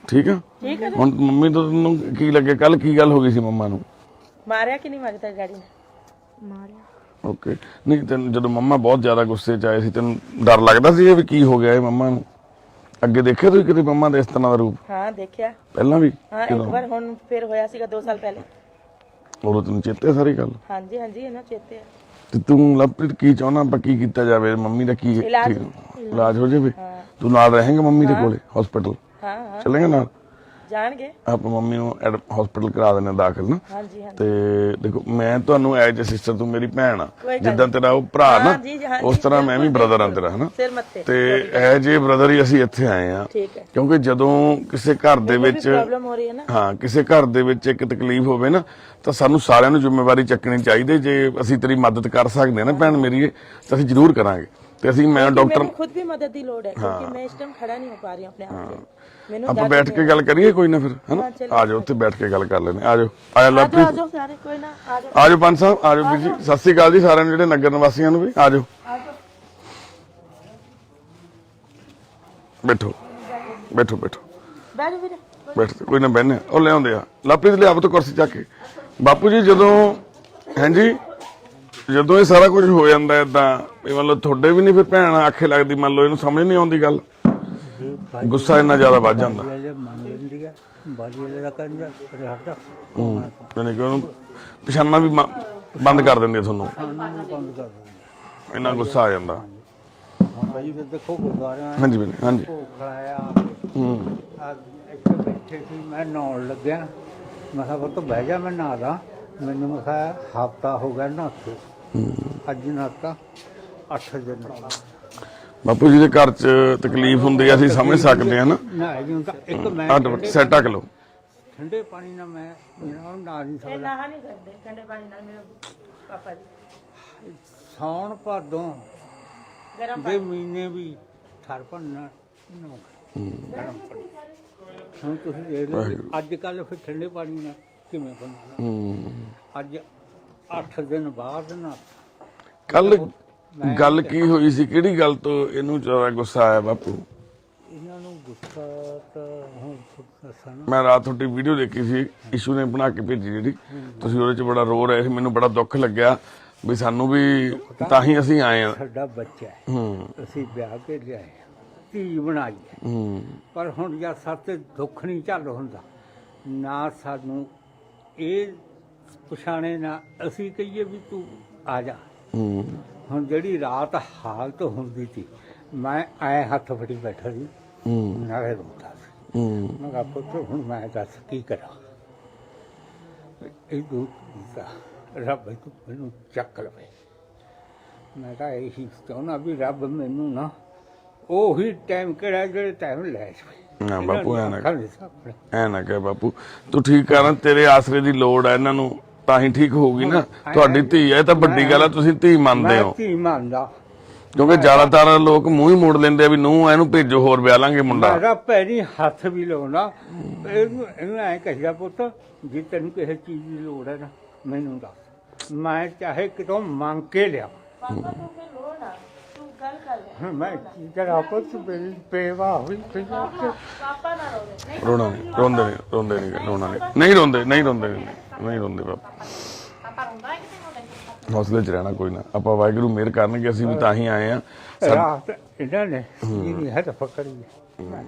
ਠੀਕ ਆ? ठीक है। ਹੁਣ ਮੰਮੀ ਤੋਂ ਤੈਨੂੰ ਕੀ ਲੱਗੇ? ਕੱਲ ਕੀ ਗੱਲ ਹੋ ਗਈ ਸੀ ਮੰਮਾ ਨੂੰ? ਮਾਰਿਆ ਕਿ ਨਹੀਂ ਮਾਰਿਆ ਤੇਰੇ ਡੈਡੀ ਨੇ? ਮਾਰਿਆ। ਓਕੇ, ਨਹੀਂ ਤੈਨੂੰ ਜਦੋਂ ਮੰਮਾ ਬਹੁਤ ਜ਼ਿਆਦਾ ਗੁੱਸੇ 'ਚ ਆਏ ਸੀ ਤੈਨੂੰ ਡਰ ਲੱਗਦਾ ਸੀ ਵੀ ਕੀ ਹੋ ਗਿਆ ਇਹ ਮੰਮਾ ਨੂੰ? ਅੱਗੇ ਦੇਖਿਆ ਤੁਸੀਂ ਕਿਤੇ ਮੰਮਾ ਦਾ ਇਸ ਤਰ੍ਹਾਂ ਦਾ ਰੂਪ? ਹਾਂ ਦੇਖਿਆ। ਪਹਿਲਾਂ ਵੀ? ਹਾਂ ਇੱਕ ਵਾਰ ਹੁਣ ਫਿਰ ਹੋਇਆ ਸੀਗਾ 2 ਸਾਲ ਪਹਿਲੇ। ਉਦੋਂ ਤੈਨੂੰ ਚੇਤੇ ਸਾਰੀ ਗੱਲ? ਹਾਂਜੀ ਹਾਂਜੀ ਇਹਨਾਂ ਚੇਤੇ ਆ। ਤੇ ਤੂੰ ਲਵਪ੍ਰੀਤ ਕੀ ਚਾਹੁੰਦਾ ਆਪਾਂ ਕੀ ਕੀਤਾ ਜਾਵੇ? ਮੰਮੀ ਦਾ ਕੀ ਇਲਾਜ ਹੋ ਜਾਵੇ? ਤੂੰ ਨਾਲ ਰਹੇਂਗਾ ਮੰਮੀ ਦੇ ਕੋਲੇ ਹਸਪੀਟਲ? ਹਾਂ ਹਾਂ ਚੱਲੇਗਾ ਨਾਲ? ਜਾਣਗੇ। ਆਪਾਂ ਮੰਮੀ ਨੂੰ ਹਸਪੀਟਲ ਕਰਾ ਦਿੰਦੇ ਦਾਖਲ ਨਾ। ਹਾਂਜੀ ਹਾਂਜੀ। ਤੇ ਦੇਖੋ ਮੈਂ ਤੁਹਾਨੂੰ ਐਜ ਅ ਸਿਸਟਰ, ਤੂੰ ਮੇਰੀ ਭੈਣ ਆ, ਜਿੱਦਾਂ ਤੇਰਾ ਉਹ ਭਰਾ ਨਾ ਉਸ ਤਰ੍ਹਾਂ ਮੈਂ ਵੀ ਬ੍ਰਦਰ ਆ ਤੇਰਾ, ਹਨਾ? ਸਿਰ ਮੱਥੇ ਤੇ ਐਜ ਏ ਬ੍ਰਦਰ ਹੀ ਅਸੀਂ ਇੱਥੇ ਆਏ ਆ, ਠੀਕ ਹੈ। ਕਿਉਂਕਿ ਜਦੋਂ ਕਿਸੇ ਘਰ ਦੇ ਵਿੱਚ ਪ੍ਰੋਬਲਮ ਹੋ ਰਹੀ ਹੈ ਨਾ, ਹਾਂ ਕਿਸੇ ਘਰ ਦੇ ਵਿੱਚ ਇੱਕ ਤਕਲੀਫ ਹੋਵੇ ਨਾ ਤਾਂ ਸਾਨੂੰ ਸਾਰਿਆਂ ਨੂੰ ਜ਼ਿੰਮੇਵਾਰੀ ਚੱਕਣੀ ਚਾਹੀਦੀ। ਜੇ ਅਸੀਂ ਤੇਰੀ ਮਦਦ ਕਰ ਸਕਦੇ ਨਾ ਭੈਣ ਮੇਰੀ ਤਾਂ ਅਸੀਂ ਜ਼ਰੂਰ ਕਰਾਂਗੇ। ਤੇ ਅਸੀਂ ਮੈਂ ਡਾਕਟਰ ਮੈਨੂੰ ਖੁਦ ਵੀ ਮਦਦ ਦੀ ਲੋੜ ਹੈ ਕਿਉਂਕਿ ਮੈਂ ਇਸ ਟਾਈਮ ਖੜਾ ਨਹੀਂ ਹੋ ਪਾ ਰਹੀ ਆਪਣੇ ਆਪ ਤੇ। ਮੈਨੂੰ ਆਪਾਂ ਬੈਠ ਕੇ ਗੱਲ ਕਰੀਏ ਕੋਈ ਨਾ ਫਿਰ, ਹਨਾ? ਆ ਜਾਓ ਉੱਥੇ ਬੈਠ ਕੇ ਗੱਲ ਕਰ ਲੈਣੇ। ਆ ਜਾਓ ਆਇਆ ਲਵਪ੍ਰੀਤ, ਆ ਜਾਓ ਸਾਰੇ, ਕੋਈ ਨਾ ਆ ਜਾਓ। ਆ ਜਾਓ ਪੰਜ ਸਾਹਿਬ, ਆ ਜਾਓ ਵੀਰ ਜੀ। ਸਤਿ ਸ੍ਰੀ ਅਕਾਲ ਜੀ ਸਾਰਿਆਂ ਨੂੰ, ਜਿਹੜੇ ਨਗਰ ਨਿਵਾਸੀਆਂ ਨੂੰ ਵੀ ਆ ਜਾਓ। ਬੈਠੋ ਬੈਠੋ ਬੈਠੋ ਬੈਠੋ ਵੀਰੇ। ਬੈਠ, ਕੋਈ ਨਾ ਬਹਿਨੇ। ਉਹ ਲੈ ਆਉਂਦੇ ਆ ਲਵਪ੍ਰੀਤ, ਲਿਆ ਪੁੱਤ ਕੁਰਸੀ ਚੱਕ ਕੇ। ਬਾਪੂ ਜੀ ਜਦੋਂ ਹਾਂਜੀ ਜਦੋਂ ਇਹ ਸਾਰਾ ਕੁਝ ਹੋ ਜਾਂਦਾ ਏਦਾਂ, ਇਹ ਮੰਨ ਲਓ ਤੁਹਾਡੇ ਵੀ ਨਹੀਂ ਫਿਰ ਭੈਣ ਆਖੇ ਲੱਗਦੀ, ਮੰਨ ਲਓ ਇਹਨੂੰ ਸਮਝ ਨਹੀਂ ਆਉਂਦੀ ਗੱਲ, ਗੁੱਸਾ ਇੰਨਾ ਜ਼ਿਆਦਾ ਵੱਧ ਜਾਂਦਾ। ਮੰਨ ਲੈਂਦੀ ਹੈ ਬਾਜੀ ਵਾਲੇ ਦਾ ਕਹਿੰਦਾ ਹਟਦਾ ਯਾਨੀ ਕਿ ਉਹਨੂੰ ਪਛਾਣਨਾ ਵੀ ਬੰਦ ਕਰ ਦਿੰਦੀ ਆ ਤੁਹਾਨੂੰ, ਬੰਦ ਕਰ ਦਿੰਦਾ। ਇੰਨਾ ਗੁੱਸਾ ਆ ਜਾਂਦਾ। ਹੁਣ ਭਾਈ ਫਿਰ ਦੇਖੋ ਗੁਰਦੁਆਰਿਆਂ ਹਾਂਜੀ ਵੀਰੇ, ਹਾਂਜੀ। ਭੋਗ ਖਲਾਇਆ ਆ ਇੱਥੇ ਬੈਠੇ ਸੀ, ਮੈਂ ਨਹਾਉਣ ਲੱਗਿਆ, ਮੈਂ ਕਿਹਾ ਪੁੱਤ ਬਹਿ ਜਾ ਮੈਂ ਨਹਾ ਲਾਂ। ਮੈਨੂੰ ਮੈਂ ਕਿਹਾ ਹਫ਼ਤਾ ਹੋ ਗਿਆ ਨਹਾਤੇ, ਅੱਜ ਨਹਾਤਾ 8 ਦਿਨ। ਬਾਪੂ ਜੀ ਦੇ ਘਰ 'ਚ ਤਕਲੀਫ ਹੁੰਦੀ ਆ, ਅਸੀਂ ਸਮਝ ਸਕਦੇ ਆ ਨਾ। ਨਹਾਇਆ ਜੀ ਤਾਂ ਇੱਕ ਮੈਂ ਸਿਰ ਢੱਕ ਲਓ। ਠੰਡੇ ਪਾਣੀ ਨਾਲ ਮੈਂ ਨਹਾ ਨਹੀਂ ਸਕਦਾ। ਨਹਾ ਨਹੀਂ ਸਕਦੇ ਠੰਡੇ ਪਾਣੀ ਨਾਲ ਮੇਰੇ ਪਾਪਾ ਜੀ। ਸਾਉਣ ਭਾਦੋਂ ਗਰਮ ਦੇ ਮਹੀਨੇ ਵੀ ਠਰ ਭੰਨਾ ਗਰਮ ਪਾਣੀ। ਹੁਣ ਤੁਸੀਂ ਦੇਖ ਲਓ ਅੱਜ ਕੱਲ ਫਿਰ ਠੰਡੇ ਪਾਣੀ ਨਾਲ ਕਿਵੇਂ ਬਣਨਾ। ਅੱਜ 8 ਦਿਨ ਬਾਅਦ ਨਾ ਕੱਲ ਗੱਲ ਕੀ ਹੋਈ ਸੀ? ਕਿਹੜੀ ਗੱਲ ਤੋਂ ਇਹਨੂੰ ਜ਼ਿਆਦਾ ਗੁੱਸਾ ਆਇਆ ਬਾਪੂ? ਇਹਨਾਂ ਨੂੰ ਗੁੱਸਾ ਤਾਂ ਹੁਣ ਦੱਸਣਾ। ਮੈਂ ਰਾਤ ਤੁਹਾਡੀ ਵੀਡੀਓ ਦੇਖੀ ਸੀ, ਇਸ਼ੂ ਨੇ ਬਣਾ ਕੇ ਭੇਜੀ ਜਿਹੜੀ, ਤੁਸੀਂ ਉਹਦੇ 'ਚ ਬੜਾ ਰੋ ਰਹੇ ਸੀ। ਮੈਨੂੰ ਬੜਾ ਦੁੱਖ ਲੱਗਿਆ ਵੀ ਸਾਨੂੰ ਵੀ ਤਾਂ ਹੀ ਅਸੀਂ ਆਏ ਆ। ਸਾਡਾ ਬੱਚਾ ਹੈ, ਅਸੀਂ ਵਿਆਹ ਕੇ ਲਿਆਏ, ਧੀ ਬਣਾਈ ਹੈ, ਪਰ ਹੁਣ ਯਾਰ ਸਾਡੇ ਦੁੱਖ ਨਹੀਂ ਝੱਲ ਹੁੰਦਾ ਨਾ। ਸਾਨੂੰ ਇਹ ਪਛਾਣੇ ਨਾ ਅਸੀਂ ਕਹੀਏ ਵੀ ਤੂੰ ਆ ਜਾ। ਹੁਣ ਜਿਹੜੀ ਰਾਤ ਹਾਲਤ ਹੁੰਦੀ ਸੀ, ਮੈਂ ਐ ਹੱਥ ਫੜੀ ਬੈਠਾ ਸੀ, ਨਾਲੇ ਰੋਂਦਾ ਸੀ। ਮੈਂ ਕਿਹਾ ਪੁੱਤ ਹੁਣ ਮੈਂ ਦੱਸ ਕੀ ਕਰਾਂ। ਇਹ ਰੱਬ ਤੂੰ ਮੈਨੂੰ ਚੱਕ ਲਵੇ। ਮੈਂ ਤਾਂ ਇਹੀ ਚਾਹੁੰਦਾ ਵੀ ਰੱਬ ਮੈਨੂੰ ਨਾ ਉਹੀ ਟਾਈਮ ਕਿਹੜਾ ਜਿਹੜੇ ਟਾਈਮ ਲੈ ਜਾਵੇ। ਨਾ ਬਾਪੂ ਐ ਨਾ ਕਹਿ ਬਾਪੂ, ਤੂੰ ਠੀਕ ਕਰ, ਤੇਰੇ ਆਸਰੇ ਦੀ ਲੋੜ ਆ ਇਹਨਾਂ ਨੂੰ, ਤਾਂ ਹੀ ਠੀਕ ਹੋਊਗੀ ਨਾ। ਤੁਹਾਡੀ ਧੀ ਹੈ ਤਾਂ ਵੱਡੀ ਗੱਲ ਆ, ਤੁਸੀਂ ਧੀ ਮੰਨਦੇ ਹੋ। ਧੀ ਮੰਨਦਾ, ਕਿਉਂਕਿ ਜ਼ਿਆਦਾਤਰ ਲੋਕ ਮੂੰਹ ਹੀ ਮੋੜ ਲੈਂਦੇ ਆ ਵੀ ਨੂੰ ਇਹਨੂੰ ਭੇਜੋ ਹੋਰ ਵਿਆਹ ਲਾਂਗੇ ਮੁੰਡਾ। ਮੇਰਾ ਪੈਰੀ ਹੱਥ ਵੀ ਲਾਉਣਾ, ਇਹਨੂੰ ਐ ਕਹੀਦਾ ਪੁੱਤ ਜੇ ਤੈਨੂੰ ਕਿਸੇ ਚੀਜ਼ ਦੀ ਲੋੜ ਹੈ ਨਾ ਮੈਨੂੰ ਦੱਸ, ਮੈਂ ਚਾਹੇ ਕਿਤੋਂ ਮੰਗ ਕੇ ਲਿਆ। ਪਾਪਾ ਤੂੰ ਫਿਰ ਰੋ ਨਾ, ਤੂੰ ਗੱਲ ਕਰ ਲੈ। ਮੈਂ ਕੀ ਕਰਾਂ ਪੁੱਤ, ਮੇਰੀ ਪੇਵਾ ਹੋਈ ਪਈ। ਪਾਪਾ ਨਾ ਰੋਵੇ। ਰੋਣਾ ਨਹੀਂ, ਰੋਂਦੇ ਨਹੀਂ, ਰੋਂਦੇ ਨਹੀਂ, ਰੋਣਾ ਨਹੀਂ ਰੋਂਦੇ, ਨਹੀਂ ਰੋਂਦੇ, ਨਹੀਂ ਰੋਂਦੇ ਬਾਪੂ। ਹੌਸਲੇ 'ਚ ਰਹਿਣਾ, ਕੋਈ ਨਾ, ਆਪਾਂ ਵਾਹਿਗੁਰੂ ਮਿਹਰ ਕਰਨਗੇ, ਅਸੀਂ ਵੀ ਤਾਂ ਹੀ ਆਏ ਆ। ਰਾਤ ਇਹਨਾਂ ਨੇ ਇਹਦੀ ਹੱਥ ਪਕੜੀ।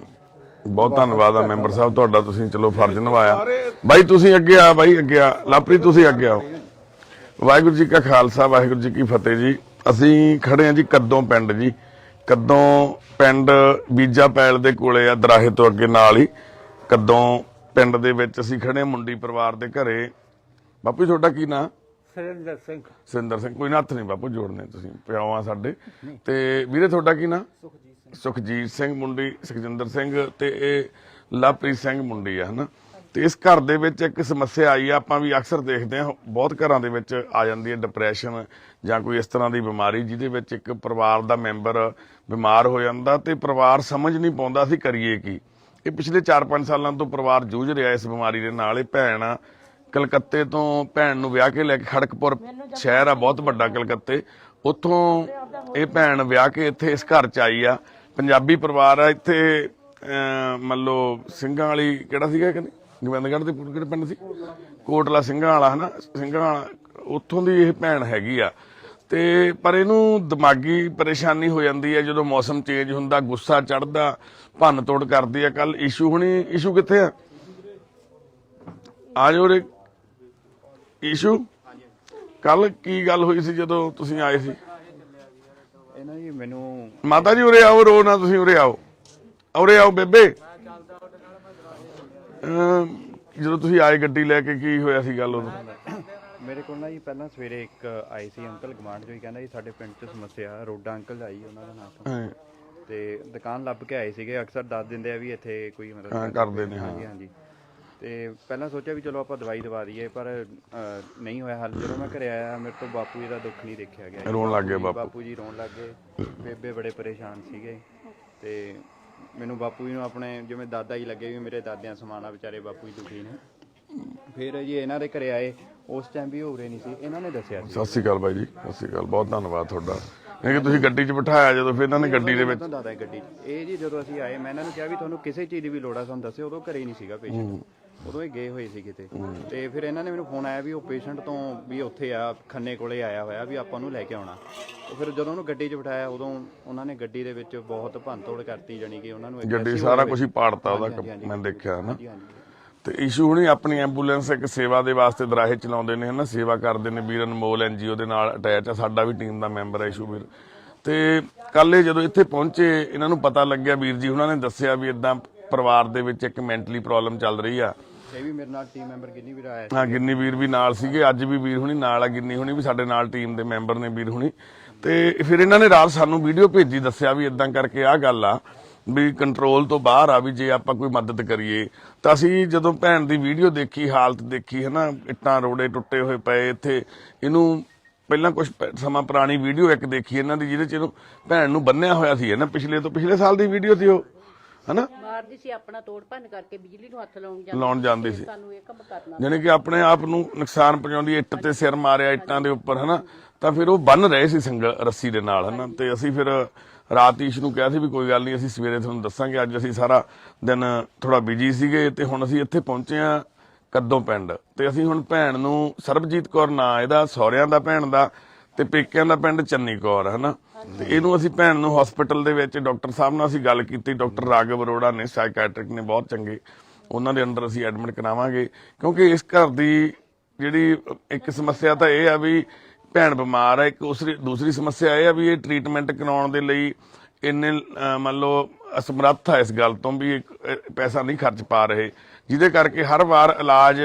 ਬਹੁਤ ਧੰਨਵਾਦ ਆ ਮੈਂਬਰ ਸਾਹਿਬ ਤੁਹਾਡਾ, ਤੁਸੀਂ ਚਲੋ ਫਰਜ਼ ਨਿਭਾਇਆ। ਬਾਈ ਤੁਸੀਂ ਅੱਗੇ ਆ, ਬਾਈ ਅੱਗੇ ਆ, ਲਾਪਰੀ ਤੁਸੀਂ ਅੱਗੇ ਆਓ। ਵਾਹਿਗੁਰੂ ਜੀ ਕਾ ਖਾਲਸਾ, ਵਾਹਿਗੁਰੂ ਜੀ ਕੀ ਫਤਿਹ ਜੀ। ਅਸੀਂ ਖੜੇ ਆ ਜੀ ਕੱਦੋਂ ਪਿੰਡ ਜੀ, ਕੱਦੋਂ ਪਿੰਡ ਬੀਜਾ ਪੈਲ ਦੇ ਕੋਲੇ ਆ, ਦਰਾਹੇ ਤੋਂ ਅੱਗੇ ਨਾਲ ਹੀ ਕੱਦੋਂ ਪਿੰਡ ਦੇ ਵਿੱਚ ਅਸੀਂ ਖੜੇ ਆ ਮੁੰਡੀ ਪਰਿਵਾਰ ਦੇ ਘਰੇ। ਬਾਪੂ ਤੁਹਾਡਾ ਕੀ ਨਾਂ? ਸੁਰਿੰਦਰ ਸਿੰਘ। ਸੁਰਿੰਦਰ ਸਿੰਘ। ਕੋਈ ਨਾ ਹੱਥ ਨਹੀਂ ਬਾਪੂ ਜੋੜਨੇ, ਤੁਸੀਂ ਪਿਓ ਆ ਸਾਡੇ। ਤੇ ਵੀਰੇ ਤੁਹਾਡਾ ਕੀ ਨਾਂ? ਸੁਖਜੀਤ ਸਿੰਘ। ਮੁੰਡੀ ਸੁਖਜਿੰਦਰ ਸਿੰਘ। ਤੇ ਇਹ ਲਵਪ੍ਰੀਤ ਸਿੰਘ ਮੁੰਡੀ ਆ ਹਨਾ। ਤੇ ਇਸ ਘਰ ਦੇ ਵਿੱਚ ਇੱਕ ਸਮੱਸਿਆ ਆਈ ਆ, ਆਪਾਂ ਵੀ ਅਕਸਰ ਦੇਖਦੇ ਹਾਂ ਬਹੁਤ ਘਰਾਂ ਦੇ ਵਿੱਚ ਆ ਜਾਂਦੀ ਹੈ ਡਿਪਰੈਸ਼ਨ ਜਾਂ ਕੋਈ ਇਸ ਤਰ੍ਹਾਂ ਦੀ ਬਿਮਾਰੀ ਜਿਹਦੇ ਵਿੱਚ ਇੱਕ ਪਰਿਵਾਰ ਦਾ ਮੈਂਬਰ ਬਿਮਾਰ ਹੋ ਜਾਂਦਾ ਤੇ ਪਰਿਵਾਰ ਸਮਝ ਨਹੀਂ ਪਾਉਂਦਾ ਅਸੀਂ ਕਰੀਏ ਕੀ। ਇਹ ਪਿਛਲੇ 4-5 ਸਾਲਾਂ ਤੋਂ ਪਰਿਵਾਰ ਜੂਝ ਰਿਹਾ ਇਸ ਬਿਮਾਰੀ ਦੇ ਨਾਲ। ਇਹ ਭੈਣ ਆ ਕਲਕੱਤੇ ਤੋਂ, ਭੈਣ ਨੂੰ ਵਿਆਹ ਕੇ ਲੈ ਕੇ, ਖੜਕਪੁਰ ਸ਼ਹਿਰ ਆ ਬਹੁਤ ਵੱਡਾ ਕਲਕੱਤੇ, ਉੱਥੋਂ ਇਹ ਭੈਣ ਵਿਆਹ ਕੇ ਇੱਥੇ ਇਸ ਘਰ ਚ ਆਈ ਆ। ਪੰਜਾਬੀ ਪਰਿਵਾਰ ਆ ਇੱਥੇ, ਮੰਨ ਲਓ ਸਿੰਘਾਂ ਵਾਲੀ ਕਿਹੜਾ ਸੀਗਾ ਕਿ ਗੋਬਿੰਦਗੜ੍ਹ ਦੇ ਕਿਹੜੇ ਪਿੰਡ ਸੀ, ਕੋਟਲਾ ਸਿੰਘਾਂ ਵਾਲਾ ਹਨਾ, ਸਿੰਘਾਂ ਵਾਲਾ, ਉੱਥੋਂ ਦੀ ਇਹ ਭੈਣ ਹੈਗੀ ਆ। ਤੇ ਪਰ ਇਹਨੂੰ ਦਿਮਾਗੀ ਪਰੇਸ਼ਾਨੀ ਹੋ ਜਾਂਦੀ ਹੈ ਜਦੋਂ ਮੌਸਮ ਚੇਂਜ ਹੁੰਦਾ, ਗੁੱਸਾ ਚੜਦਾ, ਭੰਨ ਤੋੜ ਕਰਦੀ ਆ। ਕੱਲ ਇਸ਼ੂ ਕਿੱਥੇ ਆ? ਆ ਜਾਓ ਰੇ ਇਸ਼ੂ, ਕੱਲ ਕੀ ਗੱਲ ਹੋਈ ਸੀ ਜਦੋਂ ਤੁਸੀਂ ਆਏ ਸੀ? ਇਹਨਾਂ ਜੀ ਮੈਨੂੰ ਮਾਤਾ ਜੀ ਉਰੇ ਆਓ, ਰੋ ਨਾ ਤੁਸੀਂ, ਉਰੇ ਆਓ, ਉਰੇ ਆਓ ਬੇਬੇ। ਜਦੋਂ ਤੁਸੀਂ ਆਏ ਗੱਡੀ ਲੈ ਕੇ ਕੀ ਹੋਇਆ ਸੀ ਗੱਲ ਉਦੋਂ? ਮੇਰੇ ਕੋਲ ਨਾ ਜੀ ਪਹਿਲਾਂ ਸਵੇਰੇ ਇੱਕ ਆਏ ਸੀ ਅੰਕਲ ਗਵਾਂਢ ਜੋ, ਕਹਿੰਦਾ ਜੀ ਸਾਡੇ ਪਿੰਡ 'ਚ ਸਮੱਸਿਆ, ਰੋਡਾ ਅੰਕਲ ਆਈ ਉਹਨਾਂ ਦਾ ਨਾਮ ਤੇ ਦੁਕਾਨ ਲੱਭ ਕੇ ਆਏ ਸੀਗੇ। ਅਕਸਰ ਦੱਸ ਦਿੰਦੇ ਆ ਵੀ ਇੱਥੇ ਕੋਈ ਮਤਲਬ ਕਰਦੇ ਨੇ। ਹਾਂਜੀ ਹਾਂਜੀ। ਤੇ ਪਹਿਲਾਂ ਸੋਚਿਆ ਵੀ ਚਲੋ ਆਪਾਂ ਦਵਾਈ ਦਵਾ ਦਈਏ, ਪਰ ਨਹੀਂ ਹੋਇਆ ਹੱਲ। ਜਦੋਂ ਮੈਂ ਘਰੇ ਆਇਆ ਮੇਰੇ ਤੋਂ ਬਾਪੂ ਜੀ ਦਾ ਦੁੱਖ ਨਹੀਂ ਦੇਖਿਆ ਗਿਆ। ਰੋਣ ਲੱਗ ਗਏ ਬਾਪੂ ਜੀ ਰੋਣ ਲੱਗ ਗਏ, ਬੇਬੇ ਬੜੇ ਪਰੇਸ਼ਾਨ ਸੀਗੇ। ਤੇ ਮੈਨੂੰ ਬਾਪੂ ਜੀ ਨੂੰ ਆਪਣੇ ਜਿਵੇਂ ਦਾਦਾ ਜੀ ਲੱਗੇ ਵੀ ਮੇਰੇ ਦਾਦਿਆਂ ਸਮਾਨ ਆ, ਵਿਚਾਰੇ ਬਾਪੂ ਜੀ ਦੁਖੀ ਨੇ। ਫਿਰ ਜੀ ਇਹਨਾਂ ਦੇ ਘਰੇ ਆਏ, ਉਸ ਟਾਈਮ ਵੀ ਹੋ ਰਹੇ ਨਹੀਂ ਸੀ, ਇਹਨਾਂ ਨੇ ਦੱਸਿਆ ਸੀ। ਸਤਿ ਸ਼੍ਰੀ ਅਕਾਲ ਬਾਈ ਜੀ, ਸਤਿ ਸ਼੍ਰੀ ਅਕਾਲ, ਬਹੁਤ ਧੰਨਵਾਦ ਤੁਹਾਡਾ। ਇਹ ਕਿ ਤੁਸੀਂ ਗੱਡੀ 'ਚ ਬਿਠਾਇਆ ਜਦੋਂ, ਫਿਰ ਇਹਨਾਂ ਨੇ ਗੱਡੀ ਦੇ ਵਿੱਚ ਦਾਦਾ ਗੱਡੀ ਇਹ ਜੀ ਜਦੋਂ ਅਸੀਂ ਆਏ, ਮੈਂ ਇਹਨਾਂ ਨੂੰ ਕਿਹਾ ਵੀ ਤੁਹਾਨੂੰ ਕਿਸੇ ਚੀਜ਼ ਦੀ ਵੀ ਲੋੜ ਆ ਸਾਨੂੰ ਦੱਸਿਓ। ਉਦੋਂ ਘਰੇ ਹੀ ਨਹੀਂ ਸੀਗਾ ਪੇਸ਼ੈਂਟ, ਉਦੋਂ ਇਹ ਗਏ ਹੋਏ ਸੀ ਕਿਤੇ। ਤੇ ਫਿਰ ਇਹਨਾਂ ਨੇ ਮੈਨੂੰ ਫੋਨ ਆਇਆ ਵੀ ਉਹ ਪੇਸ਼ੈਂਟ ਤੋਂ ਵੀ ਉੱਥੇ ਆ ਖੰਨੇ ਕੋਲੇ ਆਇਆ ਹੋਇਆ ਵੀ ਆਪਾਂ ਨੂੰ ਲੈ ਕੇ ਆਉਣਾ। ਫਿਰ ਜਦੋਂ ਉਹਨੂੰ ਗੱਡੀ 'ਚ ਬਿਠਾਇਆ ਉਦੋਂ ਉਹਨਾਂ ਨੇ ਗੱਡੀ ਦੇ ਵਿੱਚ ਬਹੁਤ ਭੰਨਤੋੜ ਕਰਤੀ, ਜਾਣੀ ਕਿ ਉਹਨਾਂ ਨੂੰ ਗੱਡੀ ਸਾਰਾ ਕੁਝ ਹੀ ਪਾੜਤਾ ਉਹਦਾ, ਮੈਂ ਦੇਖਿਆ ਨਾ। ਤੇ ਇਸ਼ੂ ਹੁਣੀ ਆਪਣੀ ਐਂਬੂਲੈਂਸ ਇੱਕ ਸੇਵਾ ਦੇ ਵਾਸਤੇ ਦਰਾਹੇ ਚਲਾਉਂਦੇ ਨੇ ਹਨਾ, ਸੇਵਾ ਕਰਦੇ ਨੇ। ਵੀਰ ਅਨਮੋਲ NGO ਦੇ ਨਾਲ ਅਟੈਚ ਆ, ਸਾਡਾ ਵੀ ਟੀਮ ਦਾ ਮੈਂਬਰ ਹੈ ਇਸ਼ੂ ਵੀਰ। ਤੇ ਕੱਲ ਇਹ ਜਦੋਂ ਇੱਥੇ ਪਹੁੰਚੇ ਇਹਨਾਂ ਨੂੰ ਪਤਾ ਲੱਗਿਆ, ਵੀਰ ਜੀ ਉਹਨਾਂ ਨੇ ਦੱਸਿਆ ਵੀ ਇਦਾਂ ਪਰਿਵਾਰ ਦੇ ਵਿੱਚ ਇੱਕ ਮੈਂਟਲੀ ਪ੍ਰੋਬਲਮ ਚੱਲ ਰਹੀ ਆ। ਇਹ ਵੀ ਮੇਰੇ ਨਾਲ ਟੀਮ ਮੈਂਬਰ ਗਿੰਨੀ ਵੀਰ ਆਇਆ। ਹਾਂ, ਗਿੰਨੀ ਵੀਰ ਵੀ ਨਾਲ ਸੀਗੇ, ਅੱਜ ਵੀ ਵੀਰ ਹੁਣੀ ਨਾਲ ਆ, ਗਿੰਨੀ ਹੁਣੀ ਵੀ ਸਾਡੇ ਨਾਲ ਟੀਮ ਦੇ ਮੈਂਬਰ ਨੇ, ਵੀਰ ਹੁਣੀ। ਤੇ ਫਿਰ ਇਹਨਾਂ ਨੇ ਰਾਤ ਸਾਨੂੰ ਵੀਡੀਓ ਭੇਜੀ, ਦੱਸਿਆ ਵੀ ਇਦਾਂ ਕਰਕੇ ਆਹ ਗੱਲ ਆ ਵੀ ਕੰਟਰੋਲ ਤੋਂ ਬਾਹਰ ਆ, ਵੀ ਜੇ ਆਪਾਂ ਕੋਈ ਮਦਦ ਕਰੀਏ ਤਾਂ। ਅਸੀਂ ਜਦੋਂ ਭੈਣ ਦੀ ਵੀਡੀਓ ਦੇਖੀ, ਹਾਲਤ ਦੇਖੀ ਹਨਾ, ਇੱਟਾਂ ਰੋੜੇ ਟੁੱਟੇ ਹੋਏ ਪਏ ਇੱਥੇ। ਇਹਨੂੰ ਪਹਿਲਾਂ ਕੁਝ ਸਮਾਂ ਪੁਰਾਣੀ ਵੀਡੀਓ ਇੱਕ ਦੇਖੀ ਇਹਨਾਂ ਦੀ, ਜਿਹਦੇ ਚ ਇਹਨੂੰ ਭੈਣ ਨੂੰ ਬੰਨਿਆ ਹੋਇਆ ਸੀ ਨਾ, ਪਿਛਲੇ ਸਾਲ ਦੀ ਵੀਡੀਓ ਸੀ ਉਹ ਹਨਾ, ਮਾਰਦੀ ਸੀ ਆਪਣਾ ਤੋੜ ਭੰਨ ਕਰਕੇ ਬਿਜਲੀ ਨੂੰ ਹੱਥ ਲਾਉਣ ਜਾਂਦੀ ਸੀ, ਸਾਨੂੰ ਇਹ ਕੰਮ ਕਰਨਾ, ਜਾਣੀ ਕਿ ਆਪਣੇ ਆਪ ਨੂੰ ਨੁਕਸਾਨ ਪਹੁੰਚਾਉਂਦੀ। ਇੱਟ ਤੇ ਸਿਰ ਮਾਰਿਆ ਇੱਟਾਂ ਦੇ ਉੱਪਰ ਹਨਾ, ਤਾਂ ਫਿਰ ਉਹ ਬੰਨ ਰਹੇ ਸੀ ਸਿੰਗਲ ਰੱਸੀ ਦੇ ਨਾਲ ਹਨਾ। ਤੇ ਅਸੀਂ ਫਿਰ ਰਾਤ ਈਸ਼ ਨੂੰ ਕਿਹਾ ਸੀ ਵੀ ਕੋਈ ਗੱਲ ਨਹੀਂ, ਅਸੀਂ ਸਵੇਰੇ ਤੁਹਾਨੂੰ ਦੱਸਾਂਗੇ। ਅੱਜ ਅਸੀਂ ਸਾਰਾ ਦਿਨ ਥੋੜਾ ਬਿਜੀ ਸੀਗੇ ਤੇ ਹੁਣ ਅਸੀਂ ਇੱਥੇ ਪਹੁੰਚੇ ਆ ਕੱਦੋਂ ਪਿੰਡ। ਤੇ ਅਸੀਂ ਹੁਣ ਭੈਣ ਨੂੰ, ਸਰਬਜੀਤ ਕੌਰ ਨਾਂ ਇਹਦਾ, ਸਹੁਰਿਆਂ ਦਾ ਭੈਣ ਦਾ, ਤੇ ਪੇਕਿਆਂ ਦਾ ਪਿੰਡ ਚੰਨੀ ਕੌਰ ਹਨਾ। ਤੇ ਇਹਨੂੰ ਅਸੀਂ ਭੈਣ ਨੂੰ ਹਸਪੀਟਲ ਦੇ ਵਿੱਚ ਡਾਕਟਰ ਸਾਹਿਬ ਨਾਲ ਅਸੀਂ ਗੱਲ ਕੀਤੀ, ਡਾਕਟਰ ਰਾਘਵ ਅਰੋੜਾ ਨੇ, ਸਾਈਕੈਟ੍ਰਿਕ ਨੇ, ਬਹੁਤ ਚੰਗੇ, ਉਹਨਾਂ ਦੇ ਅੰਡਰ ਅਸੀਂ ਐਡਮਿਟ ਕਰਾਵਾਂਗੇ। ਕਿਉਂਕਿ ਇਸ ਘਰ ਦੀ ਜਿਹੜੀ ਇੱਕ ਸਮੱਸਿਆ ਤਾਂ ਇਹ ਆ ਵੀ ਭੈਣ ਬਿਮਾਰ ਹੈ, ਇੱਕ ਦੂਸਰੀ ਸਮੱਸਿਆ ਇਹ ਆ ਵੀ ਇਹ ਟ੍ਰੀਟਮੈਂਟ ਕਰਾਉਣ ਦੇ ਲਈ ਇੰਨੇ ਮੰਨ ਲਓ ਅਸਮਰੱਥ ਆ ਇਸ ਗੱਲ ਤੋਂ ਵੀ ਪੈਸਾ ਨਹੀਂ ਖਰਚ ਪਾ ਰਹੇ, ਜਿਹਦੇ ਕਰਕੇ ਹਰ ਵਾਰ ਇਲਾਜ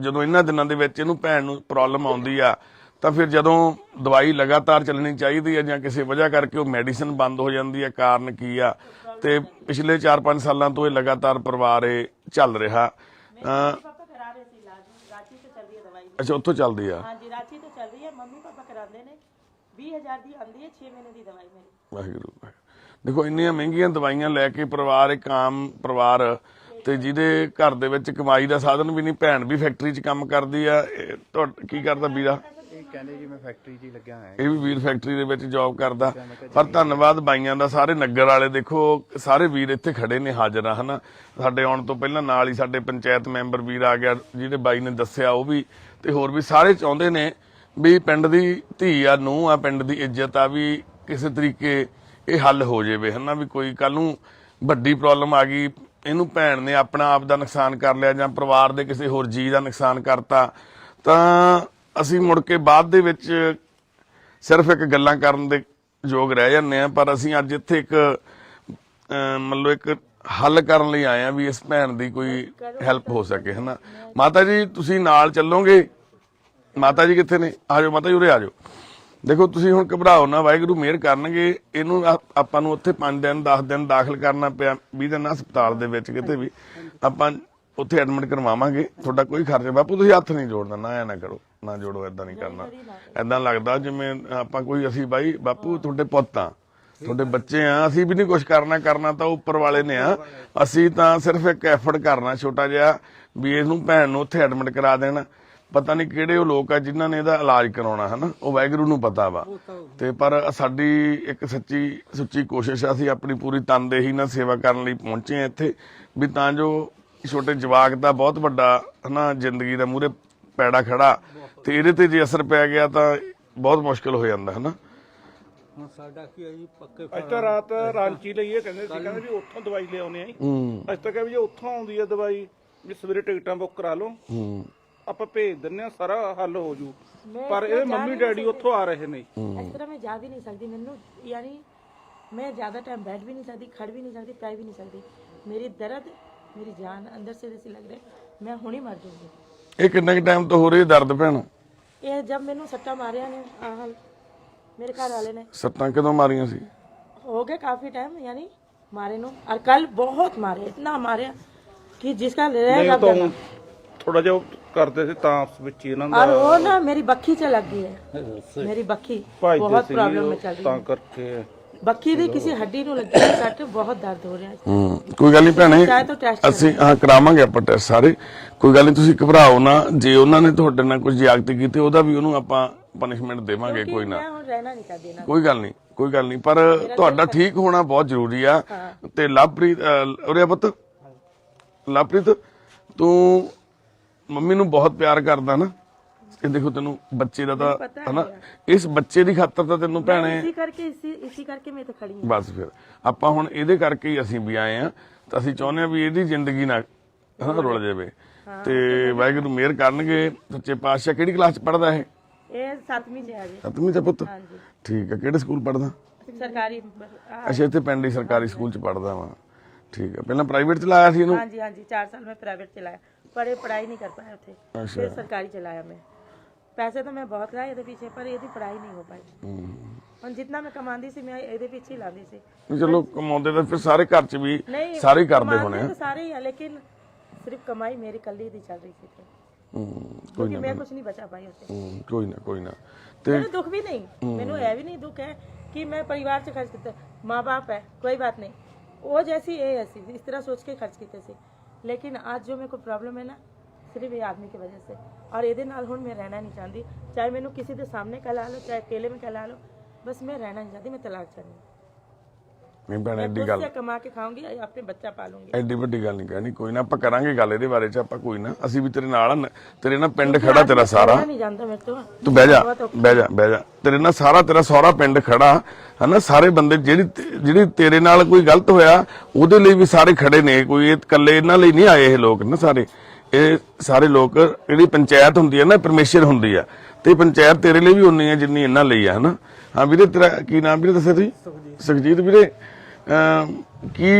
ਜਦੋਂ ਇਹਨਾਂ ਦਿਨਾਂ ਦੇ ਵਿੱਚ ਇਹਨੂੰ ਭੈਣ ਨੂੰ ਪ੍ਰੋਬਲਮ ਆਉਂਦੀ ਆ ਤਾਂ ਫਿਰ ਜਦੋਂ ਦਵਾਈ ਲਗਾਤਾਰ ਚੱਲਣੀ ਚਾਹੀਦੀ ਹੈ ਜਾਂ ਕਿਸੇ ਵਜ੍ਹਾ ਕਰਕੇ ਉਹ ਮੈਡੀਸਿਨ ਬੰਦ ਹੋ ਜਾਂਦੀ ਹੈ, ਕਾਰਨ ਕੀ ਆ। ਤੇ ਪਿਛਲੇ 4-5 ਸਾਲਾਂ ਤੋਂ ਇਹ ਲਗਾਤਾਰ ਪਰਿਵਾਰ ਇਹ ਚੱਲ ਰਿਹਾ। ਅੱਛਾ, ਉੱਥੋਂ ਚੱਲਦੀ ਆ? ਹਾਂਜੀ, ਰਾਂਚੀ ਤੋਂ ਚੱਲ ਰਹੀ ਹੈ। ਮੰਮੀ ਪਾਪਾ ਕਰਾਉਂਦੇ ਨੇ, 20,000 ਦੀ ਆਉਂਦੀ ਹੈ 6 ਮਹੀਨੇ ਦੀ ਦਵਾਈ ਮੇਰੀ। ਵਾਹਿਗੁਰੂ, ਦੇਖੋ ਇੰਨੀਆਂ ਮਹਿੰਗੀਆਂ ਦਵਾਈਆਂ ਲੈ ਕੇ ਪਰਿਵਾਰ, ਇੱਕ ਆਮ ਪਰਿਵਾਰ ਤੇ ਜਿਹਦੇ ਘਰ ਦੇ ਵਿੱਚ ਕਮਾਈ ਦਾ ਸਾਧਨ ਵੀ ਨਹੀਂ, ਭੈਣ ਵੀ ਫੈਕਟਰੀ 'ਚ ਕੰਮ ਕਰਦੀ ਆ। ਕੀ ਕਰਦਾ ਵੀਰਾ? ਇਹ ਕਹਿੰਦੇ ਜੀ ਮੈਂ ਫੈਕਟਰੀ 'ਚ ਹੀ ਲੱਗਿਆ ਹੋਇਆ। ਇਹ ਵੀ ਵੀਰ ਫੈਕਟਰੀ ਦੇ ਵਿੱਚ ਜੌਬ ਕਰਦਾ। ਪਰ ਧੰਨਵਾਦ ਬਾਈਆਂ ਦਾ, ਸਾਰੇ ਨਗਰ ਵਾਲੇ, ਦੇਖੋ ਸਾਰੇ ਵੀਰ ਇੱਥੇ ਖੜੇ ਨੇ, ਹਾਜ਼ਰ ਆ ਹਨਾ। ਸਾਡੇ ਆਉਣ ਤੋਂ ਪਹਿਲਾਂ ਨਾਲ ਹੀ ਸਾਡੇ ਪੰਚਾਇਤ ਮੈਂਬਰ ਵੀਰ ਆ ਗਿਆ, ਜਿਹੜੇ ਬਾਈ ਨੇ ਦੱਸਿਆ ਉਹ ਵੀ, ਤੇ ਹੋਰ ਵੀ ਸਾਰੇ ਚਾਹੁੰਦੇ ਨੇ ਵੀ ਪਿੰਡ ਦੀ ਧੀ ਆ, ਨੂੰਹ ਆ, ਪਿੰਡ ਦੀ ਇੱਜ਼ਤ ਆ, ਵੀ ਕਿਸੇ ਤਰੀਕੇ ਇਹ ਹੱਲ ਹੋ ਜਾਵੇ ਹਨਾ। ਵੀ ਕੋਈ ਕੱਲ ਨੂੰ ਵੱਡੀ ਪ੍ਰੋਬਲਮ ਆ ਗਈ, ਇਹਨੂੰ ਭੈਣ ਨੇ ਆਪਣਾ ਆਪ ਦਾ ਨੁਕਸਾਨ ਕਰ ਲਿਆ ਜਾਂ ਪਰਿਵਾਰ ਦੇ ਕਿਸੇ ਹੋਰ ਜੀਅ ਦਾ ਨੁਕਸਾਨ ਕਰਤਾ, ਤਾਂ ਅਸੀਂ ਮੁੜ ਕੇ ਬਾਅਦ ਦੇ ਵਿੱਚ ਸਿਰਫ ਇੱਕ ਗੱਲਾਂ ਕਰਨ ਦੇ ਯੋਗ ਰਹਿ ਜਾਂਦੇ ਆ। ਪਰ ਅਸੀਂ ਅੱਜ ਇੱਥੇ ਇੱਕ ਮੰਨ ਲਓ ਇੱਕ ਹੱਲ ਕਰਨ ਲਈ ਆਏ ਆ ਵੀ ਇਸ ਭੈਣ ਦੀ ਕੋਈ ਹੈਲਪ ਹੋ ਸਕੇ ਹਨਾ। ਮਾਤਾ ਜੀ ਤੁਸੀਂ ਨਾਲ ਚੱਲੋਗੇ? ਮਾਤਾ ਜੀ ਕਿੱਥੇ ਨੇ? ਆ ਜਾਓ ਮਾਤਾ ਜੀ, ਉਰੇ ਆ ਜਾਓ। ਦੇਖੋ ਤੁਸੀਂ ਹੁਣ ਘਬਰਾਓ ਨਾ, ਵਾਹਿਗੁਰੂ ਮਿਹਰ ਕਰਨਗੇ। ਇਹਨੂੰ ਆਪਾਂ ਨੂੰ ਉੱਥੇ 5 ਦਿਨ 10 ਦਿਨ ਦਾਖਲ ਕਰਨਾ ਪਿਆ, 20 ਦਿਨ ਹਸਪਤਾਲ ਦੇ ਵਿੱਚ ਕਿਤੇ ਵੀ, ਆਪਾਂ ਉੱਥੇ ਐਡਮਿਟ ਕਰਵਾਵਾਂਗੇ, ਤੁਹਾਡਾ ਕੋਈ ਖਰਚਾ। ਬਾਪੂ ਤੁਸੀਂ ਹੱਥ ਨਹੀਂ ਜੋੜਨਾ, ਨਾ ਐ ਨਾ ਕਰੋ, ਨਾ ਜੋੜੋ, ਏਦਾਂ ਨਹੀਂ ਕਰਨਾ। ਏਦਾਂ ਲੱਗਦਾ ਜਿਵੇਂ ਆਪਾਂ ਕੋਈ, ਅਸੀਂ ਬਾਈ ਬਾਪੂ ਤੁਹਾਡੇ ਪੁੱਤ ਆ, ਤੁਹਾਡੇ ਬੱਚੇ ਆ, ਅਸੀਂ ਵੀ ਨਹੀਂ ਕੁਝ ਕਰਨਾ ਤਾਂ ਉੱਪਰ ਵਾਲੇ ਨੇ ਆ। ਅਸੀਂ ਤਾਂ ਸਿਰਫ ਇੱਕ ਐਫਰਟ ਕਰਨਾ ਛੋਟਾ ਜਿਹਾ ਵੀ ਇਹਨੂੰ ਭੈਣ ਨੂੰ ਉੱਥੇ ਐਡਮਿਟ ਕਰਾ ਦੇਣ। ਪਤਾ ਨਹੀਂ ਕਿਹੜੇ ਉਹ ਲੋਕ ਆ ਜਿਨ੍ਹਾਂ ਨੇ ਇਹਦਾ ਇਲਾਜ ਕਰਾਉਣਾ, ਹਨਾ, ਉਹ ਵਾਹਿਗੁਰੂ ਨੂੰ ਪਤਾ ਵਾ। ਤੇ ਪਰ ਸਾਡੀ ਇੱਕ ਸੁੱਚੀ ਕੋਸ਼ਿਸ਼ ਆ, ਅਸੀਂ ਆਪਣੀ ਪੂਰੀ ਤਨਦੇਹੀ ਨਾਲ ਸੇਵਾ ਕਰਨ ਲਈ ਪਹੁੰਚੇ ਆ ਇੱਥੇ, ਵੀ ਤਾਂ ਜੋ ਛੋਟੇ ਜਵਾਕ ਦਾ ਬਹੁਤ ਵੱਡਾ, ਹਨਾ, ਜ਼ਿੰਦਗੀ ਦਾ ਮੂਹਰੇ ਪੈੜਾ ਖੜਾ, ਤੇ ਇਹਦੇ ਤੇ ਜੇ ਅਸਰ ਪੈ ਗਿਆ ਤਾਂ ਬਹੁਤ ਮੁਸ਼ਕਲ ਹੋ ਜਾਂਦਾ, ਹਨਾ। ਹੁਣ ਸਾਡਾ ਕੀ ਹੈ ਜੀ, ਪੱਕੇ ਅੱਜ ਤਾਂ ਰਾਤ ਰਾਂਚੀ ਲਈ ਇਹ ਕਹਿੰਦੇ ਵੀ ਉੱਥੋਂ ਦਵਾਈ ਲਿਆਉਣੇ ਆ ਜੀ। ਅੱਜ ਤਾਂ ਕਹਿੰਦੇ ਵੀ ਜੇ ਉੱਥੋਂ ਆਉਂਦੀ ਆ ਦਵਾਈ ਵੀ ਸਵੇਰੇ ਟਿਕਟਾਂ ਬੁੱਕ ਕਰਾ ਲਓ, ਆਪਾਂ ਭੇਜ ਦਿੰਨੇ ਆ, ਸਾਰਾ ਹੱਲ ਹੋ ਜੂ। ਪਰ ਇਹ ਮੰਮੀ ਡੈਡੀ ਉੱਥੋਂ ਆ ਰਹੇ ਨੇ। ਇਸ ਤਰ੍ਹਾਂ ਮੈਂ ਜਾ ਵੀ ਨਹੀਂ ਸਕਦੀ, ਮੈਨੂੰ ਯਾਨੀ ਮੈਂ ਜ਼ਿਆਦਾ ਟਾਈਮ ਬੈਠ ਵੀ ਨਹੀਂ ਸਕਦੀ, ਖੜ ਵੀ ਨਹੀਂ ਸਕਦੀ, ਪੈ ਵੀ ਨਹੀਂ ਸਕਦੀ। ਮੇਰੀ ਦਰਦ, ਮੇਰੀ ਜਾਨ ਅੰਦਰ से जैसे लग रहा मैं ਹੁਣੇ ਮਰ ਜਾਊਂਗੀ। ਇਹ ਕਿੰਨੇ ਟਾਈਮ ਤੋਂ ਹੋ ਰਹੀ ਦਰਦ ਭੈਣ? ਇਹ ਜਦ ਮੈਨੂੰ ਸੱਟਾਂ ਮਾਰਿਆ ਨੇ ਮੇਰੇ ਘਰ ਵਾਲੇ ਨੇ। ਸੱਟਾਂ ਕਦੋਂ ਮਾਰੀਆਂ ਸੀ? ਹੋ ਗਿਆ ਕਾਫੀ ਟਾਈਮ यानी मारे नो, और कल बहुत मारे, इतना मारे कि जिसका रहेगा ਥੋੜਾ ਜਿਹਾ ਕਰਦੇ ਸੀ ਤਾਂ ਵਿੱਚ ਇਹਨਾਂ ਦਾ, और वो ना मेरी बक्खी से लग गई है, मेरी बक्खी बहुत प्रॉब्लम में चल रही ਤਾਂ है। ਕਰਕੇ बक्खी दी किसी हड्डी ਨੂੰ ਲੱਗੀ ਹੈ ਸੱਟ, ਬਹੁਤ ਦਰਦ ਹੋ ਰਿਹਾ ਹੈ। ਕੋਈ ਗੱਲ ਨਹੀਂ ਭੈਣੇ, ਚਾਹੇ ਤਾਂ ਟੈਸਟ ਅਸੀਂ ਕਰਾਵਾਂਗੇ ਆਪਾਂ ਟੈਸਟ ਸਾਰੇ, ਕੋਈ ਗੱਲ ਨਹੀਂ, ਤੁਸੀਂ ਘਬਰਾਓ ਨਾ। ਜੇ ਉਹਨਾਂ ਨੇ ਤੁਹਾਡੇ ਨਾਲ ਕੁਝ ਜ਼ਿਆਦਤੀ ਕੀਤੀ ਉਹਦਾ ਵੀ ਉਹਨੂੰ ਆਪਾਂ ਪਨਿਸ਼ਮੈਂਟ ਦੇਵਾਂਗੇ, ਕੋਈ ਨਾ, ਮੈਂ ਹੁਣ ਰਹਿਣਾ ਨਹੀਂ ਚਾਹਦੀ ਨਾ। ਕੋਈ ਗੱਲ ਨਹੀਂ, ਪਰ ਤੁਹਾਡਾ ਠੀਕ ਹੋਣਾ ਬਹੁਤ ਜ਼ਰੂਰੀ ਆ। ਤੇ ਲਵਪ੍ਰੀਤ, ਉਰੇ ਪੁੱਤ, ਲਵਪ੍ਰੀਤ ਤੂੰ ਮੰਮੀ ਨੂੰ ਬਹੁਤ ਪਿਆਰ ਕਰਦਾ ਨਾ। ਇਹ ਦੇਖੋ ਤੈਨੂੰ ਬੱਚੇ ਦਾ ਤਾਂ, ਹਨਾ, ਇਸ ਬੱਚੇ ਦੀ ਖਾਤਰ ਤਾਂ ਤੈਨੂੰ ਭੈਣੇ, ਇਸੀ ਕਰਕੇ ਮੈਂ ਤਾਂ ਖੜੀ ਹਾਂ। ਬਸ ਫਿਰ ਆਪਾਂ ਹੁਣ ਇਹਦੇ ਕਰਕੇ ਹੀ ਅਸੀਂ ਵੀ ਆਏ ਆ, ਤਾਂ ਅਸੀਂ ਚਾਹੁੰਦੇ ਆ ਵੀ ਇਹਦੀ ਜ਼ਿੰਦਗੀ ਨਾ ਰੁਲ ਜਾਵੇ। ਤੇ ਵਾਹਿਗੁਰੂ ਮਿਹਰ ਕਰਨਗੇ ਸੱਚੇ ਪਾਤਸ਼ਾਹ। ਕਿਹੜੀ ਕਲਾਸ ਚ ਪੜਦਾ ਇਹ? ਇਹ 7ਵੀਂ ਚ ਹੈ ਜੀ। 7ਵੀਂ ਚ ਪੁੱਤ? ਠੀਕ ਆ। ਕਿਹੜੇ ਸਕੂਲ ਪੜਦਾ? ਸਰਕਾਰੀ। ਅੱਛਾ, ਇੱਥੇ ਪਿੰਡ ਹੀ ਸਰਕਾਰੀ ਸਕੂਲ ਚ ਪੜਦਾ ਵਾ। ਠੀਕ ਆ। ਪਹਿਲਾਂ ਪ੍ਰਾਈਵੇਟ ਚ ਲਾਇਆ ਸੀ ਇਹਨੂੰ? हाँ जी 4 साल में प्राइवेट चलाया, पर ये पढ़ाई नहीं कर पाया थे, फिर सरकारी चलाया मैं। पैसे तो मैं बहुत लाए ਇਹਦੇ ਪਿੱਛੇ, ਪਰ ਇਹਦੀ ਪੜ੍ਹਾਈ ਨਹੀਂ ਹੋ ਪਾਈ। ਹੁਣ ਜਿੰਨਾ ਮੈਂ ਕਮਾਉਂਦੀ ਸੀ ਮੈਂ ਇਹਦੇ ਪਿੱਛੇ ਹੀ ਲਾਉਂਦੀ ਸੀ। ਚਲੋ ਕਮਾਉਂਦੇ ਤਾਂ ਫਿਰ ਸਾਰੇ ਘਰ ਚ ਵੀ ਸਾਰੇ ਕਰਦੇ ਹੋਣੇ ਆ। ਸਾਰੇ ਹੀ ਆ, लेकिन सिर्फ कमाई मेरी कल्ली दी चल रही थी, ਕੋਈ क्योंकि मैं कुछ नहीं बचा पाई उससे। ਕੋਈ ਨਾ ਤੇ ਮੈਨੂੰ ਦੁੱਖ ਵੀ ਨਹੀਂ, ਮੈਨੂੰ ਇਹ ਵੀ ਨਹੀਂ ਦੁੱਖ ਹੈ कि मैं परिवार से खर्च किया, माँ बाप है कोई बात नहीं, वो जैसी ये ऐसी, इस तरह सोच के खर्च किए थे। लेकिन आज जो मेरे को प्रॉब्लम है ना, सिर्फ ये आदमी की वजह से, और ਇਹਦੇ ਨਾਲ ਹੁਣ ਮੈਂ ਰਹਿਣਾ ਨਹੀਂ ਚਾਹੁੰਦੀ। ਚਾਹੇ ਮੈਨੂੰ ਕਿਸੇ ਦੇ ਸਾਹਮਣੇ कहला लो, चाहे अकेले में कहला लो, बस मैं रहना नहीं चाहती, मैं तलाक चाहती हूँ। ਨਹੀਂ ਭੈਣ, ਐਡੀ खुद ਗੱਲ, से कमा के खाऊंगी, अपने बच्चा पालूंगी। ਐਡੀ ਵੱਡੀ ਗੱਲ ਨਹੀਂ ਕਹਿਣੀ। ਕੋਈ ਨਾ, ਆਪਾਂ ਕਰਾਂਗੇ ਗੱਲ ਇਹਦੇ ਬਾਰੇ ਚ, ਆਪਾਂ ਕੋਈ ਨਾ, ਅਸੀਂ ਵੀ ਤੇਰੇ ਨਾਲ ਆ। ਤੇਰੇ ਨਾਲ ਪਿੰਡ ਖੜਾ ਤੇਰਾ ਸਾਰਾ। नहीं जानता मेरे तो। ਤੂੰ ਬਹਿ ਜਾ, ਤੇਰੇ ਨਾਲ ਸਾਰਾ ਤੇਰਾ ਸਹੁਰਾ ਪਿੰਡ ਖੜਾ, ਹਨਾ। ਸਾਰੇ ਬੰਦੇ ਜਿਹੜੀ ਤੇਰੇ ਨਾਲ ਕੋਈ ਗਲਤ ਹੋਇਆ ਉਹਦੇ ਲਈ ਵੀ ਸਾਰੇ ਖੜੇ ਨੇ। ਕੋਈ ਇਹ ਇਕੱਲੇ ਇਹਨਾਂ ਲਈ ਨਹੀਂ ਆਏ ਇਹ ਲੋਕ ਨਾ, ਸਾਰੇ ਇਹ ਸਾਰੇ ਲੋਕ। ਜਿਹੜੀ ਪੰਚਾਇਤ ਹੁੰਦੀ ਹੈ ਨਾ, ਪਰਮੇਸ਼ਰ ਹੁੰਦੀ ਆ, ਤੇ ਪੰਚਾਇਤ ਤੇਰੇ ਲਈ ਵੀ ਉਨੀ ਹੈ ਜਿੰਨੀ ਇਹਨਾਂ ਲਈ ਆ, ਹਨਾ। ਹਾਂ ਵੀਰੇ, ਤੇਰਾ ਕੀ ਨਾਮ ਵੀਰੇ ਦੱਸਿਆ ਤੁਸੀਂ? ਸੁਖਜੀਤ ਵੀਰੇ, ਕੀ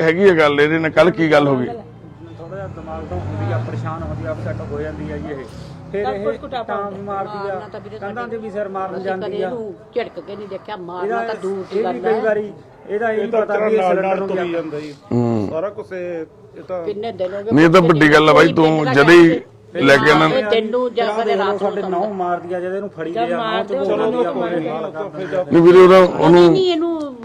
ਹੈਗੀ ਆ ਗੱਲ ਇਹਦੇ ਨਾਲ? ਕੱਲ ਕੀ ਗੱਲ ਹੋ ਗਈ? ਥੋੜਾ ਜਿਹਾ ਦਿਮਾਗ ਤੋਂ ਹੁੰਦੀ ਆ, ਪਰੇਸ਼ਾਨ ਹੁੰਦੀ ਆ, ਅਪਸੈਟ ਹੋ ਜਾਂਦੀ ਆ ਜੀ ਇਹ। ਫਿਰ ਇਹ ਤਾਂ ਵੀ ਮਾਰਦੀ ਆ, ਕੰਧਾਂ ਤੇ ਵੀ ਸਿਰ ਮਾਰਨ ਜਾਂਦੀ ਆ। ਇਹਨੂੰ ਝਿੜਕ ਕੇ ਨਹੀਂ ਦੇਖਿਆ, ਮਾਰਨਾ ਤਾਂ ਦੂਰ ਦੀ ਇਹ ਵੀ ਗੱਲ ਕਈ ਵਾਰੀ ਇਹਦਾ ਇਹ ਨਹੀਂ ਪਤਾ ਵੀ ਇਹ ਸਿਲੰਡਰ ਨੂੰ ਤੁਰੀ ਜਾਂਦਾ ਜੀ ਸਾਰਾ ਕੁਝ। ਇਹ ਤਾਂ ਕਿੰਨੇ ਦਿਨ ਹੋ ਗਏ। ਨਹੀਂ, ਇਹ ਤਾਂ ਵੱਡੀ ਗੱਲ ਆ ਬਾਈ, ਤੂੰ ਜਦੇ ਹੀ ਲੈ ਕੇ ਇਹਨਾਂ ਇਹ ਦਿਨ ਨੂੰ ਜਾਂ ਕਦੇ ਰਾਤ ਨੂੰ ਸਾਡੇ ਨੌ ਮਾਰਦੀ ਆ, ਜਦ ਇਹਨੂੰ ਫੜੀ ਲਿਆ ਨੌ ਚ ਬੋਲਦੀ ਆ। ਨਹੀਂ ਵੀਰੇ, ਉਹਨੂੰ ਨਹੀਂ ਇਹਨੂੰ